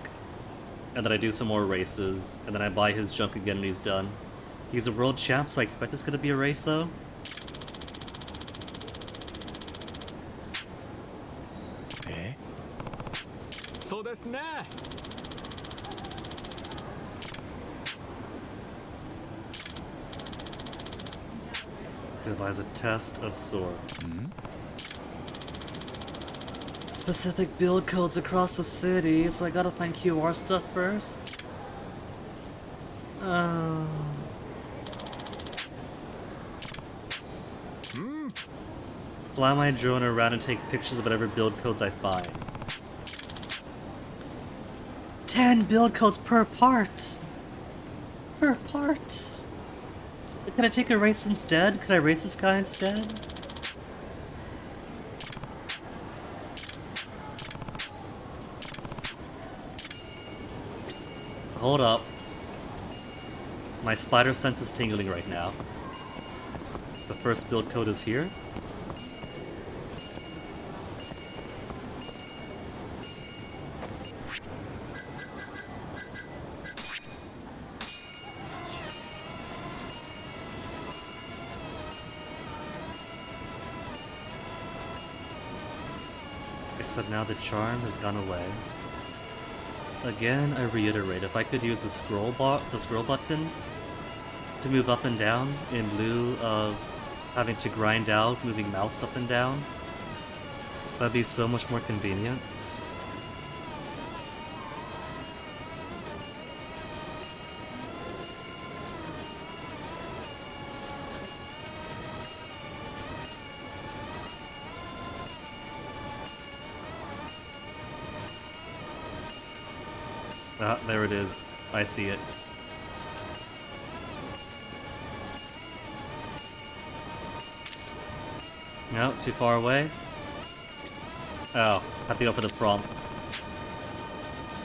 And then I do some more races. And then I buy his junk again and he's done. He's a world champ, so I expect it's gonna be a race though. Devise a test of sorts. Specific build codes across the city, so I gotta find QR stuff first. Fly my drone around and take pictures of whatever build codes I find. 10 build codes per part! Per part! Can I take a race instead? Could I race this guy instead? Hold up. My spider sense is tingling right now. The first build code is here. Except now the charm has gone away. Again, I reiterate, if I could use the scroll button to move up and down in lieu of having to grind out moving mouse up and down, that'd be so much more convenient. Ah, there it is. I see it. No, too far away. Oh, have to go for the prompt.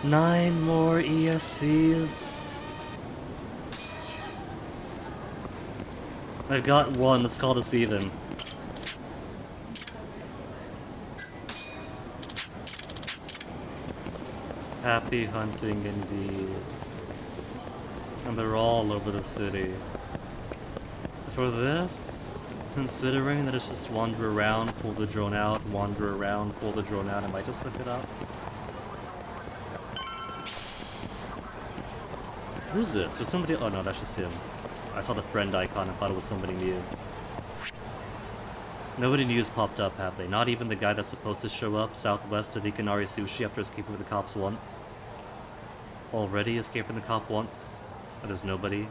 9 more ESCs. I've got one, let's call this even. Happy hunting indeed. And they're all over the city. For this, considering that it's just wander around, pull the drone out, wander around, pull the drone out, I might just look it up. Who's this? There's somebody. Oh no, that's just him. I saw the friend icon and thought it was somebody new. Nobody new's popped up, have they? Not even the guy that's supposed to show up southwest of Ikanari Sushi after escaping with the cops once? Already escaping the cop once? And there's nobody?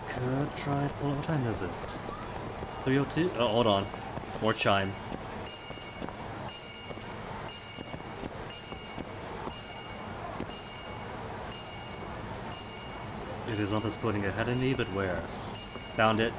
Could try pull. What time is it? 3:02? Oh, hold on. More chime. It is not this putting ahead of me, but where? Found it.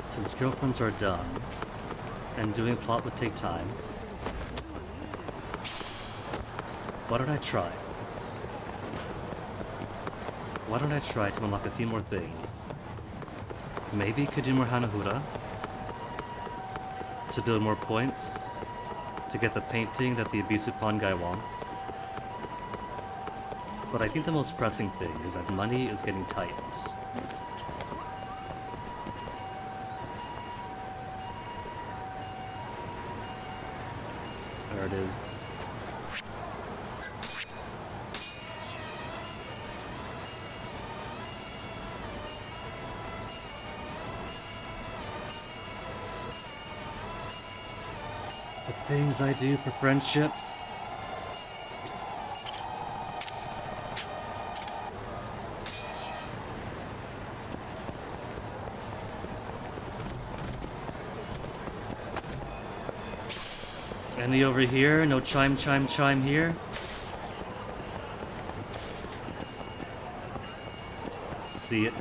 Since girlfriends are done, and doing plot would take time, why don't I try? Why don't I try to unlock a few more things? Maybe could do more Hanahura to build more points to get the painting that the Abisupan guy wants. But I think the most pressing thing is that money is getting tight. There it is. The things I do for friendships. Any over here? No chime, chime, chime here? See it.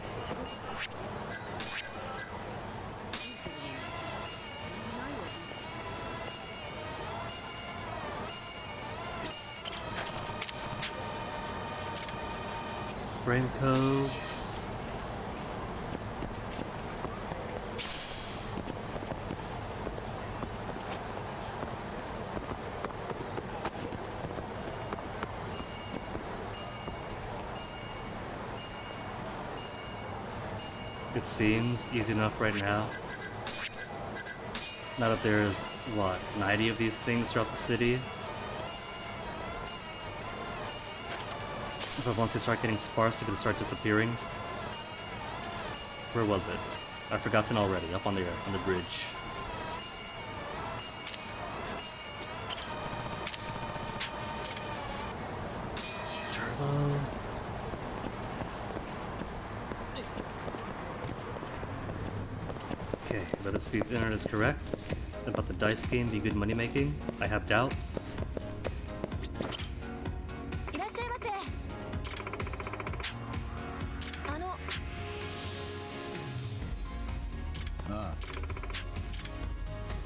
Frame codes. It seems easy enough right now. Now that there's, what, 90 of these things throughout the city? But once they start getting sparse, they're gonna start disappearing. Where was it? I've forgotten already. Up on the bridge. Turbo. Okay, let us see if the internet is correct about the dice game being good money making. I have doubts.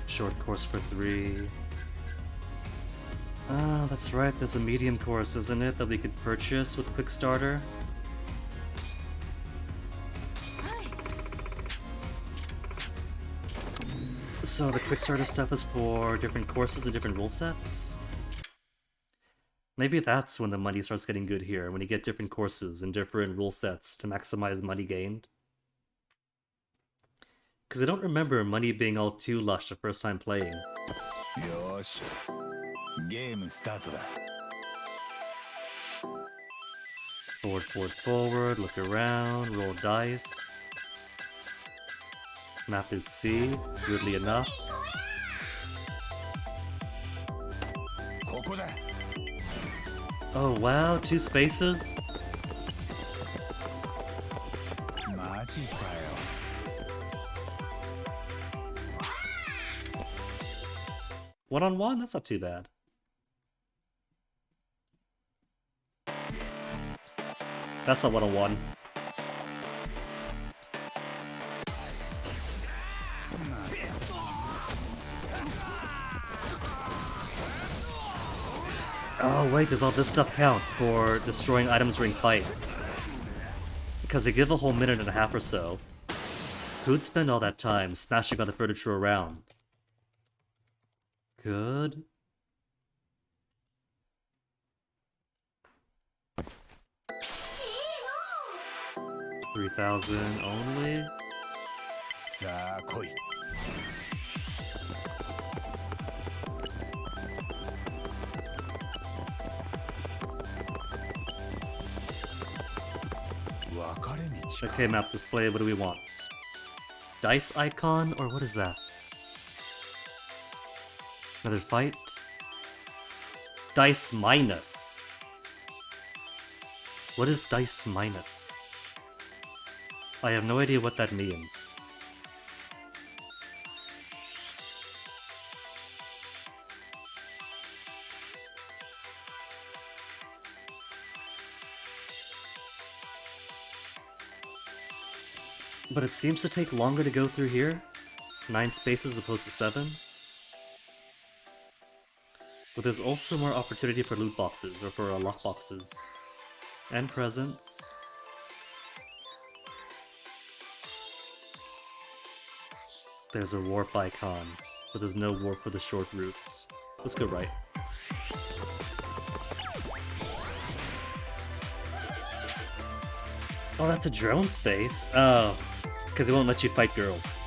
Short course for 3. Ah, that's right, there's a medium course, isn't it, that we could purchase with Quick Starter? So the Quick Starter stuff is for different courses and different rule sets? Maybe that's when the money starts getting good here, when you get different courses and different rule sets to maximize money gained. Because I don't remember money being all too lush the first time playing. Yosh. Game start. Forward, forward, forward, look around, roll dice. Map is C, weirdly enough. Oh wow, 2 spaces? One-on-one? That's not too bad. That's not one-on-one. Oh wait, does all this stuff count for destroying items during fight? Because they give a whole minute and a half or so. Who'd spend all that time smashing all the furniture around? Good. $3,000 only? さあ来い。分かれ道か。 Okay, map display, what do we want? Dice icon, or what is that? Another fight? Dice minus. What is dice minus? I have no idea what that means. But it seems to take longer to go through here. 9 spaces opposed to 7. But there's also more opportunity for loot boxes, or for lock boxes. And presents. There's a warp icon, but there's no warp for the short route. Let's go right. Oh, that's a drone space? Oh, because it won't let you fight girls.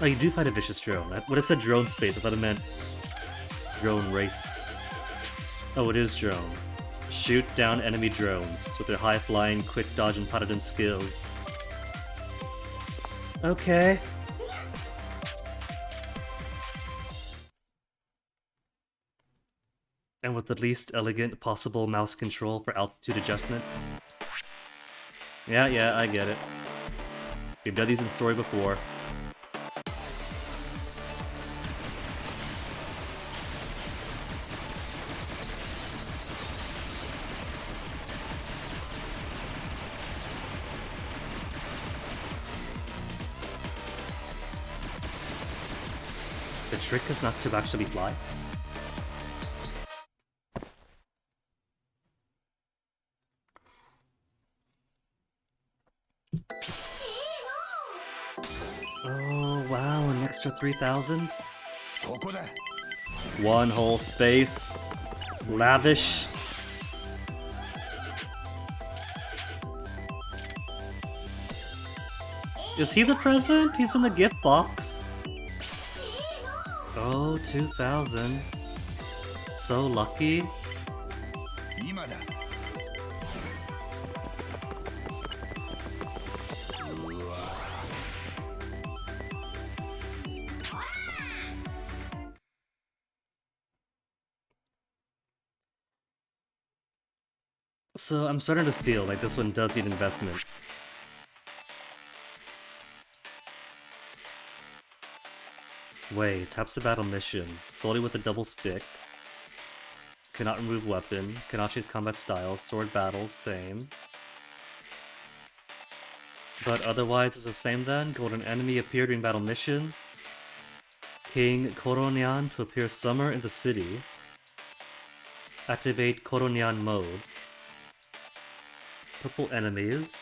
Oh, you do fight a vicious drone. When it said drone space, I thought it meant drone race. Oh, it is drone. Shoot down enemy drones with their high flying, quick dodge, and paladin skills. Okay. And with the least elegant possible mouse control for altitude adjustments. Yeah, I get it. We've done these in story before. The trick is not to actually fly. Oh wow, an extra 3,000? ここだ。 One whole space. Lavish. Is he the present? He's in the gift box. Oh, 2,000. So lucky. 今だ。 So I'm starting to feel like this one does need investment. Wait, taps to battle missions. Solely with a double stick. Cannot remove weapon. Cannot change combat styles. Sword battles, same. But otherwise it's the same then. Golden enemy appear during battle missions. King Koronyan to appear summer in the city. Activate Koronyan mode. Purple enemies.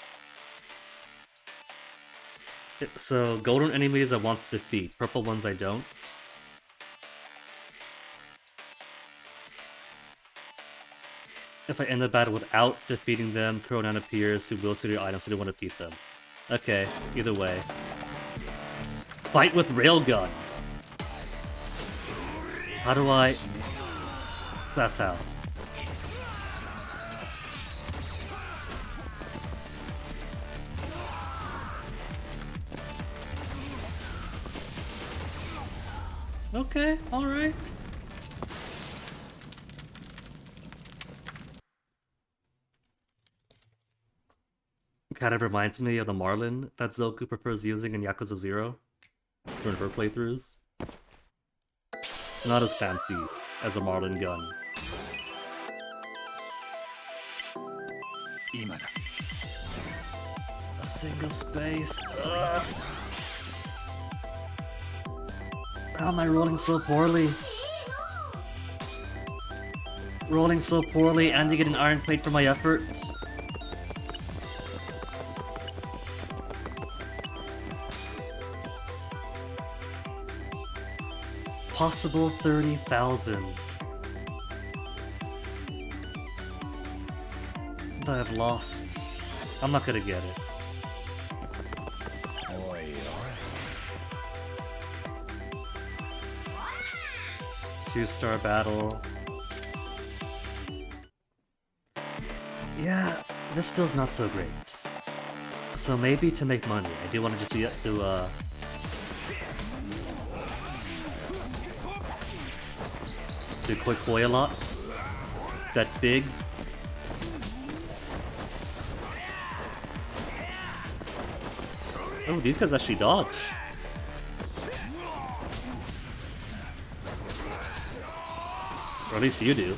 So, golden enemies I want to defeat, purple ones I don't. If I end the battle without defeating them, Kuronan appears who will see your items so they want to defeat them. Okay, either way. Fight with railgun! How do I... That's how. Okay, alright. Kind of reminds me of the Marlin that Zoku prefers using in Yakuza 0 during her playthroughs. Not as fancy as a Marlin gun. 今だ。 A single space. Ugh. How am I rolling so poorly? Rolling so poorly and you get an iron plate for my effort. Possible 30,000. That I've lost. I'm not gonna get it. 2-star battle. Yeah, this feels not so great. So maybe to make money, I do want to just do quick koi a lot. Bet big. Oh, these guys actually dodge. Or at least you do.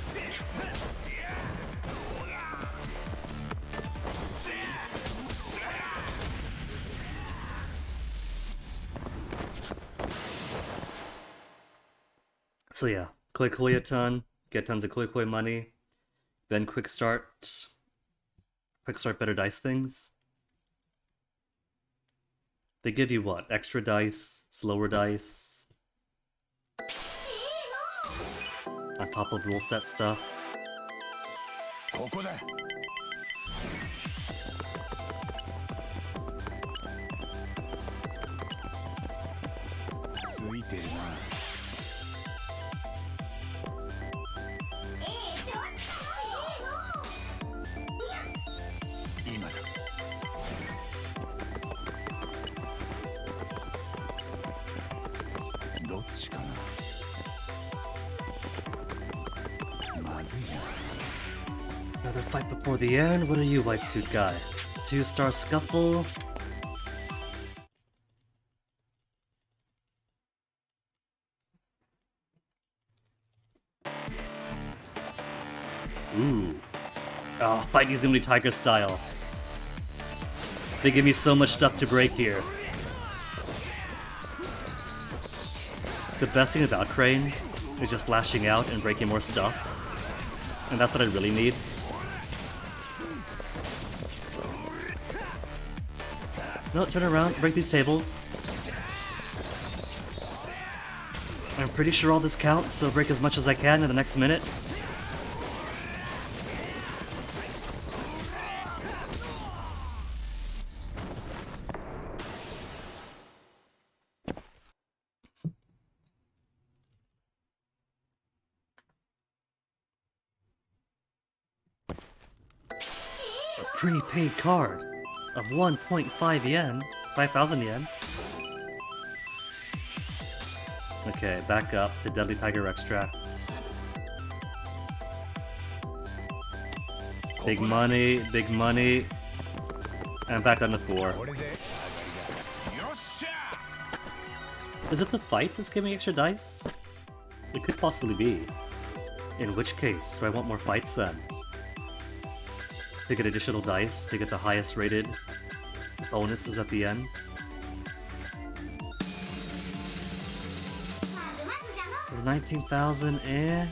So yeah, koi koi a ton, get tons of koi money, then quick start better dice things. They give you what? Extra dice, slower dice, on top of rule set stuff. ここだ。ついてるな。今だ。どっちかな。まずいな。 Another fight before the end? What are you, white suit guy? 2-star scuffle? Ooh. Oh, fight using only tiger style. They give me so much stuff to break here. The best thing about Crane is just lashing out and breaking more stuff. And that's what I really need. No, turn around, break these tables. I'm pretty sure all this counts, so break as much as I can in the next minute. A prepaid card of 1.5 yen, 5,000 yen. Okay, back up to Deadly Tiger Extract. Big money, and back down to 4. Is it the fights that's giving extra dice? It could possibly be. In which case, do I want more fights then? To get additional dice, to get the highest rated bonuses at the end. Is 19,000 eh?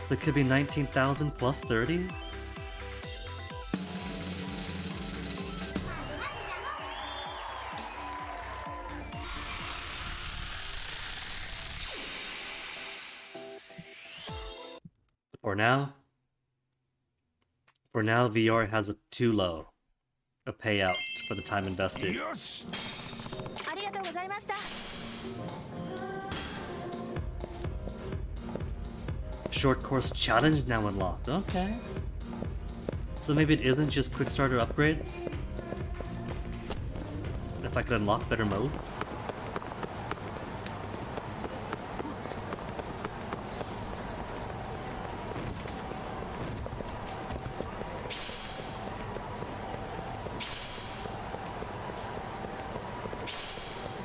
That could be 19,000 plus 30? For now, VR has a too low a payout for the time invested. Short course challenge now unlocked. Okay. So maybe it isn't just quick starter upgrades? If I could unlock better modes?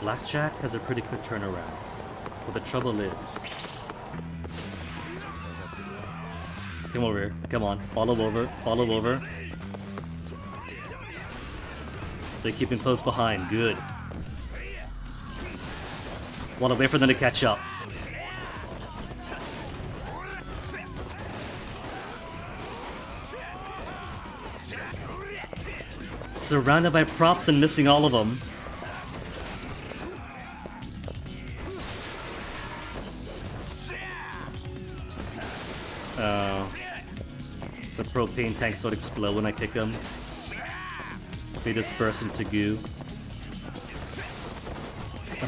Blackjack has a pretty quick turnaround, but the trouble is... Come over here, come on, follow over. They're keeping close behind, good. Wanna wait for them to catch up. Surrounded by props and missing all of them. Oh. The propane tanks don't explode when I kick them. They just burst into goo.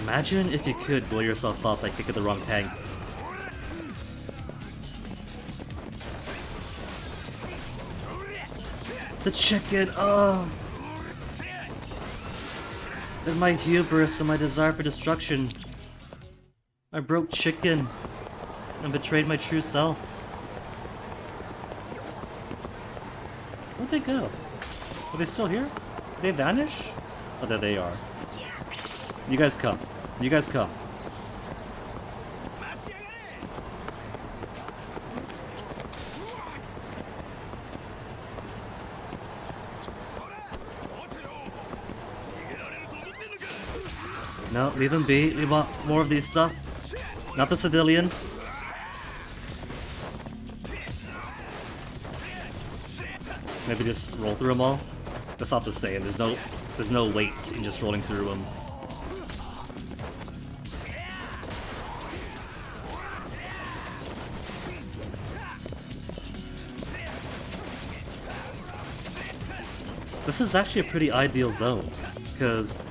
Imagine if you could blow yourself up by kicking the wrong tank. The chicken, oh! And my hubris and my desire for destruction. I broke chicken and betrayed my true self. Where'd they go? Are they still here? Did they vanish? Oh, there they are. You guys come. You guys come. No, leave him be. We want more of these stuff. Not the civilian. Maybe just roll through them all. That's not the same. There's no weight in just rolling through them. This is actually a pretty ideal zone, because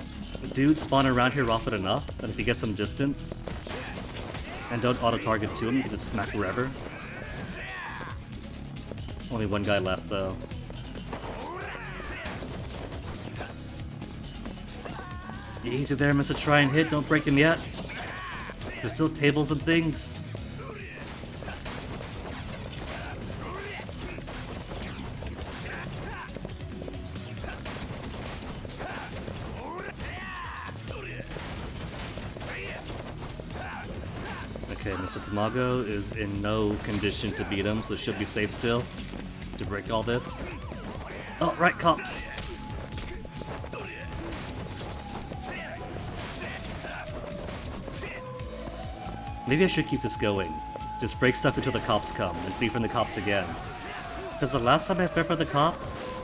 dudes spawn around here often enough that if you get some distance and don't auto-target to him, you can just smack wherever. Only one guy left though. Easy there, Mr. Try and hit, don't break him yet. There's still tables and things. Okay, Mr. Tamago is in no condition to beat him, so it should be safe still to break all this. Oh, right, cops! Maybe I should keep this going. Just break stuff until the cops come, and flee from the cops again. Because the last time I fled from the cops,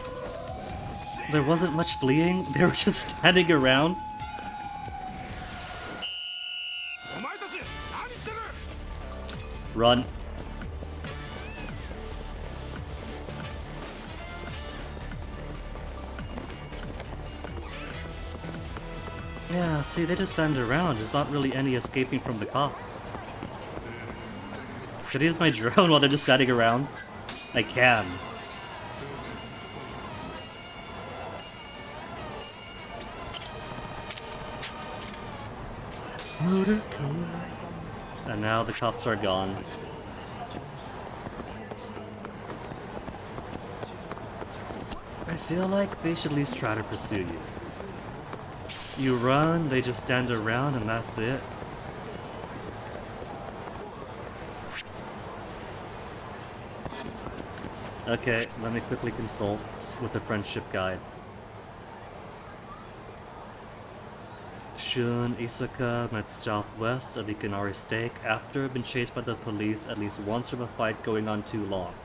there wasn't much fleeing, they were just standing around. Run. Yeah, see, they just stand around. There's not really any escaping from the cops. Could I use my drone while they're just standing around? I can. And now the cops are gone. I feel like they should at least try to pursue you. You run, they just stand around, and that's it. Okay, let me quickly consult with the friendship guide. Shun Isaka met southwest of Ikanari Stake after being chased by the police at least once from a fight going on too long.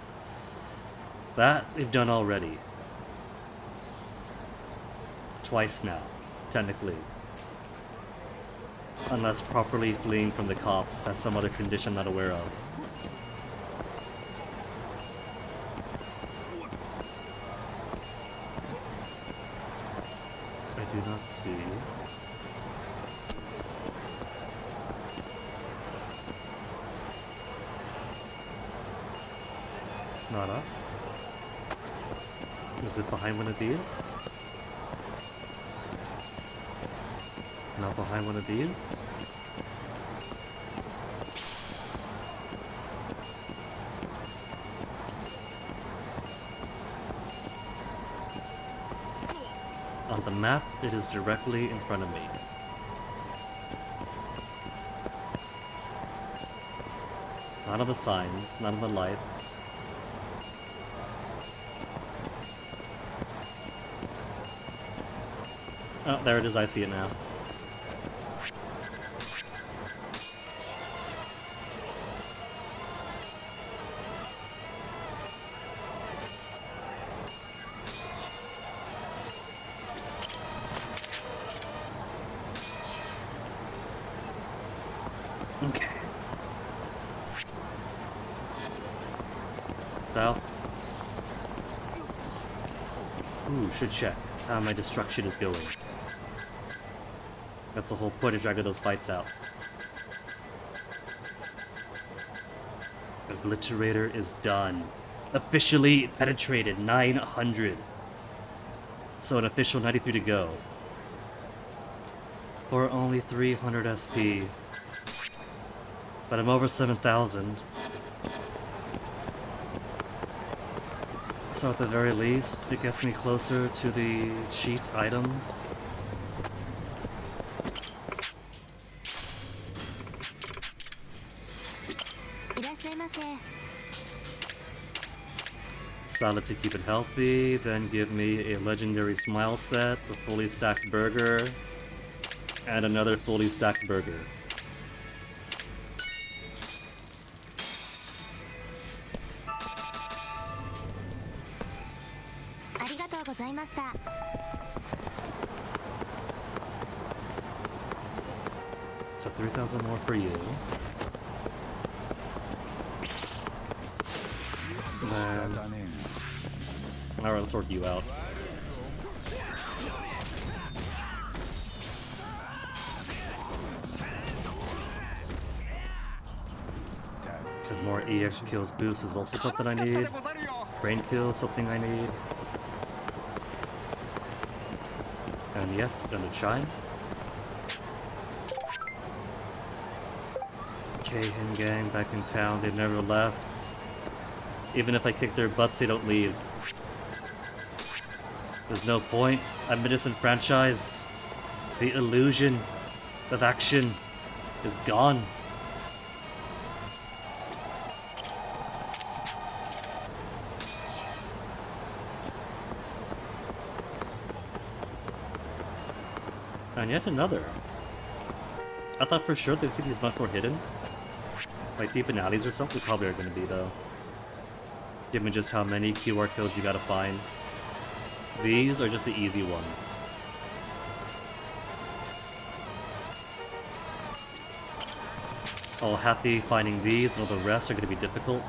That we've done already. Twice now, technically. Unless properly fleeing from the cops, that's some other condition I'm not aware of. I do not see. Not up. Is it behind one of these? Not behind one of these? On the map, it is directly in front of me. None of the signs, none of the lights. Oh, there it is, I see it now. should check how my destruction is going. That's the whole point of dragging those fights out. Obliterator is done. Officially penetrated 900. So an official 93 to go. For only 300 SP. But I'm over 7,000. So at the very least, it gets me closer to the cheat item. Salad to keep it healthy, then give me a legendary smile set, a fully stacked burger, and another fully stacked burger. So 3,000 more for you. Alright, let's sort you out. Because more EX kills boost is also something I need. Brain kill is something I need. And yeah, gonna chime. Kahan gang back in town, they've never left. Even if I kick their butts, they don't leave. There's no point. I've been disenfranchised. The illusion of action is gone. And yet another. I thought for sure they'd be these much more hidden. Like deep in alleys or something, they probably are going to be though. Given just how many QR codes you gotta find. These are just the easy ones. All happy finding these, and all the rest are gonna be difficult.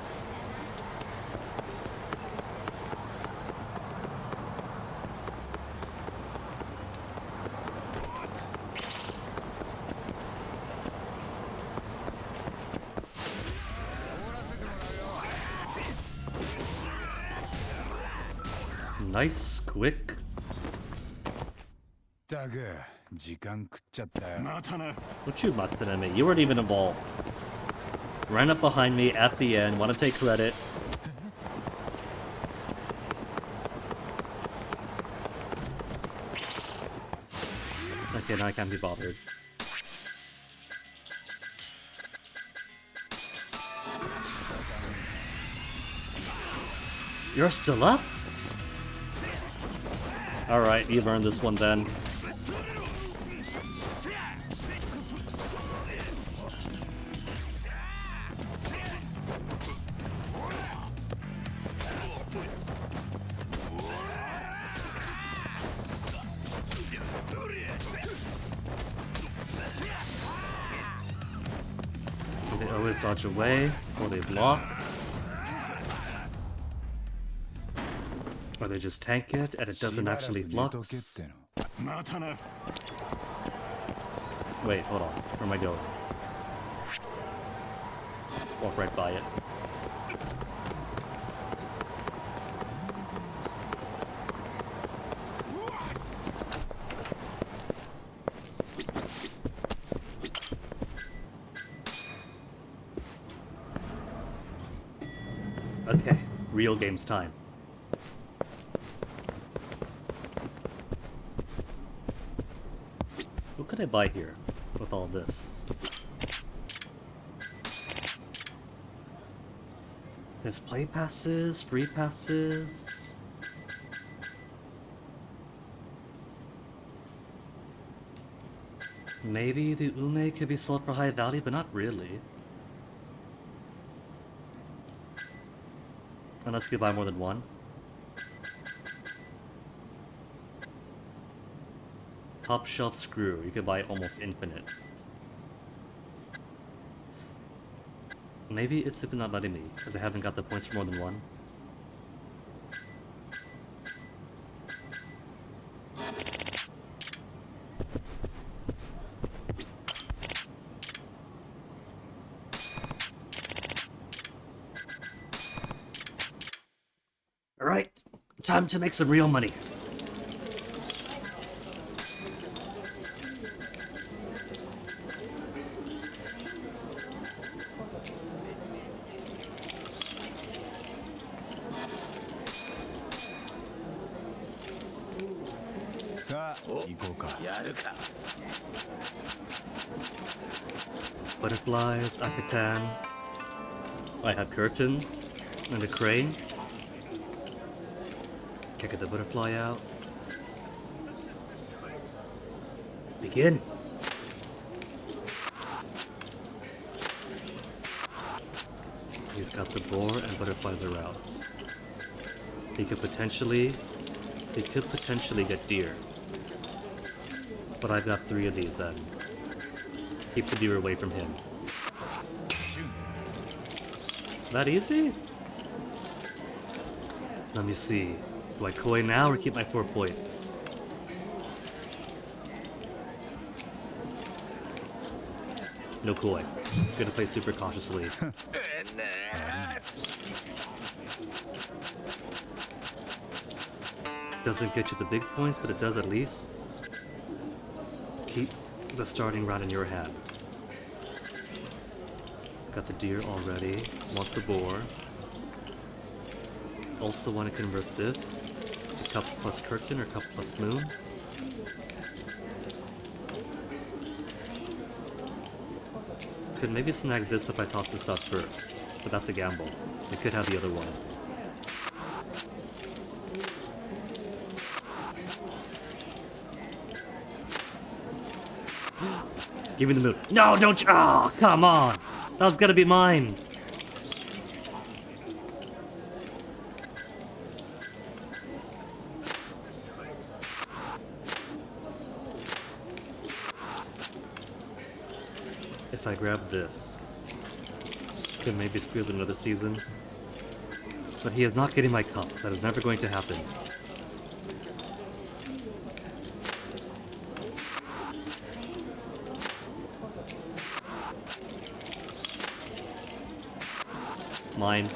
Nice, quick. Don't you mucked at me? You weren't even involved. Ran up behind me at the end, want to take credit. Okay, now I can't be bothered. You're still up? Alright, you've earned this one then. They always dodge away, or they block. Or they just tank it, and it doesn't actually flux. Wait, hold on. Where am I going? Walk right by it. Okay, real games time. What could I buy here with all this? There's play passes, free passes. Maybe the ume could be sold for high value, but not really. Unless you buy more than one. Top shelf screw, you could buy almost infinite. Maybe it's simply not letting me, because I haven't got the points for more than one. Time to make some real money. Butterflies, Akatan. I have curtains and a crane. Can't get the butterfly out. Begin. He's got the boar and butterflies are out. He could potentially get deer. But I've got 3 of these then. Keep the deer away from him. That easy? Let me see. Do I koi now or keep my 4 points? No koi. Gonna play super cautiously. Doesn't get you the big points, but it does at least keep the starting round in your hand. Got the deer already. Want the boar. Also want to convert this to cups plus curtain or cup plus moon. Could maybe snag this if I toss this out first, but that's a gamble. I could have the other one. Give me the moon. No, don't you? Oh, come on. That was gonna be mine. If I grab this, could maybe squeeze another season. But he is not getting my cup. That is never going to happen. Mine.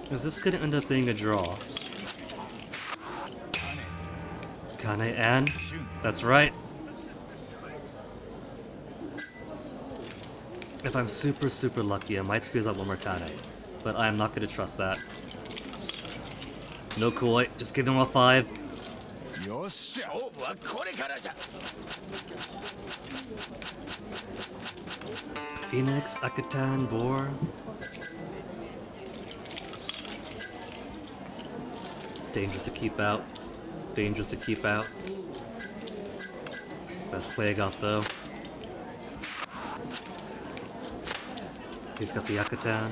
Is this gonna end up being a draw? Kane and? That's right. If I'm super lucky, I might squeeze out one more Kane. But I am not gonna trust that. No koi, just give him a 5. Phoenix, Akatan, boar. Dangerous to keep out. Dangerous to keep out. Best play I got though. He's got the Akatan.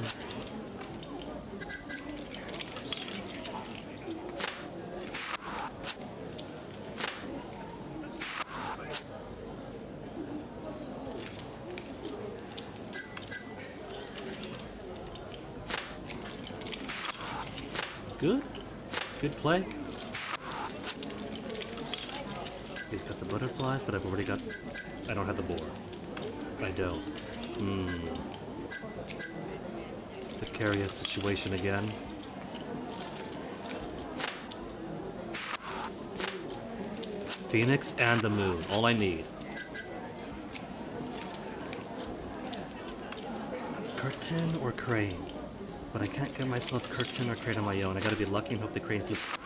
Good. Good play. He's got the butterflies, but I've already got... I don't have the boar. I don't. Precarious situation again. Phoenix and the moon. All I need. Curtain or crane? But I can't get myself curtain or crane on my own. I gotta be lucky and hope the crane keeps...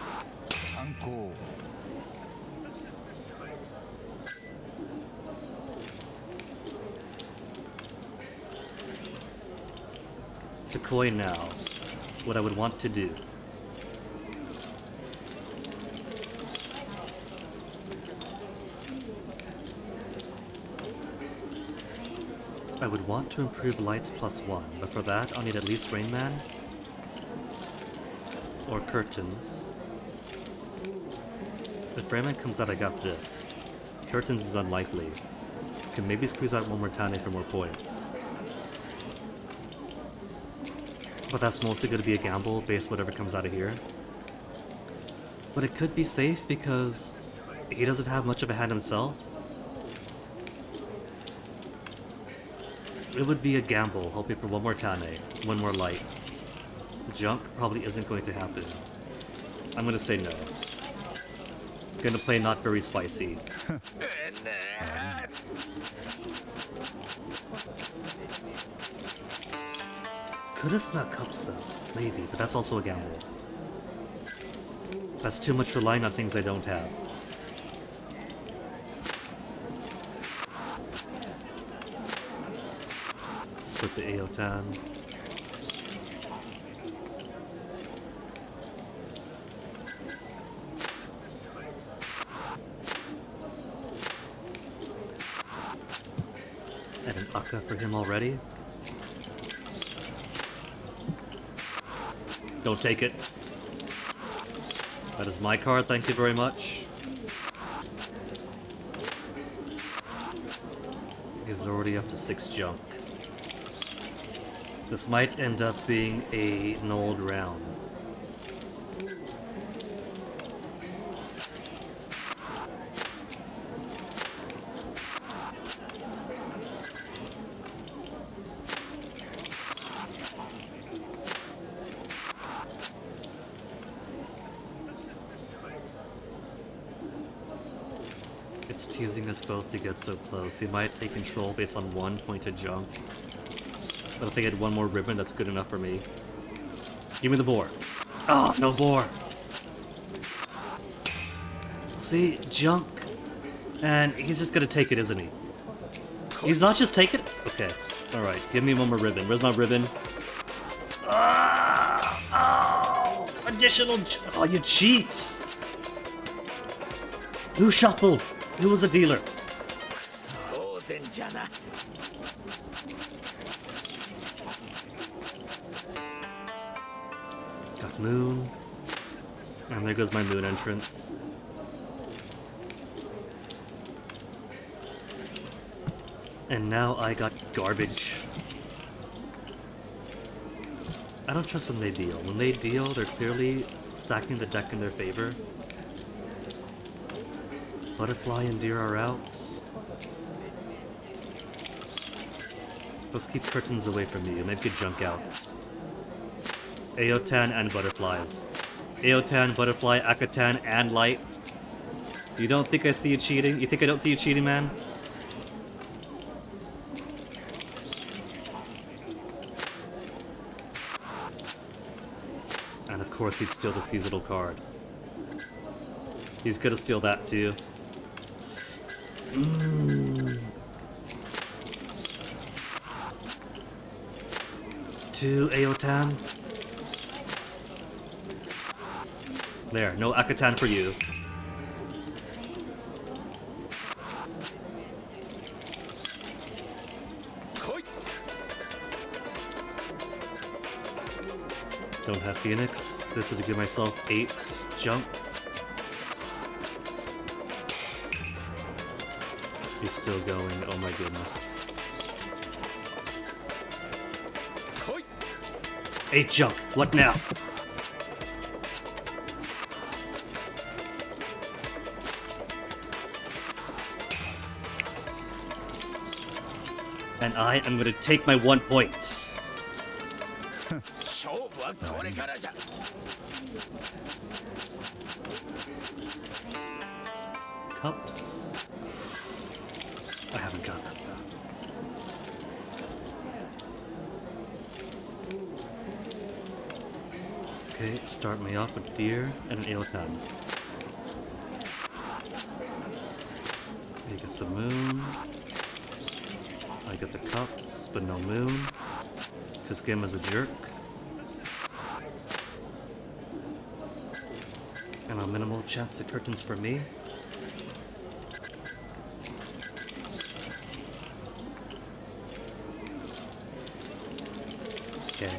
To koi now, what I would want to do. I would want to improve lights +1, but for that I'll need at least Rain Man or curtains. If Rain Man comes out, I got this. Curtains is unlikely. Can maybe squeeze out one more Tane for more points. But that's mostly going to be a gamble based whatever comes out of here. But it could be safe because he doesn't have much of a hand himself. it would be a gamble, hoping for one more Tane, one more light. Junk probably isn't going to happen. I'm gonna say no. Gonna play not very spicy. Could've snuck cups though, maybe, but that's also a gamble. That's too much relying on things I don't have. Split the Aotan. And an Akka for him already. Don't take it. That is my card, thank you very much. He's already up to 6 junk. This might end up being an old round. It's teasing us both to get so close. He might take control based on 1 pointed junk. But if I get one more ribbon, that's good enough for me. Give me the boar. Oh, no boar. See, junk. And he's just gonna take it, isn't he? He's not just taking it? Okay. Alright, give me one more ribbon. Where's my ribbon? Oh! Additional... Oh, you cheat! Who shuffled? Who was the dealer? Got moon. And there goes my moon entrance. And now I got garbage. I don't trust when they deal. When they deal, they're clearly stacking the deck in their favor. Butterfly and deer are out. Let's keep curtains away from me. It might get junk out. Aotan and butterflies. Aotan, butterfly, Akatan, and light. You don't think I see you cheating? You think I don't see you cheating, man? And of course he'd steal the seasonal card. He's gonna steal that too. To Aotan. There, no Akatan for you. Don't have Phoenix. This is to give myself 8 junk. He's still going, oh my goodness. 8 junk, what now? And I am gonna take my 1 point. Cups. I haven't got that though. Okay, start me off with deer and an Aotan. I get some moon. I get the cups, but no moon. Because Gamma's a jerk. And a minimal chance to curtains for me. Okay.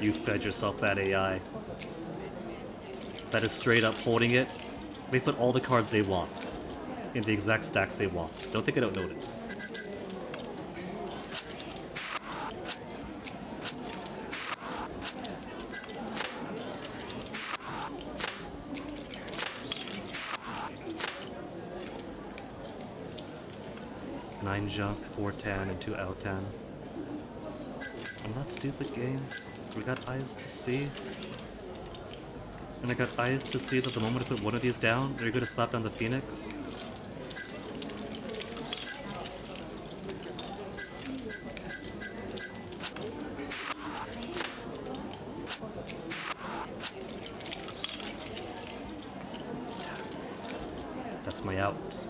You fed yourself that AI. That is straight up holding it. They put all the cards they want in the exact stacks they want. Don't think I don't notice. 9 junk, 4 tan, and 2 out tan. I'm not stupid, game. We got eyes to see. And I got eyes to see that the moment I put one of these down, they're gonna slap down the Phoenix. That's my out.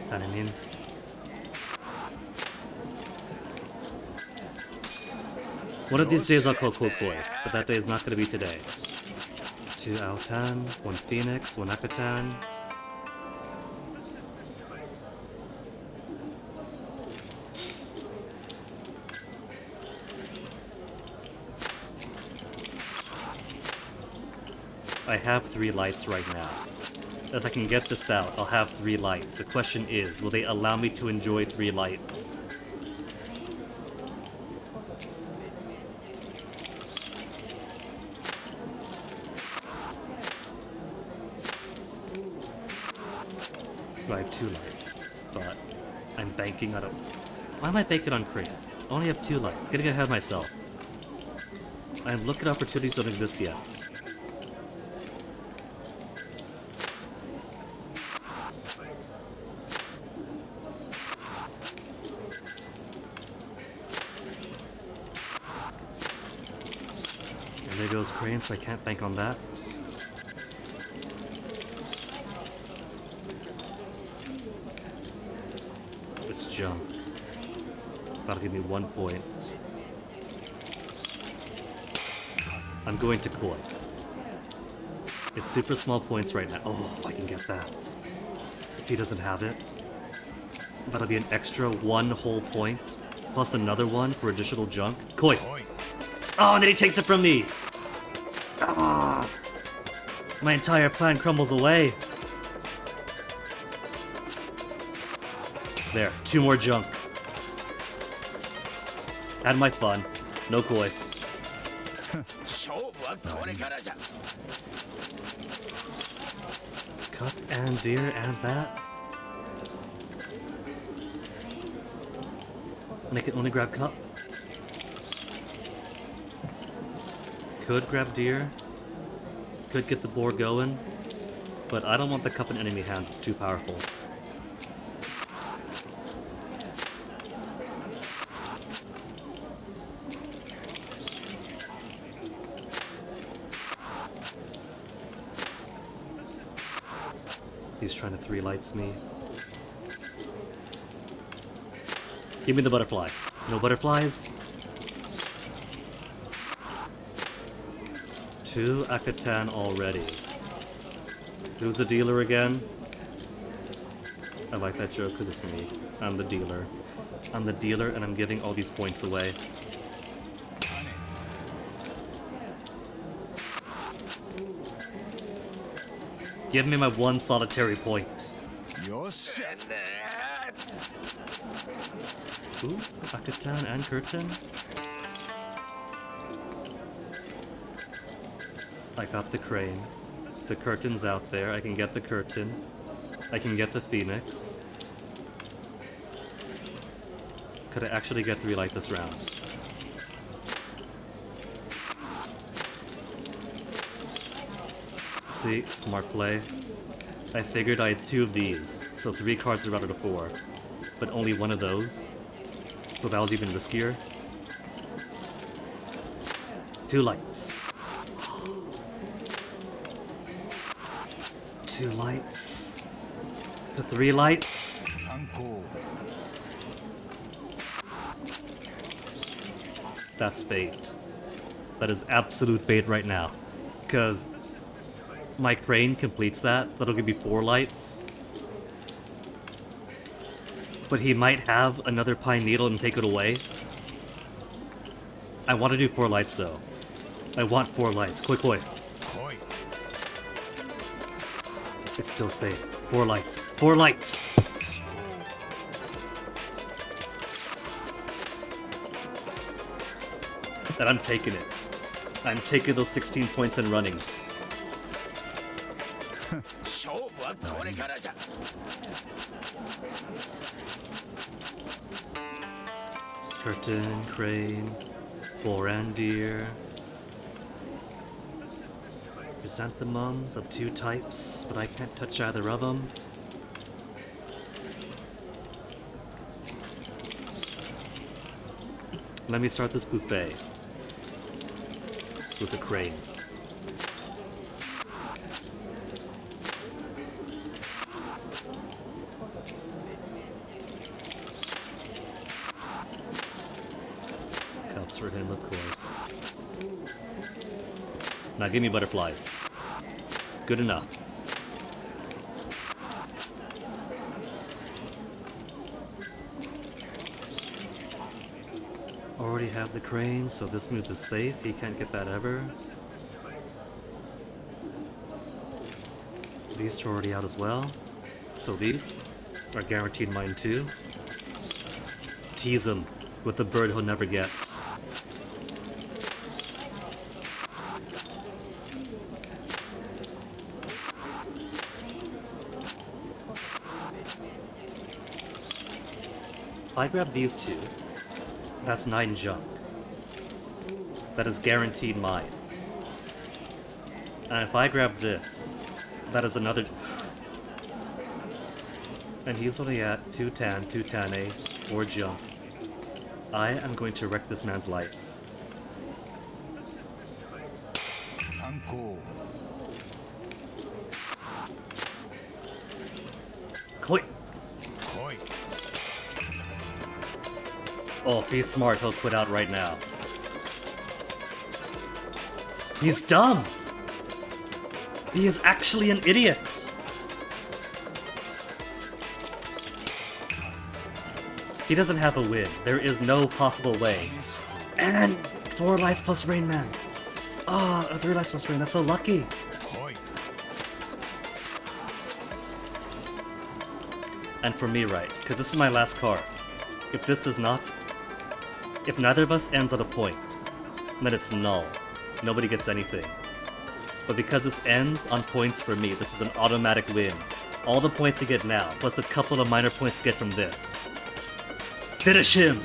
Tanemin. One of these days I'll call Koi, but that day is not going to be today. 2 Autan, 1 Phoenix, 1 Akatan. I have 3 lights right now. If I can get this out, I'll have 3 lights. The question is, will they allow me to enjoy 3 lights? I have 2 lights, but I'm banking on a... Why am I banking on craven? I only have 2 lights, getting ahead of myself. I'm looking at opportunities that don't exist yet. And there goes crane, so I can't bank on that. This junk. That'll give me 1 point. I'm going to Koi. It's super small points right now. Oh, I can get that. If he doesn't have it, that'll be an extra 1 whole point, plus another one for additional junk. Koi! Oh, and then he takes it from me! Ah! My entire plan crumbles away. There, 2 more junk. Had my fun. No Koi. Cup and deer and that. And I can only grab cup. Could grab deer. Could get the boar going. But I don't want the cup in enemy hands, it's too powerful. He's trying to 3 lights me. Give me the butterfly. No butterflies? 2 Akatan already. Who's the dealer again? I like that joke because it's me. I'm the dealer. I'm the dealer and I'm giving all these points away. Give me my 1 solitary point. Yosh. Ooh, Akatan and curtain. I got the crane. The curtain's out there. I can get the curtain. I can get the phoenix. Could I actually get 3 light this round? See, smart play. I figured I had 2 of these, so 3 cards are routed to 4, but only 1 of those, so that was even riskier. 2 lights. 2 lights. To 3 lights. That's bait. That is absolute bait right now, because my crane completes that. That'll give me 4 lights. But he might have another pine needle and take it away. I want to do 4 lights though. I want 4 lights. Koi koi. It's still safe. 4 lights. 4 lights! And I'm taking it. I'm taking those 16 points and running. Curtain, crane, boar and deer. Chrysanthemums of 2 types, but I can't touch either of them. Let me start this buffet with a crane. Cups for him, of course. Now give me butterflies. Good enough. Already have the crane, so this move is safe. He can't get that ever. These two are already out as well. So these are guaranteed mine too. Tease him with the bird he'll never get. If I grab these two, that's 9 junk. That is guaranteed mine. And if I grab this, that is another... And he's only at 2 tan, 2 tan, 4 junk. I am going to wreck this man's life. Koi! Oh, if he's smart, he'll quit out right now. He's dumb! He is actually an idiot! He doesn't have a win. There is no possible way. And 4 lives plus Rain Man. Ah, 3 lives plus Rain. That's so lucky. And for me, right, because this is my last card. If this does not... If neither of us ends at a point, then it's null. Nobody gets anything. But because this ends on points for me, this is an automatic win. All the points you get now, plus a couple of minor points you get from this. Finish him!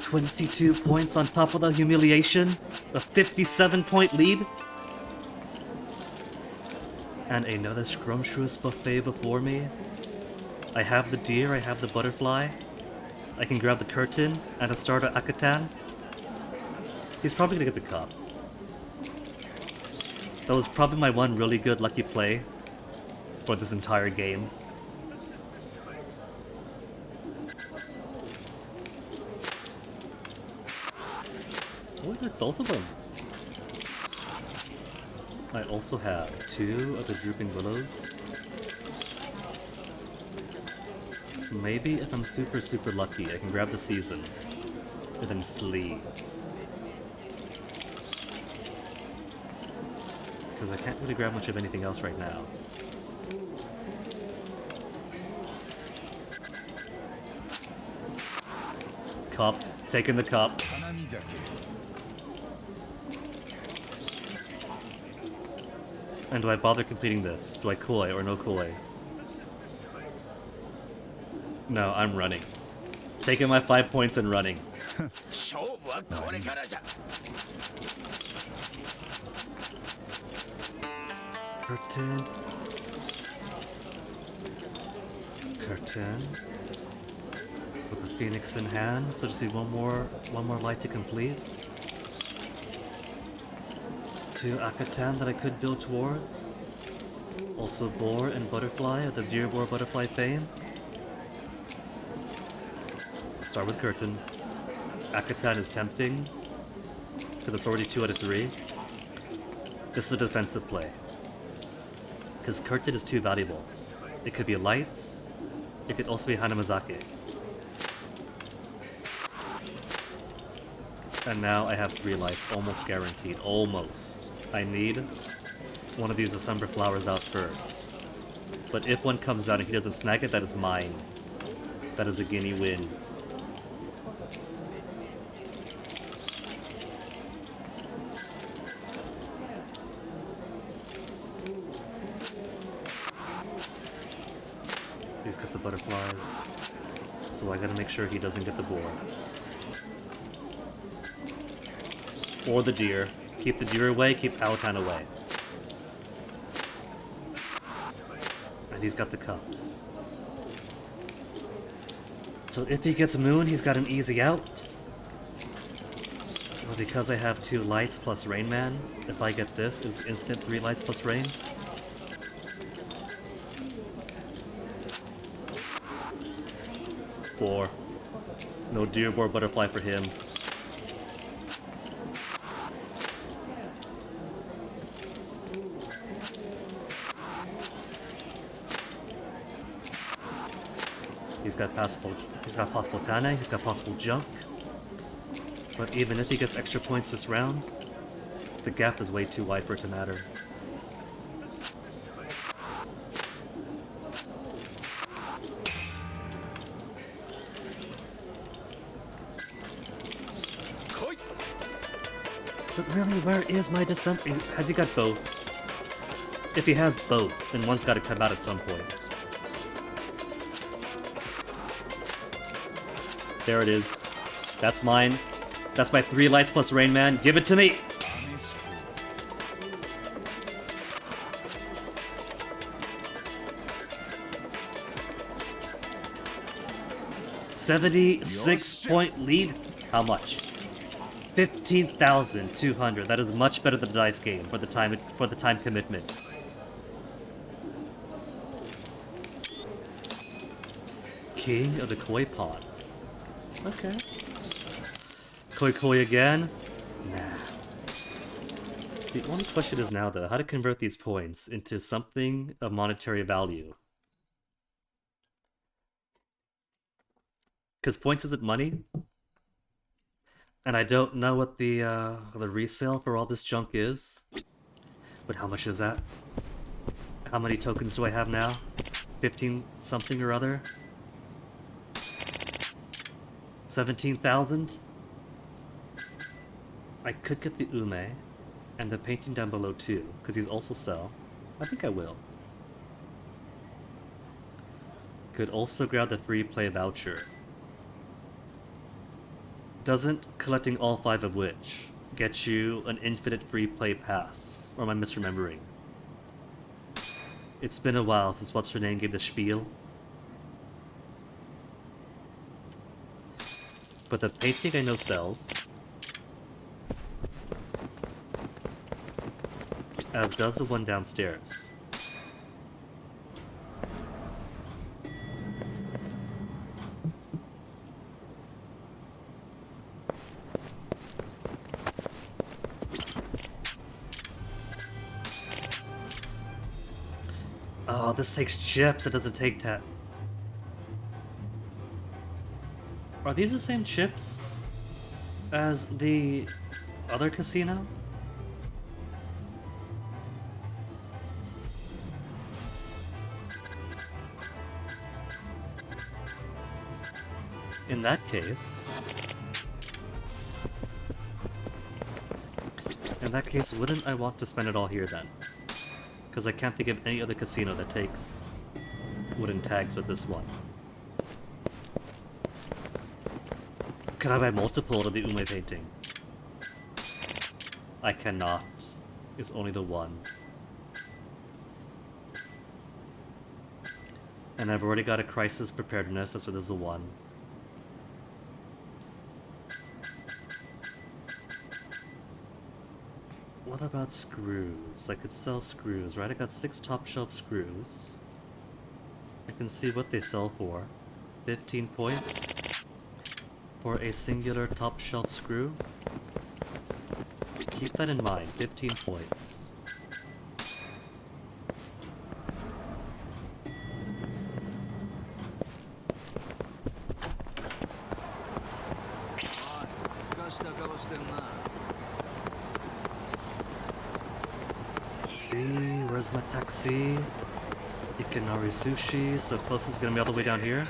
22 points on top of the humiliation, a 57-point lead, and another scrumptious buffet before me. I have the deer, I have the butterfly, I can grab the curtain and a starter Akatan. He's probably gonna get the cup. That was probably my one really good lucky play for this entire game. Oh, I got both of them. I also have 2 of the Drooping Willows. Maybe if I'm super lucky, I can grab the season and then flee. Because I can't really grab much of anything else right now. Cup. Taking the cup. And do I bother completing this? Do I koi or no koi? No, I'm running. Taking my 5 points and running. Curtain. Curtain. With the phoenix in hand, so just need one more light to complete. 2 Akatan that I could build towards. Also boar and butterfly of the deer boar butterfly fame. Start with curtains. Akatan is tempting, because it's already 2 out of 3. This is a defensive play. Because curtain is too valuable. It could be lights, it could also be Hanamazake. And now I have 3 lights, almost guaranteed. Almost. I need one of these December flowers out first. But if one comes out and he doesn't snag it, that is mine. That is a guinea win. He's got the butterflies. So I gotta make sure he doesn't get the boar. Or the deer. Keep the deer away, keep Powhatan away. And he's got the cups. So if he gets Moon, he's got an easy out. Well, because I have 2 lights plus Rain Man, if I get this, it's instant 3 lights plus rain. Boar. No deer, boar, butterfly for him. He's got possible Tane, he's got possible junk. But even if he gets extra points this round, the gap is way too wide for it to matter. But really, where is my descent? Has he got both? If he has both, then one's got to come out at some point. There it is. That's mine. That's my 3 lights plus Rain Man. Give it to me! $76-point lead? How much? 15,200. That is much better than the dice game for the time commitment. King of the Koi Pond. Okay. Koi again? Nah. The only question is now, though, how to convert these points into something of monetary value. Because points isn't money. And I don't know what the resale for all this junk is. But how much is that? How many tokens do I have now? 15 something or other? 17,000? I could get the Ume and the painting down below too, because he's also sell. I think I will. Could also grab the free play voucher. Doesn't collecting all 5 of which get you an infinite free play pass? Or am I misremembering? It's been a while since what's her name gave the spiel. But the painting I know sells. As does the one downstairs. Oh, this takes chips, it doesn't take that. Are these the same chips as the other casino? In that case... wouldn't I want to spend it all here then? Because I can't think of any other casino that takes wooden tags but this one. Could I buy multiple of the Ume painting? I cannot. It's only the one. And I've already got a crisis preparedness, so there's a one. What about screws? I could sell screws, right? I got 6 top shelf screws. I can see what they sell for. 15 points for a singular top shelf screw. Keep that in mind, 15 points. See, where's my taxi? Ikinari Sushi, so close is gonna be all the way down here.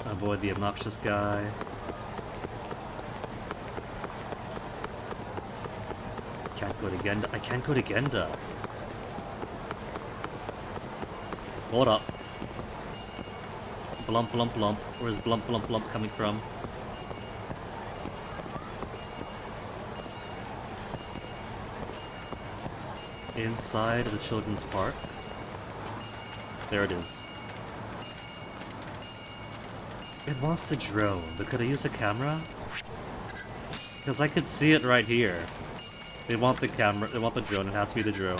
Avoid the obnoxious guy. Can't go to Genda. I can't go to Genda. Hold up. Blump, blump, blump. Where's blump, blump, blump coming from? Inside the children's park. There it is. It wants the drone, but could I use a camera? Because I could see it right here. They want the camera, they want the drone, it has to be the drone.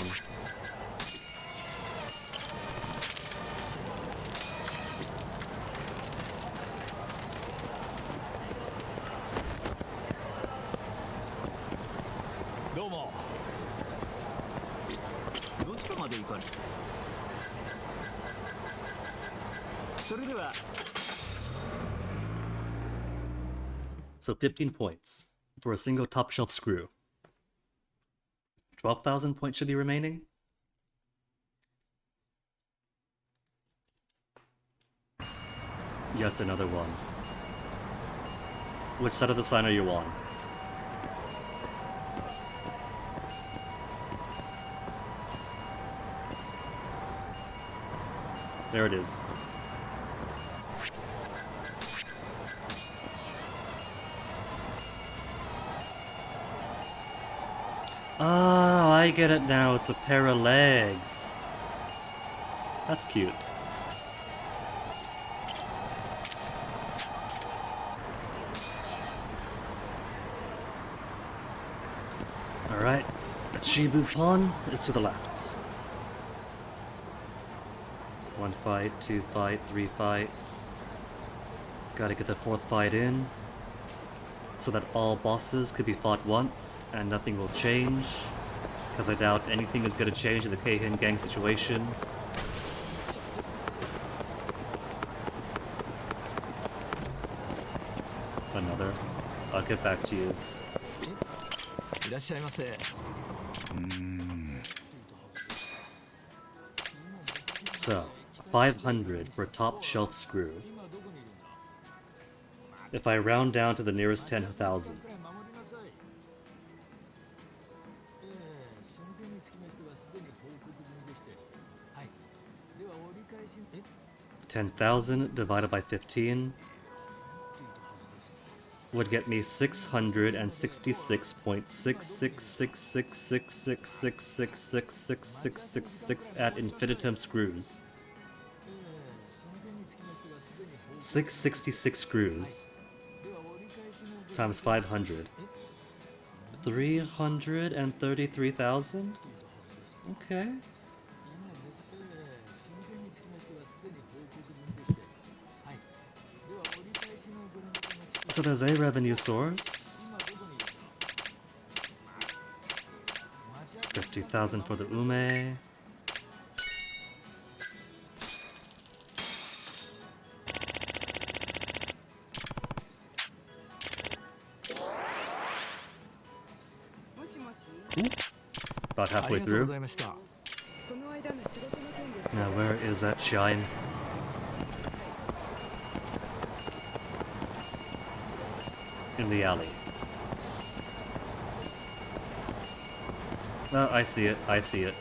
So 15 points for a single top shelf screw. 12,000 points should be remaining. Yet another one. Which side of the sign are you on? There it is. Oh, I get it now. It's a pair of legs. That's cute. Alright, the Chibu Pond is to the left. 1 fight, 2 fight, 3 fight. Gotta get the 4th fight in, so that all bosses could be fought once and nothing will change, because I doubt anything is going to change in the Keihin gang situation. Another. I'll get back to you. So, 500 for top shelf screw. If I round down to the nearest 10,000. 10,000 divided by 15 would get me 666.66666666666666 at infinitum screws. 666 screws times 500. 333,000? Okay. So there's a revenue source. 50,000 for the ume. Ooh. About halfway through. Now where is that chime? In the alley. Oh, I see it, I see it.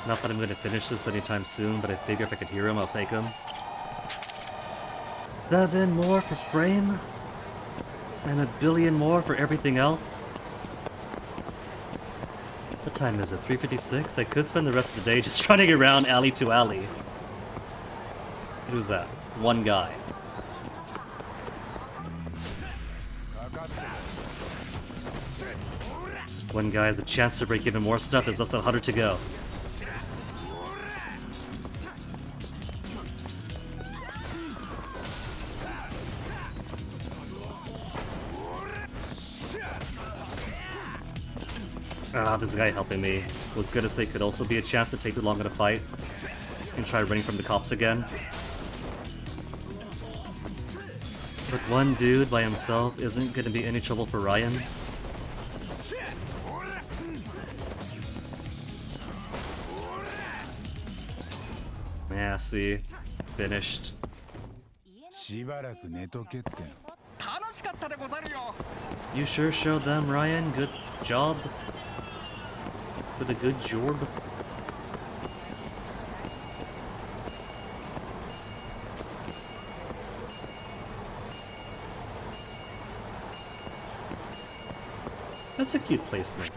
Not that I'm going to finish this anytime soon, but I figure if I could hear him, I'll take him. 7 more for frame? And 1 billion more for everything else? What time is it? 3:56? I could spend the rest of the day just running around alley to alley. Who's that? One guy. One guy has a chance to break even more stuff. There's less than 100 to go. Ah, this guy helping me. Was gonna say could also be a chance to take too long in a fight and try running from the cops again. But one dude by himself isn't gonna be any trouble for Ryan. Yeah, see. Finished. しばらく寝とけっての。You sure showed them, Ryan. Good job. Did a good job. That's a cute placement.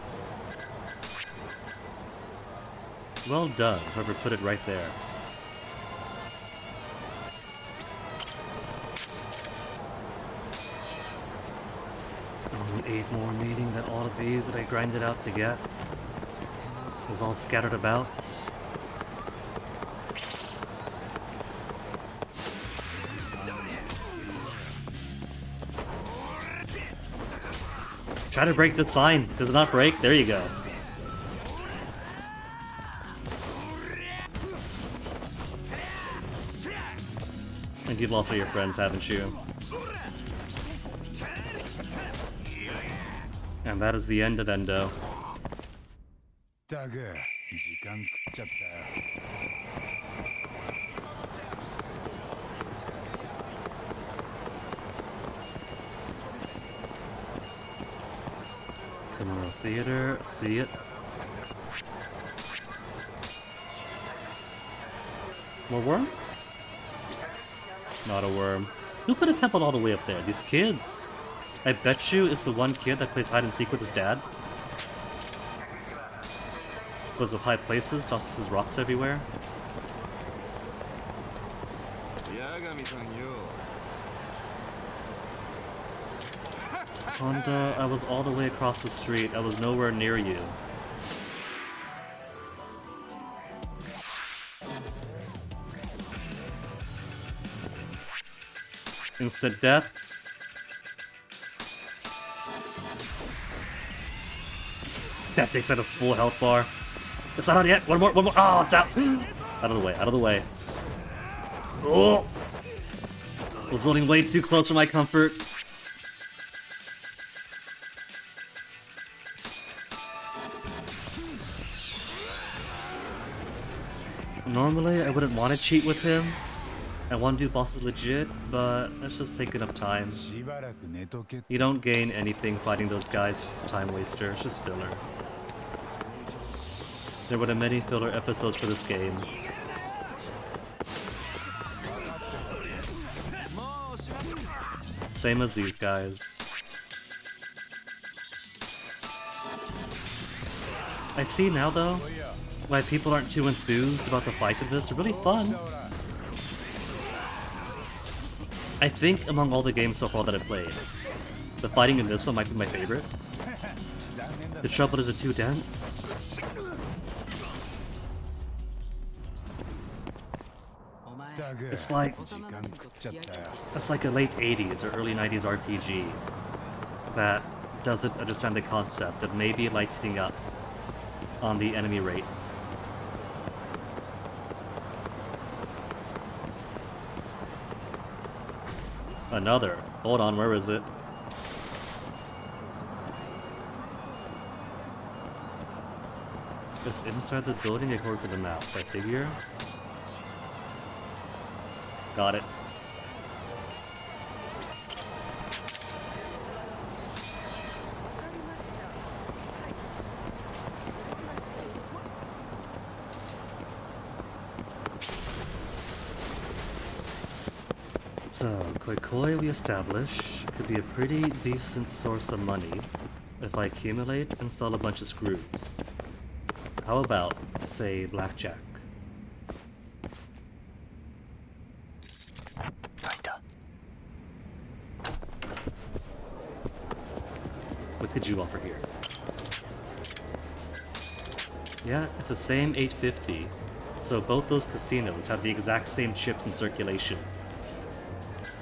Well done, whoever put it right there. Only 8 more meeting that all of these that I grinded out to get is all scattered about. Try to break the sign. Does it not break? There you go. And you've lost all your friends, haven't you? And that is the end of Endo. だぐ、時間食っちゃったよ。Criminal Theater, see it. More worm? Not a worm. Who put a temple all the way up there? These kids. I bet you it's the one kid that plays hide and seek with his dad. Because of high places, tosses his rocks everywhere. Honda, I was all the way across the street. I was nowhere near you. Instant death. That takes out a full health bar. It's not out yet. One more. Oh, it's out. Out of the way. Out of the way. Oh! Was rolling way too close for my comfort. Normally, I wouldn't want to cheat with him. I want to do bosses legit, but that's just taking up time. You don't gain anything fighting those guys, it's just a time waster, it's just filler. There were many filler episodes for this game. Same as these guys. I see now though, why people aren't too enthused about the fights of this. They're really fun. I think among all the games so far that I've played, the fighting in this one might be my favorite. The trouble is it's too dense. It's like a late 80s or early 90s RPG that doesn't understand the concept of maybe lightening up on the enemy rates. Another. Hold on, where is it? It's inside the building according to the maps, I figure. Got it. So, Koikoi we establish could be a pretty decent source of money if I accumulate and sell a bunch of screws. How about, say, blackjack? What could you offer here? Yeah, it's the same 850. So both those casinos have the exact same chips in circulation.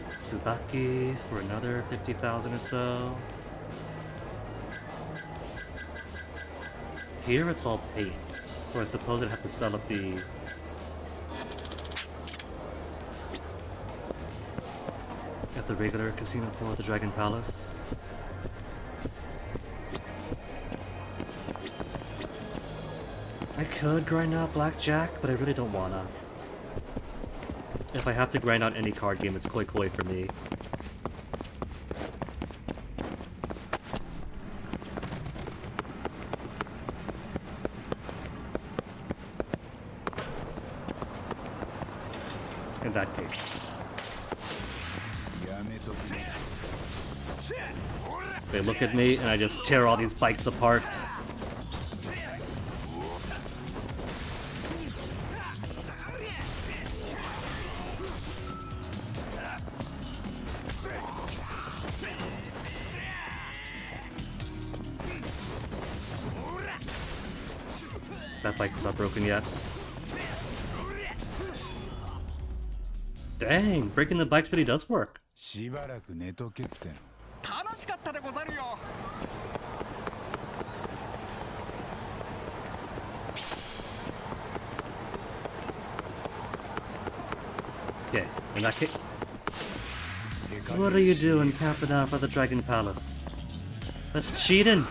Tsubaki for another 50,000 or so. Here it's all paint, so I suppose I'd have to sell up the... at the regular casino for the Dragon Palace. I could grind out blackjack, but I really don't wanna. If I have to grind out any card game, it's Koi Koi for me. bikes. They look at me and I just tear all these bikes apart. That bike is not broken yet. Dang, breaking the bike really does work. しばらく寝とけっての。楽しかったでござるよ。Okay, in that case. What are you doing camping out by the Dragon Palace? That's cheating!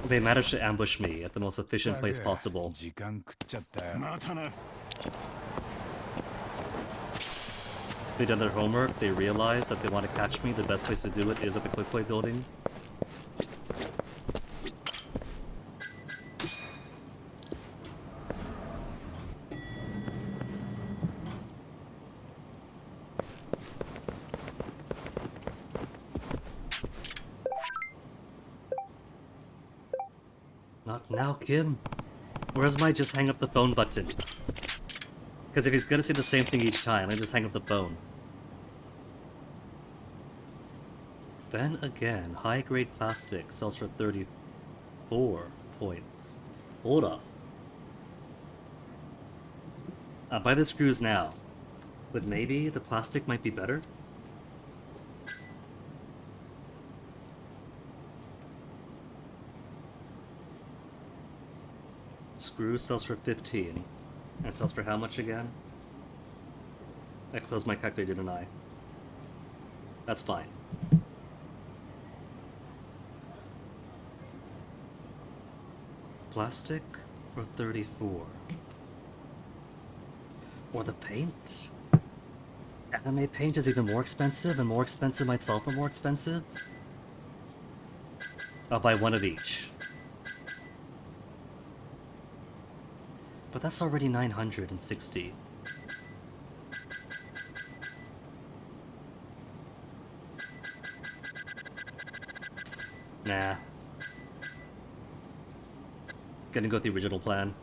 They managed to ambush me at the most efficient place possible. 時間食っちゃったよ。またな。They've done their homework, they realize that they want to catch me, the best place to do it is at the Quick Play building. Not now, Kim. Where's my just hang up the phone button? Because if he's gonna say the same thing each time, I just hang up the phone. Then again, high-grade plastic sells for 34 points. Hold up. I'll buy the screws now. But maybe the plastic might be better? Screw sells for 15. And sells for how much again? I closed my calculator, didn't I? That's fine. Plastic for 34. Or the paint? Anime paint is even more expensive, and more expensive might sell for more expensive? I'll buy one of each. But that's already 960. Nah. Gonna go with the original plan.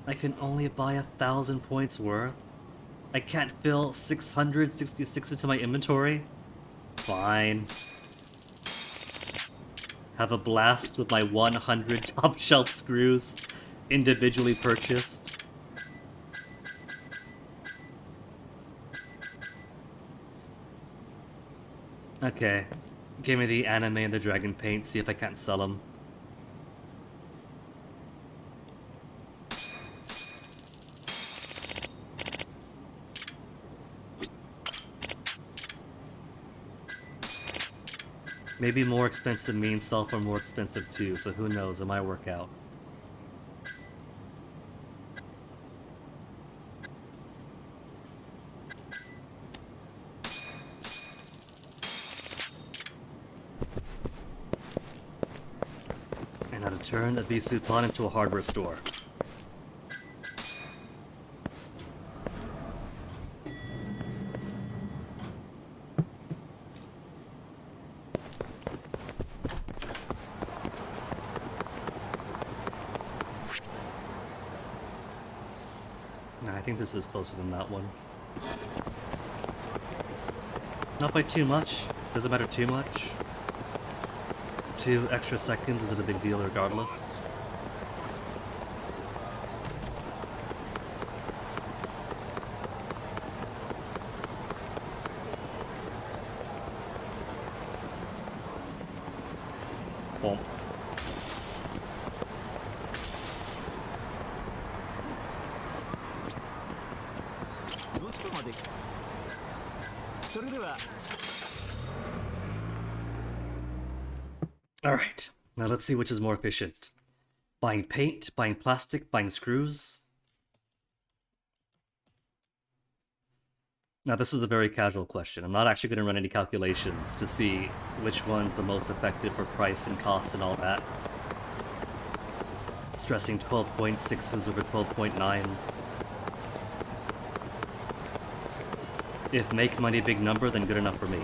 I can only buy 1,000 points worth? I can't fill 666 into my inventory? Fine. Have a blast with my 100 top shelf screws, individually purchased. Okay, give me the anime and the dragon paint, see if I can't sell them. Maybe more expensive means sell for more expensive too, so who knows, it might work out. And now to turn a V-suit plot into a hardware store. I think this is closer than that one. Not by too much. Doesn't matter too much. 2 extra seconds isn't a big deal regardless. Boom. Alright, now let's see which is more efficient. Buying paint, buying plastic, buying screws. Now, this is a very casual question. I'm not actually going to run any calculations to see which one's the most effective for price and cost and all that. Stressing 12.6s over 12.9s. If make money big number, then good enough for me.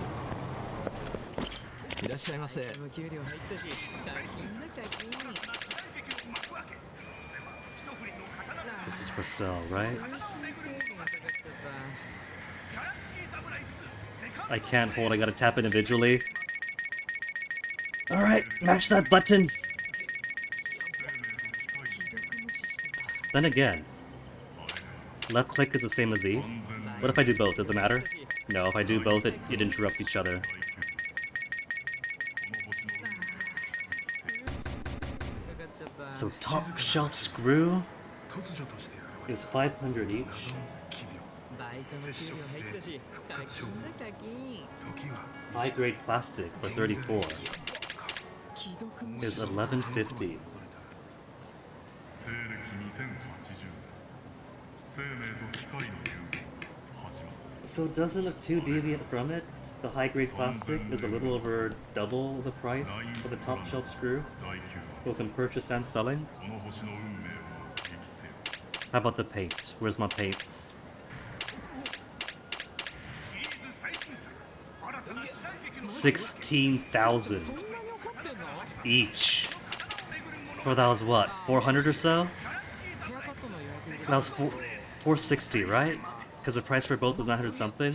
This is for sale, right? I can't hold, I gotta tap individually. Alright, match that button! Then again, left click is the same as E. What if I do both? Does it matter? No, if I do both, it interrupts each other. So top shelf screw is 500 each. High grade plastic for 34 is 1150. So it doesn't look too deviant from it. The high grade plastic is a little over double the price for the top shelf screw, both in purchase and selling. How about the paint? Where's my paints? $16,000 each. For that was what, 400 or so? That was 460, right? Because the price for both was 900 something.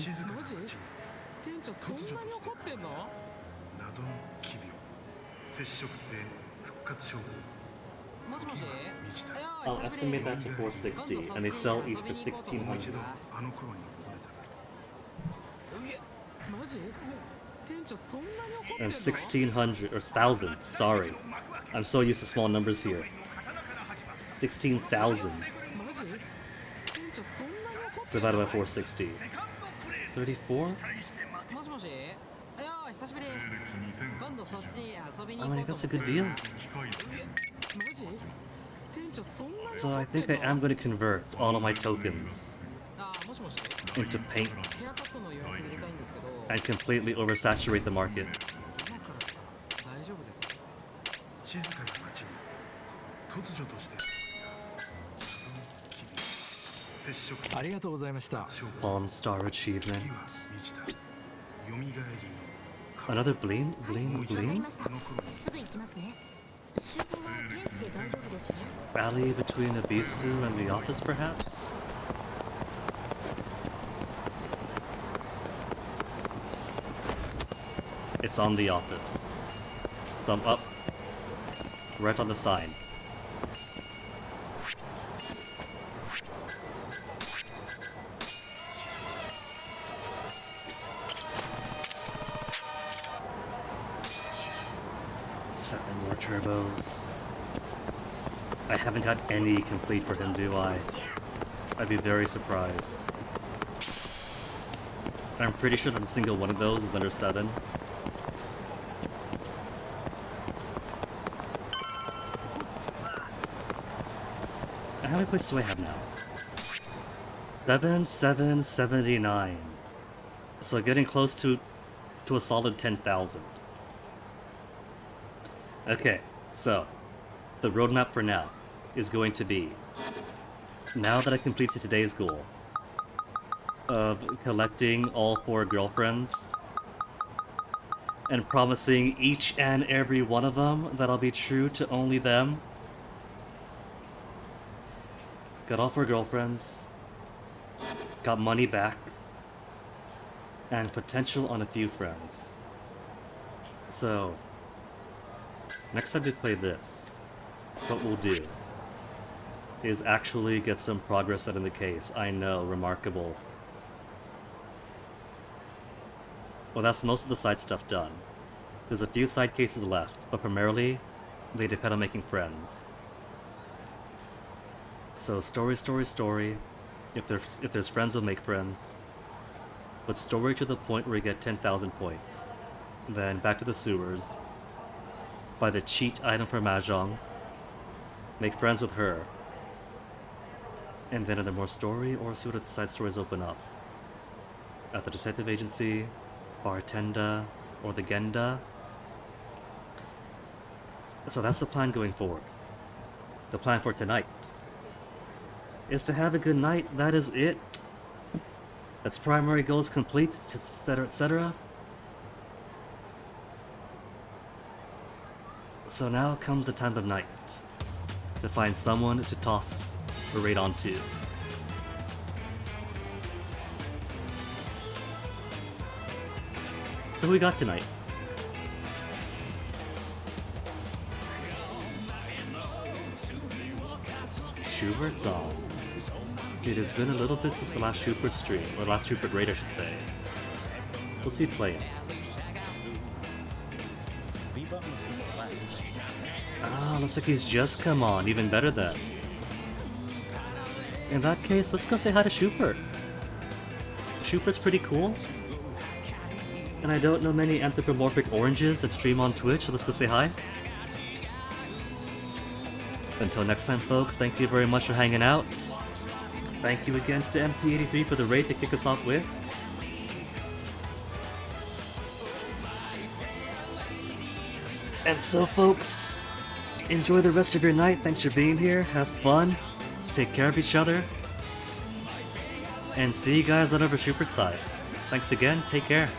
I'll estimate that to 460, and they sell each for 1,600. And 1,600 or 1,000. Sorry, I'm so used to small numbers here. 16,000 divided by 460. 34? I mean, that's a good deal. So I think I am going to convert all of my tokens into paint and completely oversaturate the market. Palm Star achievement. Another bling? Alley between Abisu and the office, perhaps? It's on the office. Some up. Right on the sign. Turbos. I haven't got any complete for him, do I? I'd be very surprised. I'm pretty sure that a single one of those is under 7. And how many points do I have now? 7,779. So getting close to a solid 10,000. Okay, so the roadmap for now is going to be, now that I completed today's goal of collecting all 4 girlfriends and promising each and every one of them that I'll be true to only them. Got all 4 girlfriends, got money back, and potential on a few friends. So next time we play this, what we'll do is actually get some progress out in the case. I know, remarkable. Well, that's most of the side stuff done. There's a few side cases left, but primarily, they depend on making friends. So story. If there's friends, we'll make friends. But story to the point where we get 10,000 points. Then back to the sewers. Buy the cheat item for Mahjong, make friends with her, and then either more story or see what the side stories open up. at the detective agency, bartender, or the Genda. So that's the plan going forward. The plan for tonight is to have a good night. That is it. That's primary goals complete, etc., etc. So now comes the time of night to find someone to toss a raid onto. So who we got tonight? Schubert's on. It has been a little bit since the last Schubert stream, or last Schubert raid I should say. Let's see playing. Ah, looks like he's just come on, even better then. In that case, let's go say hi to Schubert. Schubert's pretty cool. And I don't know many anthropomorphic oranges that stream on Twitch, so let's go say hi. Until next time, folks, thank you very much for hanging out. Thank you again to MP83 for the raid to kick us off with. And so, folks, enjoy the rest of your night. Thanks for being here. Have fun. Take care of each other. And see you guys on over Schubert's side. Thanks again. Take care.